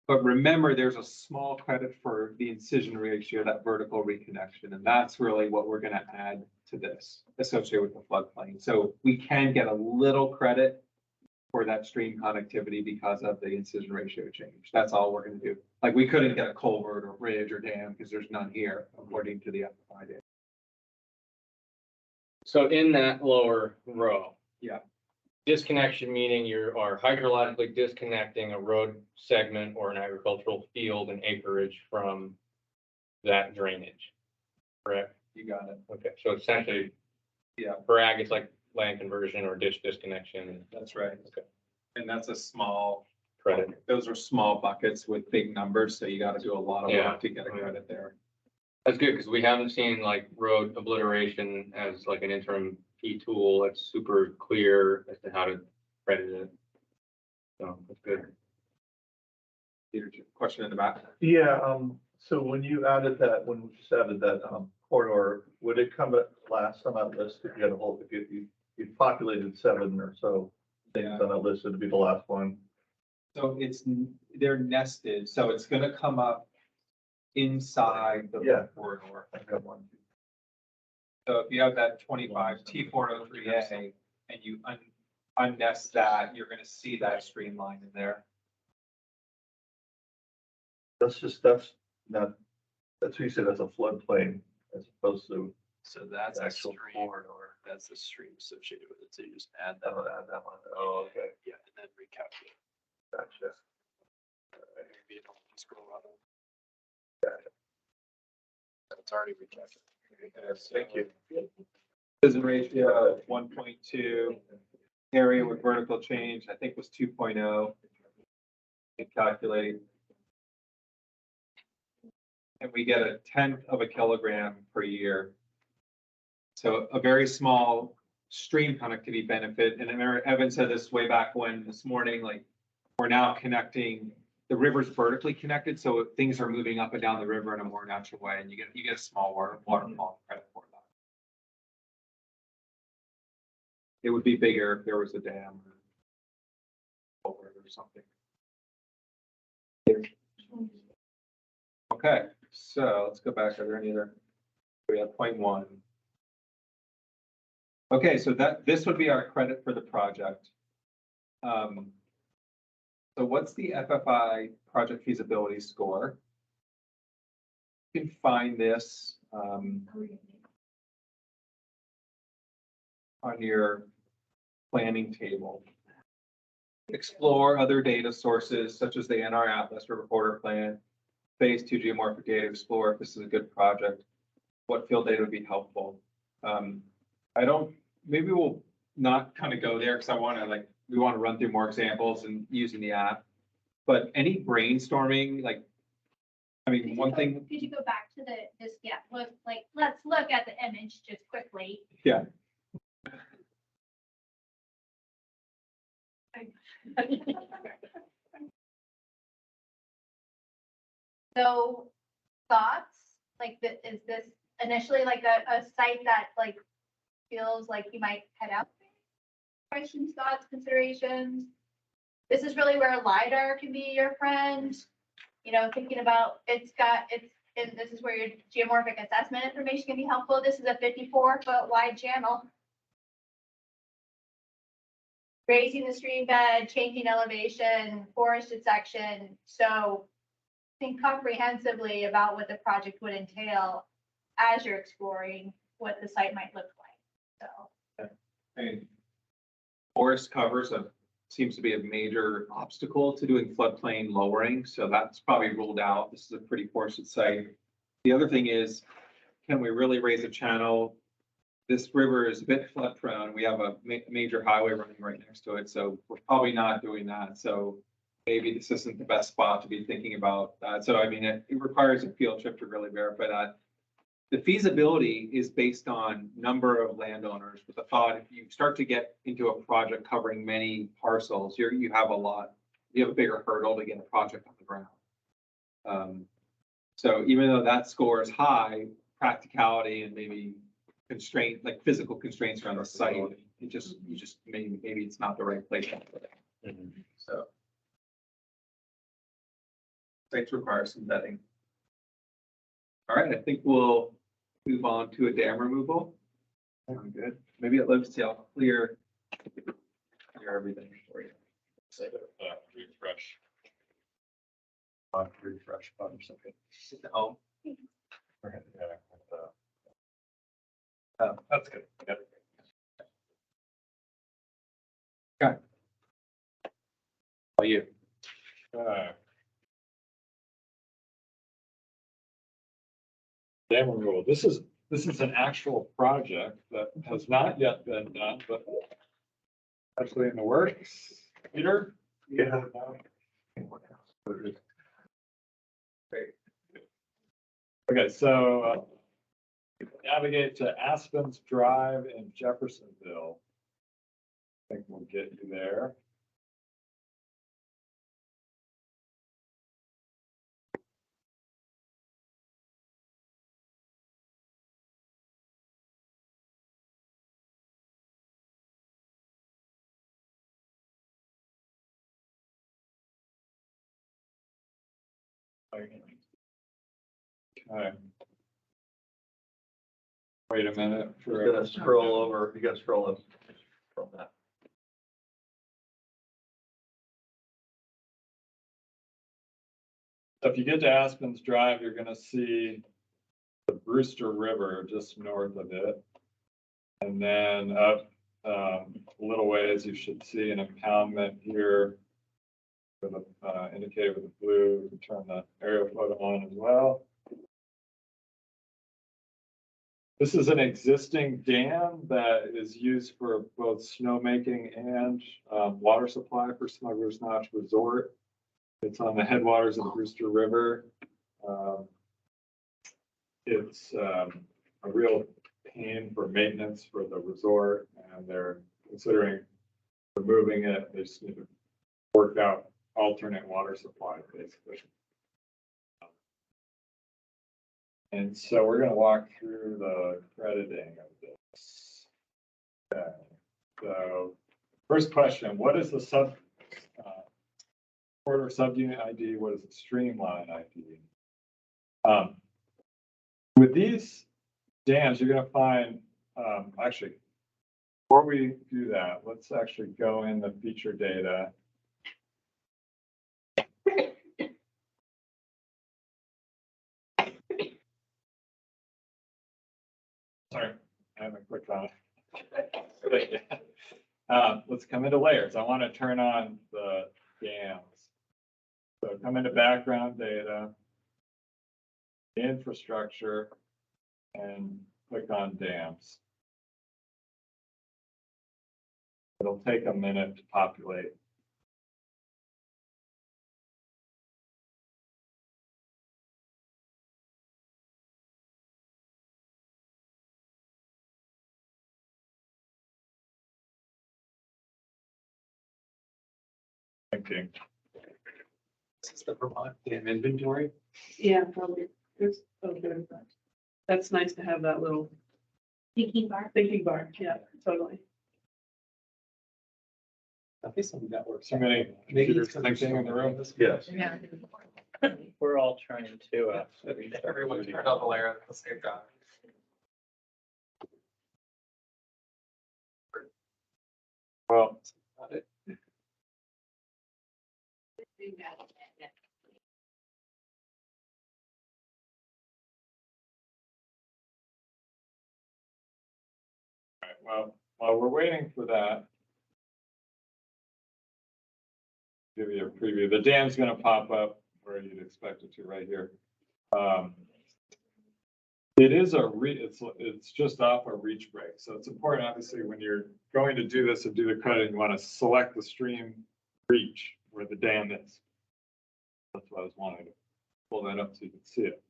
But remember, there's a small credit for the incision ratio, that vertical reconnection, and that's really what we're going to add to this associated with the floodplain. So we can get a little credit for that stream connectivity because of the incision ratio change. That's all we're going to do. Like we couldn't get a culvert or bridge or dam because there's none here according to the FFI data. So in that lower row. Yeah. Disconnection meaning you are hydrologically disconnecting a road segment or an agricultural field and acreage from that drainage. Correct? You got it. Okay, so essentially, Yeah, for ag, it's like land conversion or ditch disconnection. that's right. Okay. And that's a small, Credit. those are small buckets with big numbers, so you gotta do a lot of Yeah. work to get a credit there. That's good, because we haven't seen like road obliteration as like an interim key tool. That's super clear as to how to credit it. So that's good. Peter, question in the back? Yeah, so when you added that, when we just added that, corridor, would it come at last on that list if you had a whole, if you populated 7 or so things on that list, it'd be the last one? So they're nested, so it's gonna come up inside the Yeah. corridor. I got one. So if you have that 25 T403A and you unnest that, you're gonna see that streamline in there. That's not, that's what you said, that's a floodplain as opposed to. So that's a Actual stream, corridor. that's the stream associated with it, so you just add that. Add that one. Oh, okay, Yeah, and then recalculate. gotcha. Maybe it'll scroll up. Gotcha. It's already recalculated. Yes, thank you. Precision ratio 1.2, area with vertical change, I think was 2.0. You calculate. And we get 1/10 of a kilogram per year. So a very small stream connectivity benefit. And Evan said this way back when this morning, like, we're now connecting, the river's vertically connected, so things are moving up and down the river in a more natural way, and you get a small waterfall credit for that. It would be bigger if there was a dam or something. Okay, so let's go back. Are there any other? We have 0.1. Okay, so this would be our credit for the project. So what's the FFI project feasibility score? You can find this on your planning table. Explore other data sources such as the NR Atlas River Corridor Plan, Phase 2 geomorphic data, explore if this is a good project. What field data would be helpful? Maybe we'll not kind of go there because we want to run through more examples and using the app. But any brainstorming, one thing. Could you go back to let's look at the image just quickly. Yeah. So thoughts, is this initially like a site that feels like you might head out? Questions, thoughts, considerations? This is really where LiDAR can be your friend. Thinking about and this is where your geomorphic assessment information can be helpful. This is a 54-foot wide channel. Raising the stream bed, changing elevation, forested section. So think comprehensively about what the project would entail as you're exploring what the site might look like. So. And forest covers seems to be a major obstacle to doing floodplain lowering, so that's probably ruled out. This is a pretty forested site. The other thing is, can we really raise a channel? This river is a bit flood prone. We have a major highway running right next to it, so we're probably not doing that. So maybe this isn't the best spot to be thinking about that. So it requires a field trip to really verify that. The feasibility is based on number of landowners, with the thought if you start to get into a project covering many parcels, you have a bigger hurdle to get a project on the ground. So even though that score is high, practicality and maybe physical constraints around the site, maybe it's not the right place. So sites require some vetting. All right, I think we'll move on to a dam removal. Good. Maybe it lives to clear everything for you. Refresh. Refresh button. Okay. Oh. That's good. Yep. How about you? Dam removal. This is an actual project that has not yet been done, but actually in the works. Peter? Yeah. Okay, so navigate to Aspen's Drive in Jeffersonville. I think we'll get you there. Okay. Wait a minute. You're gonna scroll over, you gotta scroll up from that. So if you get to Aspen's Drive, you're gonna see the Brewster River just north of it. And then up a little ways, you should see an impoundment here with a indicated with the blue. You can turn the aerial photo on as well. This is an existing dam that is used for both snowmaking and water supply for Smuggler's Notch Resort. It's on the headwaters of the Brewster River. It's a real pain for maintenance for the resort, and they're considering removing it. They just need to work out alternate water supply, basically. And so we're going to walk through the crediting of this. Okay. So first question, what is the corridor subunit ID? What is the streamline ID? With these dams, you're going to find, actually, before we do that, let's actually go in the feature data. Sorry, I haven't clicked on it. Let's come into layers. I want to turn on the dams. So come into background data, infrastructure, and click on dams. It'll take a minute to populate. Thinking. This is the Vermont dam inventory. Yeah, probably. It's okay. That's nice to have that little Thinking bar. thinking bar. Yeah, totally. I think some networks. Too many computers thinking in the room. Yes. Yeah. We're all trying to, Everyone turned on the layer at the same time. Well, well, while we're waiting for that, give you a preview. The dam's going to pop up where you'd expect it to, right here. It is it's just off a reach break, so it's important. Obviously, when you're going to do this and do the credit, you want to select the stream reach where the dam is. That's what I was wanting to pull that up so you can see it.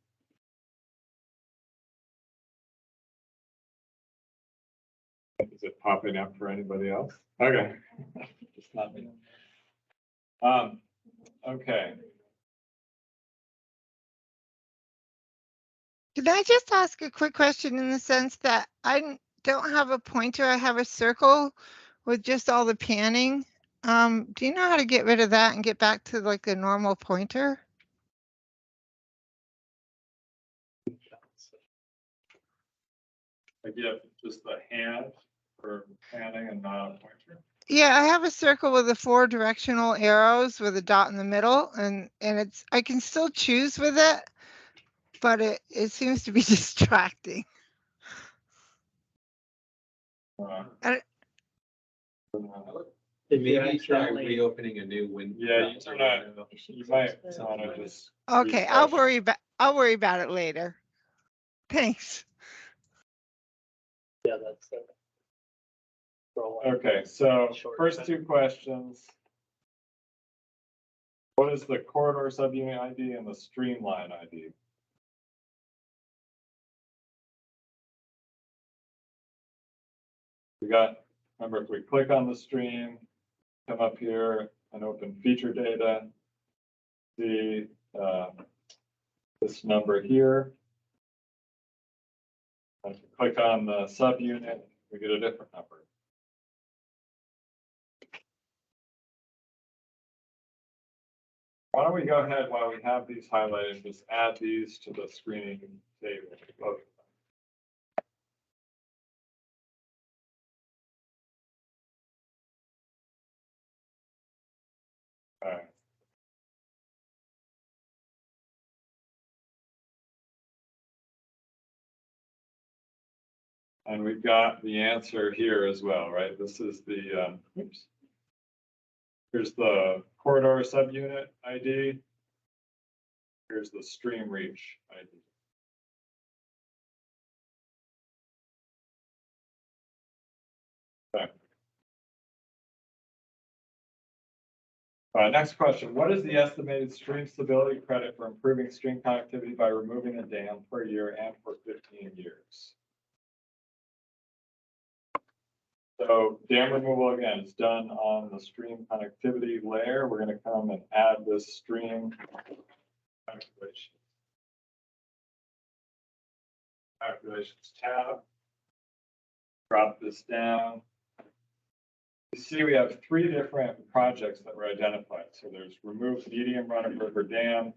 Is it popping up for anybody else? Okay. Just not me. Okay. Can I just ask a quick question in the sense that don't have a pointer, I have a circle with just all the panning. Do you know how to get rid of that and get back to like a normal pointer? Like you have just the hand for panning and not a pointer. Yeah, I have a circle with the 4 directional arrows with a dot in the middle, and it's I can still choose with it, but it seems to be distracting. Uh, I- Maybe try reopening a new window. Yeah, you might wanna just. Okay, I'll worry about it later. Thanks. Yeah, that's. Okay, so first two questions. What is the corridor subunit ID and the streamline ID? We got, remember, if we click on the stream, come up here and open feature data, see this number here. If we click on the subunit, we get a different number. Why don't we go ahead while we have these highlighted, just add these to the screening table. Both. All right. And we've got the answer here as well, right? This is the, oops. Here's the corridor subunit ID. Here's the stream reach ID. Okay. All right, next question. What is the estimated stream stability credit for improving stream connectivity by removing a dam per year and for 15 years? So dam removal, again, is done on the stream connectivity layer. We're going to come and add this stream calculations tab. Drop this down. You see we have 3 different projects that were identified. So there's remove medium run-of-river dam,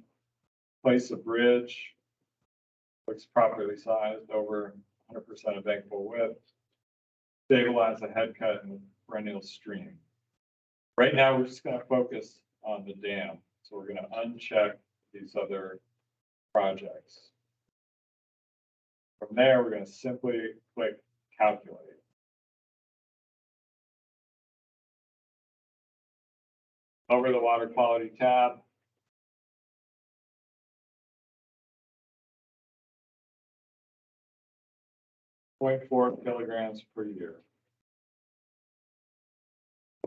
place a bridge, looks properly sized over 100% of bankable width, stabilize a head cut in the perennial stream. Right now, we're just going to focus on the dam. So we're going to uncheck these other projects. From there, we're going to simply click calculate. Over the water quality tab, .4 kilograms per year.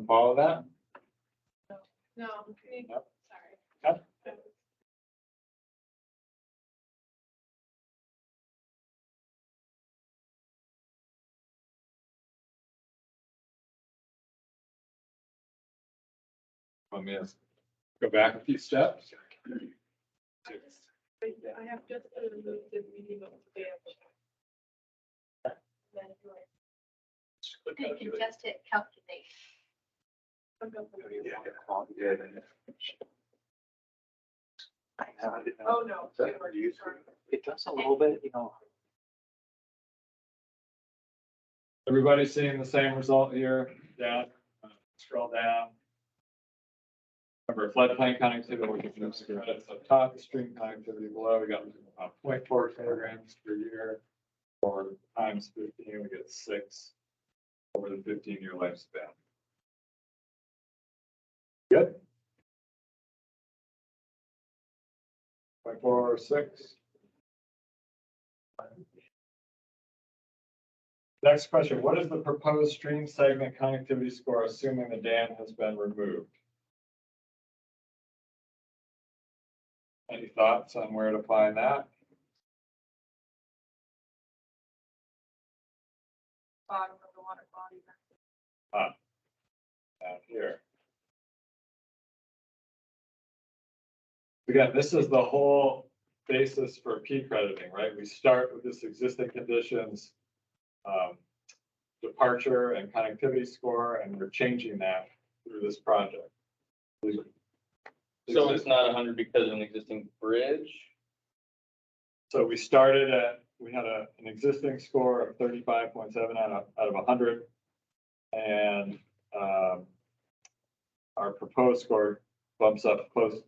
Follow that? No, Yep. sorry. Okay. Let me go back a few steps. I have just removed the minimum damage. You can just hit calculate. Oh, no. It does a little bit, you know. Everybody seeing the same result here? Down, scroll down. Remember, floodplain connectivity, we can use the credits up top, the stream connectivity below, we got 0.4 kilograms per year. Or times 15, we get 6 over the 15-year lifespan. Good. 0.46. Next question, what is the proposed stream segment connectivity score assuming the dam has been removed? Any thoughts on where to find that? Bottom of the water quality. Down here. Again, this is the whole basis for P crediting, right? We start with this existing conditions, departure and connectivity score, and we're changing that through this project. So it's not 100 because of an existing bridge? So we started at, we had an existing score of 35.7 out of 100. And our proposed score bumps up close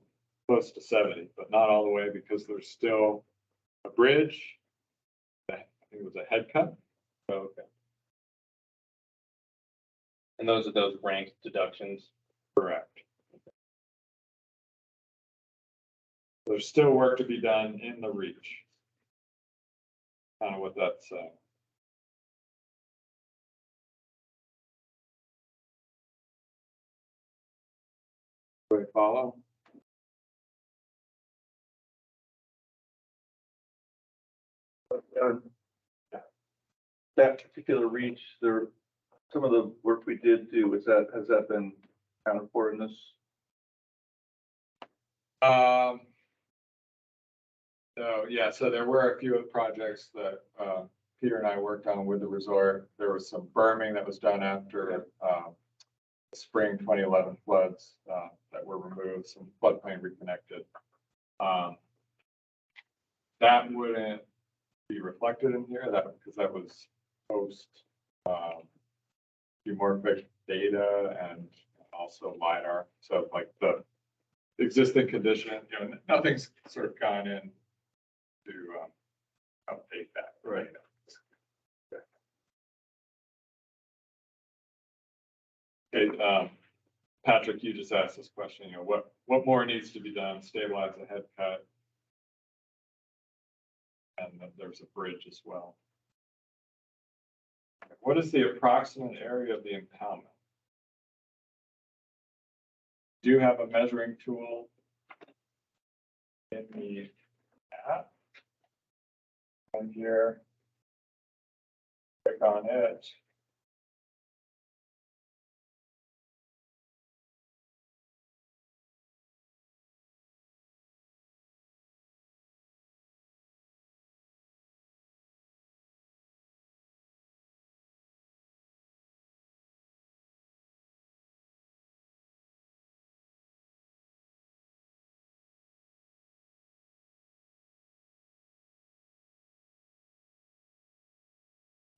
to 70, but not all the way because there's still a bridge. I think it was a head cut. So, okay. And those are those ranked deductions. Correct. There's still work to be done in the reach. Kind of what that's saying. Do we follow? That particular reach, there, some of the work we did do, has that been accounted for in this? So, yeah, so there were a few projects that, Peter and I worked on with the resort. There was some berming that was done after, the spring 2011 floods, that were removed, some floodplain reconnected. That wouldn't be reflected in here, because that was post, geomorphic data and also LiDAR. So like the existing condition, nothing's sort of gone in to update that. Right. Okay, Patrick, you just asked this question, what more needs to be done, stabilize the head cut? And then there's a bridge as well. What is the approximate area of the impoundment? Do you have a measuring tool in the app? And here, click on it.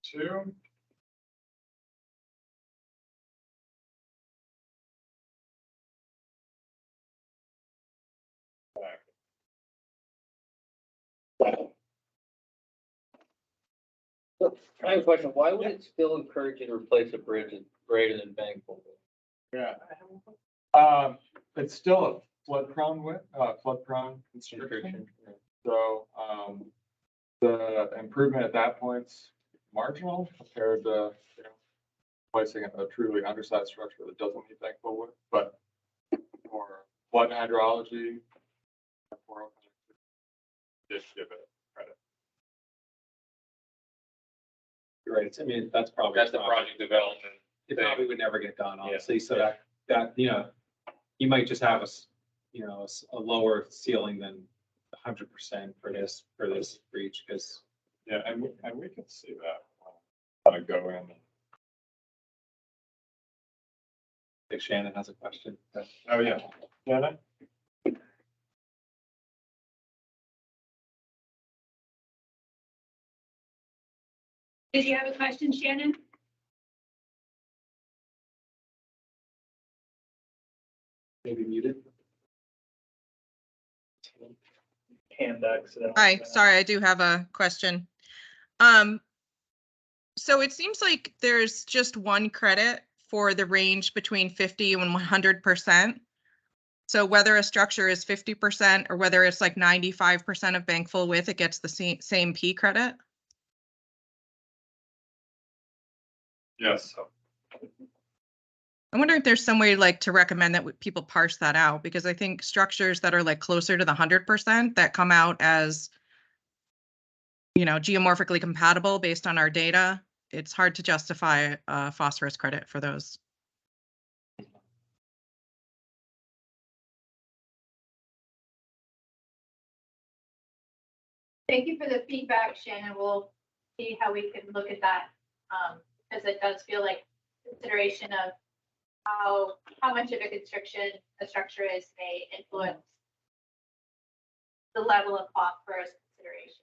Two. So I have a question. Why would it still encourage you to replace a bridge that's greater than bankable? Yeah. It's still a flood prone construction. So, the improvement at that point's marginal compared to, placing a truly undersized structure that doesn't need bankable wood, but for flood hydrology, just give it credit. You're right. I mean, that's probably. That's the project development. It thing. probably would never get done, Yeah. honestly, so that, you might just have a lower ceiling than 100% for this breach, because. Yeah, and we can see that. Kind of go in. If Shannon has a question. Oh, yeah. Shannon? Did you have a question, Shannon? Maybe muted. Hand accident. Hi, sorry, I do have a question. So it seems like there's just one credit for the range between 50 and 100%. So whether a structure is 50% or whether it's like 95% of bank full width, it gets the same P credit. Yes. I wonder if there's some way like to recommend that people parse that out, because I think structures that are like closer to the 100% that come out as, geomorphically compatible based on our data, it's hard to justify phosphorus credit for those. Thank you for the feedback, Shannon. We'll see how we can look at that, because it does feel like consideration of how much of a structure is may influence the level of phosphorus consideration.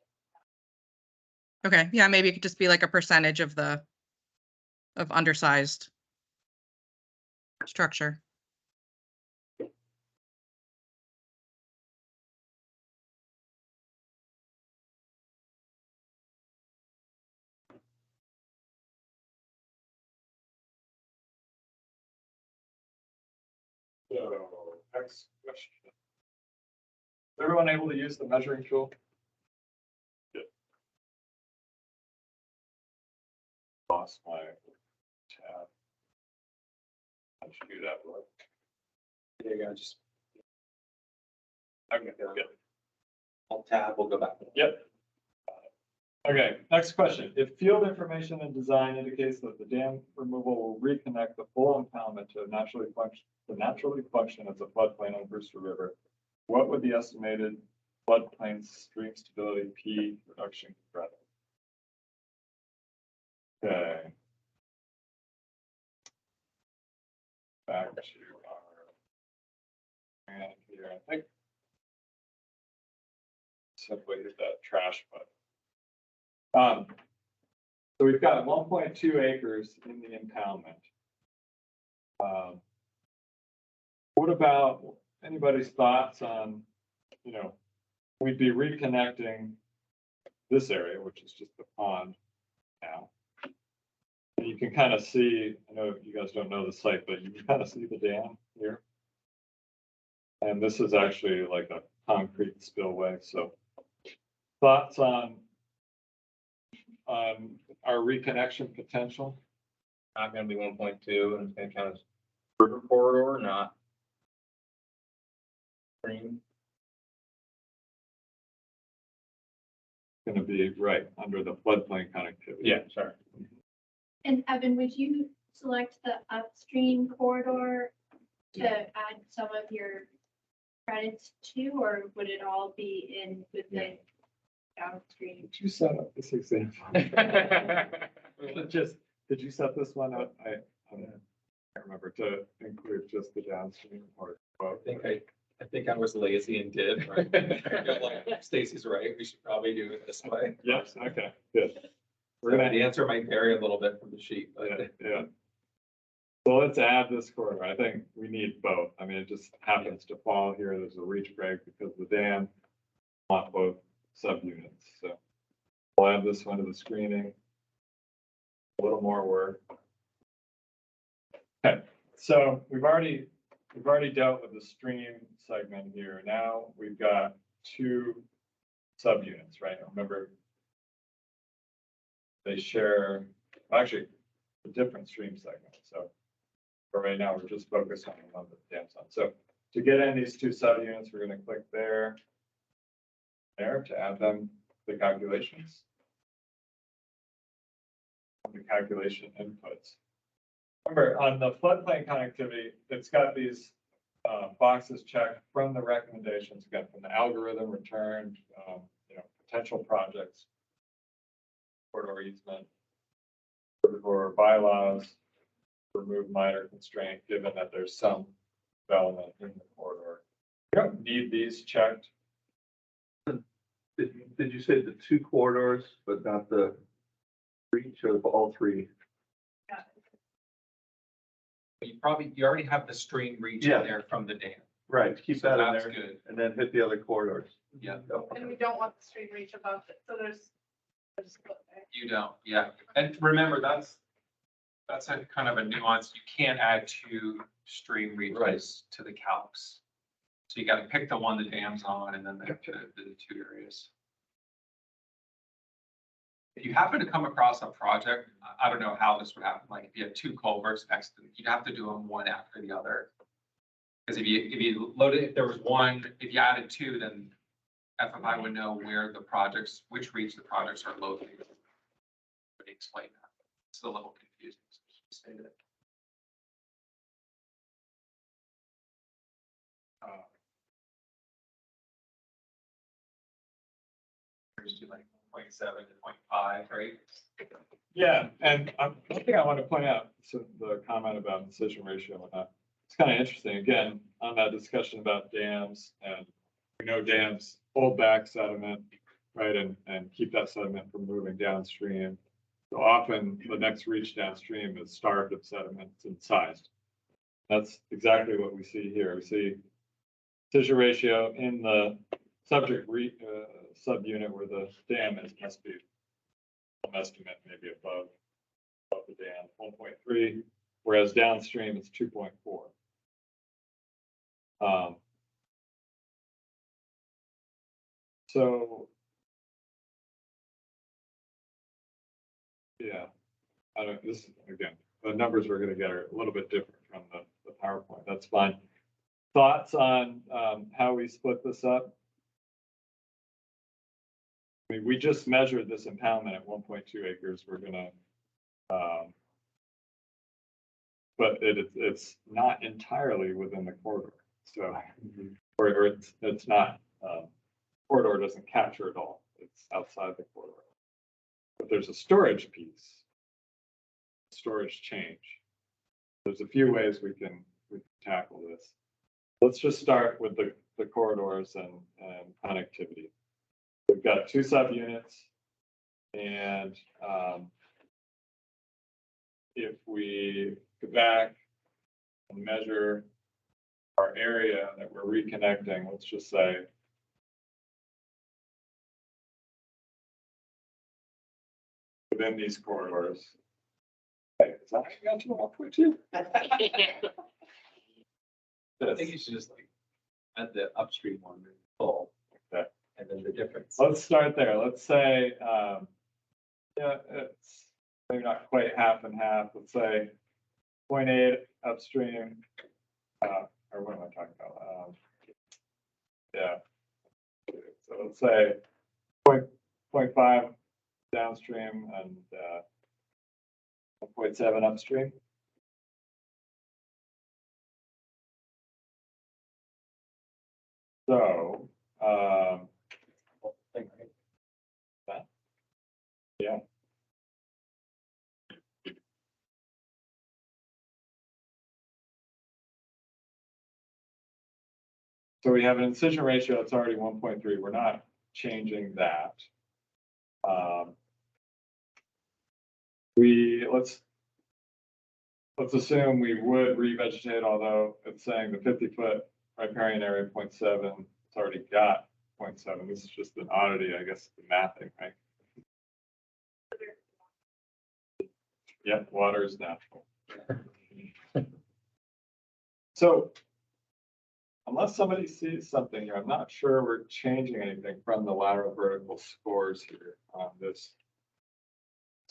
Okay, yeah, maybe it could just be like a percentage of undersized structure. So, next question. Is everyone able to use the measuring tool? Good. Lost my tab. I should do that work. There you go, just Okay, good. alt tab, we'll go back. Yep. Okay, next question. If field information and design indicates that the dam removal will reconnect the full impoundment to naturally function as a floodplain on Brewster River, what would the estimated floodplain stream stability P reduction credit? Okay. Back to our and here, I think simply hit that trash button. So we've got 1.2 acres in the impoundment. What about anybody's thoughts on, we'd be reconnecting this area, which is just the pond now. And you can kind of see, I know you guys don't know the site, but you can kind of see the dam here. And this is actually like a concrete spillway. So thoughts on our reconnection potential? Not gonna be 1.2 and it's gonna count as river corridor, not stream. Going to be right under the floodplain connectivity. Yeah, sorry. And Evan, would you select the upstream corridor to add some of your credits to, or would it all be in with the downstream? Did you set up this example? Did you set this one up? I can't remember to include just the downstream or both. I think I was lazy and did, right? I feel like Stacy's right, we should probably do it this way. Yes, okay, good. We're gonna, the answer might vary a little bit from the sheet, but. Yeah. So let's add this corridor. I think we need both. I mean, it just happens to fall here. There's a reach break because the dam want both subunits. So we'll add this one to the screening. A little more work. Okay, so we've already dealt with the stream segment here. Now we've got two subunits, right? Remember, they share actually a different stream segment. So for right now, we're just focused on the one that the dam's on. So to get in these two subunits, we're going to click there to add them to the calculations. The calculation inputs. Remember, on the floodplain connectivity, it's got these boxes checked from the recommendations, again, from the algorithm returned, potential projects, corridor easement, or bylaws, remove minor constraint, given that there's some development in the corridor. You don't need these checked. Did you say the two corridors, but not the reach or all three? You already have the stream reach in there from the dam. Right, keep So that in that's there good. and then hit the other corridors. Yeah, And we don't want the stream reach above it, so there's. you don't, yeah. And remember, that's a kind of a nuance. You can't add two stream reaches to the calcs. So you gotta pick the one the dam's on and then the two areas. If you happen to come across a project, I don't know how this would happen, like if you had two culverts next to them, you'd have to do them one after the other. Because if you loaded, if there was one, if you added two, then FFI would know where the projects, which reach the projects are located. Would explain that. It's a little confusing. So just say that. Here's to like 0.7 to 0.5, right? Yeah, and one thing I want to point out, so the comment about incision ratio and whatnot, it's kind of interesting, again, on that discussion about dams, and we know dams hold back sediment, right, and keep that sediment from moving downstream. So often the next reach downstream is starved of sediment, it's incised. That's exactly what we see here. We see incision ratio in the subject subunit where the dam is, must be some estimate maybe above the dam, 1.3, whereas downstream it's 2.4. So. Yeah, I don't, this, again, the numbers we're gonna get are a little bit different from the PowerPoint, that's fine. Thoughts on, how we split this up? I mean, we just measured this impoundment at 1.2 acres, we're gonna, but it's not entirely within the corridor, so, or it's not, corridor doesn't capture it all, it's outside the corridor. But there's a storage piece, storage change. There's a few ways we can tackle this. Let's just start with the corridors and connectivity. We've got 2 subunits, and if we go back and measure our area that we're reconnecting, let's just say within these corridors. Hey, is that got to 1.2? I think you should just like add the upstream one, full, Okay. and then the difference. Let's start there. Let's say, yeah, it's maybe not quite half and half. Let's say 0.8 upstream, or what am I talking about? Yeah. So let's say 0.5 downstream and 1.7 upstream. So, yeah. So we have an incision ratio that's already 1.3. We're not changing that. Let's assume we would revegetate, although it's saying the 50-foot riparian area 0.7, it's already got 0.7. This is just an oddity, I guess, the mathing, right? Yeah, water is natural. So unless somebody sees something here, I'm not sure we're changing anything from the lateral vertical scores here on this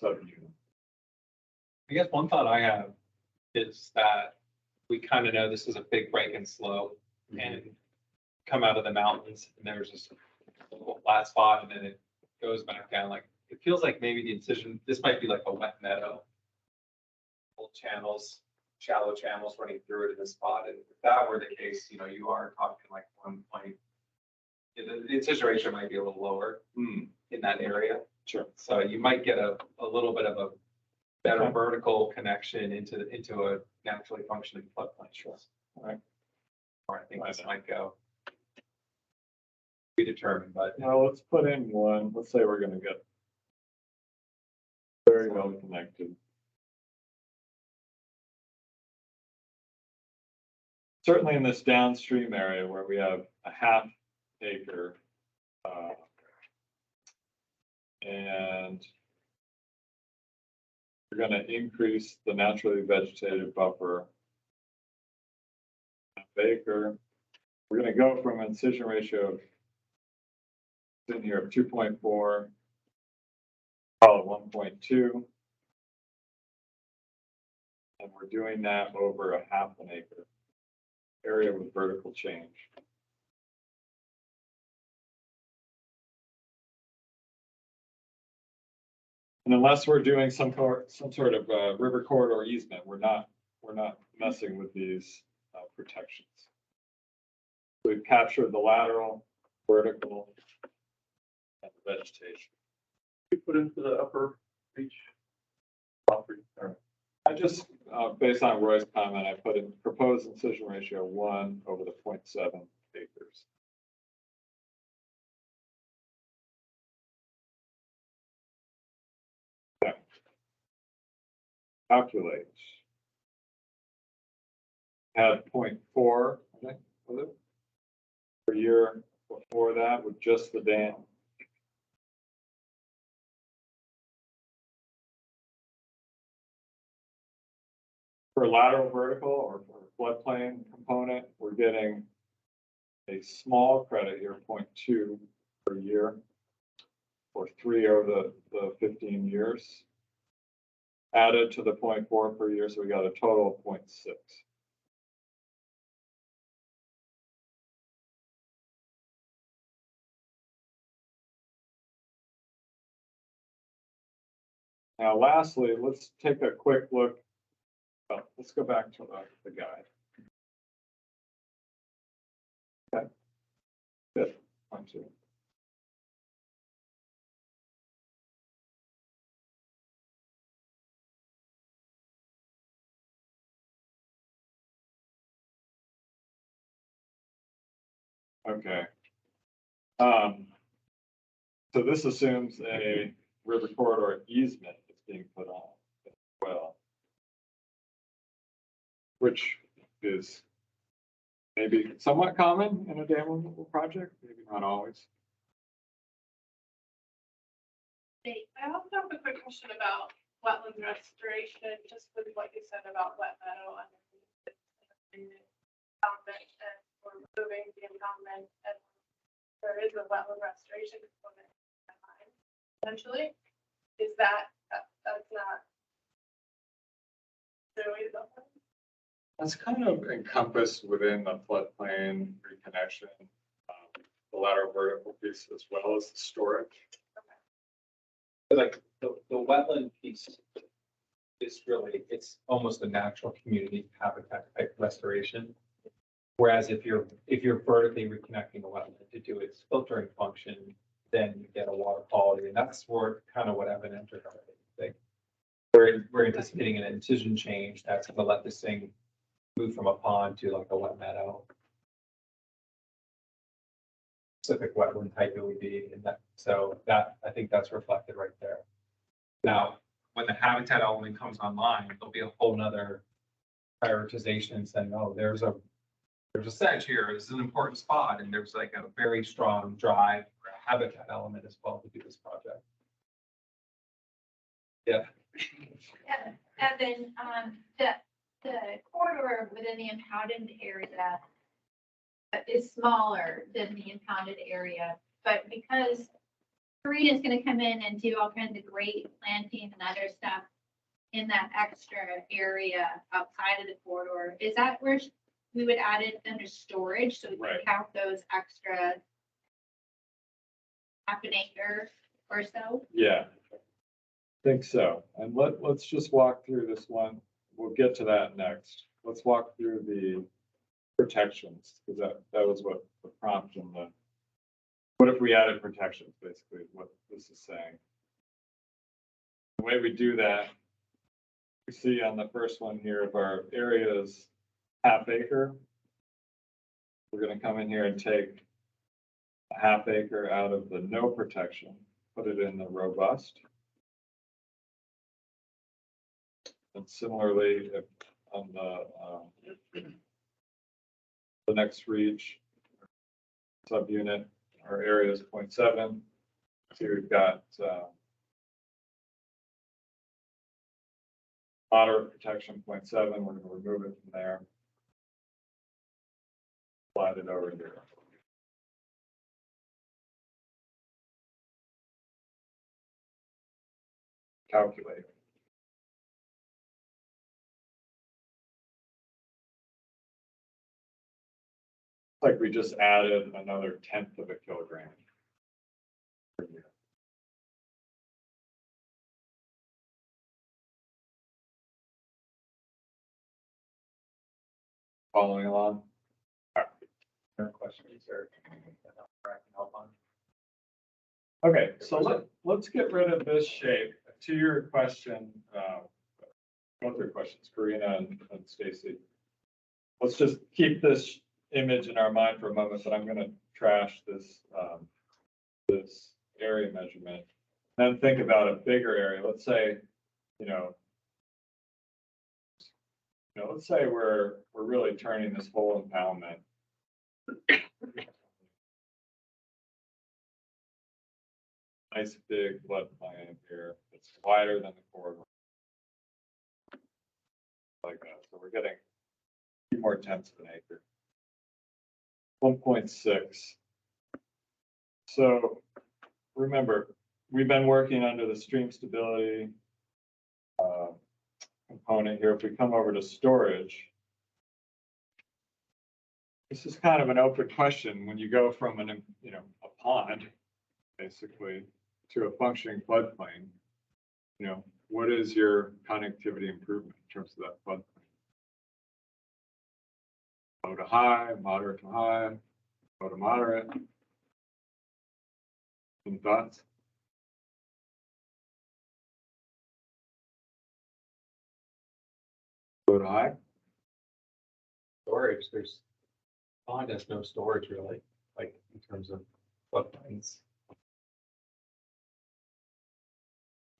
subunit. I guess one thought I have is that we kind of know this is a big break and slope and come out of the mountains and there's this little flat spot and then it goes back down. Like, it feels like maybe the incision, this might be like a wet meadow. Old channels, shallow channels running through it in this spot. And if that were the case, you are talking like 1 point. The incision ratio might be a little lower in that area. Sure. So you might get a little bit of a better vertical connection into a naturally functioning floodplain. Sure. All right. Or I think this might go. Be determined, but Well, let's put in one. Let's say we're going to get very well connected. Certainly in this downstream area where we have a half acre and we're going to increase the naturally vegetated buffer half acre. We're going to go from an incision ratio of in here of 2.4, call it 1.2. And we're doing that over a half an acre area with vertical change. And unless we're doing some sort of river corridor easement, we're not messing with these protections. We've captured the lateral, vertical, and the vegetation. We put into the upper reach. I just, based on Roy's comment, I put in proposed incision ratio 1 over the 0.7 acres. Okay. Calculate. Had 0.4, I think, was it? Per year before that with just the dam. For lateral vertical or for floodplain component, we're getting a small credit here, 0.2 per year, or 3 over the 15 years. Added to the 0.4 per year, so we got a total of 0.6. Now, lastly, let's take a quick look. Let's go back to the guide. Okay. Good. 1, 2. Okay. So this assumes a river corridor easement is being put on as well, which is maybe somewhat common in a dam removal project, maybe not always. I also have a quick question about wetland restoration, just with what you said about wet meadow underneath the impoundment and or removing the impoundment, and there is a wetland restoration component in my mind. Essentially, is that's not really the one? That's kind of encompassed within the floodplain reconnection, the lateral vertical piece as well as the storage. Like the wetland piece is really, it's almost a natural community habitat type restoration. Whereas if you're vertically reconnecting a wetland to do its filtering function, then you get a water quality, and that's where kind of what Evan entered already. Like we're anticipating an incision change that's going to let this thing move from a pond to like a wet meadow. Specific wetland type it would be, and that, so that, I think that's reflected right there. Now, when the habitat element comes online, there'll be a whole nother prioritization saying, oh, there's a sedge here, this is an important spot, and there's like a very strong drive for a habitat element as well to do this project. Yeah. Yeah, Evan, the corridor within the impounded area is smaller than the impounded area, but because Korea is gonna come in and do all kinds of great planting and other stuff in that extra area outside of the corridor, is that where we would add it under storage, so we can count those extra half an acre or so? Yeah, I think so. And let's just walk through this one. We'll get to that next. Let's walk through the protections, because that was what the prompt in the, what if we added protections, basically, is what this is saying. The way we do that, we see on the first one here, if our area is half acre, we're going to come in here and take a half acre out of the no protection, put it in the robust. And similarly, if on the next reach subunit, our area is 0.7. So we've got moderate protection 0.7. We're going to remove it from there. Slide it over here. Calculate. Like we just added another 1/10 of a kilogram. Per year. Following along? All right. Questions or anything that I can help on? Okay, so let's get rid of this shape. To your question, both your questions, Karina and Stacy. Let's just keep this image in our mind for a moment, but I'm going to trash this this area measurement. Then think about a bigger area. Let's say, let's say we're really turning this whole impoundment. Nice big floodplain here. It's wider than the corridor. Like that. So we're getting a few more tenths of an acre. 1.6. So remember, we've been working under the stream stability component here. If we come over to storage, this is kind of an open question. When you go from a pond, basically, to a functioning floodplain, what is your connectivity improvement in terms of that floodplain? Low to high, moderate to high, low to moderate. Any thoughts? Low to high? Storage, pond has no storage really, like in terms of floodplains.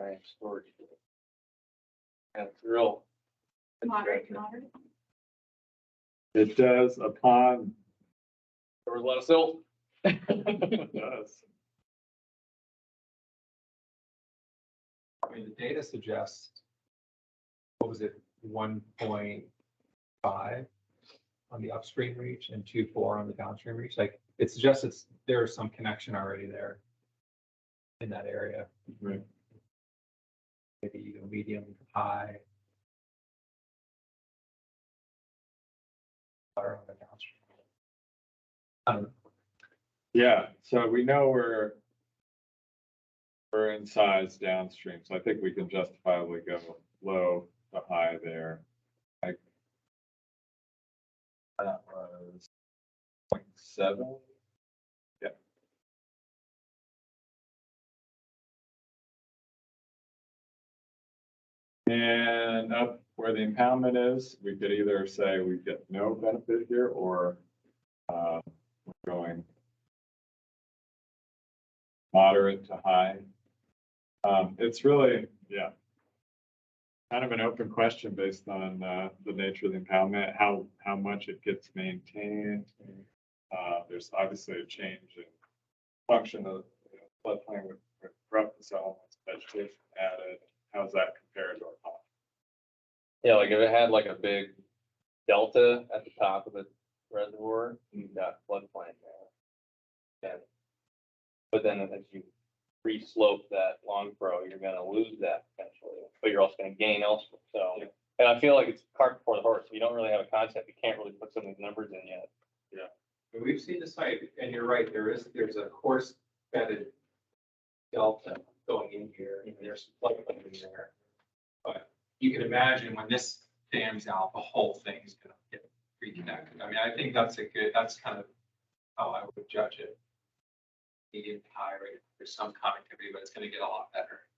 Right, storage. That's real. Moderate. It does a pond. There was a lot of silt. It does. I mean, the data suggests, what was it, 1.5 on the upstream reach and 2.4 on the downstream reach? Like, it suggests there's some connection already there in that area. Right. Maybe medium to high. Or on the downstream. Yeah, so we know we're in size downstream, so I think we can justifiably go low to high there. Like that was 0.7. Yeah. And up where the impoundment is, we could either say we get no benefit here, or we're going moderate to high. It's really, kind of an open question based on the nature of the impoundment, how much it gets maintained. There's obviously a change in function of floodplain with roughness elements, vegetation added. How's that compared to our pond? Yeah, like if it had like a big delta at the top of the reservoir, you've got floodplain there. And, but then as you re-slope that long furrow, you're gonna lose that potentially, but you're also gonna gain elsewhere. So, and I feel like it's cart before the horse. You don't really have a concept. You can't really put some of these numbers in yet. Yeah. And we've seen the site, and you're right, there's a coarse bedded delta going in here, and there's some floodplain in there. But you can imagine when this dams out, the whole thing's gonna get reconnected. I mean, I think that's kind of how I would judge it. Medium to high, right? There's some connectivity, but it's gonna get a lot better.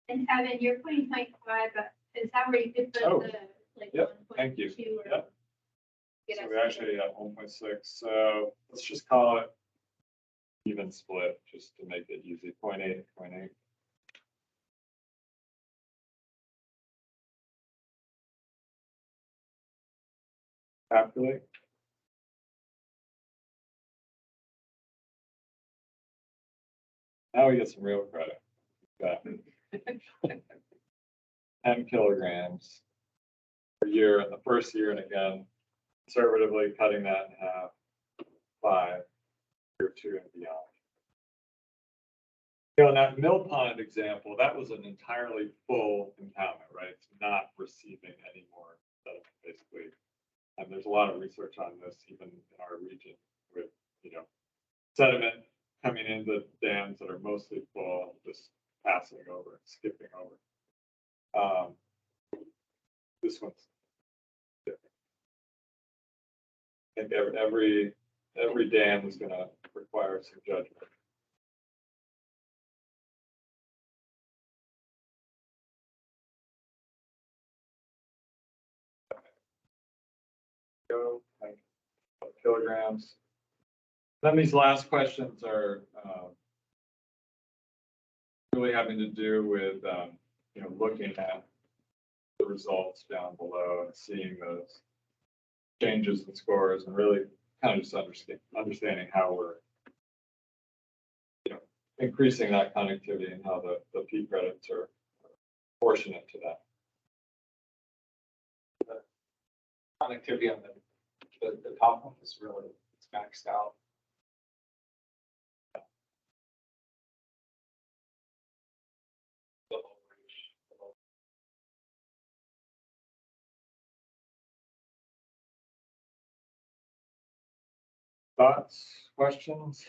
And Evan, you're putting 0.5, but is that where you could put Oh, the, like, yep, 1.2 thank you. or? Yep. Get So us we actually have 1.6, so let's just call it even split, just to make it easy, 0.8, 0.8. Calculate. Now we get some real credit. Got 10 kilograms per year in the first year, and again, conservatively cutting that in half, 5, year 2 and beyond. In that mill pond example, that was an entirely full impoundment, right? It's not receiving any more sediment, basically. And there's a lot of research on this, even in our region, with, sediment coming into dams that are mostly full, just passing over, skipping over. This one's different. I think every dam is gonna require some judgment. Go, like, kilograms. Then these last questions are really having to do with, looking at the results down below and seeing those changes in scores, and really kind of just understanding how we're, increasing that connectivity and how the P credits are proportionate to that. Connectivity on the the top one is really, it's maxed out. Thoughts, questions?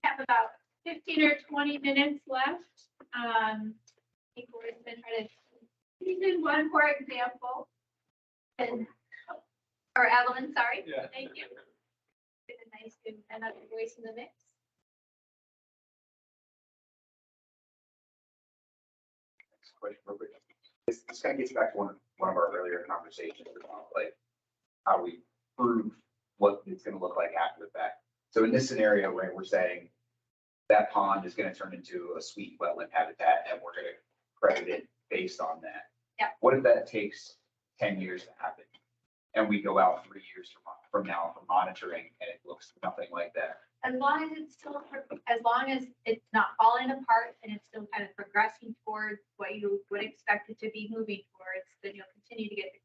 Have about 15 or 20 minutes left. I think we're just gonna try to use in one more example. And, or Evelyn, sorry. Yeah. Thank you. It's a nice, good, another voice in the mix. Next question, real quick. This kind of gets back to one of our earlier conversations about like how we prove what it's gonna look like after the fact. So in this scenario, right, we're saying that pond is gonna turn into a sweet wetland habitat and we're gonna credit it based on that. Yeah. What if that takes 10 years to happen? And we go out 3 years from now for monitoring and it looks nothing like that? As long as it's still, as long as it's not falling apart and it's still kind of progressing towards what you would expect it to be moving towards, then you'll continue to get the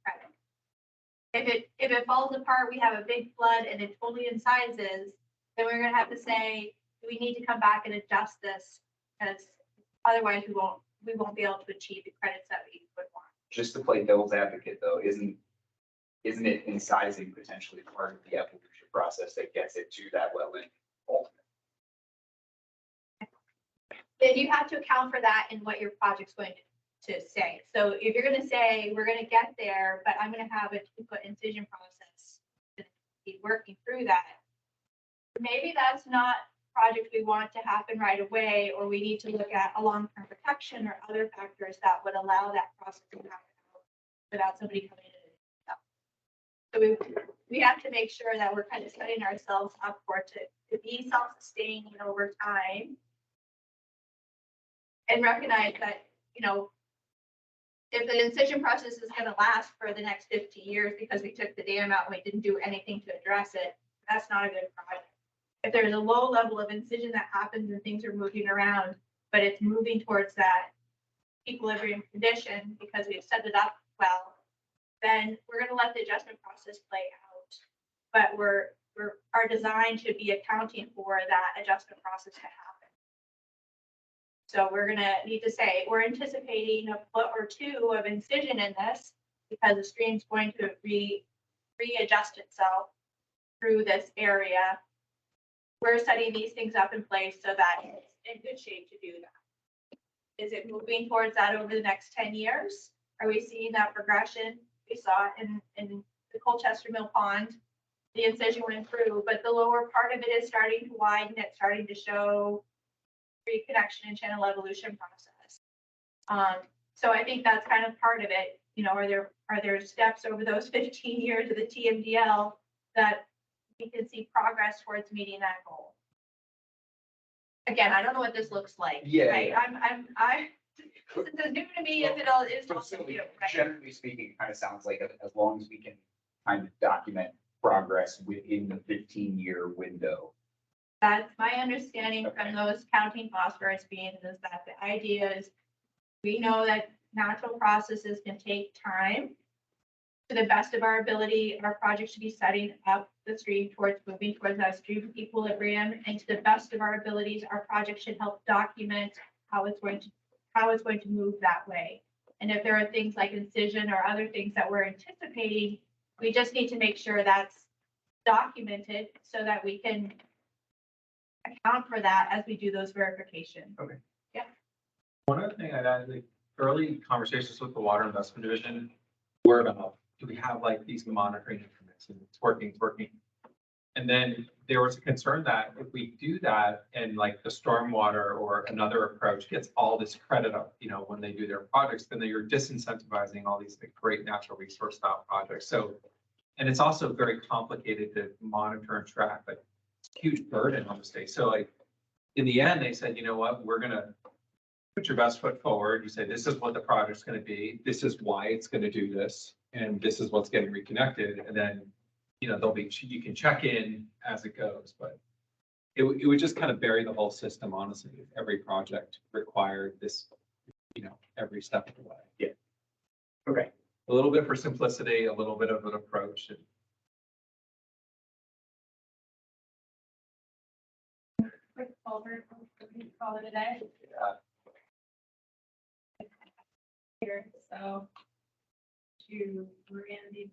credit. If it falls apart, we have a big flood and it totally incisors, then we're gonna have to say, we need to come back and adjust this, because otherwise we won't be able to achieve the credits that we would want. Just to play devil's advocate though, isn't it incising potentially part of the evolution process that gets it to that wetland ultimately? Then you have to account for that in what your project's going to say. So if you're gonna say, we're gonna get there, but I'm gonna have a 2-foot incision process, to be working through that. Maybe that's not a project we want to happen right away, or we need to look at a long-term protection or other factors that would allow that process to happen without somebody coming in. So we have to make sure that we're kind of setting ourselves up for it to be self-sustaining over time. And recognize that, you know, if the incision process is going to last for the next 50 years because we took the dam out and we didn't do anything to address it, that's not a good project. If there's a low level of incision that happens and things are moving around, but it's moving towards that equilibrium condition because we've set it up well, then we're going to let the adjustment process play out. But our design should be accounting for that adjustment process to happen. So we're gonna need to say, we're anticipating a foot or 2 of incision in this because the stream's going to readjust itself through this area. We're setting these things up in place so that it's in good shape to do that. Is it moving towards that over the next 10 years? Are we seeing that progression? We saw in the Colchester Mill Pond, the incision went through, but the lower part of it is starting to widen. It's starting to show reconnection and channel evolution process. So I think that's kind of part of it. You know, are there steps over those 15 years of the TMDL that we can see progress towards meeting that goal? Again, I don't know what this looks like. Yeah, Right? yeah. This is as new to me as it all is to So you, right? generally speaking, it kind of sounds like as long as we can kind of document progress within the 15-year window. That's my understanding from those counting phosphorus beans, is that the idea is we know that natural processes can take time. To the best of our ability, our project should be setting up the stream towards moving towards that stream equilibrium. And to the best of our abilities, our project should help document how it's going to move that way. And if there are things like incision or other things that we're anticipating, we just need to make sure that's documented so that we can account for that as we do those verifications. Okay. Yeah. One other thing I'd add, like early conversations with the Water Investment Division were about, do we have like these monitoring increments and it's working. And then there was a concern that if we do that and like the stormwater or another approach gets all this credit up, you know, when they do their projects, then you're disincentivizing all these like, great natural resource style projects. So, and it's also very complicated to monitor and track, like it's a huge burden on the state. So like in the end, they said, you know what, we're gonna put your best foot forward. You say, this is what the project's gonna be. This is why it's gonna do this. And this is what's getting reconnected. And then, you know, you can check in as it goes, but it would just kind of bury the whole system, honestly, if every project required this every step of the way. Yeah. Okay. A little bit for simplicity, a little bit of an approach. Quick culvert, call it a day. Here, so to Randy.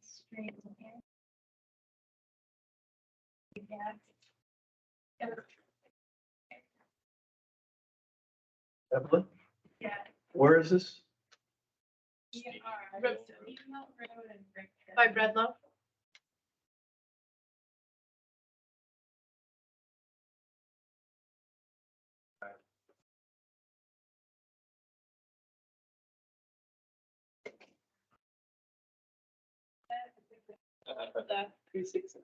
Stream here. Yeah. Evelyn, Yeah. where is this? By Breadloaf. The 360.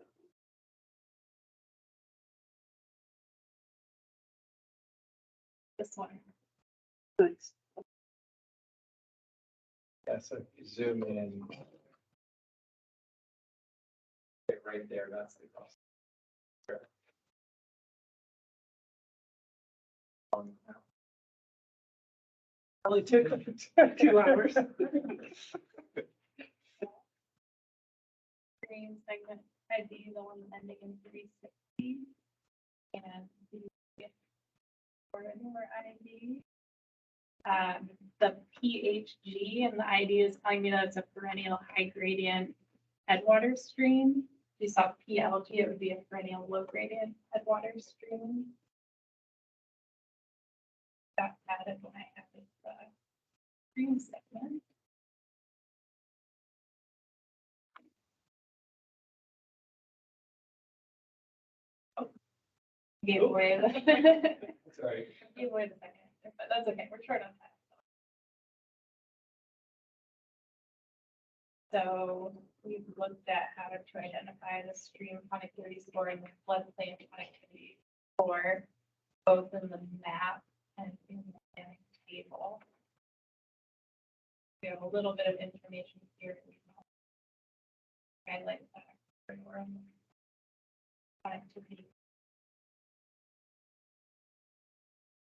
This one. Nice. Yeah, so if you zoom in. Right there, that's the cost. Only took 2 hours. Green segment ID, the one ending in 360. And the ID. The PHG and the ID is telling me that it's a perennial high gradient headwater stream. If you saw PLG, it would be a perennial low gradient headwater stream. That's added when I have the stream segment. Oh, gave away the Sorry. gave away the second answer, but that's okay. We're short on time. So we've looked at how to identify the stream connectivity score and the floodplain connectivity score, both in the map and in the planning table. We have a little bit of information here. Highlight that for more on the connectivity.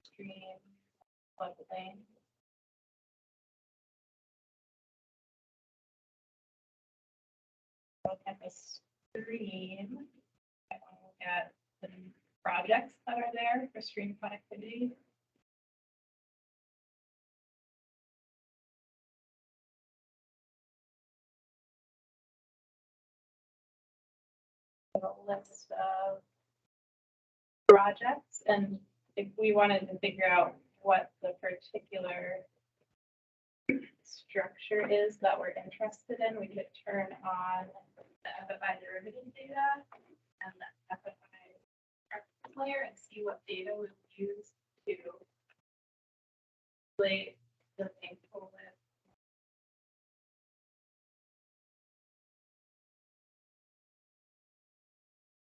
Stream, floodplain. Look at the stream. I want to look at the projects that are there for stream connectivity. A list of projects, and if we wanted to figure out what the particular structure is that we're interested in, we could turn on the FFI derivative data and the FFI layer and see what data was used to relate the table with.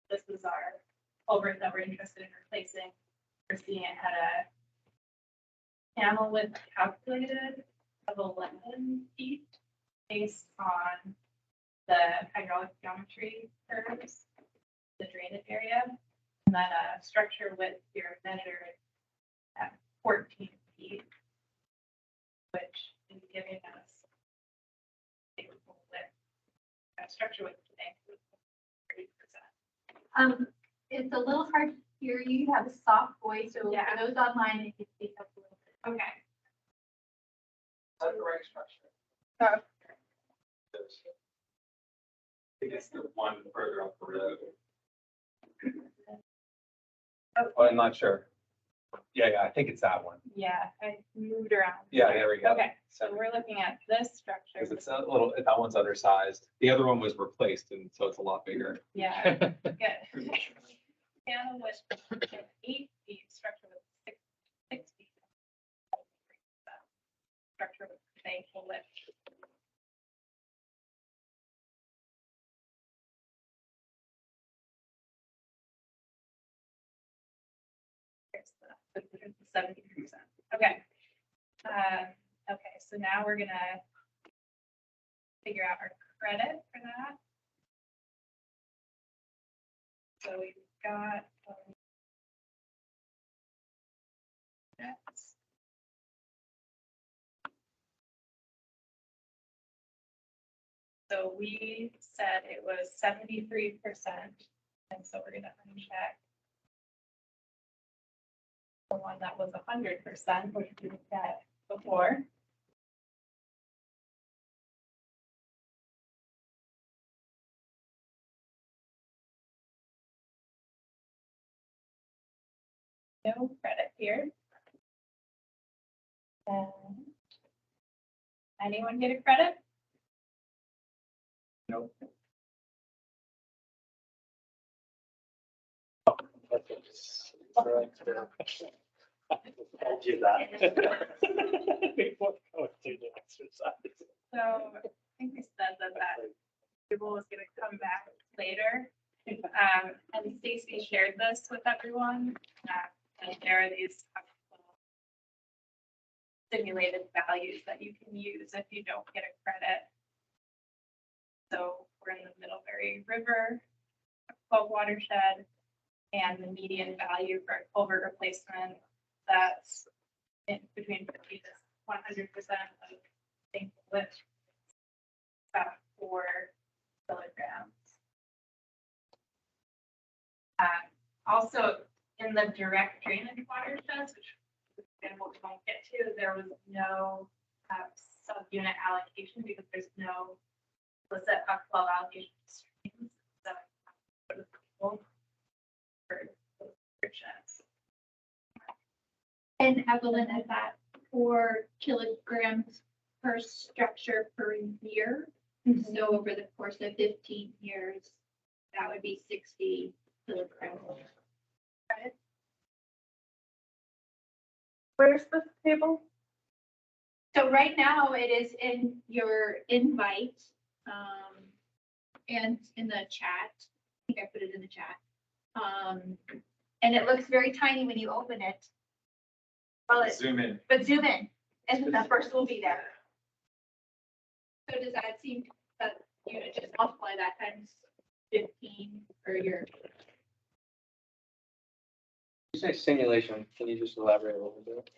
This is our culvert that we're interested in replacing. We're seeing it had a channel width calculated of 11 feet based on the hydraulic geometry curves, the drainage area, and then a structure width here measured at 14 feet, which is giving us a width, a structure width today. 30%. It's a little hard to hear you. You have a soft voice, so Yeah. for those online, it can speak up a little bit. Okay. Is that the right structure? Oh. I think it's the one further up the road. Well, I'm not sure. Yeah, I think it's that one. Yeah, I moved around. Yeah, there we go. Okay, so we're looking at this structure. Because it's a little, that one's undersized. The other one was replaced and so it's a lot bigger. Yeah, good. Panel was 8 feet, structure with 6 feet. Structure with the full width. Here's the 70%. Okay. Okay, so now we're gonna figure out our credit for that. So we've got. That's. So we said it was 73%, and so we're gonna uncheck the one that was 100%, which we did that before. No credit here. And anyone get a credit? Nope. I'll do that. Before going through the exercise. So I think we said that table was gonna come back later. And Stacy shared this with everyone. And there are these simulated values that you can use if you don't get a credit. So we're in the Middlebury River, Club watershed, and the median value for a culvert replacement that's in between 50 to 100% of sink width, about 4 kilograms. Also, in the direct drainage watersheds, which example we won't get to, there was no subunit allocation because there's no explicit upflow allocation streams. So for restrictions. And Evelyn, is that 4 kilograms per structure per year? So over the course of 15 years, that would be 60 kilograms. Where's the table? So right now it is in your invite, and in the chat. I think I put it in the chat. And it looks very tiny when you open it. Well, Zoom in. but zoom in, and the first will be there. So does that seem that you just multiply that times 15 per year? You say simulation, can you just elaborate a little bit?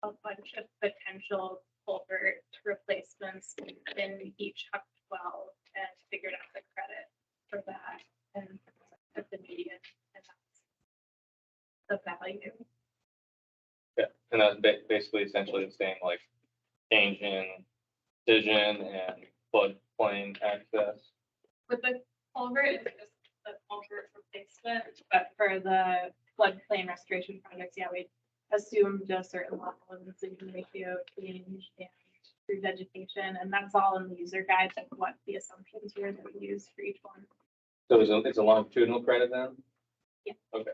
A bunch of potential culvert replacements in each Huck 12 and figured out the credit for that and the median, and that's the value. Yeah, and that's basically essentially the same, like change in decision and floodplain access. With the culvert, it's just the culvert replacement, but for the floodplain restoration projects, yeah, we assumed a certain level of incision ratio change and revegetation, and that's all in the user guide of what the assumptions were that we used for each one. So it's a longitudinal credit then? Yeah. Okay.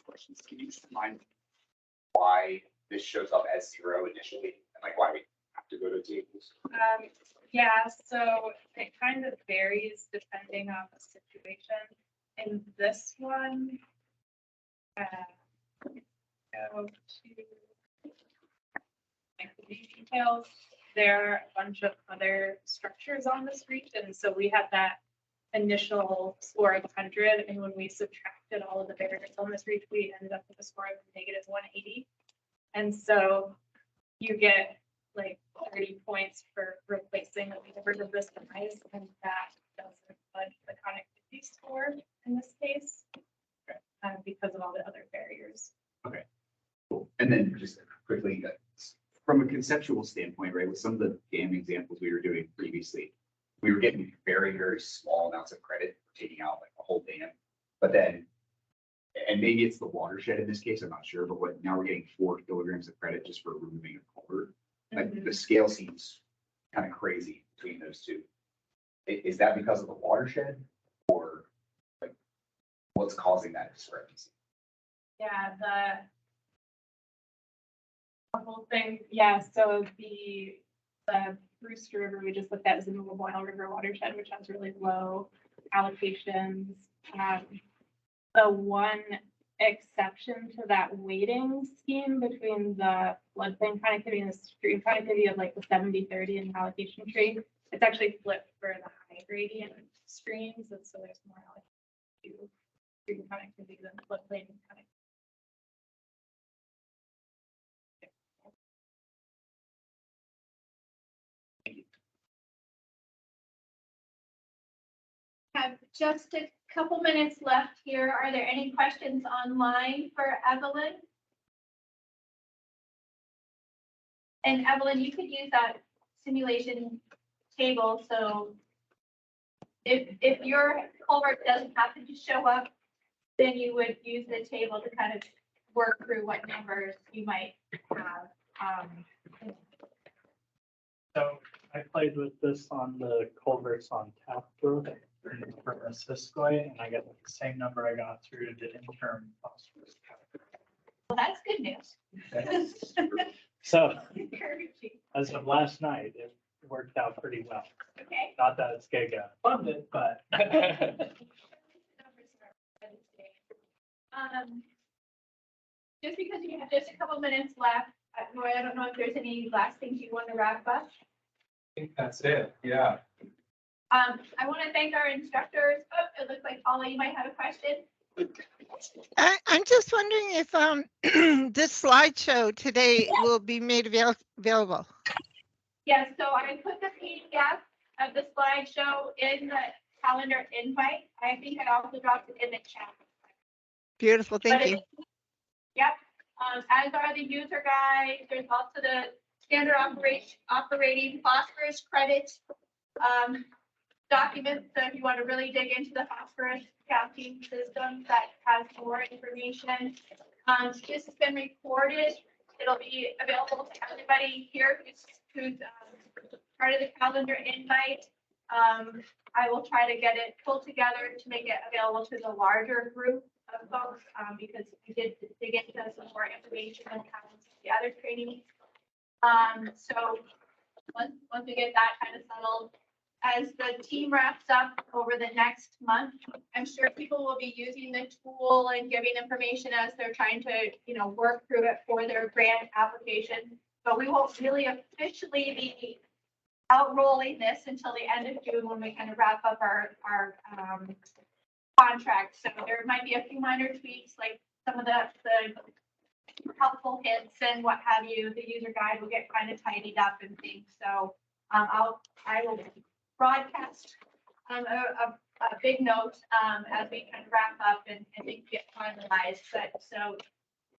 Questions, can you just remind why this shows up as 0 initially, and like why we have to go to tables? Yeah, so it kind of varies depending on the situation. In this one, go to details. There are a bunch of other structures on this region, so we had that initial score of 100, and when we subtracted all of the variables on this reach, we ended up with a score of negative 180. And so you get like 30 points for replacing a culvert of this size, and that doesn't budge the connectivity score in this case because of all the other barriers. Okay, cool. And then just quickly, from a conceptual standpoint, right, with some of the dam examples we were doing previously, we were getting very, very small amounts of credit for taking out like a whole dam. But then and maybe it's the watershed in this case, I'm not sure, but what, now we're getting 4 kilograms of credit just for removing a culvert. Like the scale seems kind of crazy between those two. Is that because of the watershed or like what's causing that discrepancy? Yeah, the whole thing, yeah, so the Brewster River we just looked at is a movable oil river watershed, which has really low allocations. The one exception to that weighting scheme between the floodplain connectivity and the stream connectivity of like the 70-30 and allocation tree, it's actually flipped for the high gradient streams, and so there's more allocation to stream connectivity than floodplain connectivity. Have just a couple minutes left here. Are there any questions online for Evelyn? And Evelyn, you could use that simulation table. So if your culvert doesn't happen to show up, then you would use the table to kind of work through what numbers you might have. So I played with this on the culverts on Taft Road for Missisquoi, and I got the same number I got through the interim phosphorus. Well, that's good news. So Encouraging. as of last night, it worked out pretty well. Okay. Not that it's gonna get funded, but. Just because you have just a couple minutes left, Roy, I don't know if there's any last things you want to wrap up. I think that's it, yeah. I want to thank our instructors. Oh, it looks like Paula, you might have a question. I'm just wondering if this slideshow today will be made available. Yes, so I put the PDF of the slideshow in the calendar invite. I think I also dropped it in the chat. Beautiful, thank you. Yep, as are the user guides. There's also the standard operating phosphorus credit document. So if you want to really dig into the phosphorus counting system, that has more information. This has been recorded. It'll be available to everybody here who's part of the calendar invite. I will try to get it pulled together to make it available to the larger group of folks because we did dig into some more information and have the other trainings. So once we get that kind of settled, as the team wraps up over the next month, I'm sure people will be using the tool and giving information as they're trying to, work through it for their grant application. But we won't really officially be outrolling this until the end of June when we kind of wrap up our contract. So there might be a few minor tweaks, like some of the helpful hints and what have you. The user guide will get kind of tidied up and things. So I will broadcast a big note as we kind of wrap up and things get finalized. But so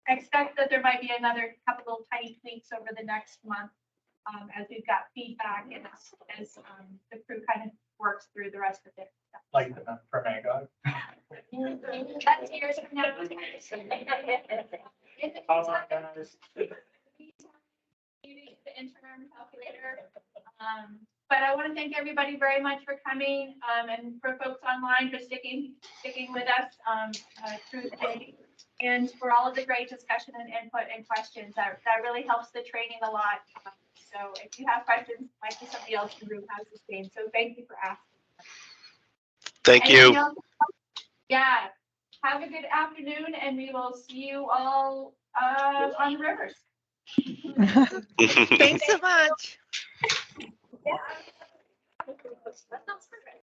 expect that there might be another couple of tiny tweaks over the next month as we've got feedback and as the crew kind of works through the rest of it. Like the for Magog. That's yours from now. How long, guys? The interim calculator. But I want to thank everybody very much for coming and for folks online for sticking with us through the day. And for all of the great discussion and input and questions, that really helps the training a lot. So if you have questions, might be somebody else in the room has the same. So thank you for asking. Thank you. Yeah. Have a good afternoon, and we will see you all on the rivers. Thanks so much. Yeah. That sounds perfect.